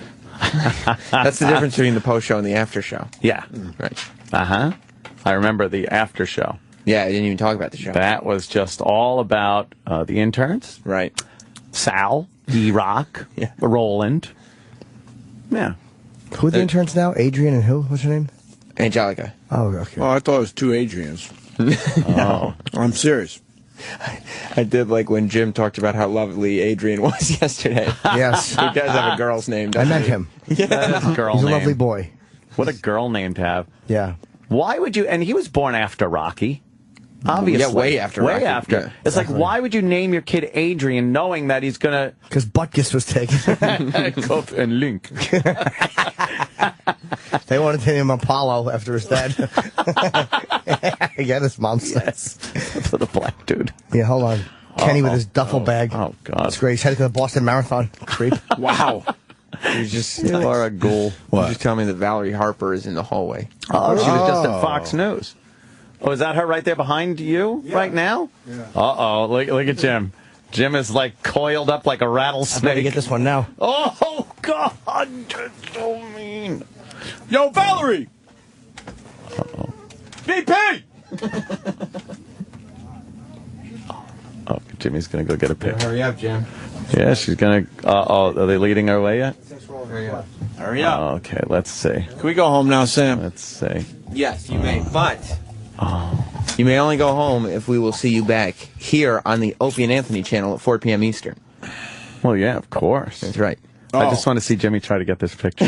That's the difference between the post show and the after show. Yeah. Right. I remember the after show. Yeah, I didn't even talk about the show. That was just all about the interns. Right. Sal, D-Rock, Roland. Yeah. Who are the interns now? Adrian and who? What's her name? Angelica. Oh, okay. Oh, I thought it was two Adrians. No. I'm serious. I did like when Jim talked about how lovely Adrian was yesterday. Yes. He does have a girl's name, I doesn't met he? him. That is a girl He's a name. lovely boy. What a girl name to have. Yeah. Why would you? And he was born after Rocky. Obviously. Yeah, way after Way Rocky. after. Yeah, it's like, why would you name your kid Adrian knowing that he's going Because Butkus was taken. Cuff and Link. They wanted to name him Apollo after his dad. Yeah, his mom said. Yes. For the black dude. Yeah, hold on. Kenny with his duffel bag. Oh, God. That's great. He's headed to the Boston Marathon. Creep. Wow. You are a ghoul. You just tell me that Valerie Harper is in the hallway. Oh, she was just at Fox News. Oh, is that her right there behind you right now? Yeah. Uh-oh. Look at Jim. Jim is like coiled up like a I rattlesnake. better get this one now. Oh, God. That's so mean. Yo, Valerie! Uh-oh. BP! Oh, Jimmy's going to go get a pic. Hurry up, Jim. Yeah, she's going to... Uh-oh, are they leading our way yet? Hurry up. Hurry up. Okay, let's see. Can we go home now, Sam? Let's see. Yes, you may, but you may only go home if we will see you back here on the Opie and Anthony channel at 4 p.m. Eastern. Well, yeah, of course. That's right. I just want to see Jimmy try to get this picture.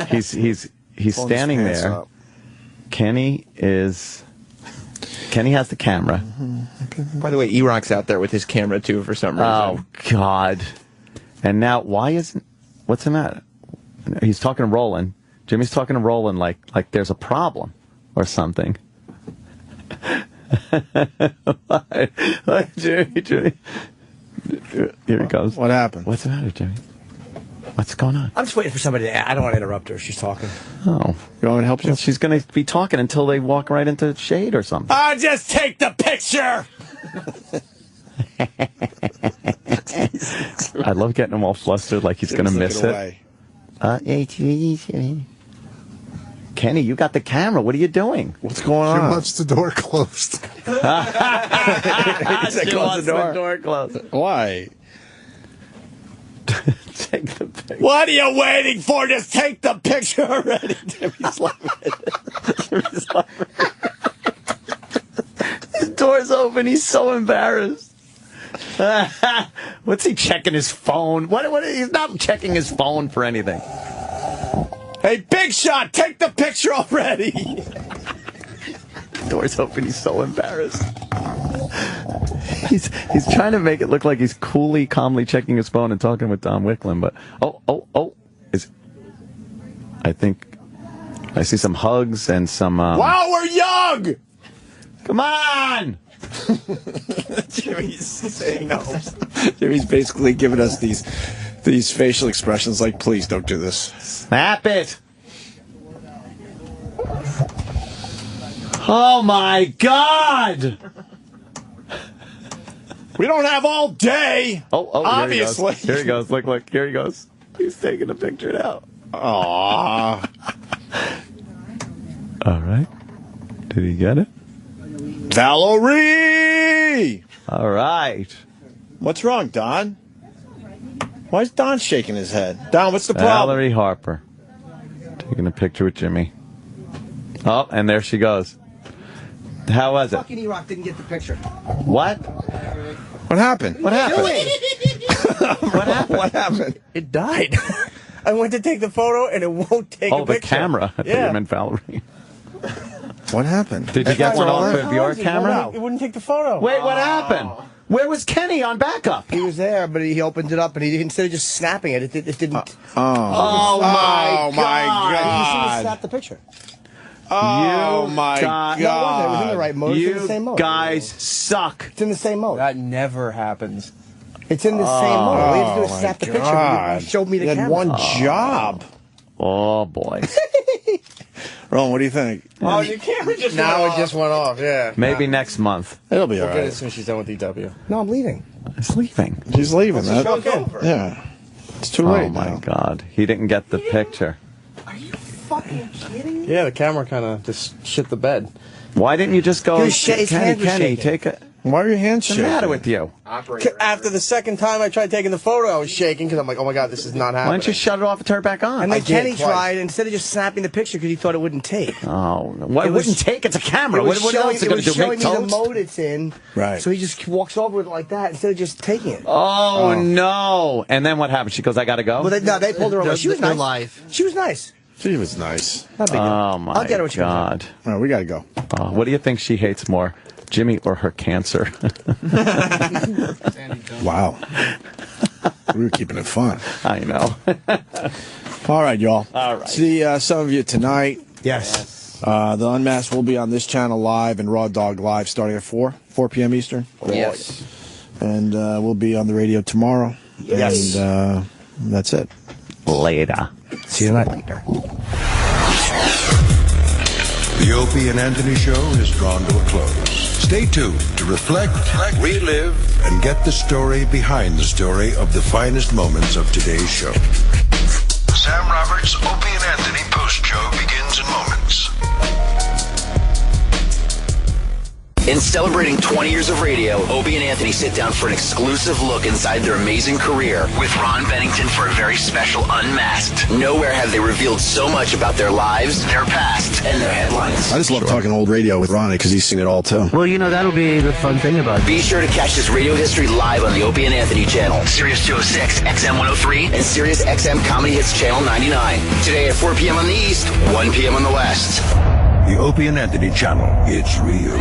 He's standing there. Up. Kenny has the camera. By the way, E-Rock's out there with his camera, too, for some reason. Oh, God. And now, what's the matter? He's talking to Roland. Jimmy's talking to Roland like there's a problem or something. Jimmy. Here he goes. What happened? What's the matter, Jimmy? What's going on? I'm just waiting for somebody to... I don't want to interrupt her. She's talking. Oh. You want me to help you? Well, she's going to be talking until they walk right into shade or something. Just take the picture! I love getting him all flustered like he's going to miss it. Kenny, you got the camera. What are you doing? What's going on? She wants the door closed. She wants the door closed. Why? Take the picture. What are you waiting for? Just take the picture already. Jimmy's laughing. Jimmy's laughing. His door's open. He's so embarrassed. What's he checking his phone? What? He's not checking his phone for anything. Hey, Big Shot, take the picture already. Door's open. He's so embarrassed. He's trying to make it look like he's coolly, calmly checking his phone and talking with Don Wicklund, but I think I see some hugs and some. Wow, we're young. Come on. Jimmy's saying no. Jimmy's basically giving us these facial expressions like, please don't do this. Snap it. Oh my God. We don't have all day. Oh, obviously. Here he goes. Look. Here he goes. He's taking a picture now. Aww. All right. Did he get it? Valerie! All right. What's wrong, Don? Why is Don shaking his head? Don, what's the problem? Valerie Harper taking a picture with Jimmy. Oh, and there she goes. How was it? Fucking E-Rock didn't get the picture. What? What happened? What happened? What happened? What happened? It died. I went to take the photo and it won't take a picture. Oh, the camera. I thought you meant Valerie. What happened? Did you get one off your camera? It wouldn't take the photo. Wait, what happened? Where was Kenny on backup? He was there, but he opened it up and instead of just snapping it, it didn't. Oh my God! You should have snapped the picture. Oh my God! No, it was in the right mode. It's in the same mode. You guys suck. It's in the same mode. That never happens. It's in the same mode. All you have to do is snap the picture. You showed me the camera. Had one job. Oh boy. Ron, what do you think? Oh, your camera just went off. It just went off, yeah. Maybe next month. It'll be all We'll get right. it as soon as she's done with EW. No, I'm leaving. He's leaving. She's leaving. The show's over. Yeah. It's too late. Oh my now. God. He didn't get the picture. Are you fucking kidding me? Yeah, the camera kind of just shit the bed. Why didn't you just go, His hands were Kenny, shaking. take a... Why are your hands shaking? What's the matter with you? After the second time I tried taking the photo, I was shaking because I'm like, oh my God, this is not happening. Why don't you shut it off and turn it back on? And then Kenny tried, instead of just snapping the picture because he thought it wouldn't take. Oh, what? It wouldn't take? It's a camera. What else is it going to do? Showing Make me toast? the mode it's in. Right. So he just walks over with it like that instead of just taking it. Oh, no. And then what happened? She goes, I got to go? Well, they pulled her away. She was nice. She was nice. She was nice. Not big deal. Oh, my I'll get her when she comes God. All right, we got to go. What do you think she hates more, Jimmy or her cancer? Wow. We were keeping it fun. I know. All right, y'all. All right. See some of you tonight. Yes. The Unmasked will be on this channel live and Raw Dog Live starting at 4 p.m. Eastern. Yes. And we'll be on the radio tomorrow. Yes. And that's it. Later. See you tonight. The Opie and Anthony Show is drawn to a close. Stay tuned to reflect, relive, and get the story behind the story of the finest moments of today's show. Sam Roberts' Opie and Anthony post-show begins in moments. In celebrating 20 years of radio, Opie and Anthony sit down for an exclusive look inside their amazing career with Ron Bennington for a very special Unmasked. Nowhere have they revealed so much about their lives, their past, and their headlines. I just love talking old radio with Ronnie because he's seen it all, too. Well, that'll be the fun thing about it. Be sure to catch this radio history live on the Opie and Anthony channel, Sirius 206, XM 103, and Sirius XM Comedy Hits Channel 99. Today at 4 p.m. on the East, 1 p.m. on the West. The Opie and Anthony channel. It's real.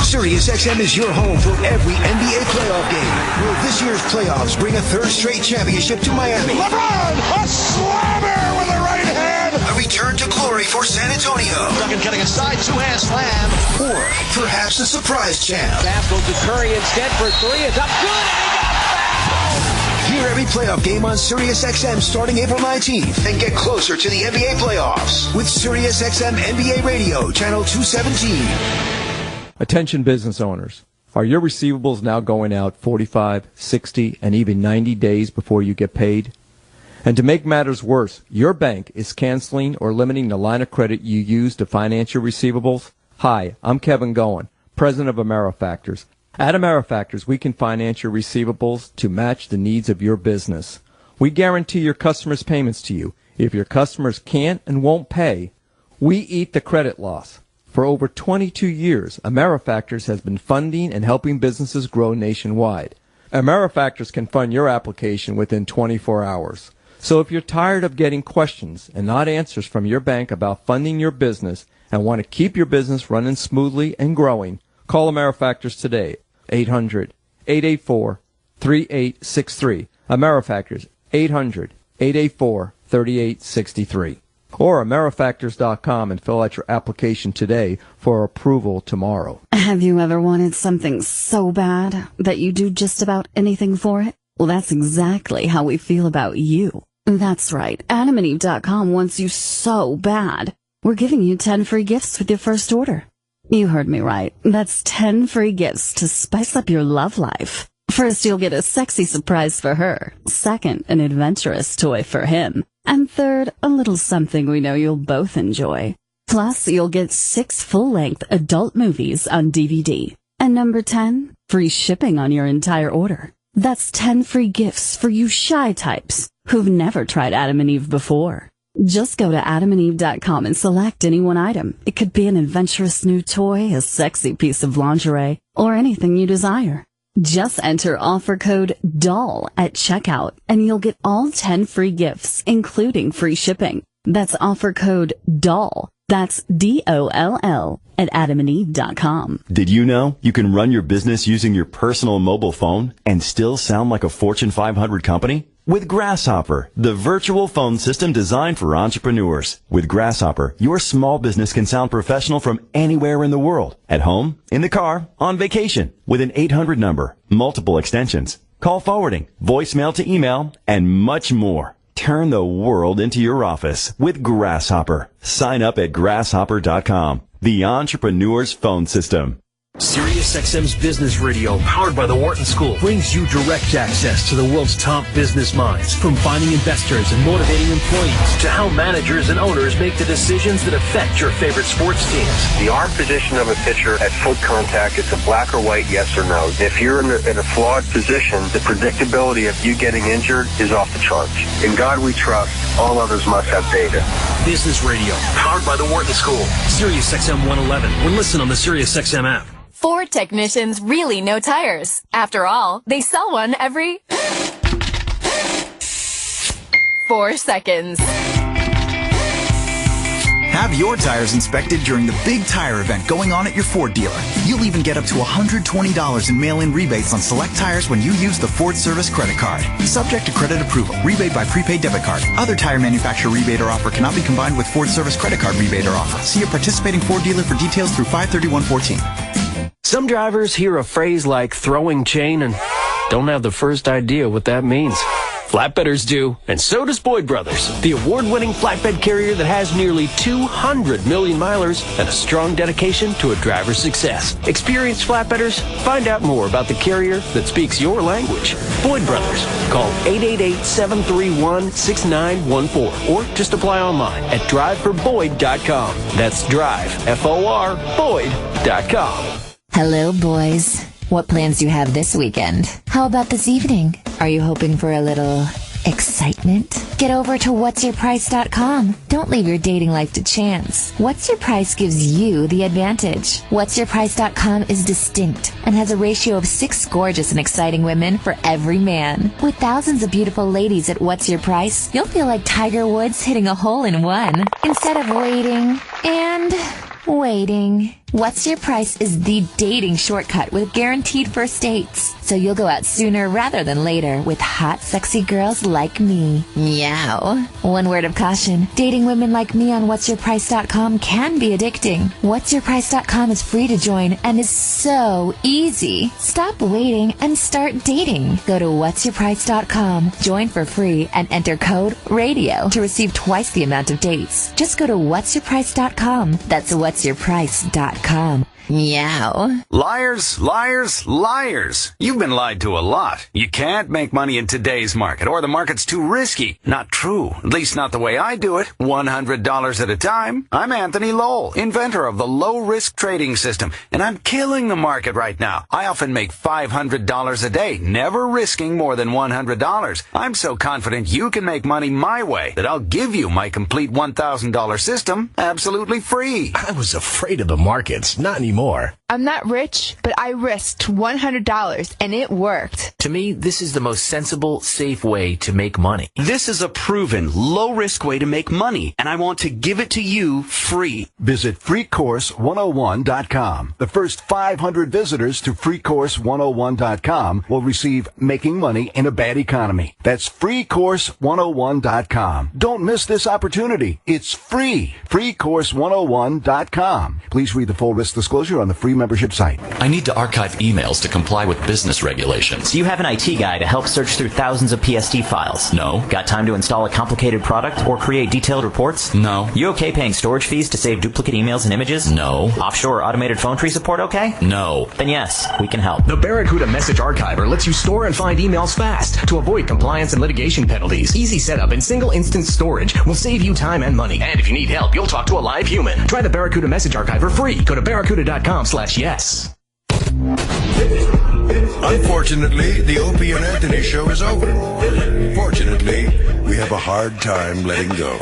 Sirius XM is your home for every NBA playoff game. Will this year's playoffs bring a third straight championship to Miami? LeBron, a slammer with a right hand. A return to glory for San Antonio. Duncan cutting inside, two-hand slam. Or perhaps a surprise champ. Pass goes to Curry instead for three. It's up good, and he got fouled. Hear every playoff game on Sirius XM starting April 19th and get closer to the NBA playoffs with Sirius XM NBA Radio, channel 217. Attention business owners. Are your receivables now going out 45, 60, and even 90 days before you get paid? And to make matters worse, your bank is canceling or limiting the line of credit you use to finance your receivables? Hi, I'm Kevin Goen, president of AmeriFactors. At AmeriFactors, we can finance your receivables to match the needs of your business. We guarantee your customers' payments to you. If your customers can't and won't pay, we eat the credit loss. For over 22 years, AmeriFactors has been funding and helping businesses grow nationwide. AmeriFactors can fund your application within 24 hours. So if you're tired of getting questions and not answers from your bank about funding your business and want to keep your business running smoothly and growing, call AmeriFactors today, 800-884-3863. AmeriFactors, 800-884-3863. Or AmeriFactors.com and fill out your application today for approval tomorrow. Have you ever wanted something so bad that you do just about anything for it? Well, that's exactly how we feel about you. That's right. AdamandEve.com wants you so bad. We're giving you 10 free gifts with your first order. You heard me right. That's 10 free gifts to spice up your love life. First, you'll get a sexy surprise for her. Second, an adventurous toy for him. And third, a little something we know you'll both enjoy. Plus, you'll get 6 full-length adult movies on DVD. And number 10, free shipping on your entire order. That's 10 free gifts for you shy types who've never tried Adam and Eve before. Just go to AdamandEve.com and select any one item. It could be an adventurous new toy, a sexy piece of lingerie, or anything you desire. Just enter offer code DOLL at checkout, and you'll get all 10 free gifts, including free shipping. That's offer code DOLL. That's DOLL at AdamandEve.com. Did you know you can run your business using your personal mobile phone and still sound like a Fortune 500 company? With Grasshopper, the virtual phone system designed for entrepreneurs. With Grasshopper, your small business can sound professional from anywhere in the world. At home, in the car, on vacation. With an 800 number, multiple extensions, call forwarding, voicemail to email, and much more. Turn the world into your office with Grasshopper. Sign up at grasshopper.com. The entrepreneur's phone system. SiriusXM's Business Radio, powered by the Wharton School, brings you direct access to the world's top business minds. From finding investors and motivating employees to how managers and owners make the decisions that affect your favorite sports teams. The arm position of a pitcher at foot contact is a black or white yes or no. If you're in a flawed position, the predictability of you getting injured is off the charts. In God we trust. All others must have data. Business Radio, powered by the Wharton School. SiriusXM 111, or listen on the SiriusXM app. Ford technicians really know tires. After all, they sell one every 4 seconds. Have your tires inspected during the big tire event going on at your Ford dealer. You'll even get up to $120 in mail-in rebates on select tires when you use the Ford Service credit card. Subject to credit approval. Rebate by prepaid debit card. Other tire manufacturer rebate or offer cannot be combined with Ford Service credit card rebate or offer. See a participating Ford dealer for details through 5/31/14. Some drivers hear a phrase like throwing chain and don't have the first idea what that means. Flatbedders do, and so does Boyd Brothers, the award-winning flatbed carrier that has nearly 200 million milers and a strong dedication to a driver's success. Experienced flatbedders, find out more about the carrier that speaks your language. Boyd Brothers. Call 888-731-6914 or just apply online at driveforboyd.com. That's drive, F-O-R, Boyd.com. Hello, boys. What plans do you have this weekend? How about this evening? Are you hoping for a little excitement? Get over to whatsyourprice.com. Don't leave your dating life to chance. What's Your Price gives you the advantage. Whatsyourprice.com is distinct and has a ratio of 6 gorgeous and exciting women for every man. With thousands of beautiful ladies at What's Your Price, you'll feel like Tiger Woods hitting a hole in one. Instead of waiting and waiting. What's Your Price is the dating shortcut with guaranteed first dates. So you'll go out sooner rather than later with hot, sexy girls like me. Meow. One word of caution. Dating women like me on whatsyourprice.com can be addicting. Whatsyourprice.com is free to join and is so easy. Stop waiting and start dating. Go to whatsyourprice.com, join for free, and enter code RADIO to receive twice the amount of dates. Just go to whatsyourprice.com. That's whatsyourprice.com. Meow. Liars, liars, liars. You've been lied to a lot. You can't make money in today's market, or the market's too risky. Not true. At least not the way I do it. $100 at a time. I'm Anthony Lowell, inventor of the low-risk trading system, and I'm killing the market right now. I often make $500 a day, never risking more than $100. I'm so confident you can make money my way that I'll give you my complete $1,000 system absolutely free. I was afraid of the markets. Not anymore. I'm not rich, but I risked $100 and it worked. To me, this is the most sensible, safe way to make money. This is a proven, low-risk way to make money, and I want to give it to you free. Visit freecourse101.com. The first 500 visitors to freecourse101.com will receive Making Money in a Bad Economy. That's freecourse101.com. Don't miss this opportunity. It's free. freecourse101.com. Please read the full risk disclosure on the free membership site. I need to archive emails to comply with business regulations. Do you have an IT guy to help search through thousands of PSD files? No. Got time to install a complicated product or create detailed reports? No. You okay paying storage fees to save duplicate emails and images? No. Offshore automated phone tree support okay? No. Then yes, we can help. The Barracuda Message Archiver lets you store and find emails fast to avoid compliance and litigation penalties. Easy setup and single instance storage will save you time and money. And if you need help, you'll talk to a live human. Try the Barracuda Message Archiver free. Go to barracuda.com/yes. Unfortunately, the Opie and Anthony show is over. Fortunately, we have a hard time letting go.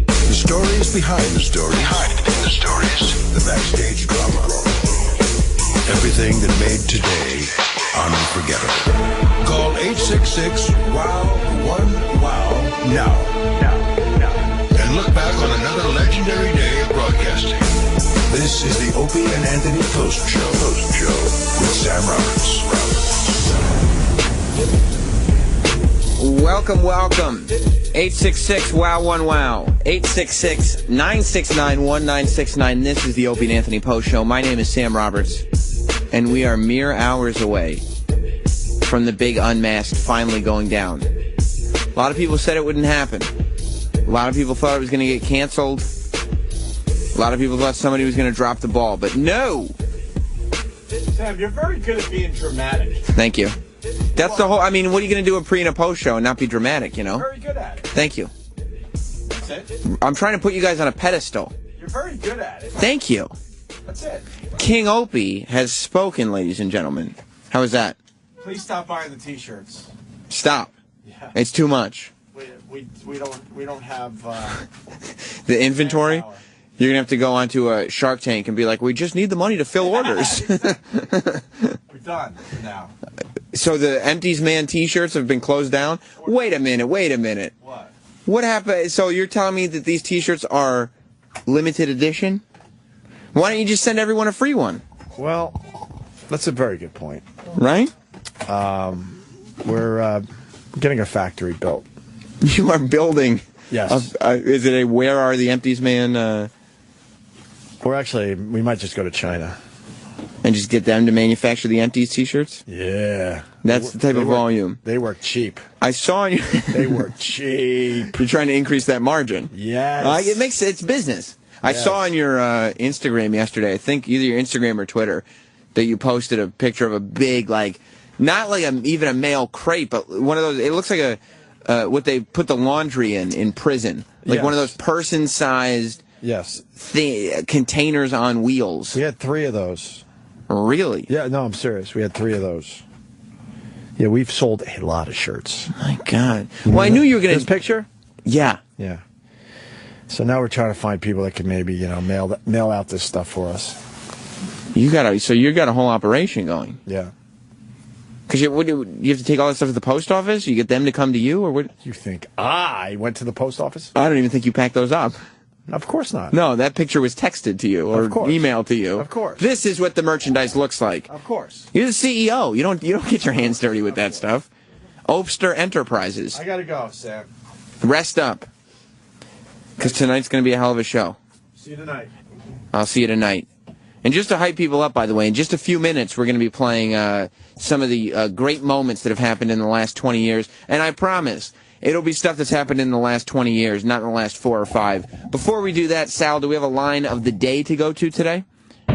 The stories behind the stories. The backstage drama. Everything that made today unforgettable. Call 866-WOW-1-WOW now. And look back on another legendary day of broadcasting. This is the Opie and Anthony Post Show with Sam Roberts. Welcome. 866-WOW-1-WOW. 866-969-1969. This is the Opie and Anthony Post Show. My name is Sam Roberts, and we are mere hours away from the big Unmasked finally going down. A lot of people said it wouldn't happen. A lot of people thought it was going to get canceled. A lot of people thought somebody was going to drop the ball. But no! Sam, you're very good at being dramatic. Thank you. That's the whole. I mean, what are you going to do a pre and a post show and not be dramatic? You know. You're very good at it. Thank you. That's it. I'm trying to put you guys on a pedestal. You're very good at it. Thank you. That's it. King Opie has spoken, ladies and gentlemen. How is that? Please stop buying the T-shirts. Stop. Yeah. It's too much. We don't have the inventory. You're gonna have to go onto a Shark Tank and be like, we just need the money to fill orders. We're done now. So the Empties Man T-shirts have been closed down? Wait a minute. What? What happened? So you're telling me that these T-shirts are limited edition? Why don't you just send everyone a free one? Well, that's a very good point. Right? We're getting a factory built. You are building. Yes. Is it a Where Are the Empties Man? We might just go to China. And just get them to manufacture the Empties T-shirts? Yeah. That's the type of volume. They work cheap. I saw you. They work cheap. You're trying to increase that margin. Yes. It's business. I saw on your Instagram yesterday, I think either your Instagram or Twitter, that you posted a picture of a big, not like even a male crate, but one of those, it looks like what they put the laundry in prison. Like one of those person-sized containers on wheels. We had 3 of those. Really? Yeah, no, I'm serious. We had 3 of those. Yeah, we've sold a lot of shirts. My God. Well, I knew you were going to... This picture? Yeah. Yeah. So now we're trying to find people that can maybe, mail out this stuff for us. You got a whole operation going. Yeah. Because you have to take all that stuff to the post office? You get them to come to you? Or what? You think I went to the post office? I don't even think you packed those up. Of course not. No, that picture was texted to you or emailed to you. Of course. This is what the merchandise looks like. Of course. You're the CEO. You don't get your hands dirty with that stuff. Opster Enterprises. I gotta go, Sam. Rest up. Because tonight's going to be a hell of a show. See you tonight. I'll see you tonight. And just to hype people up, by the way, in just a few minutes, we're going to be playing some of the great moments that have happened in the last 20 years. And I promise, it'll be stuff that's happened in the last 20 years, not in the last 4 or 5. Before we do that, Sal, do we have a line of the day to go to today? Here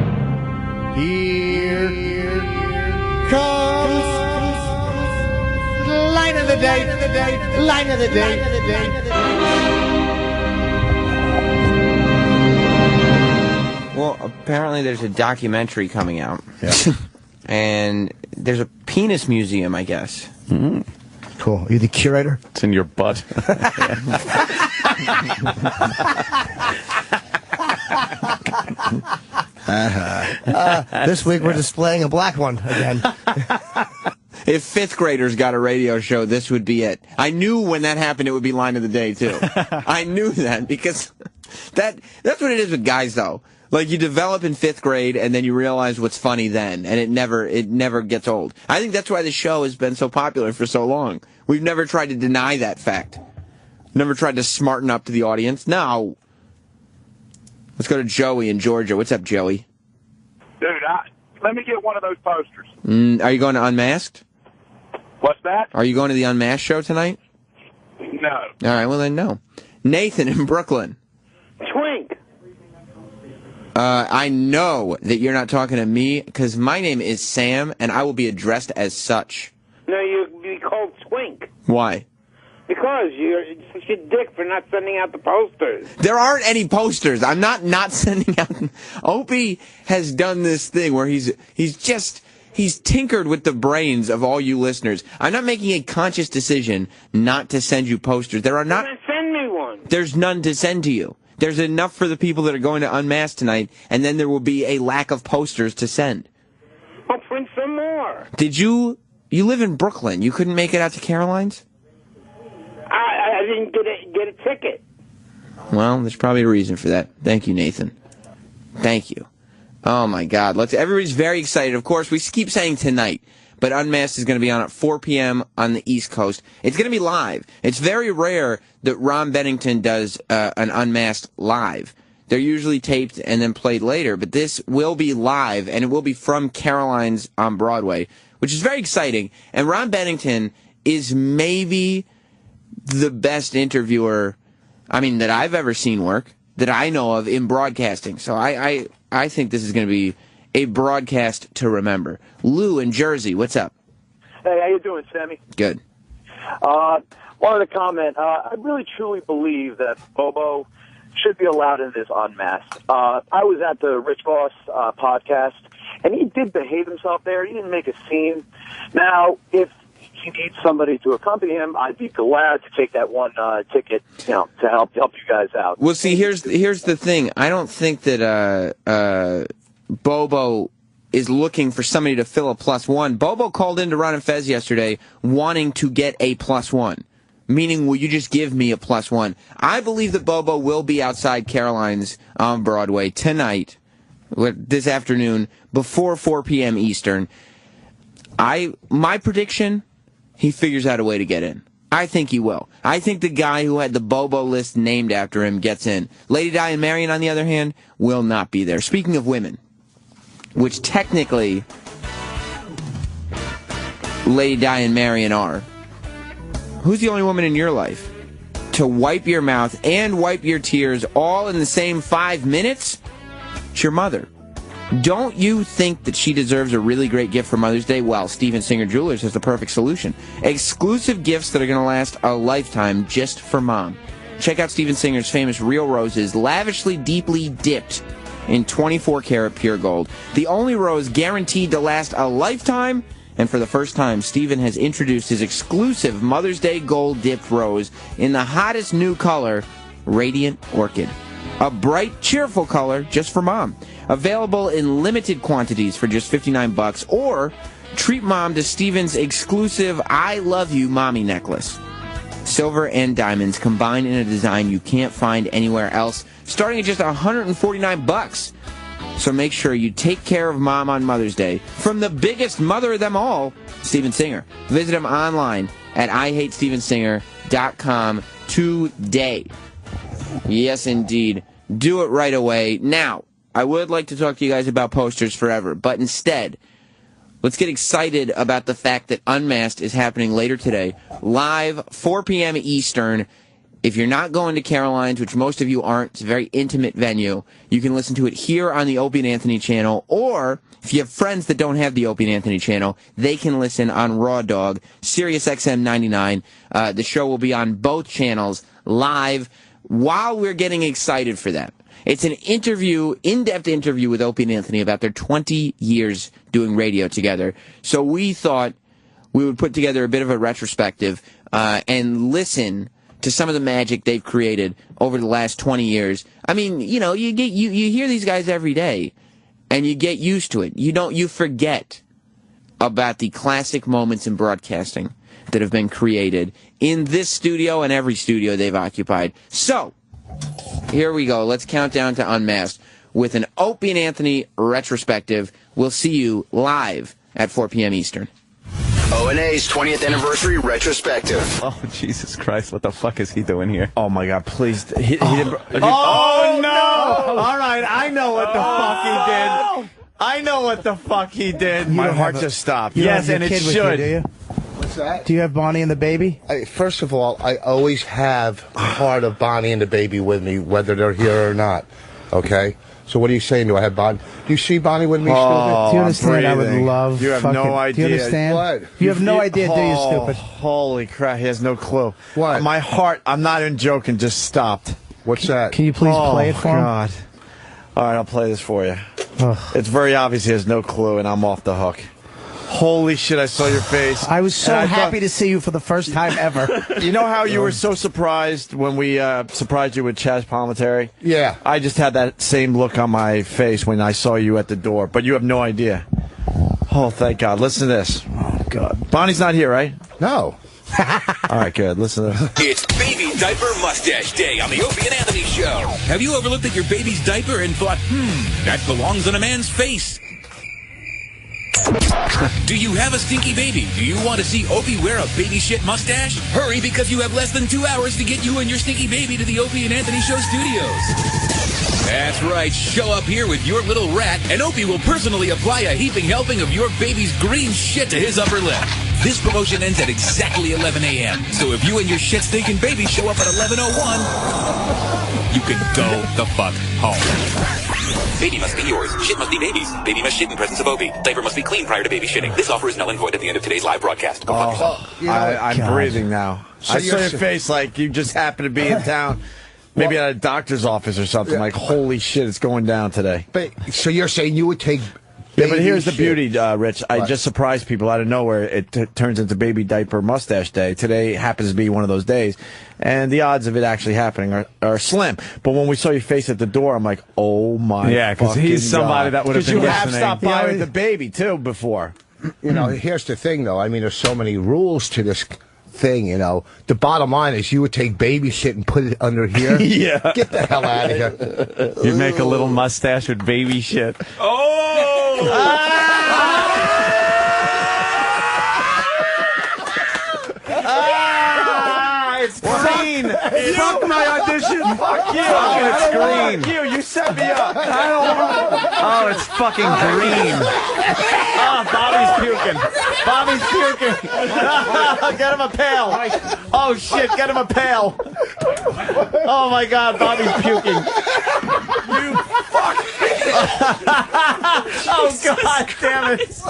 comes line of the day, line of the day. Well, apparently there's a documentary coming out. Yeah. And there's a penis museum, I guess. Mm-hmm. Cool. Are you the curator? It's in your butt. This week we're displaying a black one again. If 5th graders got a radio show, this would be it. I knew when that happened it would be line of the day, too. I knew that because that's what it is with guys, though. Like, you develop in 5th grade, and then you realize what's funny then, and it never gets old. I think that's why the show has been so popular for so long. We've never tried to deny that fact. Never tried to smarten up to the audience. No. Let's go to Joey in Georgia. What's up, Joey? Dude, let me get one of those posters. Are you going to Unmasked? What's that? Are you going to the Unmasked show tonight? No. All right, well then no. Nathan in Brooklyn. Twink. I know that you're not talking to me because my name is Sam, and I will be addressed as such. No, you'll be called Twink. Why? Because you're such a dick for not sending out the posters. There aren't any posters. I'm not sending out. Opie has done this thing where he's tinkered with the brains of all you listeners. I'm not making a conscious decision not to send you posters. There are not. Then send me one. There's none to send to you. There's enough for the people that are going to Unmasked tonight, and then there will be a lack of posters to send. I'll print some more. Did you live in Brooklyn? You couldn't make it out to Caroline's? I didn't get a ticket. Well, there's probably a reason for that. Thank you, Nathan. Thank you. Oh, my God. Everybody's very excited. Of course, we keep saying tonight, but Unmasked is going to be on at 4 p.m. on the East Coast. It's going to be live. It's very rare that Ron Bennington does an Unmasked live. They're usually taped and then played later, but this will be live, and it will be from Caroline's on Broadway, which is very exciting. And Ron Bennington is maybe the best interviewer, that I've ever seen work, that I know of in broadcasting. So I think this is going to be a broadcast to remember. Lou in Jersey, what's up? Hey, how you doing, Sammy? Good. Wanted to comment. I really truly believe that Bobo should be allowed in this Unmasked. I was at the Rich Vos podcast, and he did behave himself there. He didn't make a scene. Now, if he needs somebody to accompany him, I'd be glad to take that one ticket, to help you guys out. Well, see, here's the thing. I don't think that Bobo is looking for somebody to fill a +1. Bobo called into Ron and Fez yesterday wanting to get a +1. Meaning, will you just give me a +1? I believe that Bobo will be outside Caroline's on Broadway tonight, this afternoon, before 4 p.m. Eastern. My prediction, he figures out a way to get in. I think he will. I think the guy who had the Bobo list named after him gets in. Lady Di and Marion, on the other hand, will not be there. Speaking of women, which technically Lady Di and Marion are, who's the only woman in your life to wipe your mouth and wipe your tears all in the same 5 minutes? It's your mother. Don't you think that she deserves a really great gift for Mother's Day? Well, Steven Singer Jewelers has the perfect solution. Exclusive gifts that are going to last a lifetime just for Mom. Check out Steven Singer's famous real roses, lavishly deeply dipped in 24-karat pure gold. The only rose guaranteed to last a lifetime. And for the first time, Steven has introduced his exclusive Mother's Day gold-dipped rose in the hottest new color, Radiant Orchid. A bright, cheerful color just for Mom. Available in limited quantities for just $59, or treat Mom to Steven's exclusive I Love You Mommy necklace. Silver and diamonds combined in a design you can't find anywhere else, starting at just $149. So make sure you take care of Mom on Mother's Day from the biggest mother of them all, Steven Singer. Visit him online at IHateStevenSinger.com today. Yes, indeed. Do it right away. Now, I would like to talk to you guys about Posters Forever, but instead, let's get excited about the fact that Unmasked is happening later today, live, 4 p.m. Eastern. If you're not going to Caroline's, which most of you aren't, it's a very intimate venue, you can listen to it here on the Opie and Anthony channel, or if you have friends that don't have the Opie and Anthony channel, they can listen on Raw Dog, Sirius XM 99. The show will be on both channels live while we're getting excited for that. It's an interview, in-depth interview with Opie and Anthony about their 20 years doing radio together. So we thought we would put together a bit of a retrospective and listen to some of the magic they've created over the last 20 years. I mean, you know, you hear these guys every day, and you get used to it. You forget about the classic moments in broadcasting that have been created in this studio and every studio they've occupied. So, here we go. Let's count down to Unmasked with an Opie and Anthony retrospective. We'll see you live at 4 p.m. Eastern. O&A's 20th anniversary retrospective. Oh, Jesus Christ. What the fuck is he doing here? Oh, my God. Please. He didn't... Oh, no! All right. I know what the fuck he did. I know what the fuck he did. My heart just stopped. Yes, and it should. Do you? What's that? Do you have Bonnie and the baby? First of all, I always have part of Bonnie and the baby with me, whether they're here or not. Okay? So what are you saying? Do I have Bonnie? Do you see Bonnie with me, stupid? Do you understand? I would love. You have no idea. Do you understand? What? You have no idea, do you, stupid? Holy crap! He has no clue. What? My heart. I'm not even joking. Just stopped. What's that? Can you please play it for him? God. All right, I'll play this for you. Ugh. It's very obvious he has no clue, and I'm off the hook. Holy shit, I saw your face. I was so happy to see you for the first time ever. You know how you were so surprised when we surprised you with Chaz Palminteri? Yeah. I just had that same look on my face when I saw you at the door, but you have no idea. Oh, thank God. Listen to this. Oh, God. Bonnie's not here, right? No. All right, good. Listen to this. It's Baby Diaper Mustache Day on the Opie and Anthony Show. Have you ever looked at your baby's diaper and thought, that belongs on a man's face? Do you have a stinky baby? Do you want to see Opie wear a baby shit mustache? Hurry, because you have less than 2 hours to get you and your stinky baby to the Opie and Anthony Show studios. That's right, show up here with your little rat, and Opie will personally apply a heaping helping of your baby's green shit to his upper lip. This promotion ends at exactly 11 a.m., so if you and your shit-stinking baby show up at 11:01, you can go the fuck home. Baby must be yours. Shit must be baby's. Baby must shit in presence of Opie. Diaper must be clean prior to baby shitting. This offer is null and void at the end of today's live broadcast. Go fuck yourself. I'm breathing now. So I saw you're your face like you just happened to be in town. Maybe at a doctor's office or something. Like, holy shit, it's going down today. But so you're saying you would take Yeah, but here's the beauty, Rich. I just surprised people out of nowhere. It turns into Baby Diaper Mustache Day. Today happens to be one of those days, and the odds of it actually happening are slim. But when we saw your face at the door, I'm like, oh my Yeah, because he's somebody that would have been you have listening. stopped by with the baby, too, before. You know, here's the thing, though. I mean, there's so many rules to this thing, you know. The bottom line is you would take baby shit and put it under here. Yeah. Get the hell out of here. You'd make a little mustache with baby shit. It's green. Fuck my audition. Fuck you. It's green. Fuck you. You set me up. I don't want it. Oh, it's fucking green. Oh, Bobby's puking. Bobby's puking. Get him a pail. Oh, shit, get him a pail. Oh, my God, Bobby's puking. You fuck. Oh, God damn it.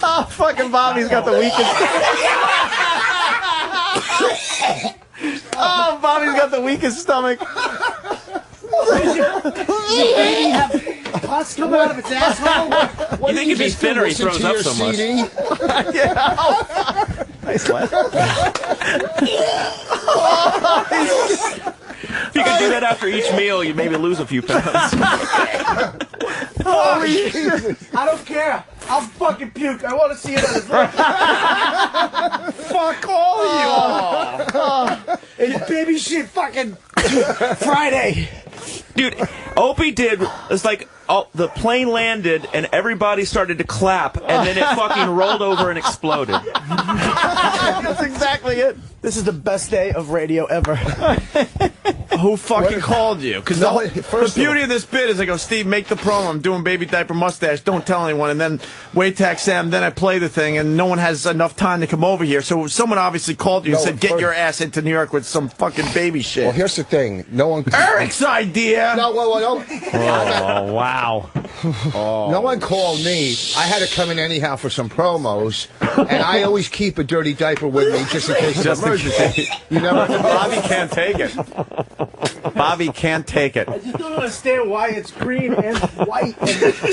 Oh, fucking Bobby's got the weakest. Oh, Bobby's got the weakest stomach. Baby have pus coming out of its asshole? You think if he's thinner, he throws up so much? Yeah. Oh. Nice laugh. If you could do that after each meal, you'd maybe lose a few pounds. Holy shit. I don't care. I'll fucking puke. I want to see it on his lip. Fuck all of you. It's baby shit fucking Friday. Dude, Opie did, it's like, the plane landed and everybody started to clap and then it fucking rolled over and exploded. That's exactly it. This is the best day of radio ever. Who fucking called you? Because No, the first beauty of this bit is I go, Steve, make the promo. I'm doing Baby Diaper Mustache. Don't tell anyone. And then wait till Sam. Then I play the thing, and no one has enough time to come over here. So someone obviously called you and said, get your ass into New York with some fucking baby shit. Well, here's the thing. No one... Eric's idea! No, no. Oh, wow. No one called me. I had to come in anyhow for some promos, and I always keep a dirty diaper with me just in case of emergency. You never know. Bobby can't take it. Bobby can't take it. I just don't understand why it's green and white.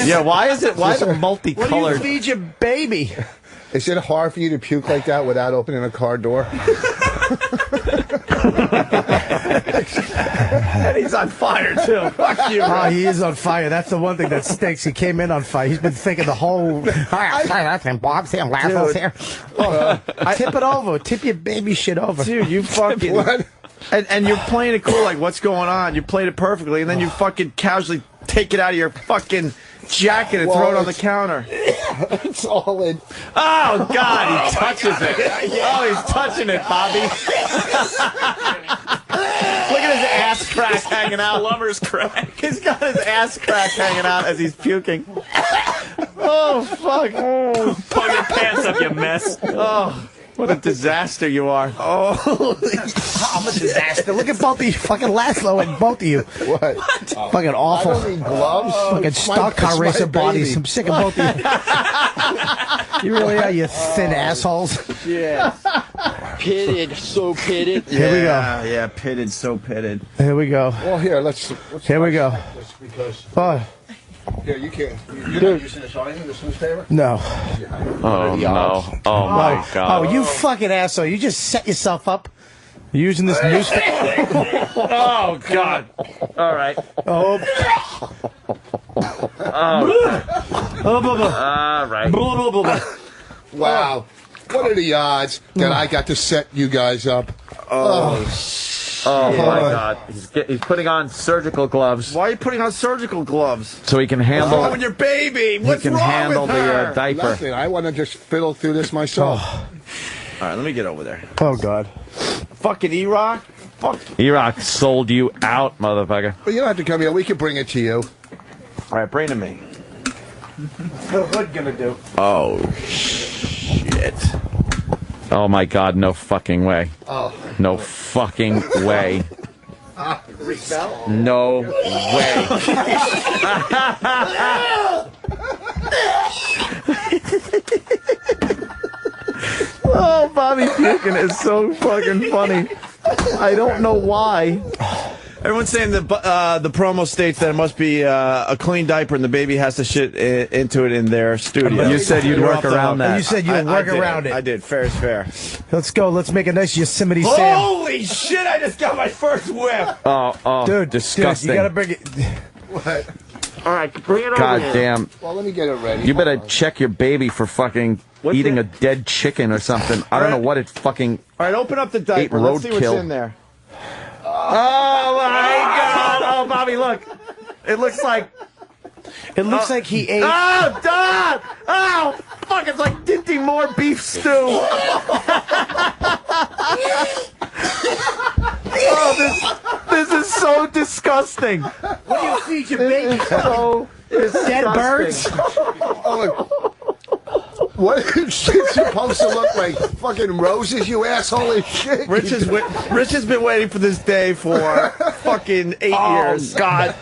Yeah, why is it multicolored? What do you feed your baby? Is it hard for you to puke like that without opening a car door? And he's on fire, too. Fuck you. Oh, he is on fire. That's the one thing that stinks. He came in on fire. He's been thinking the whole... Bob's here, Lasso's here. Tip it over. Tip your baby shit over. Dude, you fucking... What? And you're playing it cool, like, what's going on? You played it perfectly, and then you fucking casually take it out of your fucking jacket and throw it on the counter. It's all in. Oh, God, he touches it. Oh, he's touching it, Bobby. Look at his ass crack hanging out. Plumber's crack. He's got his ass crack hanging out as he's puking. Oh, fuck. Oh. Pull your pants up, you mess. Oh. What a disaster you are. Oh, I'm a disaster. Look at both of you, fucking Laszlo and both of you. What? Fucking awful. I don't need gloves. Fucking stock car racer bodies. I'm sick of both of you. You really are, you thin assholes. Yeah. Pitted, so pitted. Here we go. Yeah, pitted, so pitted. Here we go. Well, here, let's Here we go. because Oh, here you can't. You're not using this, are you? This newspaper? no. Oh, no. Oh, my God. Oh, you fucking asshole. You just set yourself up using this newspaper. Oh, God. All right. Oh. All right. Wow. What are the odds that I got to set you guys up? Oh, my God. He's putting on surgical gloves Why are you putting on surgical gloves? so he can handle What's wrong with your baby? What's he can wrong handle with her? the diaper. Nothing. I want to just fiddle through this myself. All right, let me get over there. Oh, God. Fucking E-Rock? Fuck. E-Rock sold you out, motherfucker. But you don't have to come here. We can bring it to you. All right, bring it to me. What's the hood gonna do? Oh, shit. Oh, my God. No fucking way. Oh. No fucking way. Does it smell? No way. Oh, Bobby puking is so fucking funny. I don't know why. Everyone's saying the promo states that it must be a clean diaper and the baby has to shit into it in their studio. You said you'd work around that. You said you'd work around it. I did. Fair is fair. Let's go. Let's make a nice Yosemite Sam. Holy shit! I just got my first whiff. Oh, dude, disgusting. Dude, you gotta bring it. What? All right, bring it over God here. damn. Well, let me get it ready. You better check your baby for fucking eating a dead chicken or something. I don't know what it fucking. All right, open up the diaper. Let's see what's in there. Oh my God! Oh, Bobby, look. It looks like. It looks like he ate. Oh, Dad! Oh, fuck! It's like Dinty Moore beef stew. Oh, this is so disgusting. What do you feed your baby? So dead birds? Oh, look. What is shit supposed to look like? Fucking roses, you asshole as shit. Rich has been waiting for this day for fucking 8 years. God.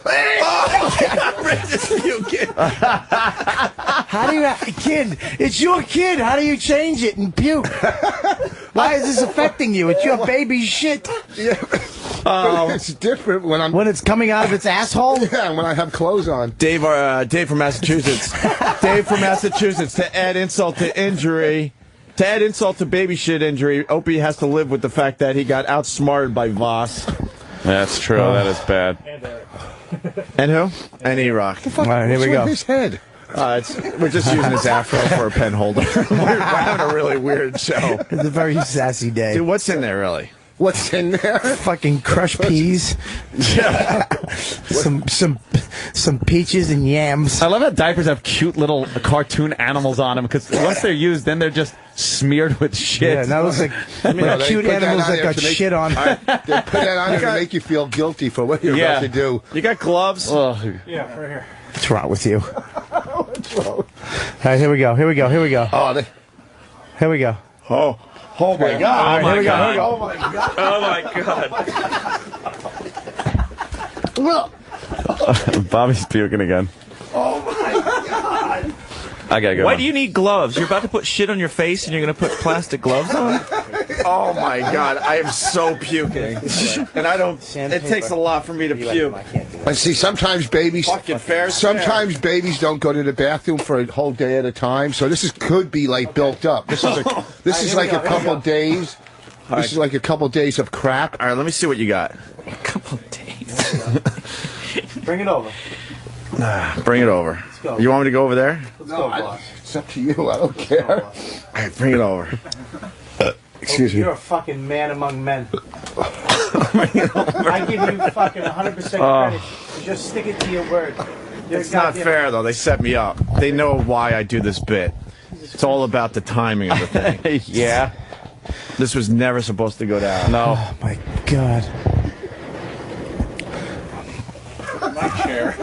Oh, Rich is puking. How do you, kid? It's your kid. How do you change it and puke? Why is this affecting you? It's your baby shit. Yeah. It's different when it's coming out of its asshole. Yeah, when I have clothes on. Dave from Massachusetts. Dave from Massachusetts. To add insult to injury, to add insult to baby shit injury, Opie has to live with the fact that he got outsmarted by Vos. That's true. That is bad. And who? And E-Rock. All right, here we go. His head. We're just using his afro for a pen holder. We're having a really weird show. It's a very sassy day. Dude, what's in there, really? What's in there? Fucking crushed peas. Yeah. some peaches and yams. I love how diapers have cute little cartoon animals on them because once they're used, then they're just smeared with shit. Yeah, that looks like cute animals that got shit on. They put that on there to make you feel guilty for what you're about to do. You got gloves? Yeah, right here. What's wrong with you? What's wrong? All right, here we go. Here we go. Here we go. Oh, here we go. Oh my God! All right, here we go. Here we go. Oh my God! Oh my God! Bobby's puking again. Oh my God! I gotta go. Why do you need gloves? You're about to put shit on your face and you're going to put plastic gloves on? Oh my God! I am so puking, and I don't. It takes a lot for me to puke. And see, sometimes babies. Fucking fair. Sometimes babies don't go to the bathroom for a whole day at a time, so this could be like built up. This is like a couple days. This is like a couple days of crap. All right, let me see what you got. A couple days. Bring it over. Bring it over. You want me to go over there? No, it's up to you. I don't care. All right, bring it over. Excuse me. You're a fucking man among men. I give you fucking 100% credit. Just stick it to your word. It's not fair, though. They set me up. They know why I do this bit. It's all about the timing of the thing. Yeah. This was never supposed to go down. No. Oh, my God. My chair.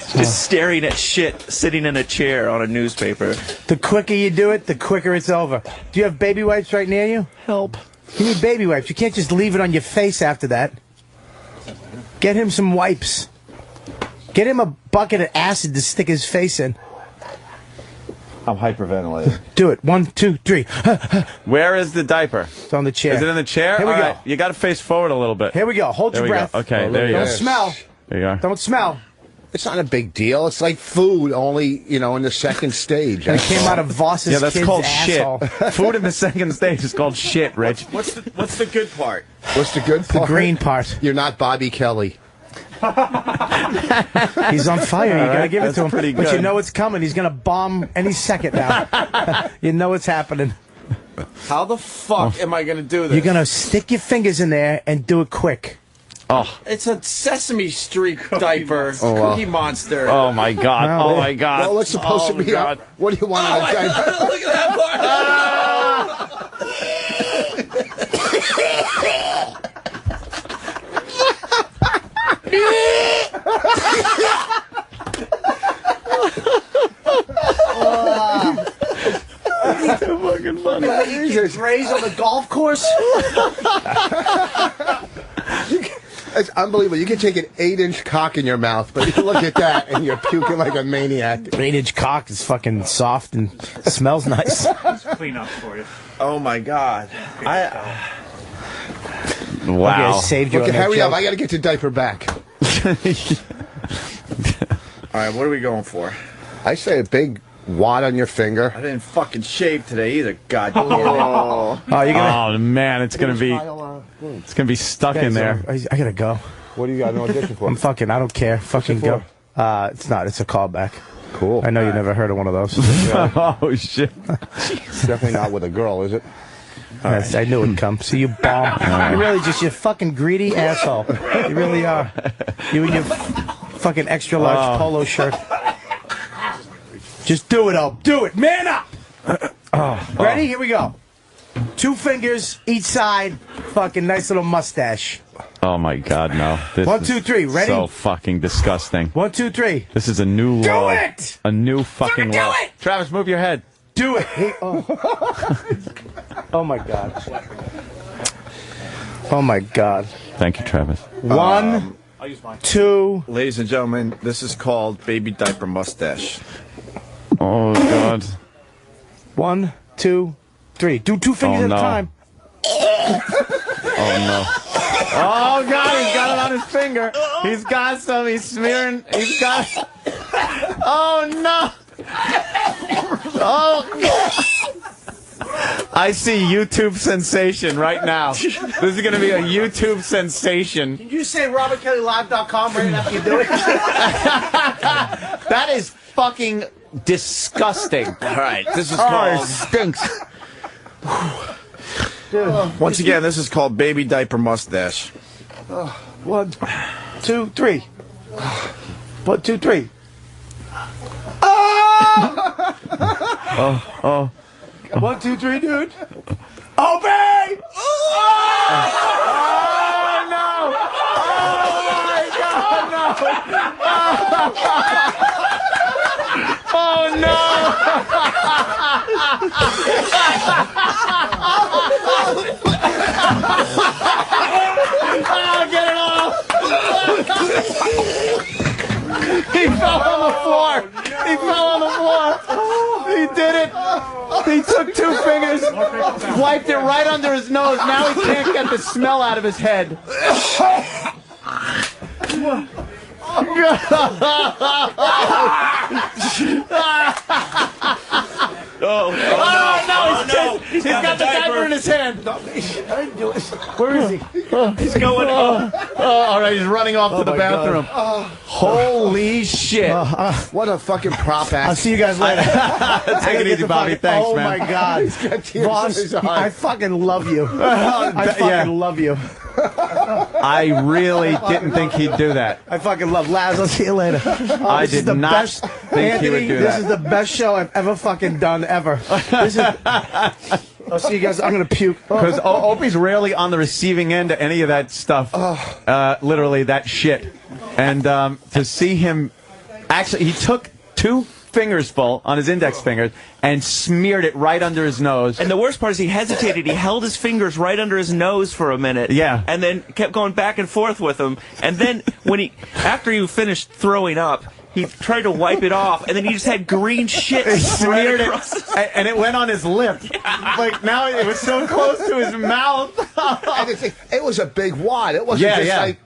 Just staring at shit, sitting in a chair on a newspaper. The quicker you do it, the quicker it's over. Do you have baby wipes right near you? Help. You need baby wipes. You can't just leave it on your face after that. Get him some wipes. Get him a bucket of acid to stick his face in. I'm hyperventilating. Do it. 1, 2, 3. Where is the diaper? It's on the chair. Is it in the chair? Here we go. All right, you got to face forward a little bit. Here we go. Hold There your we breath. go. Okay, there you go. Don't smell. There you go. Don't smell. It's not a big deal. It's like food, only, in the second stage. And it came out of Voss's Yeah, that's kid's called asshole. shit. Food in the second stage is called shit, Rich. What's the good part? What's the good part? The green part. You're not Bobby Kelly. He's on fire. You gotta give it to him. pretty But you good. know it's coming. He's gonna bomb any second now. You know it's happening. How the fuck am I going to do this? You're gonna stick your fingers in there and do it quick. Oh. It's a Sesame Street diaper. Cookie Monster. Oh my God. No, Oh my God. Well, what's supposed to be God. What do you want on a diaper? Look at that part. Fucking funny. You graze on the golf course? It's unbelievable. You can take an 8-inch cock in your mouth, but you look at that and you're puking like a maniac. 8-inch cock is fucking soft and smells nice. Clean up for you. Oh my God. Wow. Okay, saved you. Okay, hurry up. I got to get your diaper back. All right, what are we going for? I say a big wad on your finger. I didn't fucking shave today either. God damn it. Oh, man, it's gonna be stuck in there. I gotta go. What do you got an audition for? I don't care. Fucking go. It's a callback. Cool. I know you never heard of one of those. Oh shit. Definitely not with a girl, is it? Yes, I knew it'd come. See, you bomb. You're really just you fucking greedy asshole. You really are. You and your fucking extra large polo shirt. Just do it, Op. Do it. Man up. Ready? Here we go. 2 fingers each side. Fucking nice little mustache. Oh my God, no. This 1, 2, 3. Ready? So fucking disgusting. 1, 2, 3. This is a new low. Do it. A new fucking low. Do it. Travis, move your head. Do it. Oh my God. Oh my God. Thank you, Travis. 1, 2. Ladies and gentlemen, this is called Baby Diaper Mustache. Oh God. 1, 2, 3. Do 2 fingers at a time. Oh no. Oh God, he's got it on his finger. He's got some. He's smearing. He's got. Oh no. Oh. I see YouTube sensation right now. This is going to be a YouTube sensation. Can you say RobertKellyLive.com right after you do it? That is fucking disgusting. All right, this is called... it stinks. Once again, this is called Baby Diaper Mustache. 1, 2, 3. 1, 2, 3. Oh. 1, 2, 3, dude. Opie! Oh, no! Oh, my God, no! Oh, no! Oh, get it off! He fell on the floor! He fell on the floor! He did it! He took 2 fingers, wiped it right under his nose. Now he can't get the smell out of his head. No! He's got the diaper in his hand. Where is he? He's going. All right, he's running off to the bathroom. Holy shit! What a fucking prop act. I'll see you guys later. Take it easy, Bobby. Thanks, man. Oh my God, Vos, I fucking love you. I fucking love you. I really didn't think he'd do that. I fucking love Laz. I'll see you later. I did not think he would do that. This is the best show I've ever fucking done ever. This is. I'll see you guys. I'm gonna puke. Because Opie's rarely on the receiving end of any of that stuff. Literally that shit. And to see him, actually, he took 2 fingers full on his index fingers and smeared it right under his nose. And the worst part is he hesitated. He held his fingers right under his nose for a minute. Yeah. And then kept going back and forth with them. And then after he finished throwing up, he tried to wipe it off, and then he just had green shit smeared right it, and it went on his lip. Like, now it was so close to his mouth. It was a big wad. It wasn't just like...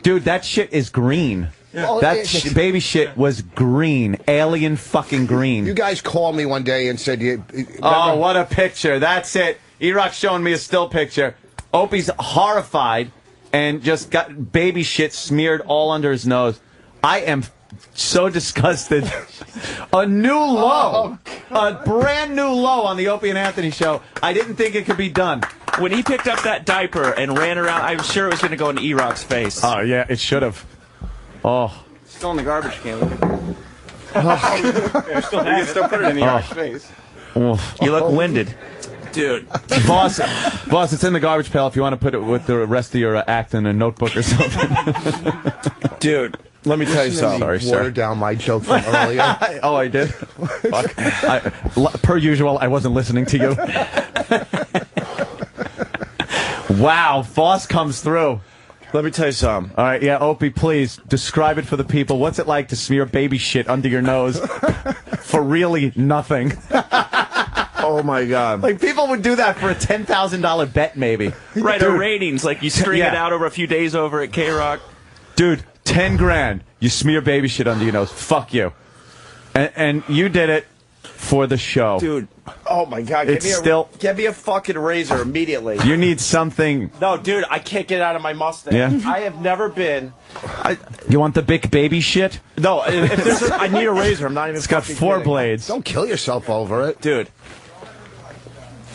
Dude, that shit is green. Yeah. That baby shit was green. Alien fucking green. You guys called me one day and said... Oh, what a picture. That's it. E-Rock's showing me a still picture. Opie's horrified and just got baby shit smeared all under his nose. I am so disgusted. A new low. A brand new low on the Opie and Anthony show. I didn't think it could be done. When he picked up that diaper and ran around, I was sure it was going to go in E-Rock's face. Oh, yeah, it should have. Oh. Still in the garbage can. You can still put it in E-Rock's face. You look winded. Dude. Boss, it's in the garbage pail if you want to put it with the rest of your act in a notebook or something. Dude, let me tell you something. Sorry, sir. Water down my joke from earlier. Oh, I did? Fuck. Per usual, I wasn't listening to you. Wow, Vos comes through. Let me tell you something. All right, yeah, Opie, please describe it for the people. What's it like to smear baby shit under your nose for really nothing? Oh my God! Like people would do that for a $10,000 bet, maybe. Right, or ratings. Like you string it out over a few days over at K-Rock. Dude, 10 grand. You smear baby shit under your nose. Fuck you. And you did it for the show. Dude, oh my God. Get me a fucking razor immediately. You need something. No, dude, I can't get it out of my mustache. Yeah? I have never been. You want the big baby shit? No, if there's I need a razor. I'm not even It's got 4 kidding. blades. Don't kill yourself over it. Dude,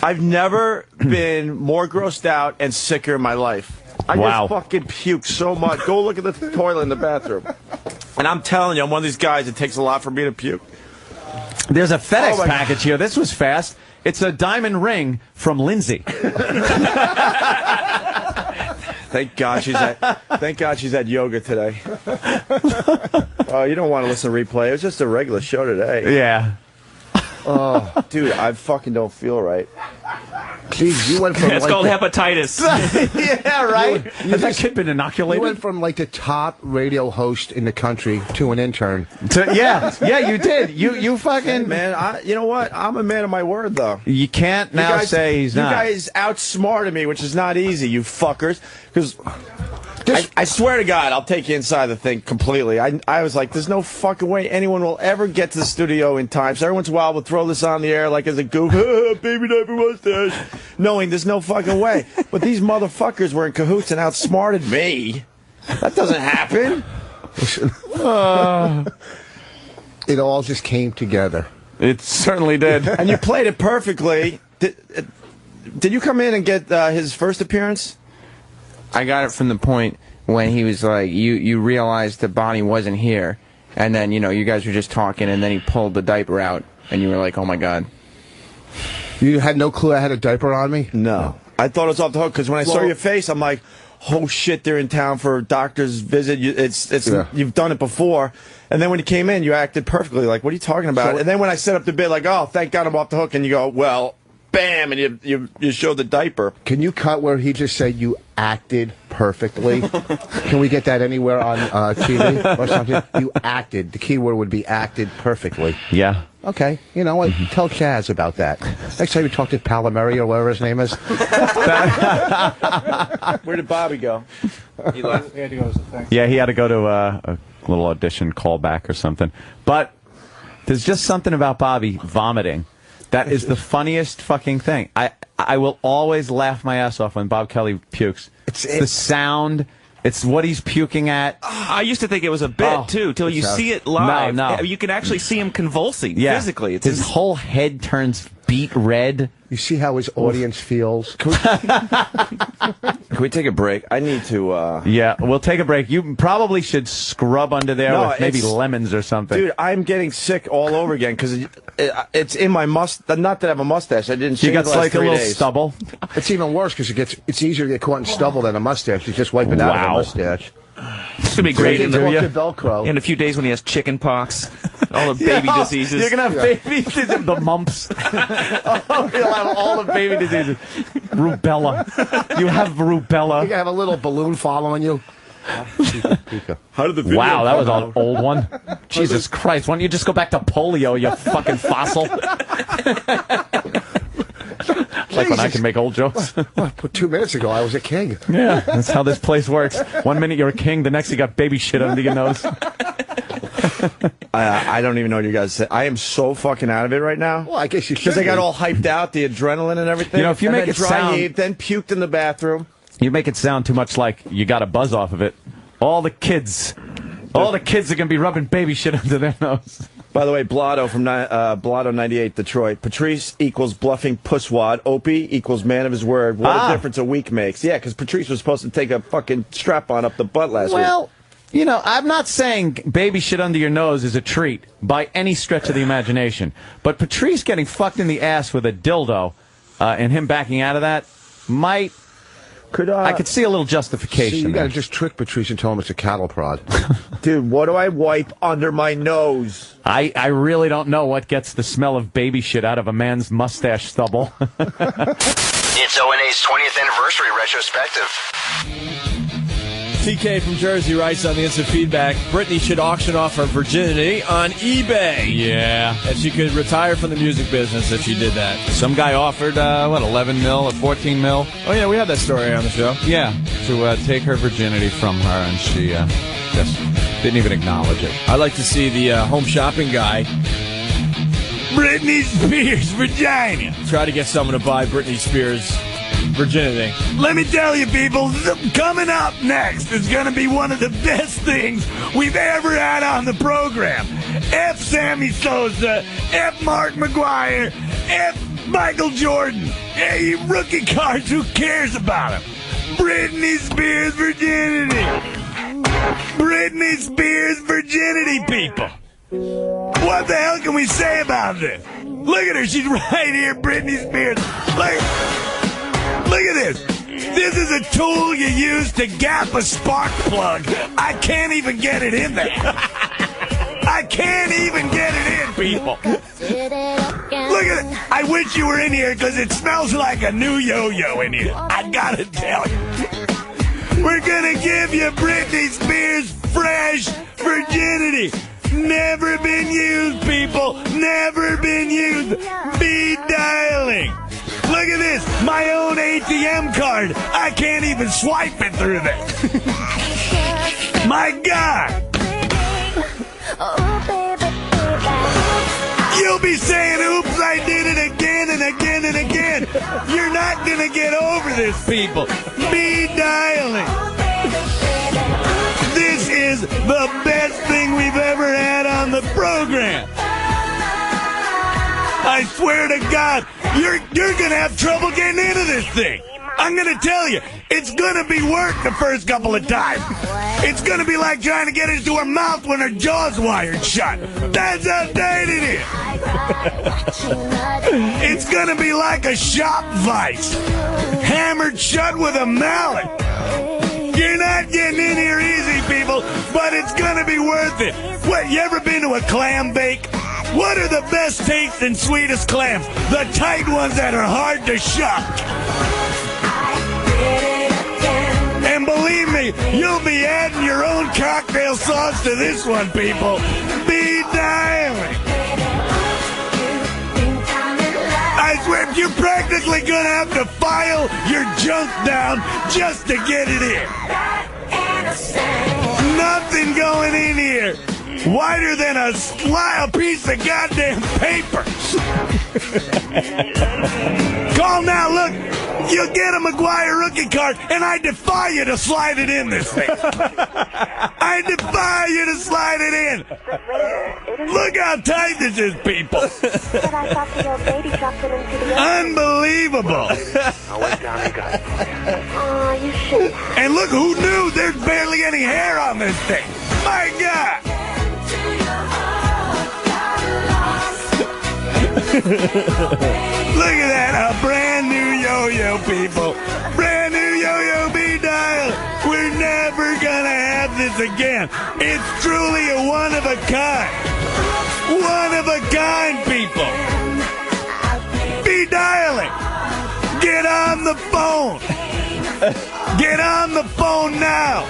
I've never been more grossed out and sicker in my life. I just fucking puke so much. Go look at the toilet in the bathroom. And I'm telling you, I'm one of these guys, it takes a lot for me to puke. There's a FedEx package here. This was fast. It's a diamond ring from Lindsay. Thank God she's at yoga today. Oh, you don't want to listen to replay. It was just a regular show today. Yeah. Oh, dude, I fucking don't feel right. Jeez, you went from it's called hepatitis. Yeah, right? Has that kid been inoculated? You went from like the top radio host in the country to an intern. Yeah, you did. You fucking... Man, you know what? I'm a man of my word, though. You can't now say he's not. You guys outsmarted me, which is not easy, you fuckers. Because... I swear to God, I'll take you inside the thing completely. I was like, there's no fucking way anyone will ever get to the studio in time. So every once in a while, we'll throw this on the air like as a goof, Baby Diaper Mustache, knowing there's no fucking way. But these motherfuckers were in cahoots and outsmarted me. That doesn't happen. It all just came together. It certainly did. And you played it perfectly. Did you come in and get his first appearance? I got it from the point when he was like, you realized that Bonnie wasn't here, and then, you guys were just talking, and then he pulled the diaper out, and you were like, oh my God. You had no clue I had a diaper on me? No. I thought it was off the hook, because when I saw your face, I'm like, oh shit, they're in town for a doctor's visit. You've done it before. And then when you came in, you acted perfectly. Like, what are you talking about? And then when I set up the bit, like, oh, thank God I'm off the hook, and you go, well... Bam, and you show the diaper. Can you cut where he just said you acted perfectly? Can we get that anywhere on TV or something? You acted. The key word would be acted perfectly. Yeah. Okay. You know what? Tell Chaz about that. Next time you talk to Palamari or whatever his name is. Where did Bobby go? He left. He had to go to the thing. Yeah, he had to go to a little audition callback or something. But there's just something about Bobby vomiting. That is the funniest fucking thing. I will always laugh my ass off when Bob Kelly pukes. It's the sound. It's what he's puking at. I used to think it was a bit, too, till you see it live. No. You can actually see him convulsing physically. His whole head turns beet red. You see how his audience feels? Can we take a break? I need to... Yeah, we'll take a break. You probably should scrub under there with maybe lemons or something. Dude, I'm getting sick all over again because it's in my mustache. Not that I have a mustache. I didn't shave You got the last like a 3 little days. stubble? It's even worse because it's easier to get caught in stubble than a mustache. You just wipe it out of a mustache. It's going to be great in Velcro. In a few days when he has chicken pox, all the baby diseases. You're going to have baby diseases, the mumps. You'll have all the baby diseases. Rubella. You have rubella. You have a little balloon following you. How did the video Wow, that was an old one. Jesus Christ, why don't you just go back to polio, you fucking fossil? Like when I can make old jokes. 2 minutes ago, I was a king. Yeah, that's how this place works. 1 minute you're a king, the next you got baby shit under your nose. I don't even know what you guys say. I am so fucking out of it right now. Well, I guess you should. Because I got all hyped out, the adrenaline and everything. You know, if you make it sound... heaved, then puked in the bathroom. You make it sound too much like you got a buzz off of it. All the kids are going to be rubbing baby shit under their nose. By the way, Blotto from Blotto 98, Detroit. Patrice equals bluffing pusswad. Opie equals man of his word. What a difference a week makes. Yeah, because Patrice was supposed to take a fucking strap-on up the butt last week. Well, you know, I'm not saying baby shit under your nose is a treat by any stretch of the imagination. But Patrice getting fucked in the ass with a dildo and him backing out of that might... I could see a little justification. See, you got to just trick Patrice and tell him it's a cattle prod. Dude, what do I wipe under my nose? I really don't know what gets the smell of baby shit out of a man's mustache stubble. It's O&A's 20th anniversary retrospective. TK from Jersey writes on the instant feedback, Britney should auction off her virginity on eBay. Yeah. And she could retire from the music business if she did that. Some guy offered, 11 mil or 14 mil? Oh, yeah, we had that story on the show. Yeah, to take her virginity from her, and she just didn't even acknowledge it. I'd like to see the home shopping guy Britney Spears' vagina. try to get someone to buy Britney Spears' virginity. Let me tell you, people, coming up next is going to be one of the best things we've ever had on the program. F. Sammy Sosa, F. Mark McGuire, F. Michael Jordan. Hey, rookie cards, who cares about them? Britney Spears' virginity. Britney Spears' virginity, people. What the hell can we say about this? Look at her. She's right here, Britney Spears. Look at this. This is a tool you use to gap a spark plug. I can't even get it in there. I can't even get it in, people. Look at it. I wish you were in here because it smells like a new yo-yo in here. I gotta tell you. We're gonna give you Britney Spears' fresh virginity. Never been used, people. Never been used. Be dialing. Look at this. My own ATM card. I can't even swipe it through there. My God. You'll be saying, oops, I did it again and again and again. You're not going to get over this, people. Be dialing. This is the best thing we've ever had on the program. I swear to God, you're going to have trouble getting into this thing. I'm going to tell you, it's going to be work the first couple of times. It's going to be like trying to get into her mouth when her jaw's wired shut. That's how tight it is. It's going to be like a shop vice, hammered shut with a mallet. You're not getting in here easy, people, but it's going to be worth it. What, you ever been to a clam bake? What are the best tasting, sweetest clams? The tight ones that are hard to shuck. And believe me, you'll be adding your own cocktail sauce to this one, people. Be dialing. I swear, you're practically going to have to file your junk down just to get it in. Nothing going in here. Wider than a piece of goddamn paper. Call now, look. You'll get a McGuire rookie card, and I defy you to slide it in this thing. I defy you to slide it in. Look how tight this is, people. Unbelievable. And look, who knew there's barely any hair on this thing? My God. Look at that, a brand new yo-yo, people. Brand new yo-yo B-dial. We're never gonna have this again. It's truly a one-of-a-kind. One-of-a-kind, people. B-dialing. Get on the phone. Get on the phone now.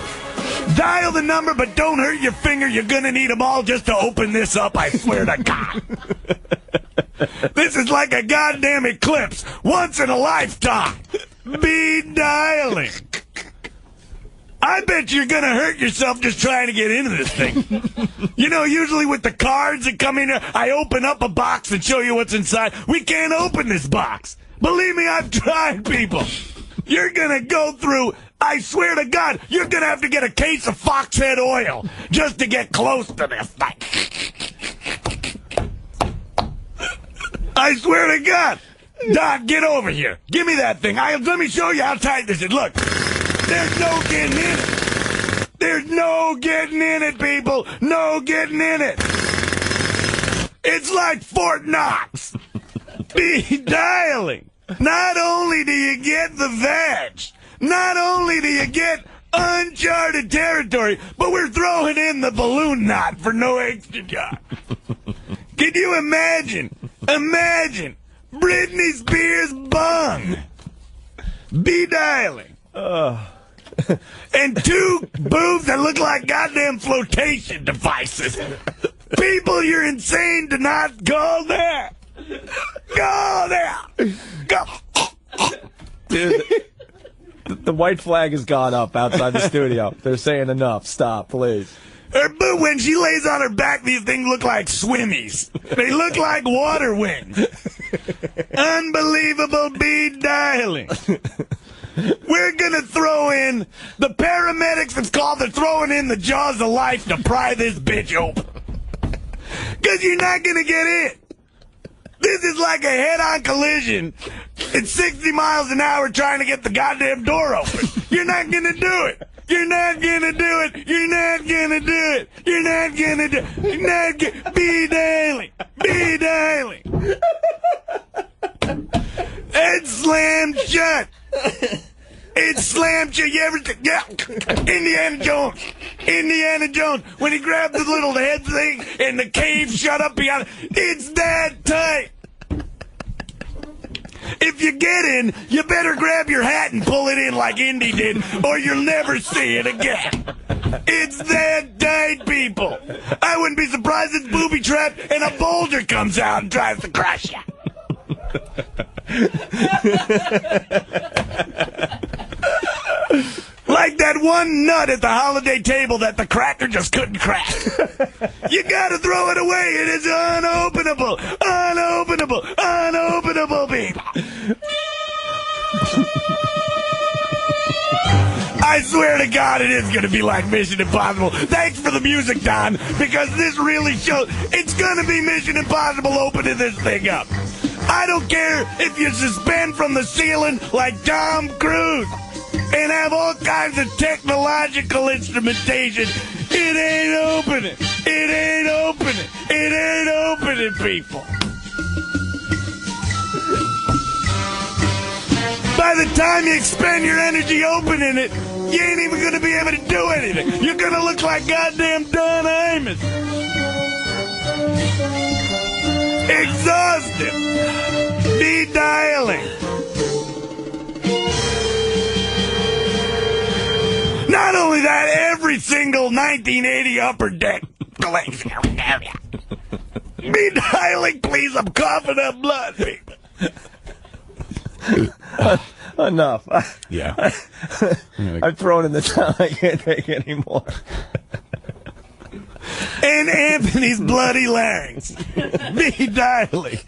Dial the number, but don't hurt your finger. You're gonna need them all just to open this up, I swear to God. This is like a goddamn eclipse. Once in a lifetime. Be dialing. I bet you're going to hurt yourself just trying to get into this thing. You know, usually with the cards that come in here, I open up a box and show you what's inside. We can't open this box. Believe me, I've tried, people. You're going to go through, I swear to God, you're going to have to get a case of Foxhead oil just to get close to this thing. I swear to God. Doc, get over here. Give me that thing. Let me show you how tight this is. Look, there's no getting in it. There's no getting in it, people. No getting in it. It's like Fort Knox. Be dialing. Not only do you get the vag, not only do you get uncharted territory, but we're throwing in the balloon knot for no extra job. Can you imagine? Imagine Britney Spears' bung. Be dialing. and 2 boobs that look like goddamn flotation devices. People, you're insane to not go there. Go there. Go. Dude, the white flag has gone up outside the studio. They're saying enough. Stop, please. Her boo, when she lays on her back, these things look like swimmies. They look like water wings. Unbelievable bead dialing. We're gonna throw in, the paramedics have called, they're throwing in the jaws of life to pry this bitch open. Because you're not gonna get in. This is like a head-on collision at 60 miles an hour trying to get the goddamn door open. You're not gonna do it. You're not gonna do it. You're not gonna do it. You're not gonna do it. You're not gonna be dialing. Be dialing. It's slammed shut. It's slammed shut. You ever yeah. Indiana Jones. Indiana Jones. When he grabbed the little head thing and the cave shut up behind it. It's that tight. If you get in, you better grab your hat and pull it in like Indy did, or you'll never see it again. It's that tight, people. I wouldn't be surprised if it's booby trapped and a boulder comes out and tries to crush you. Like that one nut at the holiday table that the cracker just couldn't crack. You gotta throw it away. It is unopenable. Unopenable. Unopenable, people. I swear to God, it is gonna be like Mission Impossible. Thanks for the music, Don, because this really shows it's gonna be Mission Impossible opening this thing up. I don't care if you suspend from the ceiling like Tom Cruise and have all kinds of technological instrumentation. It ain't opening. It ain't opening. It ain't opening, people. By the time you expend your energy opening it, you ain't even going to be able to do anything. You're going to look like goddamn Don Imus. Exhausted. Be dialing. Not only that, every single 1980 Upper Deck collection. Be dialing, please. I'm coughing up blood, people. Enough. Yeah. I'm throwing in the towel. I can't take anymore. And Anthony's bloody larynx. Be dialing.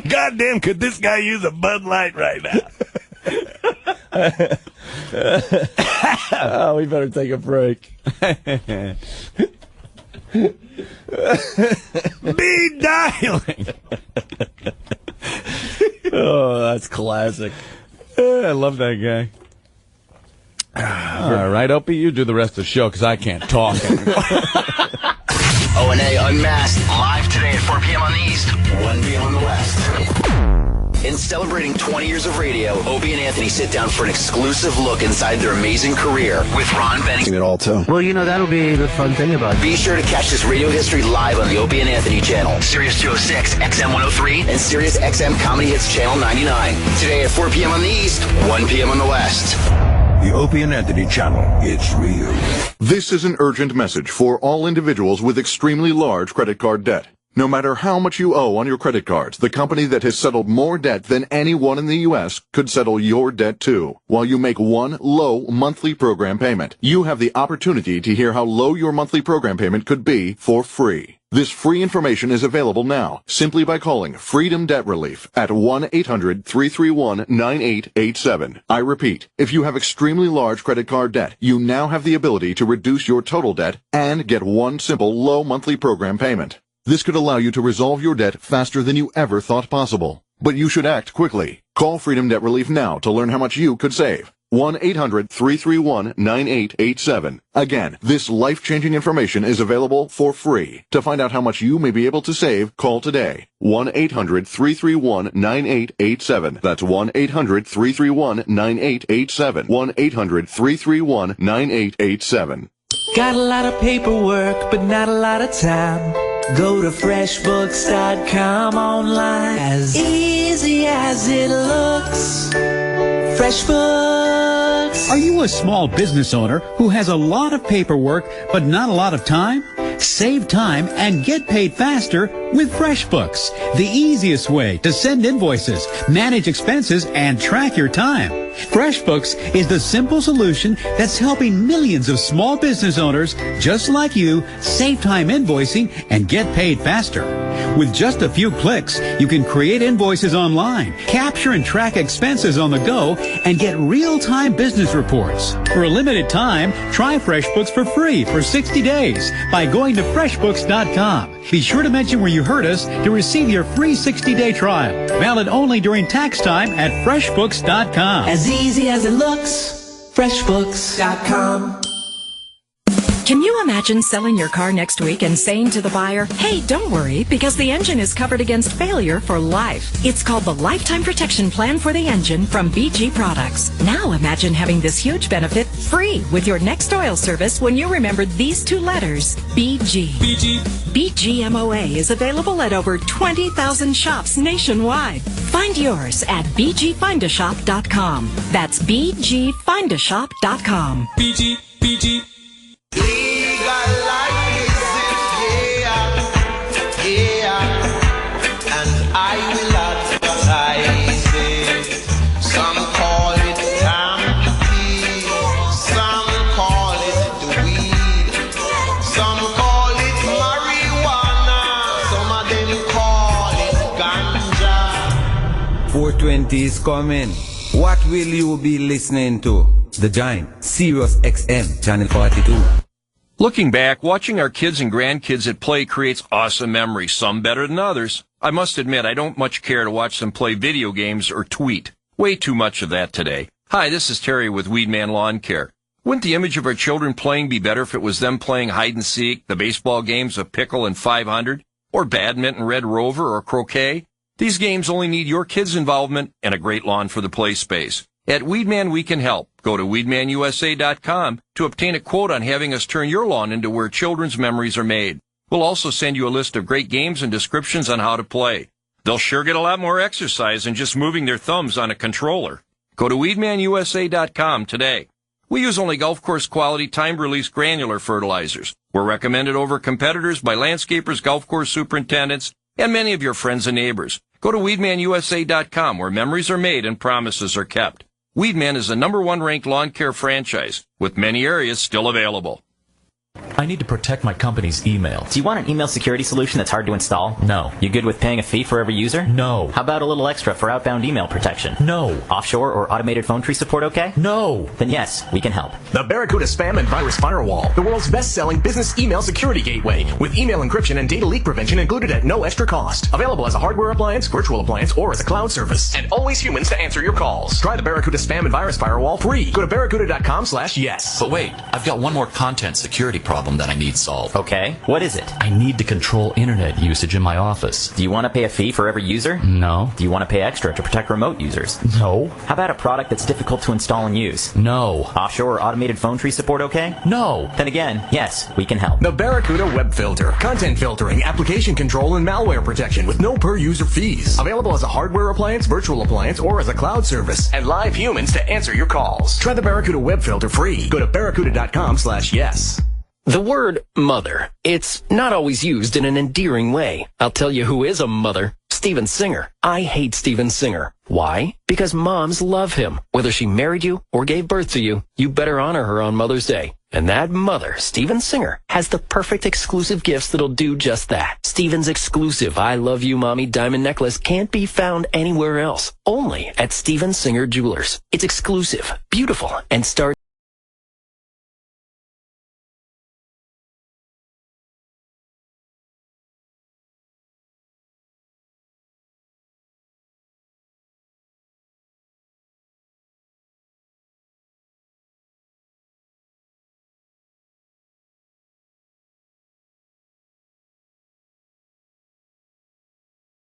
Goddamn, could this guy use a Bud Light right now? Oh, we better take a break. Be dialing. Oh, that's classic. I love that guy. All right, Opie, you do the rest of the show because I can't talk anymore. O&A Unmasked, live today at 4 p.m. on the East, 1 p.m. on the West. In celebrating 20 years of radio, Opie and Anthony sit down for an exclusive look inside their amazing career with Ron Bennington. It all too. Well, you know, that'll be the fun thing about it. Be sure to catch this radio history live on the Opie and Anthony channel, Sirius 206, XM 103, and Sirius XM Comedy Hits Channel 99. Today at 4 p.m. on the East, 1 p.m. on the West. The Opie and Anthony channel. It's real. This is an urgent message for all individuals with extremely large credit card debt. No matter how much you owe on your credit cards, the company that has settled more debt than anyone in the U.S. could settle your debt too, while you make one low monthly program payment. You have the opportunity to hear how low your monthly program payment could be for free. This free information is available now simply by calling Freedom Debt Relief at 1-800-331-9887. I repeat, if you have extremely large credit card debt, you now have the ability to reduce your total debt and get one simple low monthly program payment. This could allow you to resolve your debt faster than you ever thought possible. But you should act quickly. Call Freedom Debt Relief now to learn how much you could save. 1-800-331-9887. Again, this life-changing information is available for free. To find out how much you may be able to save, call today. 1-800-331-9887. That's 1-800-331-9887. 1-800-331-9887. Got a lot of paperwork, but not a lot of time. Go to freshbooks.com online. As easy as it looks. FreshBooks. Are you a small business owner who has a lot of paperwork but not a lot of time? Save time and get paid faster with FreshBooks, the easiest way to send invoices, manage expenses, and track your time. FreshBooks is the simple solution that's helping millions of small business owners just like you save time invoicing and get paid faster. With just a few clicks, you can create invoices online, capture and track expenses on the go, and get real-time business reports. For a limited time, try FreshBooks for free for 60 days by going to FreshBooks.com. Be sure to mention where you heard us to receive your free 60-day trial. Valid only during tax time at FreshBooks.com. As easy as it looks, FreshBooks.com. Can you imagine selling your car next week and saying to the buyer, hey, don't worry, because the engine is covered against failure for life. It's called the Lifetime Protection Plan for the Engine from BG Products. Now imagine having this huge benefit free with your next oil service when you remember these two letters, BG. BG. BGMOA is available at over 20,000 shops nationwide. Find yours at bgfindashop.com. That's bgfindashop.com. BG. BG. Is coming. What will you be listening to? The Giant, Sirius XM, Channel 42. Looking back, watching our kids and grandkids at play creates awesome memories, some better than others. I must admit, I don't much care to watch them play video games or tweet. Way too much of that today. Hi, this is Terry with Weedman Lawn Care. Wouldn't the image of our children playing be better if it was them playing hide and seek, the baseball games of Pickle and 500, or badminton, Red Rover, or croquet? These games only need your kids' involvement and a great lawn for the play space. At Weedman, we can help. Go to weedmanusa.com to obtain a quote on having us turn your lawn into where children's memories are made. We'll also send you a list of great games and descriptions on how to play. They'll sure get a lot more exercise than just moving their thumbs on a controller. Go to weedmanusa.com today. We use only golf course quality time-release granular fertilizers. We're recommended over competitors by landscapers, golf course superintendents, and many of your friends and neighbors. Go to WeedmanUSA.com where memories are made and promises are kept. Weedman is the #1 ranked lawn care franchise, with many areas still available. I need to protect my company's email. Do you want an email security solution that's hard to install? No. You good with paying a fee for every user? No. How about a little extra for outbound email protection? No. Offshore or automated phone tree support okay? No. Then yes, we can help. The Barracuda Spam and Virus Firewall, the world's best-selling business email security gateway, with email encryption and data leak prevention included at no extra cost. Available as a hardware appliance, virtual appliance, or as a cloud service. And always humans to answer your calls. Try the Barracuda Spam and Virus Firewall free. Go to barracuda.com/yes. But wait, I've got one more content security problem that I need solved. Okay, what is it? I need to control internet usage in my office. Do you want to pay a fee for every user? No. Do you want to pay extra to protect remote users? No. How about a product that's difficult to install and use? No. Offshore or automated phone tree support okay? No. Then again, yes, we can help. The Barracuda Web Filter, content filtering, application control, and malware protection with no per-user fees. Available as a hardware appliance, virtual appliance, or as a cloud service. And live humans to answer your calls. Try the Barracuda Web Filter free. Go to barracuda.com/yes. The word mother, it's not always used in an endearing way. I'll tell you who is a mother. Steven Singer. I hate Steven Singer. Why? Because moms love him. Whether she married you or gave birth to you, you better honor her on Mother's Day. And that mother, Steven Singer, has the perfect exclusive gifts that'll do just that. Steven's exclusive I Love You Mommy diamond necklace can't be found anywhere else. Only at Steven Singer Jewelers. It's exclusive, beautiful, and starts